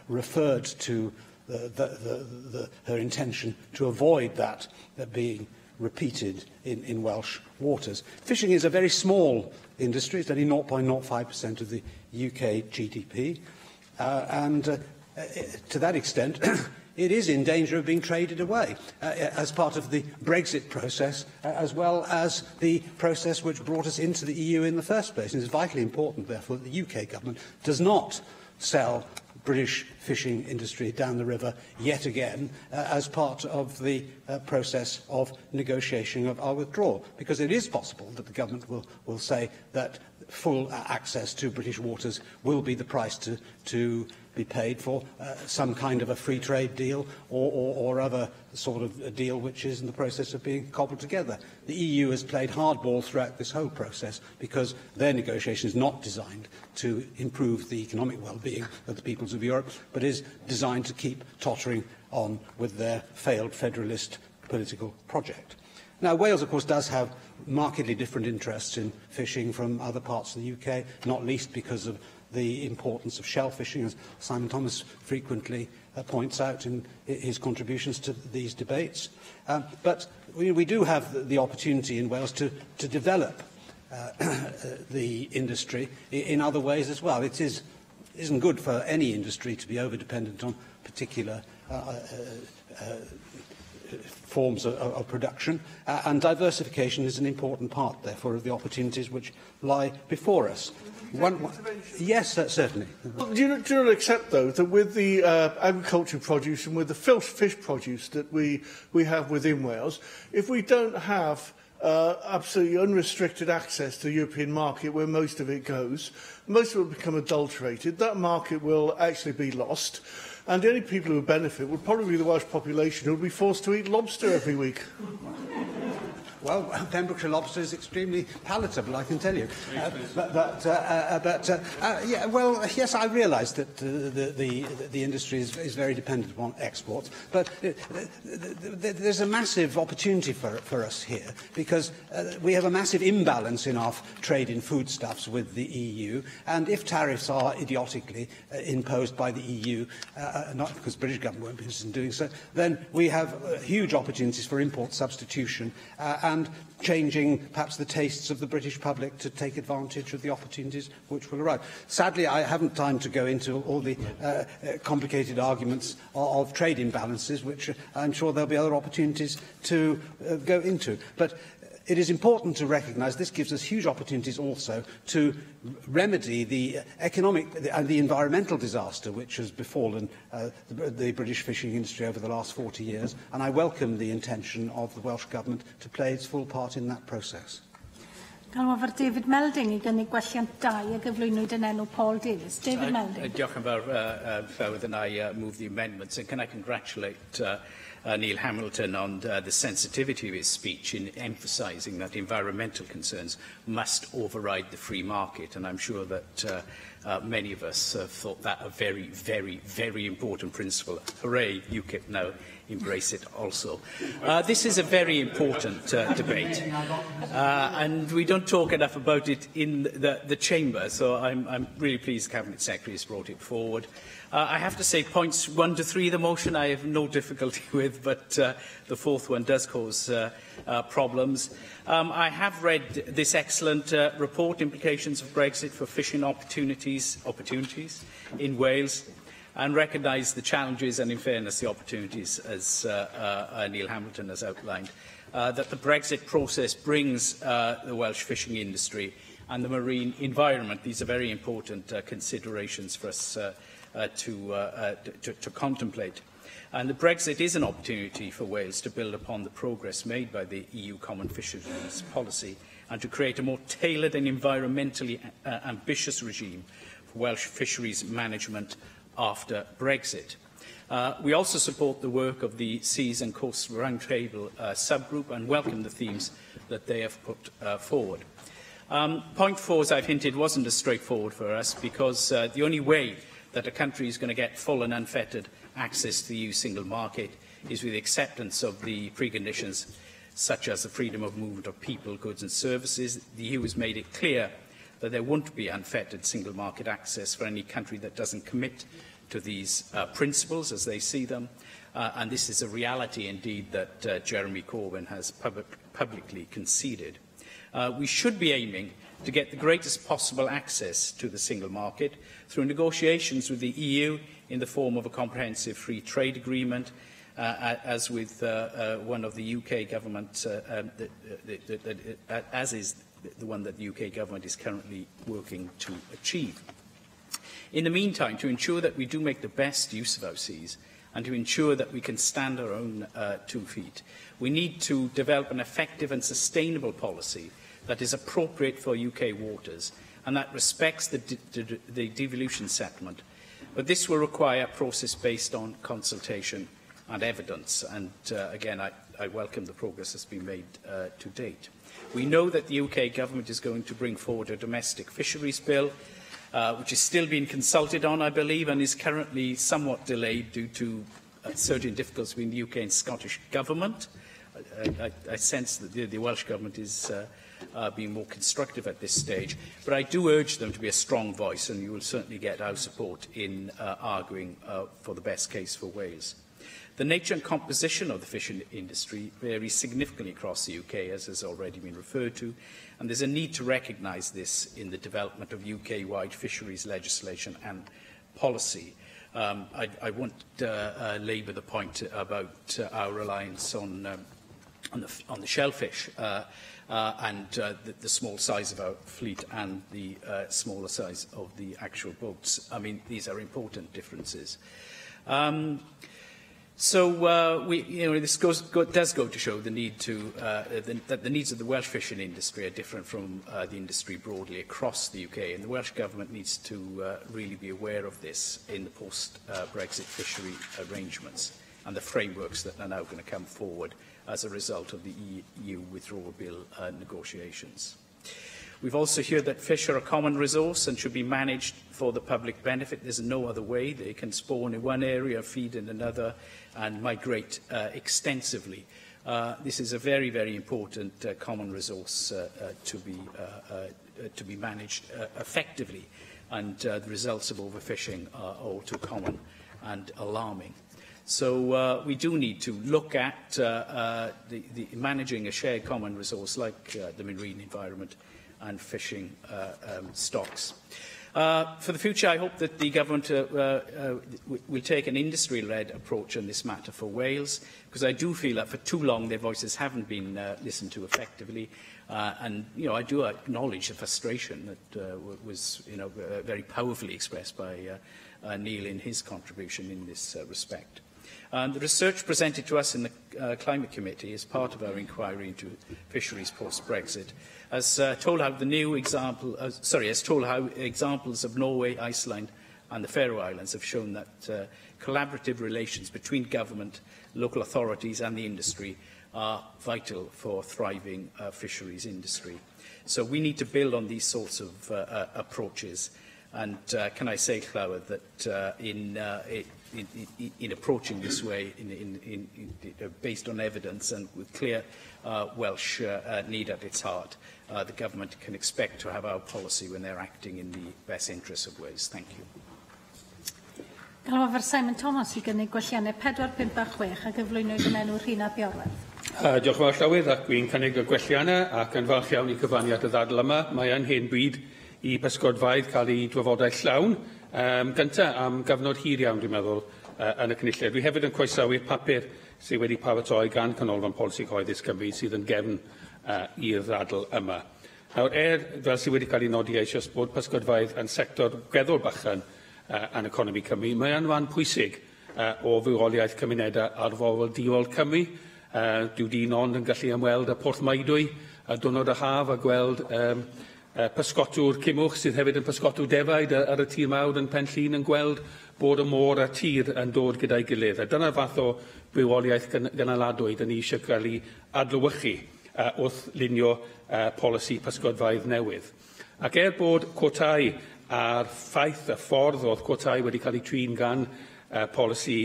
referred to her intention to avoid that being repeated in Welsh waters. Fishing is a very small industry. It's only 0.05% of the UK GDP. And to that extent, it is in danger of being traded away as part of the Brexit process, as well as the process which brought us into the EU in the first place. And it's vitally important, therefore, that the UK government does not sell British fishing industry down the river yet again as part of the process of negotiation of our withdrawal, because it is possible that the government will say that full access to British waters will be the price to be paid for some kind of a free trade deal or other sort of a deal which is in the process of being cobbled together. The EU has played hardball throughout this whole process because their negotiation is not designed to improve the economic well-being of the peoples of Europe, but is designed to keep tottering on with their failed federalist political project. Now, Wales, of course, does have markedly different interests in fishing from other parts of the UK, not least because of the importance of shell fishing, as Simon Thomas frequently points out in his contributions to these debates. But we do have the opportunity in Wales to develop the industry in other ways as well. It isn't good for any industry to be over-dependent on particular forms of production, and diversification is an important part, therefore, of the opportunities which lie before us. Yes, certainly. Well, do you not accept, though, that with the agricultural produce and with the fish produce that we have within Wales, if we don't have absolutely unrestricted access to the European market where most of it goes, most of it will become adulterated, that market will actually be lost, and the only people who will benefit will probably be the Welsh population who will be forced to eat lobster every week. Well, Pembrokeshire lobster is extremely palatable, I can tell you. Yeah, well, yes, I realise that the industry is very dependent upon exports, but there's a massive opportunity for us here, because we have a massive imbalance in our trade in foodstuffs with the EU, and if tariffs are idiotically imposed by the EU, not because the British government won't be interested in doing so, then we have huge opportunities for import substitution and changing perhaps the tastes of the British public to take advantage of the opportunities which will arise. Sadly, I haven't time to go into all the complicated arguments of trade imbalances, which I'm sure there'll be other opportunities to go into. But it is important to recognise this gives us huge opportunities also to remedy the economic and the environmental disaster which has befallen the British fishing industry over the last 40 years, and I welcome the intention of the Welsh Government to play its full part in that process. Galwafar David Melding I gynnig gwelliant 2 a gyflwynwyd yn enw Paul Davies. David Melding. Diolch yn fawr, Llywydd, and I move the amendments. And can I congratulate Neil Hamilton on the sensitivity of his speech in emphasising that environmental concerns must override the free market. And I'm sure that many of us have thought that a very, very, very important principle. Hooray, UKIP now embrace it also. This is a very important debate, and we don't talk enough about it in the Chamber, so I'm really pleased the Cabinet Secretary has brought it forward. I have to say points 1 to 3 of the motion I have no difficulty with, but the fourth one does cause problems. I have read this excellent report, Implications of Brexit for Fishing Opportunities in Wales, and recognise the challenges and, in fairness, the opportunities, as Neil Hamilton has outlined, that the Brexit process brings the Welsh fishing industry and the marine environment. These are very important considerations for us to contemplate. And the Brexit is an opportunity for Wales to build upon the progress made by the EU Common Fisheries Policy and to create a more tailored and environmentally ambitious regime for Welsh fisheries management after Brexit. We also support the work of the Seas and Coasts Roundtable subgroup and welcome the themes that they have put forward. Point 4, as I've hinted, wasn't as straightforward for us because the only way that a country is going to get full and unfettered access to the EU single market is with acceptance of the preconditions such as the freedom of movement of people, goods and services. The EU has made it clear that there won't be unfettered single market access for any country that doesn't commit to these principles as they see them. And this is a reality indeed that Jeremy Corbyn has publicly conceded. We should be aiming to get the greatest possible access to the single market through negotiations with the EU in the form of a comprehensive free trade agreement, as with one of the UK government, as is the one that the UK government is currently working to achieve. In the meantime, to ensure that we do make the best use of our seas and to ensure that we can stand our own 2 feet, we need to develop an effective and sustainable policy that is appropriate for UK waters and that respects the devolution settlement. But this will require a process based on consultation and evidence. And again, I welcome the progress that's been made to date. We know that the UK government is going to bring forward a domestic fisheries bill, which is still being consulted on, I believe, and is currently somewhat delayed due to certain difficulties between the UK and Scottish government. I sense that the Welsh government is being more constructive at this stage, but I do urge them to be a strong voice, and you will certainly get our support in arguing for the best case for Wales. The nature and composition of the fishing industry varies significantly across the UK, as has already been referred to, and there's a need to recognise this in the development of UK-wide fisheries legislation and policy. I won't labour the point about our reliance on the shellfish and the small size of our fleet and the smaller size of the actual boats. I mean, these are important differences. This does go to show the need to that the needs of the Welsh fishing industry are different from the industry broadly across the UK, and the Welsh Government needs to really be aware of this in the post-Brexit fishery arrangements. and the frameworks that are now going to come forward as a result of the EU withdrawal bill negotiations. We've also heard that fish are a common resource and should be managed for the public benefit. There's no other way. They can spawn in one area, feed in another, and migrate extensively. This is a very, very important common resource to be managed effectively, and the results of overfishing are all too common and alarming. So we do need to look at managing a shared common resource like the marine environment and fishing stocks. For the future, I hope that the government will take an industry-led approach on this matter for Wales, because I do feel that for too long their voices haven't been listened to effectively. And I do acknowledge the frustration that was very powerfully expressed by Neil in his contribution in this respect. The research presented to us in the Climate Committee as part of our inquiry into fisheries post-Brexit has told how examples of Norway, Iceland and the Faroe Islands have shown that collaborative relations between government, local authorities and the industry are vital for thriving fisheries industry. So we need to build on these sorts of approaches. And can I say, Llywydd, that in approaching this way, based on evidence and with clear Welsh need at its heart, the government can expect to have our policy when they're acting in the best interests of Wales. Thank you. Galwafar Simon Thomas I gynnig gwelliannau 4, 5 a 6 a gyflwynwyd yn enw Rhina Biorwerth. Diolch yn fawr Llywydd, ac dwi'n cynnig y gwelliannau ac yn falch iawn I cyfaniad y ddadl yma. Mae yn hen bryd I pysgodfaidd cael ei drafodaeth llawn. Gyntaf am gyfnod hir iawn, dwi'n meddwl, yn y cynulliad. Dwi hefyd yn croesawu'r papur sydd wedi paratoi gan Canolfan Polisi Cyhoeddus Cymru sydd yn gefn i'r ddadl yma. Nawr, fel sydd wedi cael ei nodi eisiau bod pysgodfaidd yn sector gweddol bychan yn economi Cymru, mae yn fan pwysig o fywoliaeth cymunedau arforol diol Cymru. Dwi di ond yn gallu ymweld â Porthmaidwy, a dwrnod y haf a gweld pysgotwr Cymwch sydd hefyd yn pysgotwr defaid ar y tir mawr yn Penllyn yn gweld bod y môr a tir yn dod gyda'i gilydd. A dyna'r fath o bywoliaeth gynaladwy dyn ni eisiau cael ei adlewyrchu wrth lunio polisi pysgodfaidd newydd. Ac bod cwotau a'r ffaith y ffordd oedd cwotau wedi cael ei trin gan polisi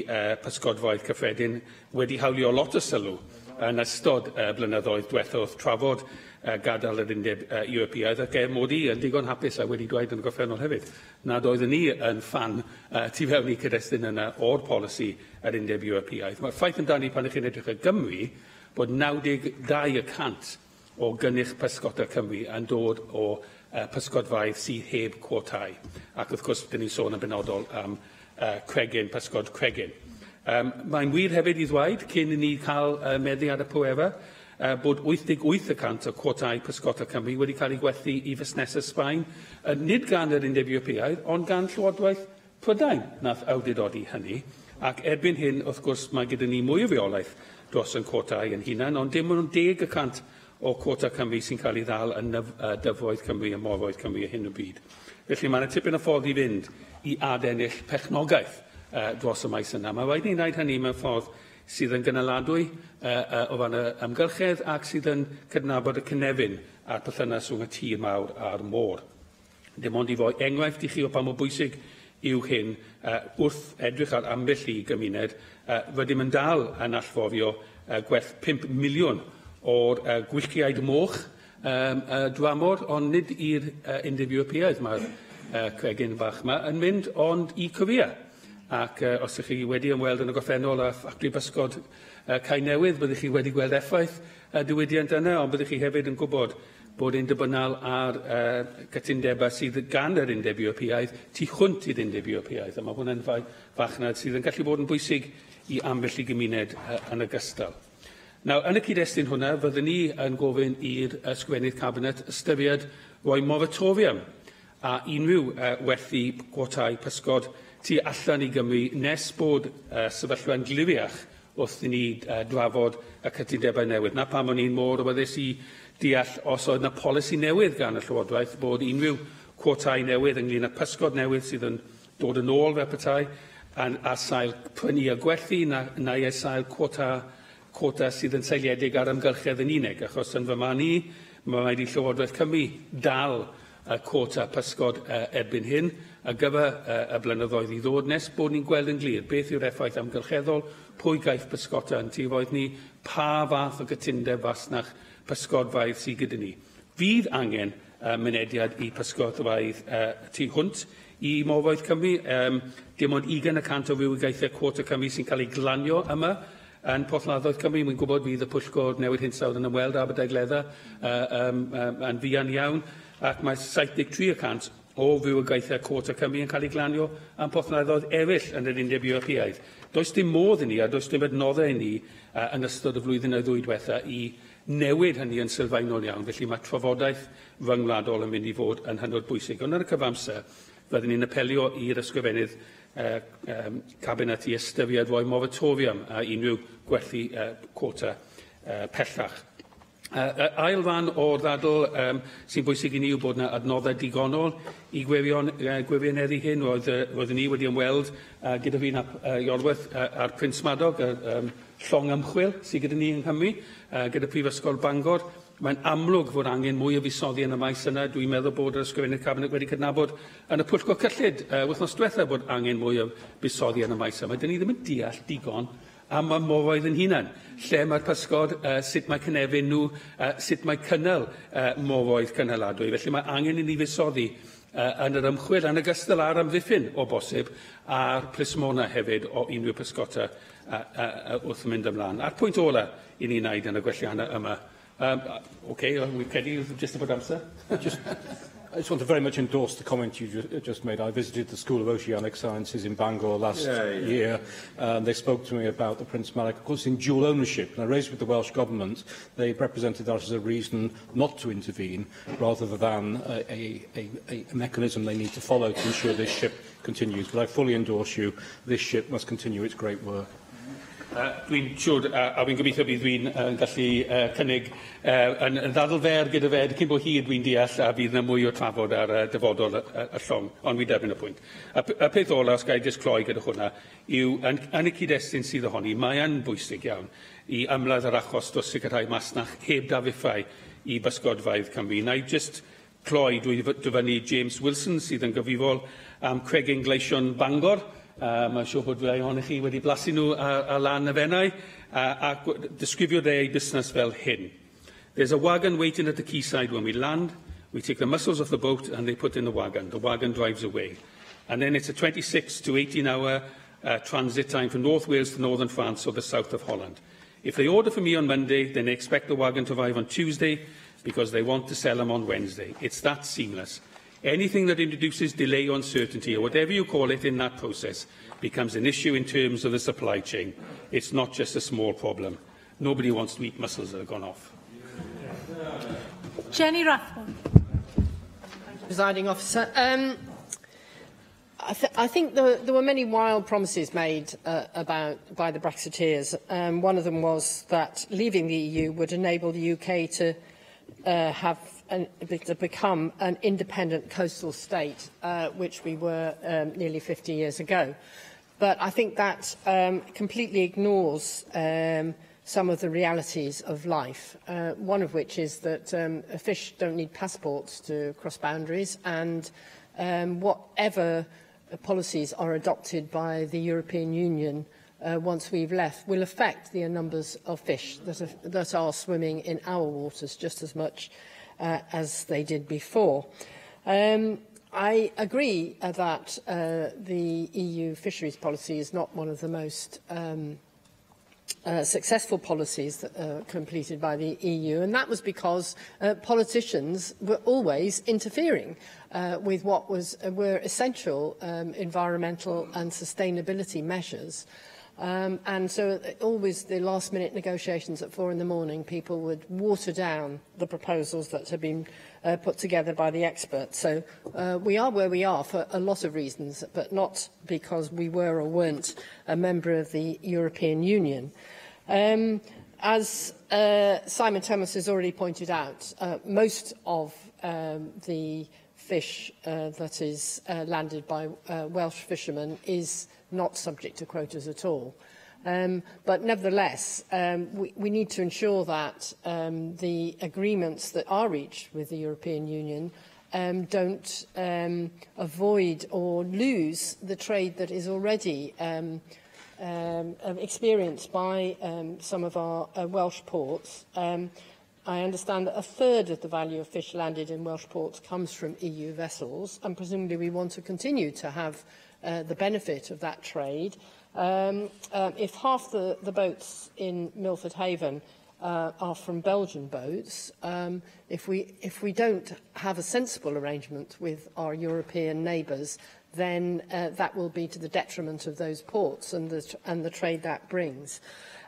pysgodfaidd cyffredin wedi hawlio lot o sylw yn ystod blynyddoedd diwethaf wrth trafod gadael yr Undeb Ewropeaidd, ac mod I yn digon hapus a wedi dweud yn y gorffennol hefyd nad oeddwn ni yn fan tu fewn I cyd-destun yna o'r polisi yr Undeb Ewropeaidd. Mae'r ffaith yn dan I pan ych chi'n edrych y Gymru bod 92% o gynnych pysgota Cymru yn dod o pysgodfaidd sydd heb cwotau. Ac wrth gwrs, dyn ni'n sôn yn benodol am cregyn, pysgod cregyn. Mae'n wir hefyd I ddweud, cyn I ni cael meddiad y pwefa, bod 88% o cwotau pysgota Cymru wedi cael ei gwerthu I fusnesau Sbaen, nid gan yr Undeb Ewropeaidd, ond gan Llywodraeth Prydain nath awdurdodi hynny. Ac erbyn hyn, wrth gwrs, mae gyda ni mwy o fiolaeth dros yn cwotau yn hunan, ond dim ond 10% o cwota Cymru sy'n cael ei ddal yn dyfoedd Cymru a morfoedd Cymru a hyn o byd. Felly mae'n tipyn o ffordd I fynd I adennill perchnogaeth dros y maes yna. Mae rhaid ni wneud hynny mewn ffordd sydd yn gynaladwy o fan y ymgylchedd ac sydd yn cydnabod y cynefin a'r perthynas rhwng y tir mawr a'r môr. Dim ond I fod enghraifft I chi o pa mor bwysig yw hyn wrth edrych ar ambell I gymuned, rydym yn dal yn allfofio gwerth 5 miliwn o'r gwychiaid moch dramor, ond nid i'r Undeb Ewropeaidd mae'r cregyn bach yma yn mynd ond I Korea. Ac os ydych chi wedi ymweld yn y gorffennol a ffactri bysgod Cai Newydd, byddwch chi wedi gweld effaith diwydiant yna, ond byddwch chi hefyd yn gwybod bod ein dybynnal ar gytundebau sydd gan yr Undeb Ewropeaidd tu hwnt i'r Undeb Ewropeaidd. A mae hwnna'n fachnad sydd yn gallu bod yn bwysig I ambell I gymuned yn ogystal. Nawr, yn y cyd-destun hwnna, fyddwn ni yn gofyn i'r ysgwennydd cabinet ystyried roi moratorium a unrhyw werthu gwotau pysgod tu allan I Gymru nes bod sefyllfa'n gliriach wrth I ni drafod y cytundebau newydd. Na pam o'n i'n môr o byddais I deall os oedd yna polisi newydd gan y Llywodraeth bod unrhyw cwotau newydd ynglyn â pysgod newydd sydd yn dod yn ôl fel petai a sail prynu a gwerthu neu a sail cwota sydd yn seiliedig ar ymgylchedd yn unig, achos yn fy man i, mae rhaid i Llywodraeth Cymru dal y cwota pysgod erbyn hyn, a gyfer y blynyddoedd i ddod nes, bod ni'n gweld yn glir beth yw'r effaith amgylcheddol, pwy gaeth pysgota yn tiroedd ni, pa fath o gytundeb fasnach pysgodfaidd sydd gyda ni. Fydd angen mynediad i pysgodfaidd tu hwnt i Morfoedd Cymru. Dim ond 20% o rywogaethau cwota Cymru sy'n cael ei glanio yma yn Porthladdoedd Cymru. Mae'n gwybod fydd y pwyllgor newid hinsawdd yn ymweld â Aberdaugledda yn fuan iawn, ac mae 73% o rywogaethau cwota Cymru yn cael ei glanio am porthladdoedd eraill yn yr Undeb Ewropeaidd. Does dim modd i ni, a does dim adnoddau i ni yn ystod y flwyddyn neu ddwy diwetha i newid hynny yn sylfaenol iawn. Felly mae trafodaeth ryngwladol yn mynd i fod yn hynod bwysig. Ond ar y cyfamser, fyddwn ni'n apelio i'r ysgrifennydd cabinet i ystyried roi moratorium a unrhyw gwerthu cwota pellach. Ail fan o'r ddadl sy'n bwysig i ni yw bod yna adnoddau digonol i gwirioneddu hyn. Roeddwn ni wedi ymweld gyda fi'n Iorwerth a'r Prince Madog, llong ymchwil sydd gyda ni yng Nghymru, gyda Prifysgol Bangor. Mae'n amlwg fod angen mwy o fusoddi yn y maes yna. Dwi'n meddwl bod yr ysgrifennydd cabinet wedi cydnabod yn y pwyllgor cyllid wythnos diwethaf bod angen mwy o fusoddi yn y maes yma. Dyn ni ddim yn deall digon am y Morfoedd yn hunan, lle mae'r pysgod, sut mae cynefin nhw, sut mae cynnal Morfoedd cynnaladwy. Felly mae angen i ni fusoddi yn yr ymchwil yn ogystal â'r amddiffyn o bosib a'r plismona hefyd o unrhyw pysgota wrth mynd ymlaen. A'r pwynt ola i ni wneud yn y gwelliannau yma. We've credu just about answer. I just want to very much endorse the comment you just made. I visited the School of Oceanic Sciences in Bangor last year. They spoke to me about the Prince Malik, of course, in dual ownership. And I raised with the Welsh Government, they represented that as a reason not to intervene, rather than a mechanism they need to follow to ensure this ship continues. But I fully endorse you. This ship must continue its great work. Dwi'n siŵr, a fi'n gobeithio bydd dwi'n gallu cynnig yn ddadl fer gyda fe, cyn bod hyd dwi'n deall a fydd yna mwy o trafod ar dyfodol y llong, ond fi'n derbyn y pwynt. Y peth ola, os gael jyst cloi gyda hwnna, yw yn y cyd-destun sydd ohoni, mae yn bwysig iawn i ymladd yr achos dros sicrhau masnach heb dafiffau i bysgodfaidd Cymru. Na i jyst cloi drwy dyfynnu James Wilson sydd yn gyfrifol am Cregyn Gleision Bangor. Mae'n siŵr bod rai ohonych chi wedi blasu nhw a lan y fennau a disgrifio ei busnes fel hyn. There's a wagon waiting at the quayside when we land. We take the mussels off the boat and they put in the wagon. The wagon drives away. And then it's a 26 to 18-hour transit time from North Wales to northern France or the south of Holland. If they order from me on Monday, then they expect the wagon to arrive on Tuesday because they want to sell them on Wednesday. It's that seamless. Anything that introduces delay or uncertainty, or whatever you call it in that process, becomes an issue in terms of the supply chain. It's not just a small problem. Nobody wants to eat mussels that have gone off. Jenny Rathbone. Presiding Officer. I think there were many wild promises made by the Brexiteers. One of them was that leaving the EU would enable the UK to become an independent coastal state, which we were nearly 50 years ago. But I think that completely ignores some of the realities of life, one of which is that fish don't need passports to cross boundaries, and whatever policies are adopted by the European Union once we've left will affect the numbers of fish that are swimming in our waters just as much as they did before. I agree that the EU fisheries policy is not one of the most successful policies that completed by the EU, and that was because politicians were always interfering with what were essential environmental and sustainability measures. And so always the last-minute negotiations at 4 in the morning, people would water down the proposals that had been put together by the experts. So we are where we are for a lot of reasons, but not because we were or weren't a member of the European Union. As Simon Thomas has already pointed out, most of the fish that is landed by Welsh fishermen is not subject to quotas at all. But nevertheless, we need to ensure that the agreements that are reached with the European Union don't avoid or lose the trade that is already experienced by some of our Welsh ports. I understand that a third of the value of fish landed in Welsh ports comes from EU vessels, and presumably we want to continue to have the benefit of that trade. If half the boats in Milford Haven are from Belgian boats, if we don't have a sensible arrangement with our European neighbours, then that will be to the detriment of those ports and the trade that brings.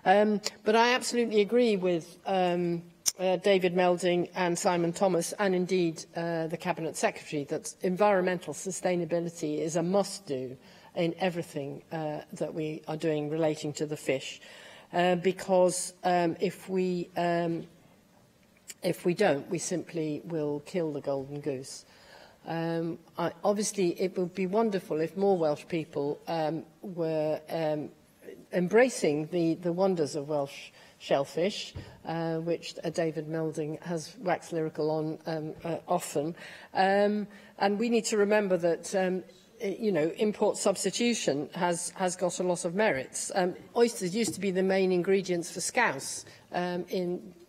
But I absolutely agree with David Melding and Simon Thomas, and indeed the Cabinet Secretary, that environmental sustainability is a must-do in everything that we are doing relating to the fish, because if we don't, we simply will kill the golden goose. Obviously, it would be wonderful if more Welsh people were embracing the wonders of Welsh shellfish, which David Melding has waxed lyrical on often. And we need to remember that import substitution has got a lot of merits. Oysters used to be the main ingredients for scouse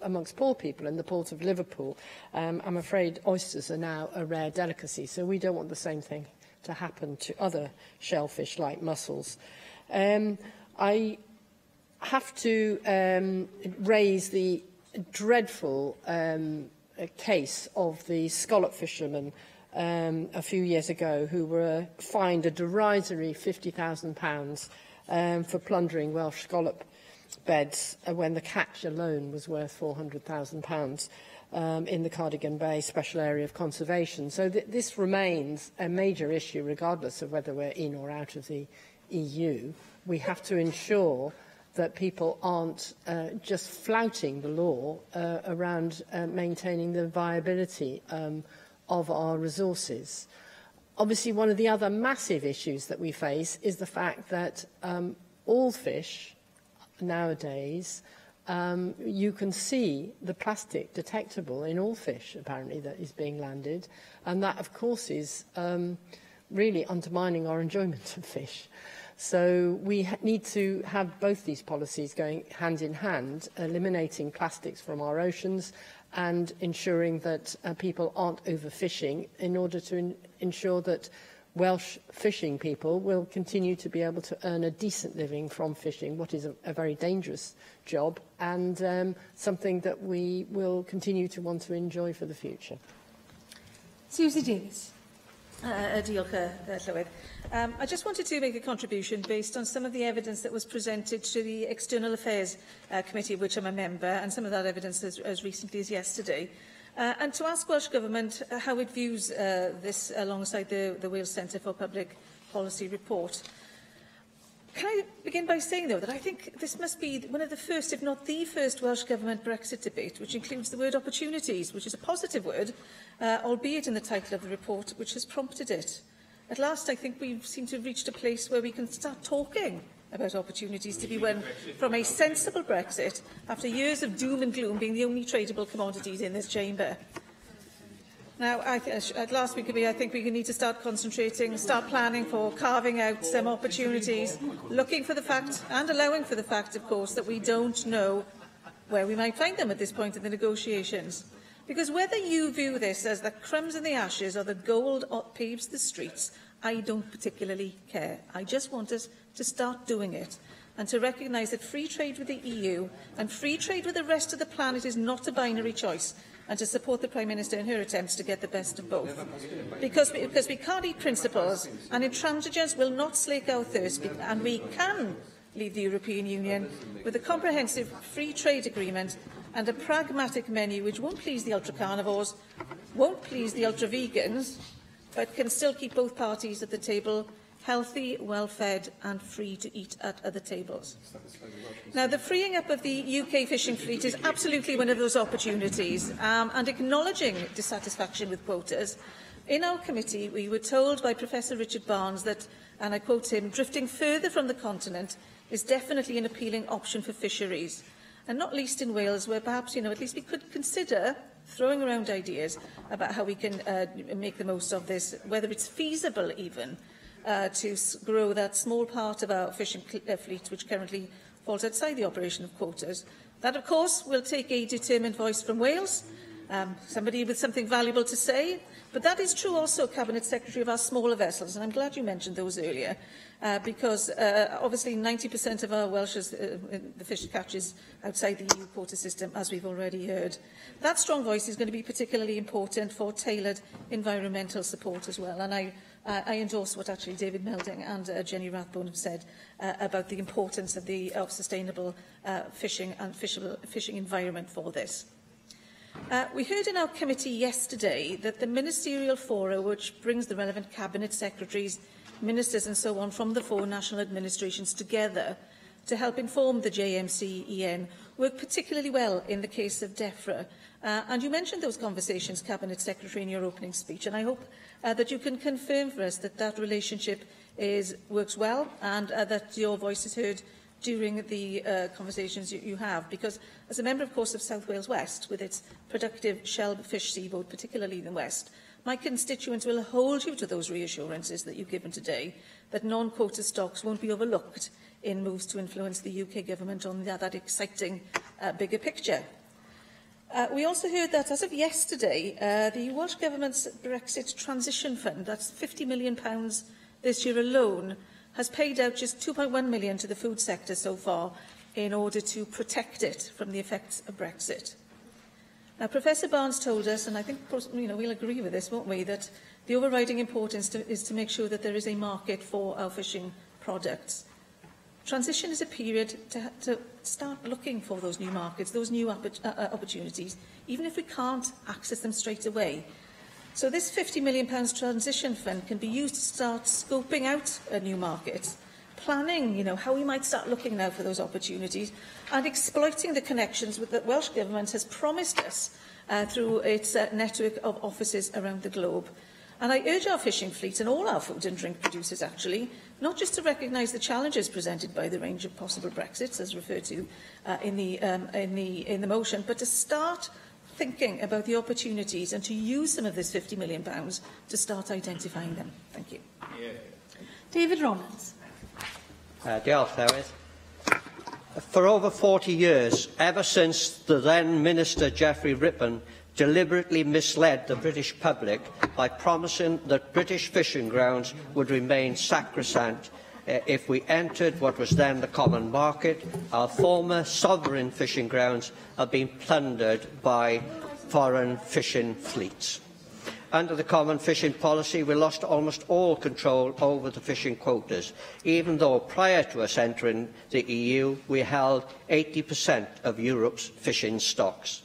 amongst poor people in the port of Liverpool. I'm afraid oysters are now a rare delicacy, so we don't want the same thing to happen to other shellfish like mussels. I have to raise the dreadful case of the scallop fishermen a few years ago who were fined a derisory £50,000 for plundering Welsh scallop beds when the catch alone was worth £400,000 in the Cardigan Bay Special Area of Conservation. So this remains a major issue regardless of whether we're in or out of the EU. We have to ensure that people aren't just flouting the law around maintaining the viability of our resources. Obviously, one of the other massive issues that we face is the fact that all fish nowadays, you can see the plastic detectable in all fish, apparently, that is being landed. And that, of course, is really undermining our enjoyment of fish. So we need to have both these policies going hand in hand, eliminating plastics from our oceans and ensuring that people aren't overfishing, in order to ensure that Welsh fishing people will continue to be able to earn a decent living from fishing, what is a very dangerous job, and something that we will continue to want to enjoy for the future. Susie Davies. Diolch, Llywydd. I just wanted to make a contribution based on some of the evidence that was presented to the External Affairs Committee, of which I'm a member, and some of that evidence as recently as yesterday, and to ask Welsh Government how it views this alongside the Wales Centre for Public Policy report. Can I begin by saying, though, that I think this must be one of the first, if not the first, Welsh Government Brexit debate, which includes the word opportunities, which is a positive word, albeit in the title of the report, which has prompted it. At last, I think we seem to have reached a place where we can start talking about opportunities to be won from a sensible Brexit, after years of doom and gloom being the only tradable commodities in this chamber. Now, at last we could be, I think we need to start concentrating, start planning for carving out some opportunities, looking for the fact, and allowing for the fact, of course, that we don't know where we might find them at this point in the negotiations. Because whether you view this as the crumbs in the ashes or the gold that paves the streets, I don't particularly care. I just want us to start doing it, and to recognise that free trade with the EU and free trade with the rest of the planet is not a binary choice, and to support the Prime Minister in her attempts to get the best of both. Because we can't eat principles, and intransigence will not slake our thirst, and we can leave the European Union with a comprehensive free trade agreement and a pragmatic menu which won't please the ultra-carnivores, won't please the ultra-vegans, but can still keep both parties at the table healthy, well-fed and free to eat at other tables. Now, the freeing up of the UK fishing fleet is absolutely one of those opportunities, and acknowledging dissatisfaction with quotas, In our committee, we were told by Professor Richard Barnes that, and I quote him, drifting further from the continent is definitely an appealing option for fisheries, and not least in Wales, where perhaps, at least we could consider throwing around ideas about how we can make the most of this, whether it's feasible even to grow that small part of our fishing fleet which currently falls outside the operation of quotas. That, of course, will take a determined voice from Wales, somebody with something valuable to say. But that is true also, Cabinet Secretary, of our smaller vessels, and I'm glad you mentioned those earlier, because obviously 90% of our Welsh's the fish catches outside the EU quota system, as we've already heard. That strong voice is going to be particularly important for tailored environmental support as well, and I endorse what actually David Melding and Jenny Rathbone have said about the importance of sustainable fishing and fishing environment for this. We heard in our committee yesterday that the ministerial forum, which brings the relevant cabinet secretaries, ministers and so on from the 4 national administrations together to help inform the JMC-EN, worked particularly well in the case of DEFRA. And you mentioned those conversations, Cabinet Secretary, in your opening speech, and I hope that you can confirm for us that that relationship works well and that your voice is heard during the conversations you have, because as a member, of course, of South Wales West, with its productive shellfish seaboard, particularly in the West, my constituents will hold you to those reassurances that you've given today, that non-quota stocks won't be overlooked in moves to influence the UK government on that exciting bigger picture. We also heard that, as of yesterday, the Welsh Government's Brexit Transition Fund, that's £50 million this year alone, has paid out just £2.1 million to the food sector so far in order to protect it from the effects of Brexit. Now, Professor Barnes told us, and I think we'll agree with this, won't we, that the overriding importance is to make sure that there is a market for our fishing products. Transition is a period to start looking for those new markets, those new opportunities, even if we can't access them straight away. So this £50 million transition fund can be used to start scoping out a new market, planning, how we might start looking now for those opportunities, and exploiting the connections that the Welsh Government has promised us through its network of offices around the globe. And I urge our fishing fleet and all our food and drink producers, actually, not just to recognise the challenges presented by the range of possible Brexits, as referred to in the motion, but to start thinking about the opportunities and to use some of this £50 million to start identifying them. Thank you. Yeah. David Rollins. Diolch, Llywydd. For over 40 years, ever since the then Minister Geoffrey Rippon deliberately misled the British public by promising that British fishing grounds would remain sacrosanct if we entered what was then the common market, our former sovereign fishing grounds are being plundered by foreign fishing fleets. Under the common fishing policy, we lost almost all control over the fishing quotas, even though prior to us entering the EU, we held 80% of Europe's fishing stocks.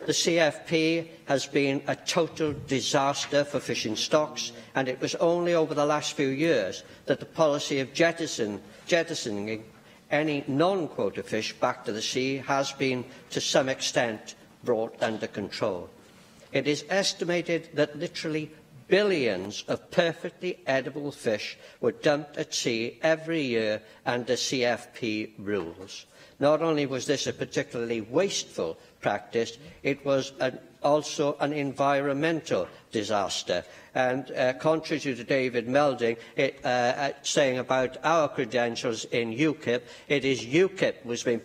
The CFP has been a total disaster for fishing stocks, and it was only over the last few years that the policy of jettisoning any non-quota fish back to the sea has been, to some extent, brought under control. It is estimated that literally billions of perfectly edible fish were dumped at sea every year under CFP rules. Not only was this a particularly wasteful practice, it was also an environmental disaster. And contrary to David Melding saying about our credentials in UKIP, it is UKIP who's been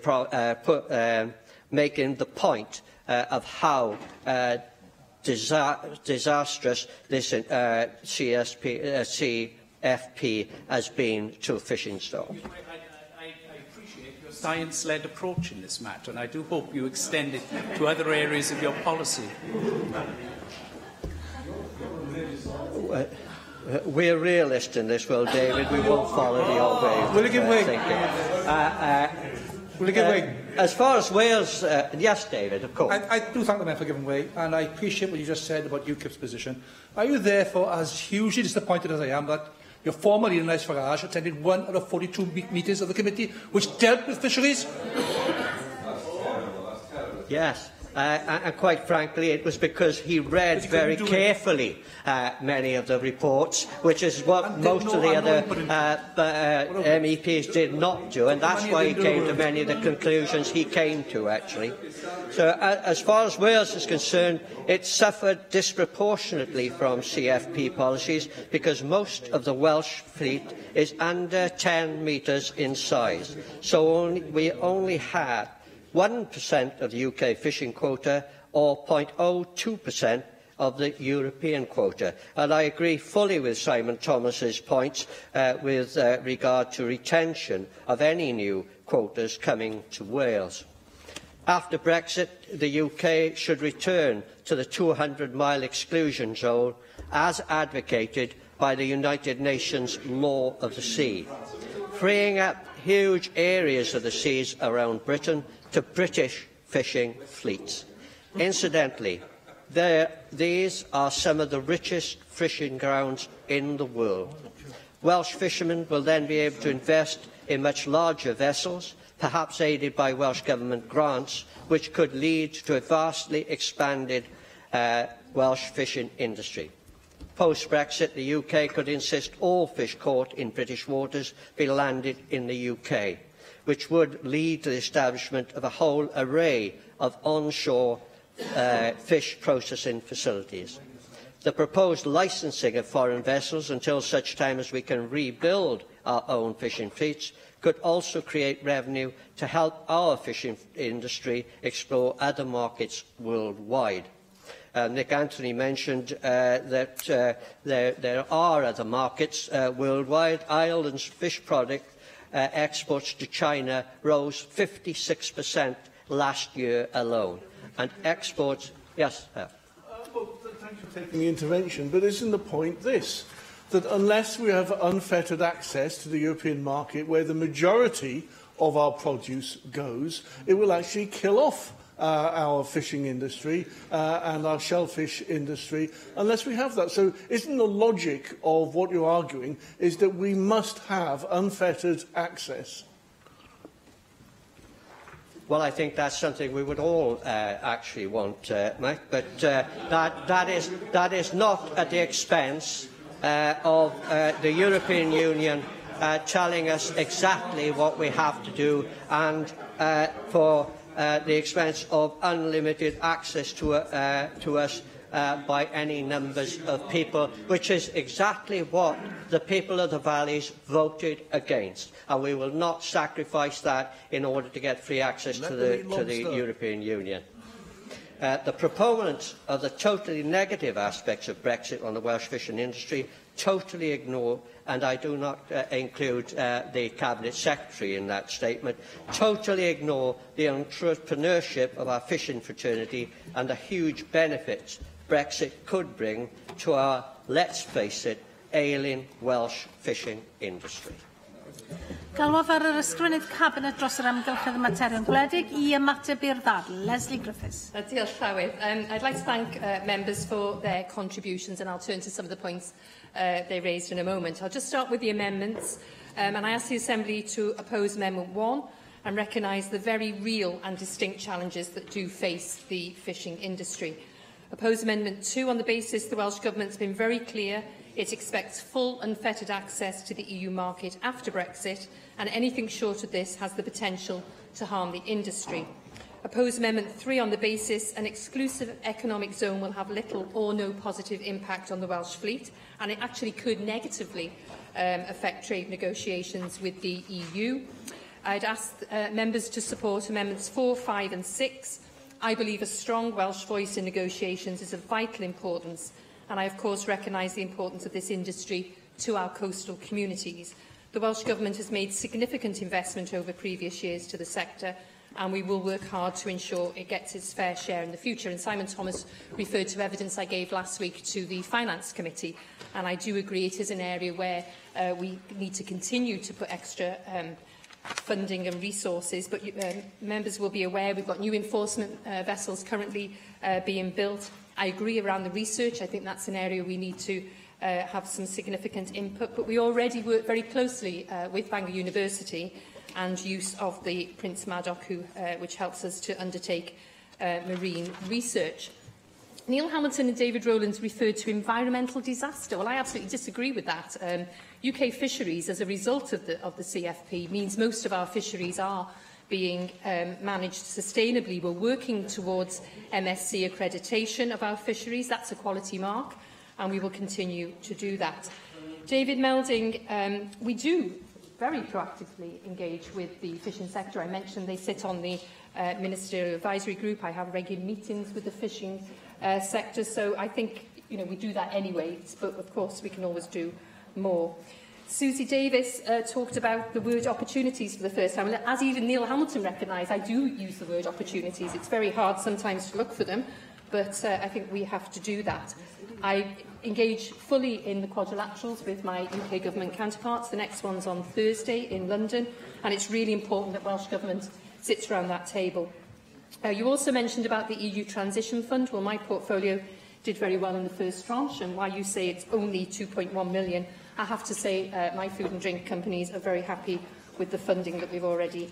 making the point of how disastrous this CFP has been to fishing stocks. Science-led approach in this matter, and I do hope you extend it to other areas of your policy. We're realists in this world, David. We won't follow the old way. Will you give way? Will you give way? As far as Wales, yes, David, of course. I do thank the man for giving way, and I appreciate what you just said about UKIP's position. Are you therefore as hugely disappointed as I am that your former leader, Nigel Farage, attended 1 out of 42 meetings of the committee which dealt with fisheries? Yes. And quite frankly, it was because he read very carefully many of the reports, which is what most of the other MEPs did not do, and that's why he came to many of the conclusions he came to, actually. So as far as Wales is concerned, it suffered disproportionately from CFP policies because most of the Welsh fleet is under 10 metres in size. So we only had 1% of the UK fishing quota, or 0.02% of the European quota. And I agree fully with Simon Thomas's points with regard to retention of any new quotas coming to Wales. After Brexit, the UK should return to the 200-mile exclusion zone as advocated by the United Nations Law of the Sea, freeing up huge areas of the seas around Britain to British fishing fleets. Incidentally, these are some of the richest fishing grounds in the world. Welsh fishermen will then be able to invest in much larger vessels, perhaps aided by Welsh Government grants, which could lead to a vastly expanded Welsh fishing industry. Post-Brexit, the UK could insist all fish caught in British waters be landed in the UK, which would lead to the establishment of a whole array of onshore fish processing facilities. The proposed licensing of foreign vessels until such time as we can rebuild our own fishing fleets could also create revenue to help our fishing industry explore other markets worldwide. Nick Anthony mentioned that there are other markets worldwide. Ireland's fish product exports to China rose 56% last year alone. And exports... Yes, well, thanks for taking the intervention, but isn't the point this? That unless we have unfettered access to the European market where the majority of our produce goes, it will actually kill off our fishing industry and our shellfish industry unless we have that. So isn't the logic of what you're arguing is that we must have unfettered access? Well, I think that's something we would all actually want, Mike, but that is not at the expense of the European Union telling us exactly what we have to do and for the expense of unlimited access to us by any numbers of people, which is exactly what the people of the valleys voted against. And we will not sacrifice that in order to get free access to the European Union. The proponents of the totally negative aspects of Brexit on the Welsh fishing industry totally ignore, and I do not include the Cabinet Secretary in that statement, totally ignore the entrepreneurship of our fishing fraternity and the huge benefits Brexit could bring to our, let's face it, ailing Welsh fishing industry. Galwodd ar yr ysgrifennydd Cabinet dros yr amgylchedd y materion gwledig I ymateb i'r ddadl. Leslie Griffiths. Diolch, Llywydd. I'd like to thank members for their contributions, and I'll turn to some of the points they raised in a moment. I'll just start with the amendments, and I ask the Assembly to oppose Amendment 1 and recognise the very real and distinct challenges that do face the fishing industry. Oppose Amendment 2 on the basis the Welsh Government has been very clear it expects full unfettered access to the EU market after Brexit, and anything short of this has the potential to harm the industry. Oppose Amendment 3 on the basis an exclusive economic zone will have little or no positive impact on the Welsh fleet, and it actually could negatively affect trade negotiations with the EU. I'd ask members to support Amendments 4, 5 and 6. I believe a strong Welsh voice in negotiations is of vital importance, and I of course recognise the importance of this industry to our coastal communities. The Welsh Government has made significant investment over previous years to the sector, and we will work hard to ensure it gets its fair share in the future. And Simon Thomas referred to evidence I gave last week to the Finance Committee, and I do agree it is an area where we need to continue to put extra funding and resources, but members will be aware we've got new enforcement vessels currently being built. I agree around the research. I think that's an area we need to have some significant input, but we already work very closely with Bangor University and use of the Prince Madoc, which helps us to undertake marine research. Neil Hamilton and David Rowlands referred to environmental disaster. Well, I absolutely disagree with that. UK fisheries, as a result of the CFP, means most of our fisheries are being managed sustainably. We're working towards MSC accreditation of our fisheries. That's a quality mark, and we will continue to do that. David Melding, we do very proactively engage with the fishing sector. I mentioned they sit on the Ministerial Advisory Group. I have regular meetings with the fishing sector, so I think we do that anyway, but of course we can always do more. Susie Davis talked about the word opportunities for the first time. As even Neil Hamilton recognised, I do use the word opportunities. It's very hard sometimes to look for them, but I think we have to do that. I engage fully in the quadrilaterals with my UK Government counterparts. The next one's on Thursday in London, and it's really important that Welsh Government sits around that table. You also mentioned about the EU Transition Fund. Well, my portfolio did very well in the first tranche, and while you say it's only 2.1 million, I have to say my food and drink companies are very happy with the funding that we've already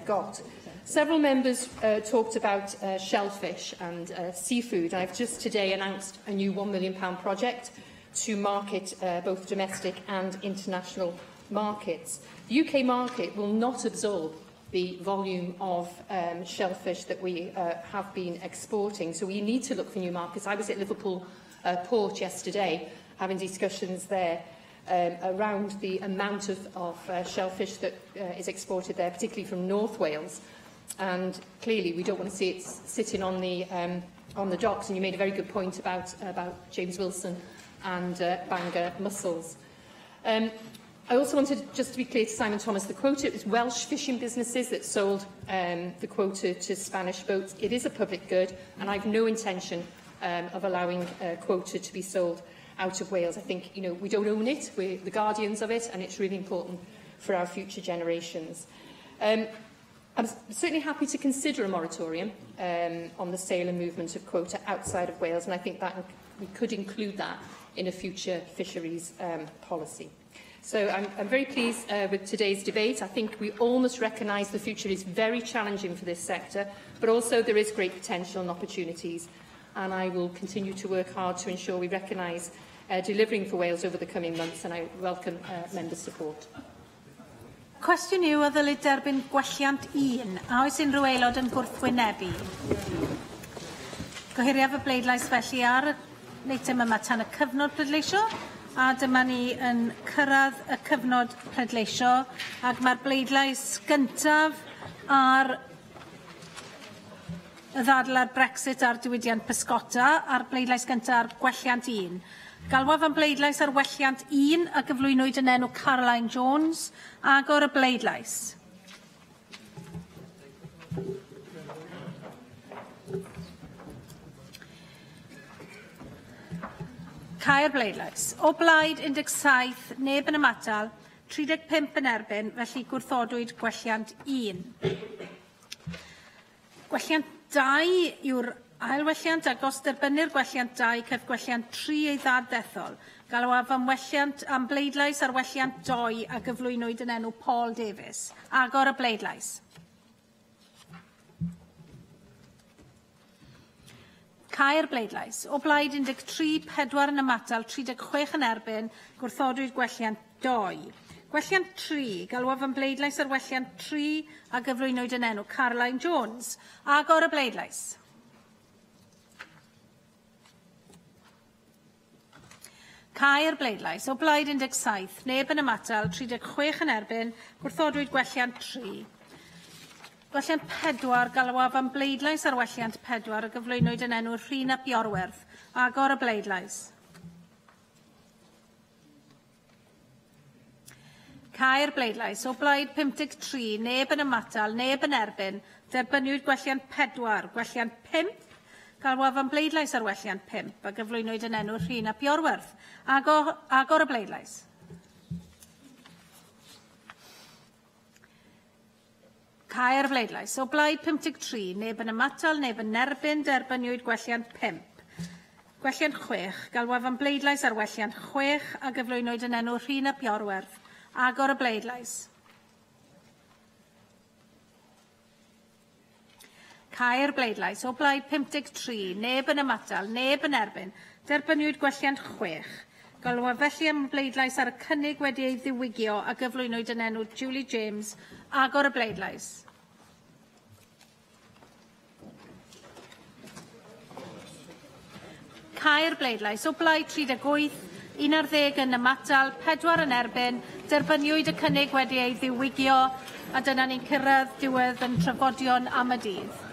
got. Several members talked about shellfish and seafood. I've just today announced a new £1 million project to market both domestic and international markets. The UK market will not absorb the volume of shellfish that we have been exporting, so we need to look for new markets. I was at Liverpool Port yesterday having discussions there around the amount of shellfish that is exported there, particularly from North Wales. And clearly, we don't want to see it sitting on the docks. And you made a very good point about James Wilson and Bangor mussels. I also wanted just to be clear to Simon Thomas, the quota, it was Welsh fishing businesses that sold the quota to Spanish boats. It is a public good, and I have no intention of allowing quota to be sold out of Wales. I think, we don't own it, we're the guardians of it, and it's really important for our future generations. I'm certainly happy to consider a moratorium on the sale and movement of quota outside of Wales, and I think that we could include that in a future fisheries policy. So I'm very pleased with today's debate. I think we all must recognise the future is very challenging for this sector, but also there is great potential and opportunities, and I will continue to work hard to ensure we recognise delivering for Wales over the coming months, and I welcome members' support. Cwestiwn yw a ddylid derbyn gwelliant 1, a oes unrhyw aelod yn gwrthwynebu? Gohiriaf y bleidlais felly ar y eitem yma tan y cyfnod pleidleisio, a dyma ni yn cyrraedd y cyfnod pleidleisio, ac mae'r bleidlais gyntaf ar y ddadl ar Brexit a'r diwydiant pysgota, a'r bleidlais gyntaf ar gwelliant 1. Galwaf am bleidlais ar welliant 1 a gyflwynwyd yn enw Caroline Jones, agor y bleidlais. Cau'r bleidlais. O blaid 17, neb yn ymatal, 35 yn erbyn, felly gwrthodwyd gwelliant 1. Gwelliant 2 yw'r ailwelliant ac os derbynu'r gwelliant 2 cyff gwelliant 3 ei ddad-ddethol. Galwaf am bleidlais ar welliant 2 a gyflwynwyd yn enw Paul Davies. Agor y bleidlais. Cau'r bleidlais. O blaid 13, 4 yn ymatal, 36 yn erbyn, gwrthodwyd gwelliant 2. Gwelliant 3. Galwaf am bleidlais ar welliant 3 a gyflwynwyd yn enw Caroline Jones. Agor y bleidlais. Cau'r bleidlais. O blaid 17, neb yn ymatal, 36 yn erbyn, gwrthodwyd gwelliant 3. Gwelliant 4, galwaf am bleidlais ar welliant 4 a gyflwynwyd yn enw Rhyn ap Iorwerth. Agor y bleidlais. Cau'r bleidlais. O blaid 53, neb yn ymatal, neb yn erbyn, derbynwyd gwelliant 4, gwelliant 5, galwaf am bleidlais ar welliant 5 a gyflwynwyd yn enw Rhyn ap Iorwerth. Agor y bleidlais. Cau'r bleidlais. O blaid 53, neb yn ymatal, neb yn erbyn, derbynwyd gwelliant 5. Gwelliant 6, galwaf am bleidlais ar welliant 6 a gyflwynwyd yn enw Rhyn ap Iorwerth. Agor y bleidlais. Cae'r bleidlais. O blaid 53, neb yn ymatal, neb yn erbyn. Derbyniwyd gwelliant 6. Galwa felly am bleidlais ar y cynnig wedi ei ddiwygio a gyflwynwyd yn enw Julie James. Agor y bleidlais. Cae'r bleidlais. O blaid 38, 11 yn ymatal, 4 yn erbyn. Derbyniwyd y cynnig wedi ei ddiwygio a dyna ni'n cyrraedd diwedd yn trafodion am y dydd.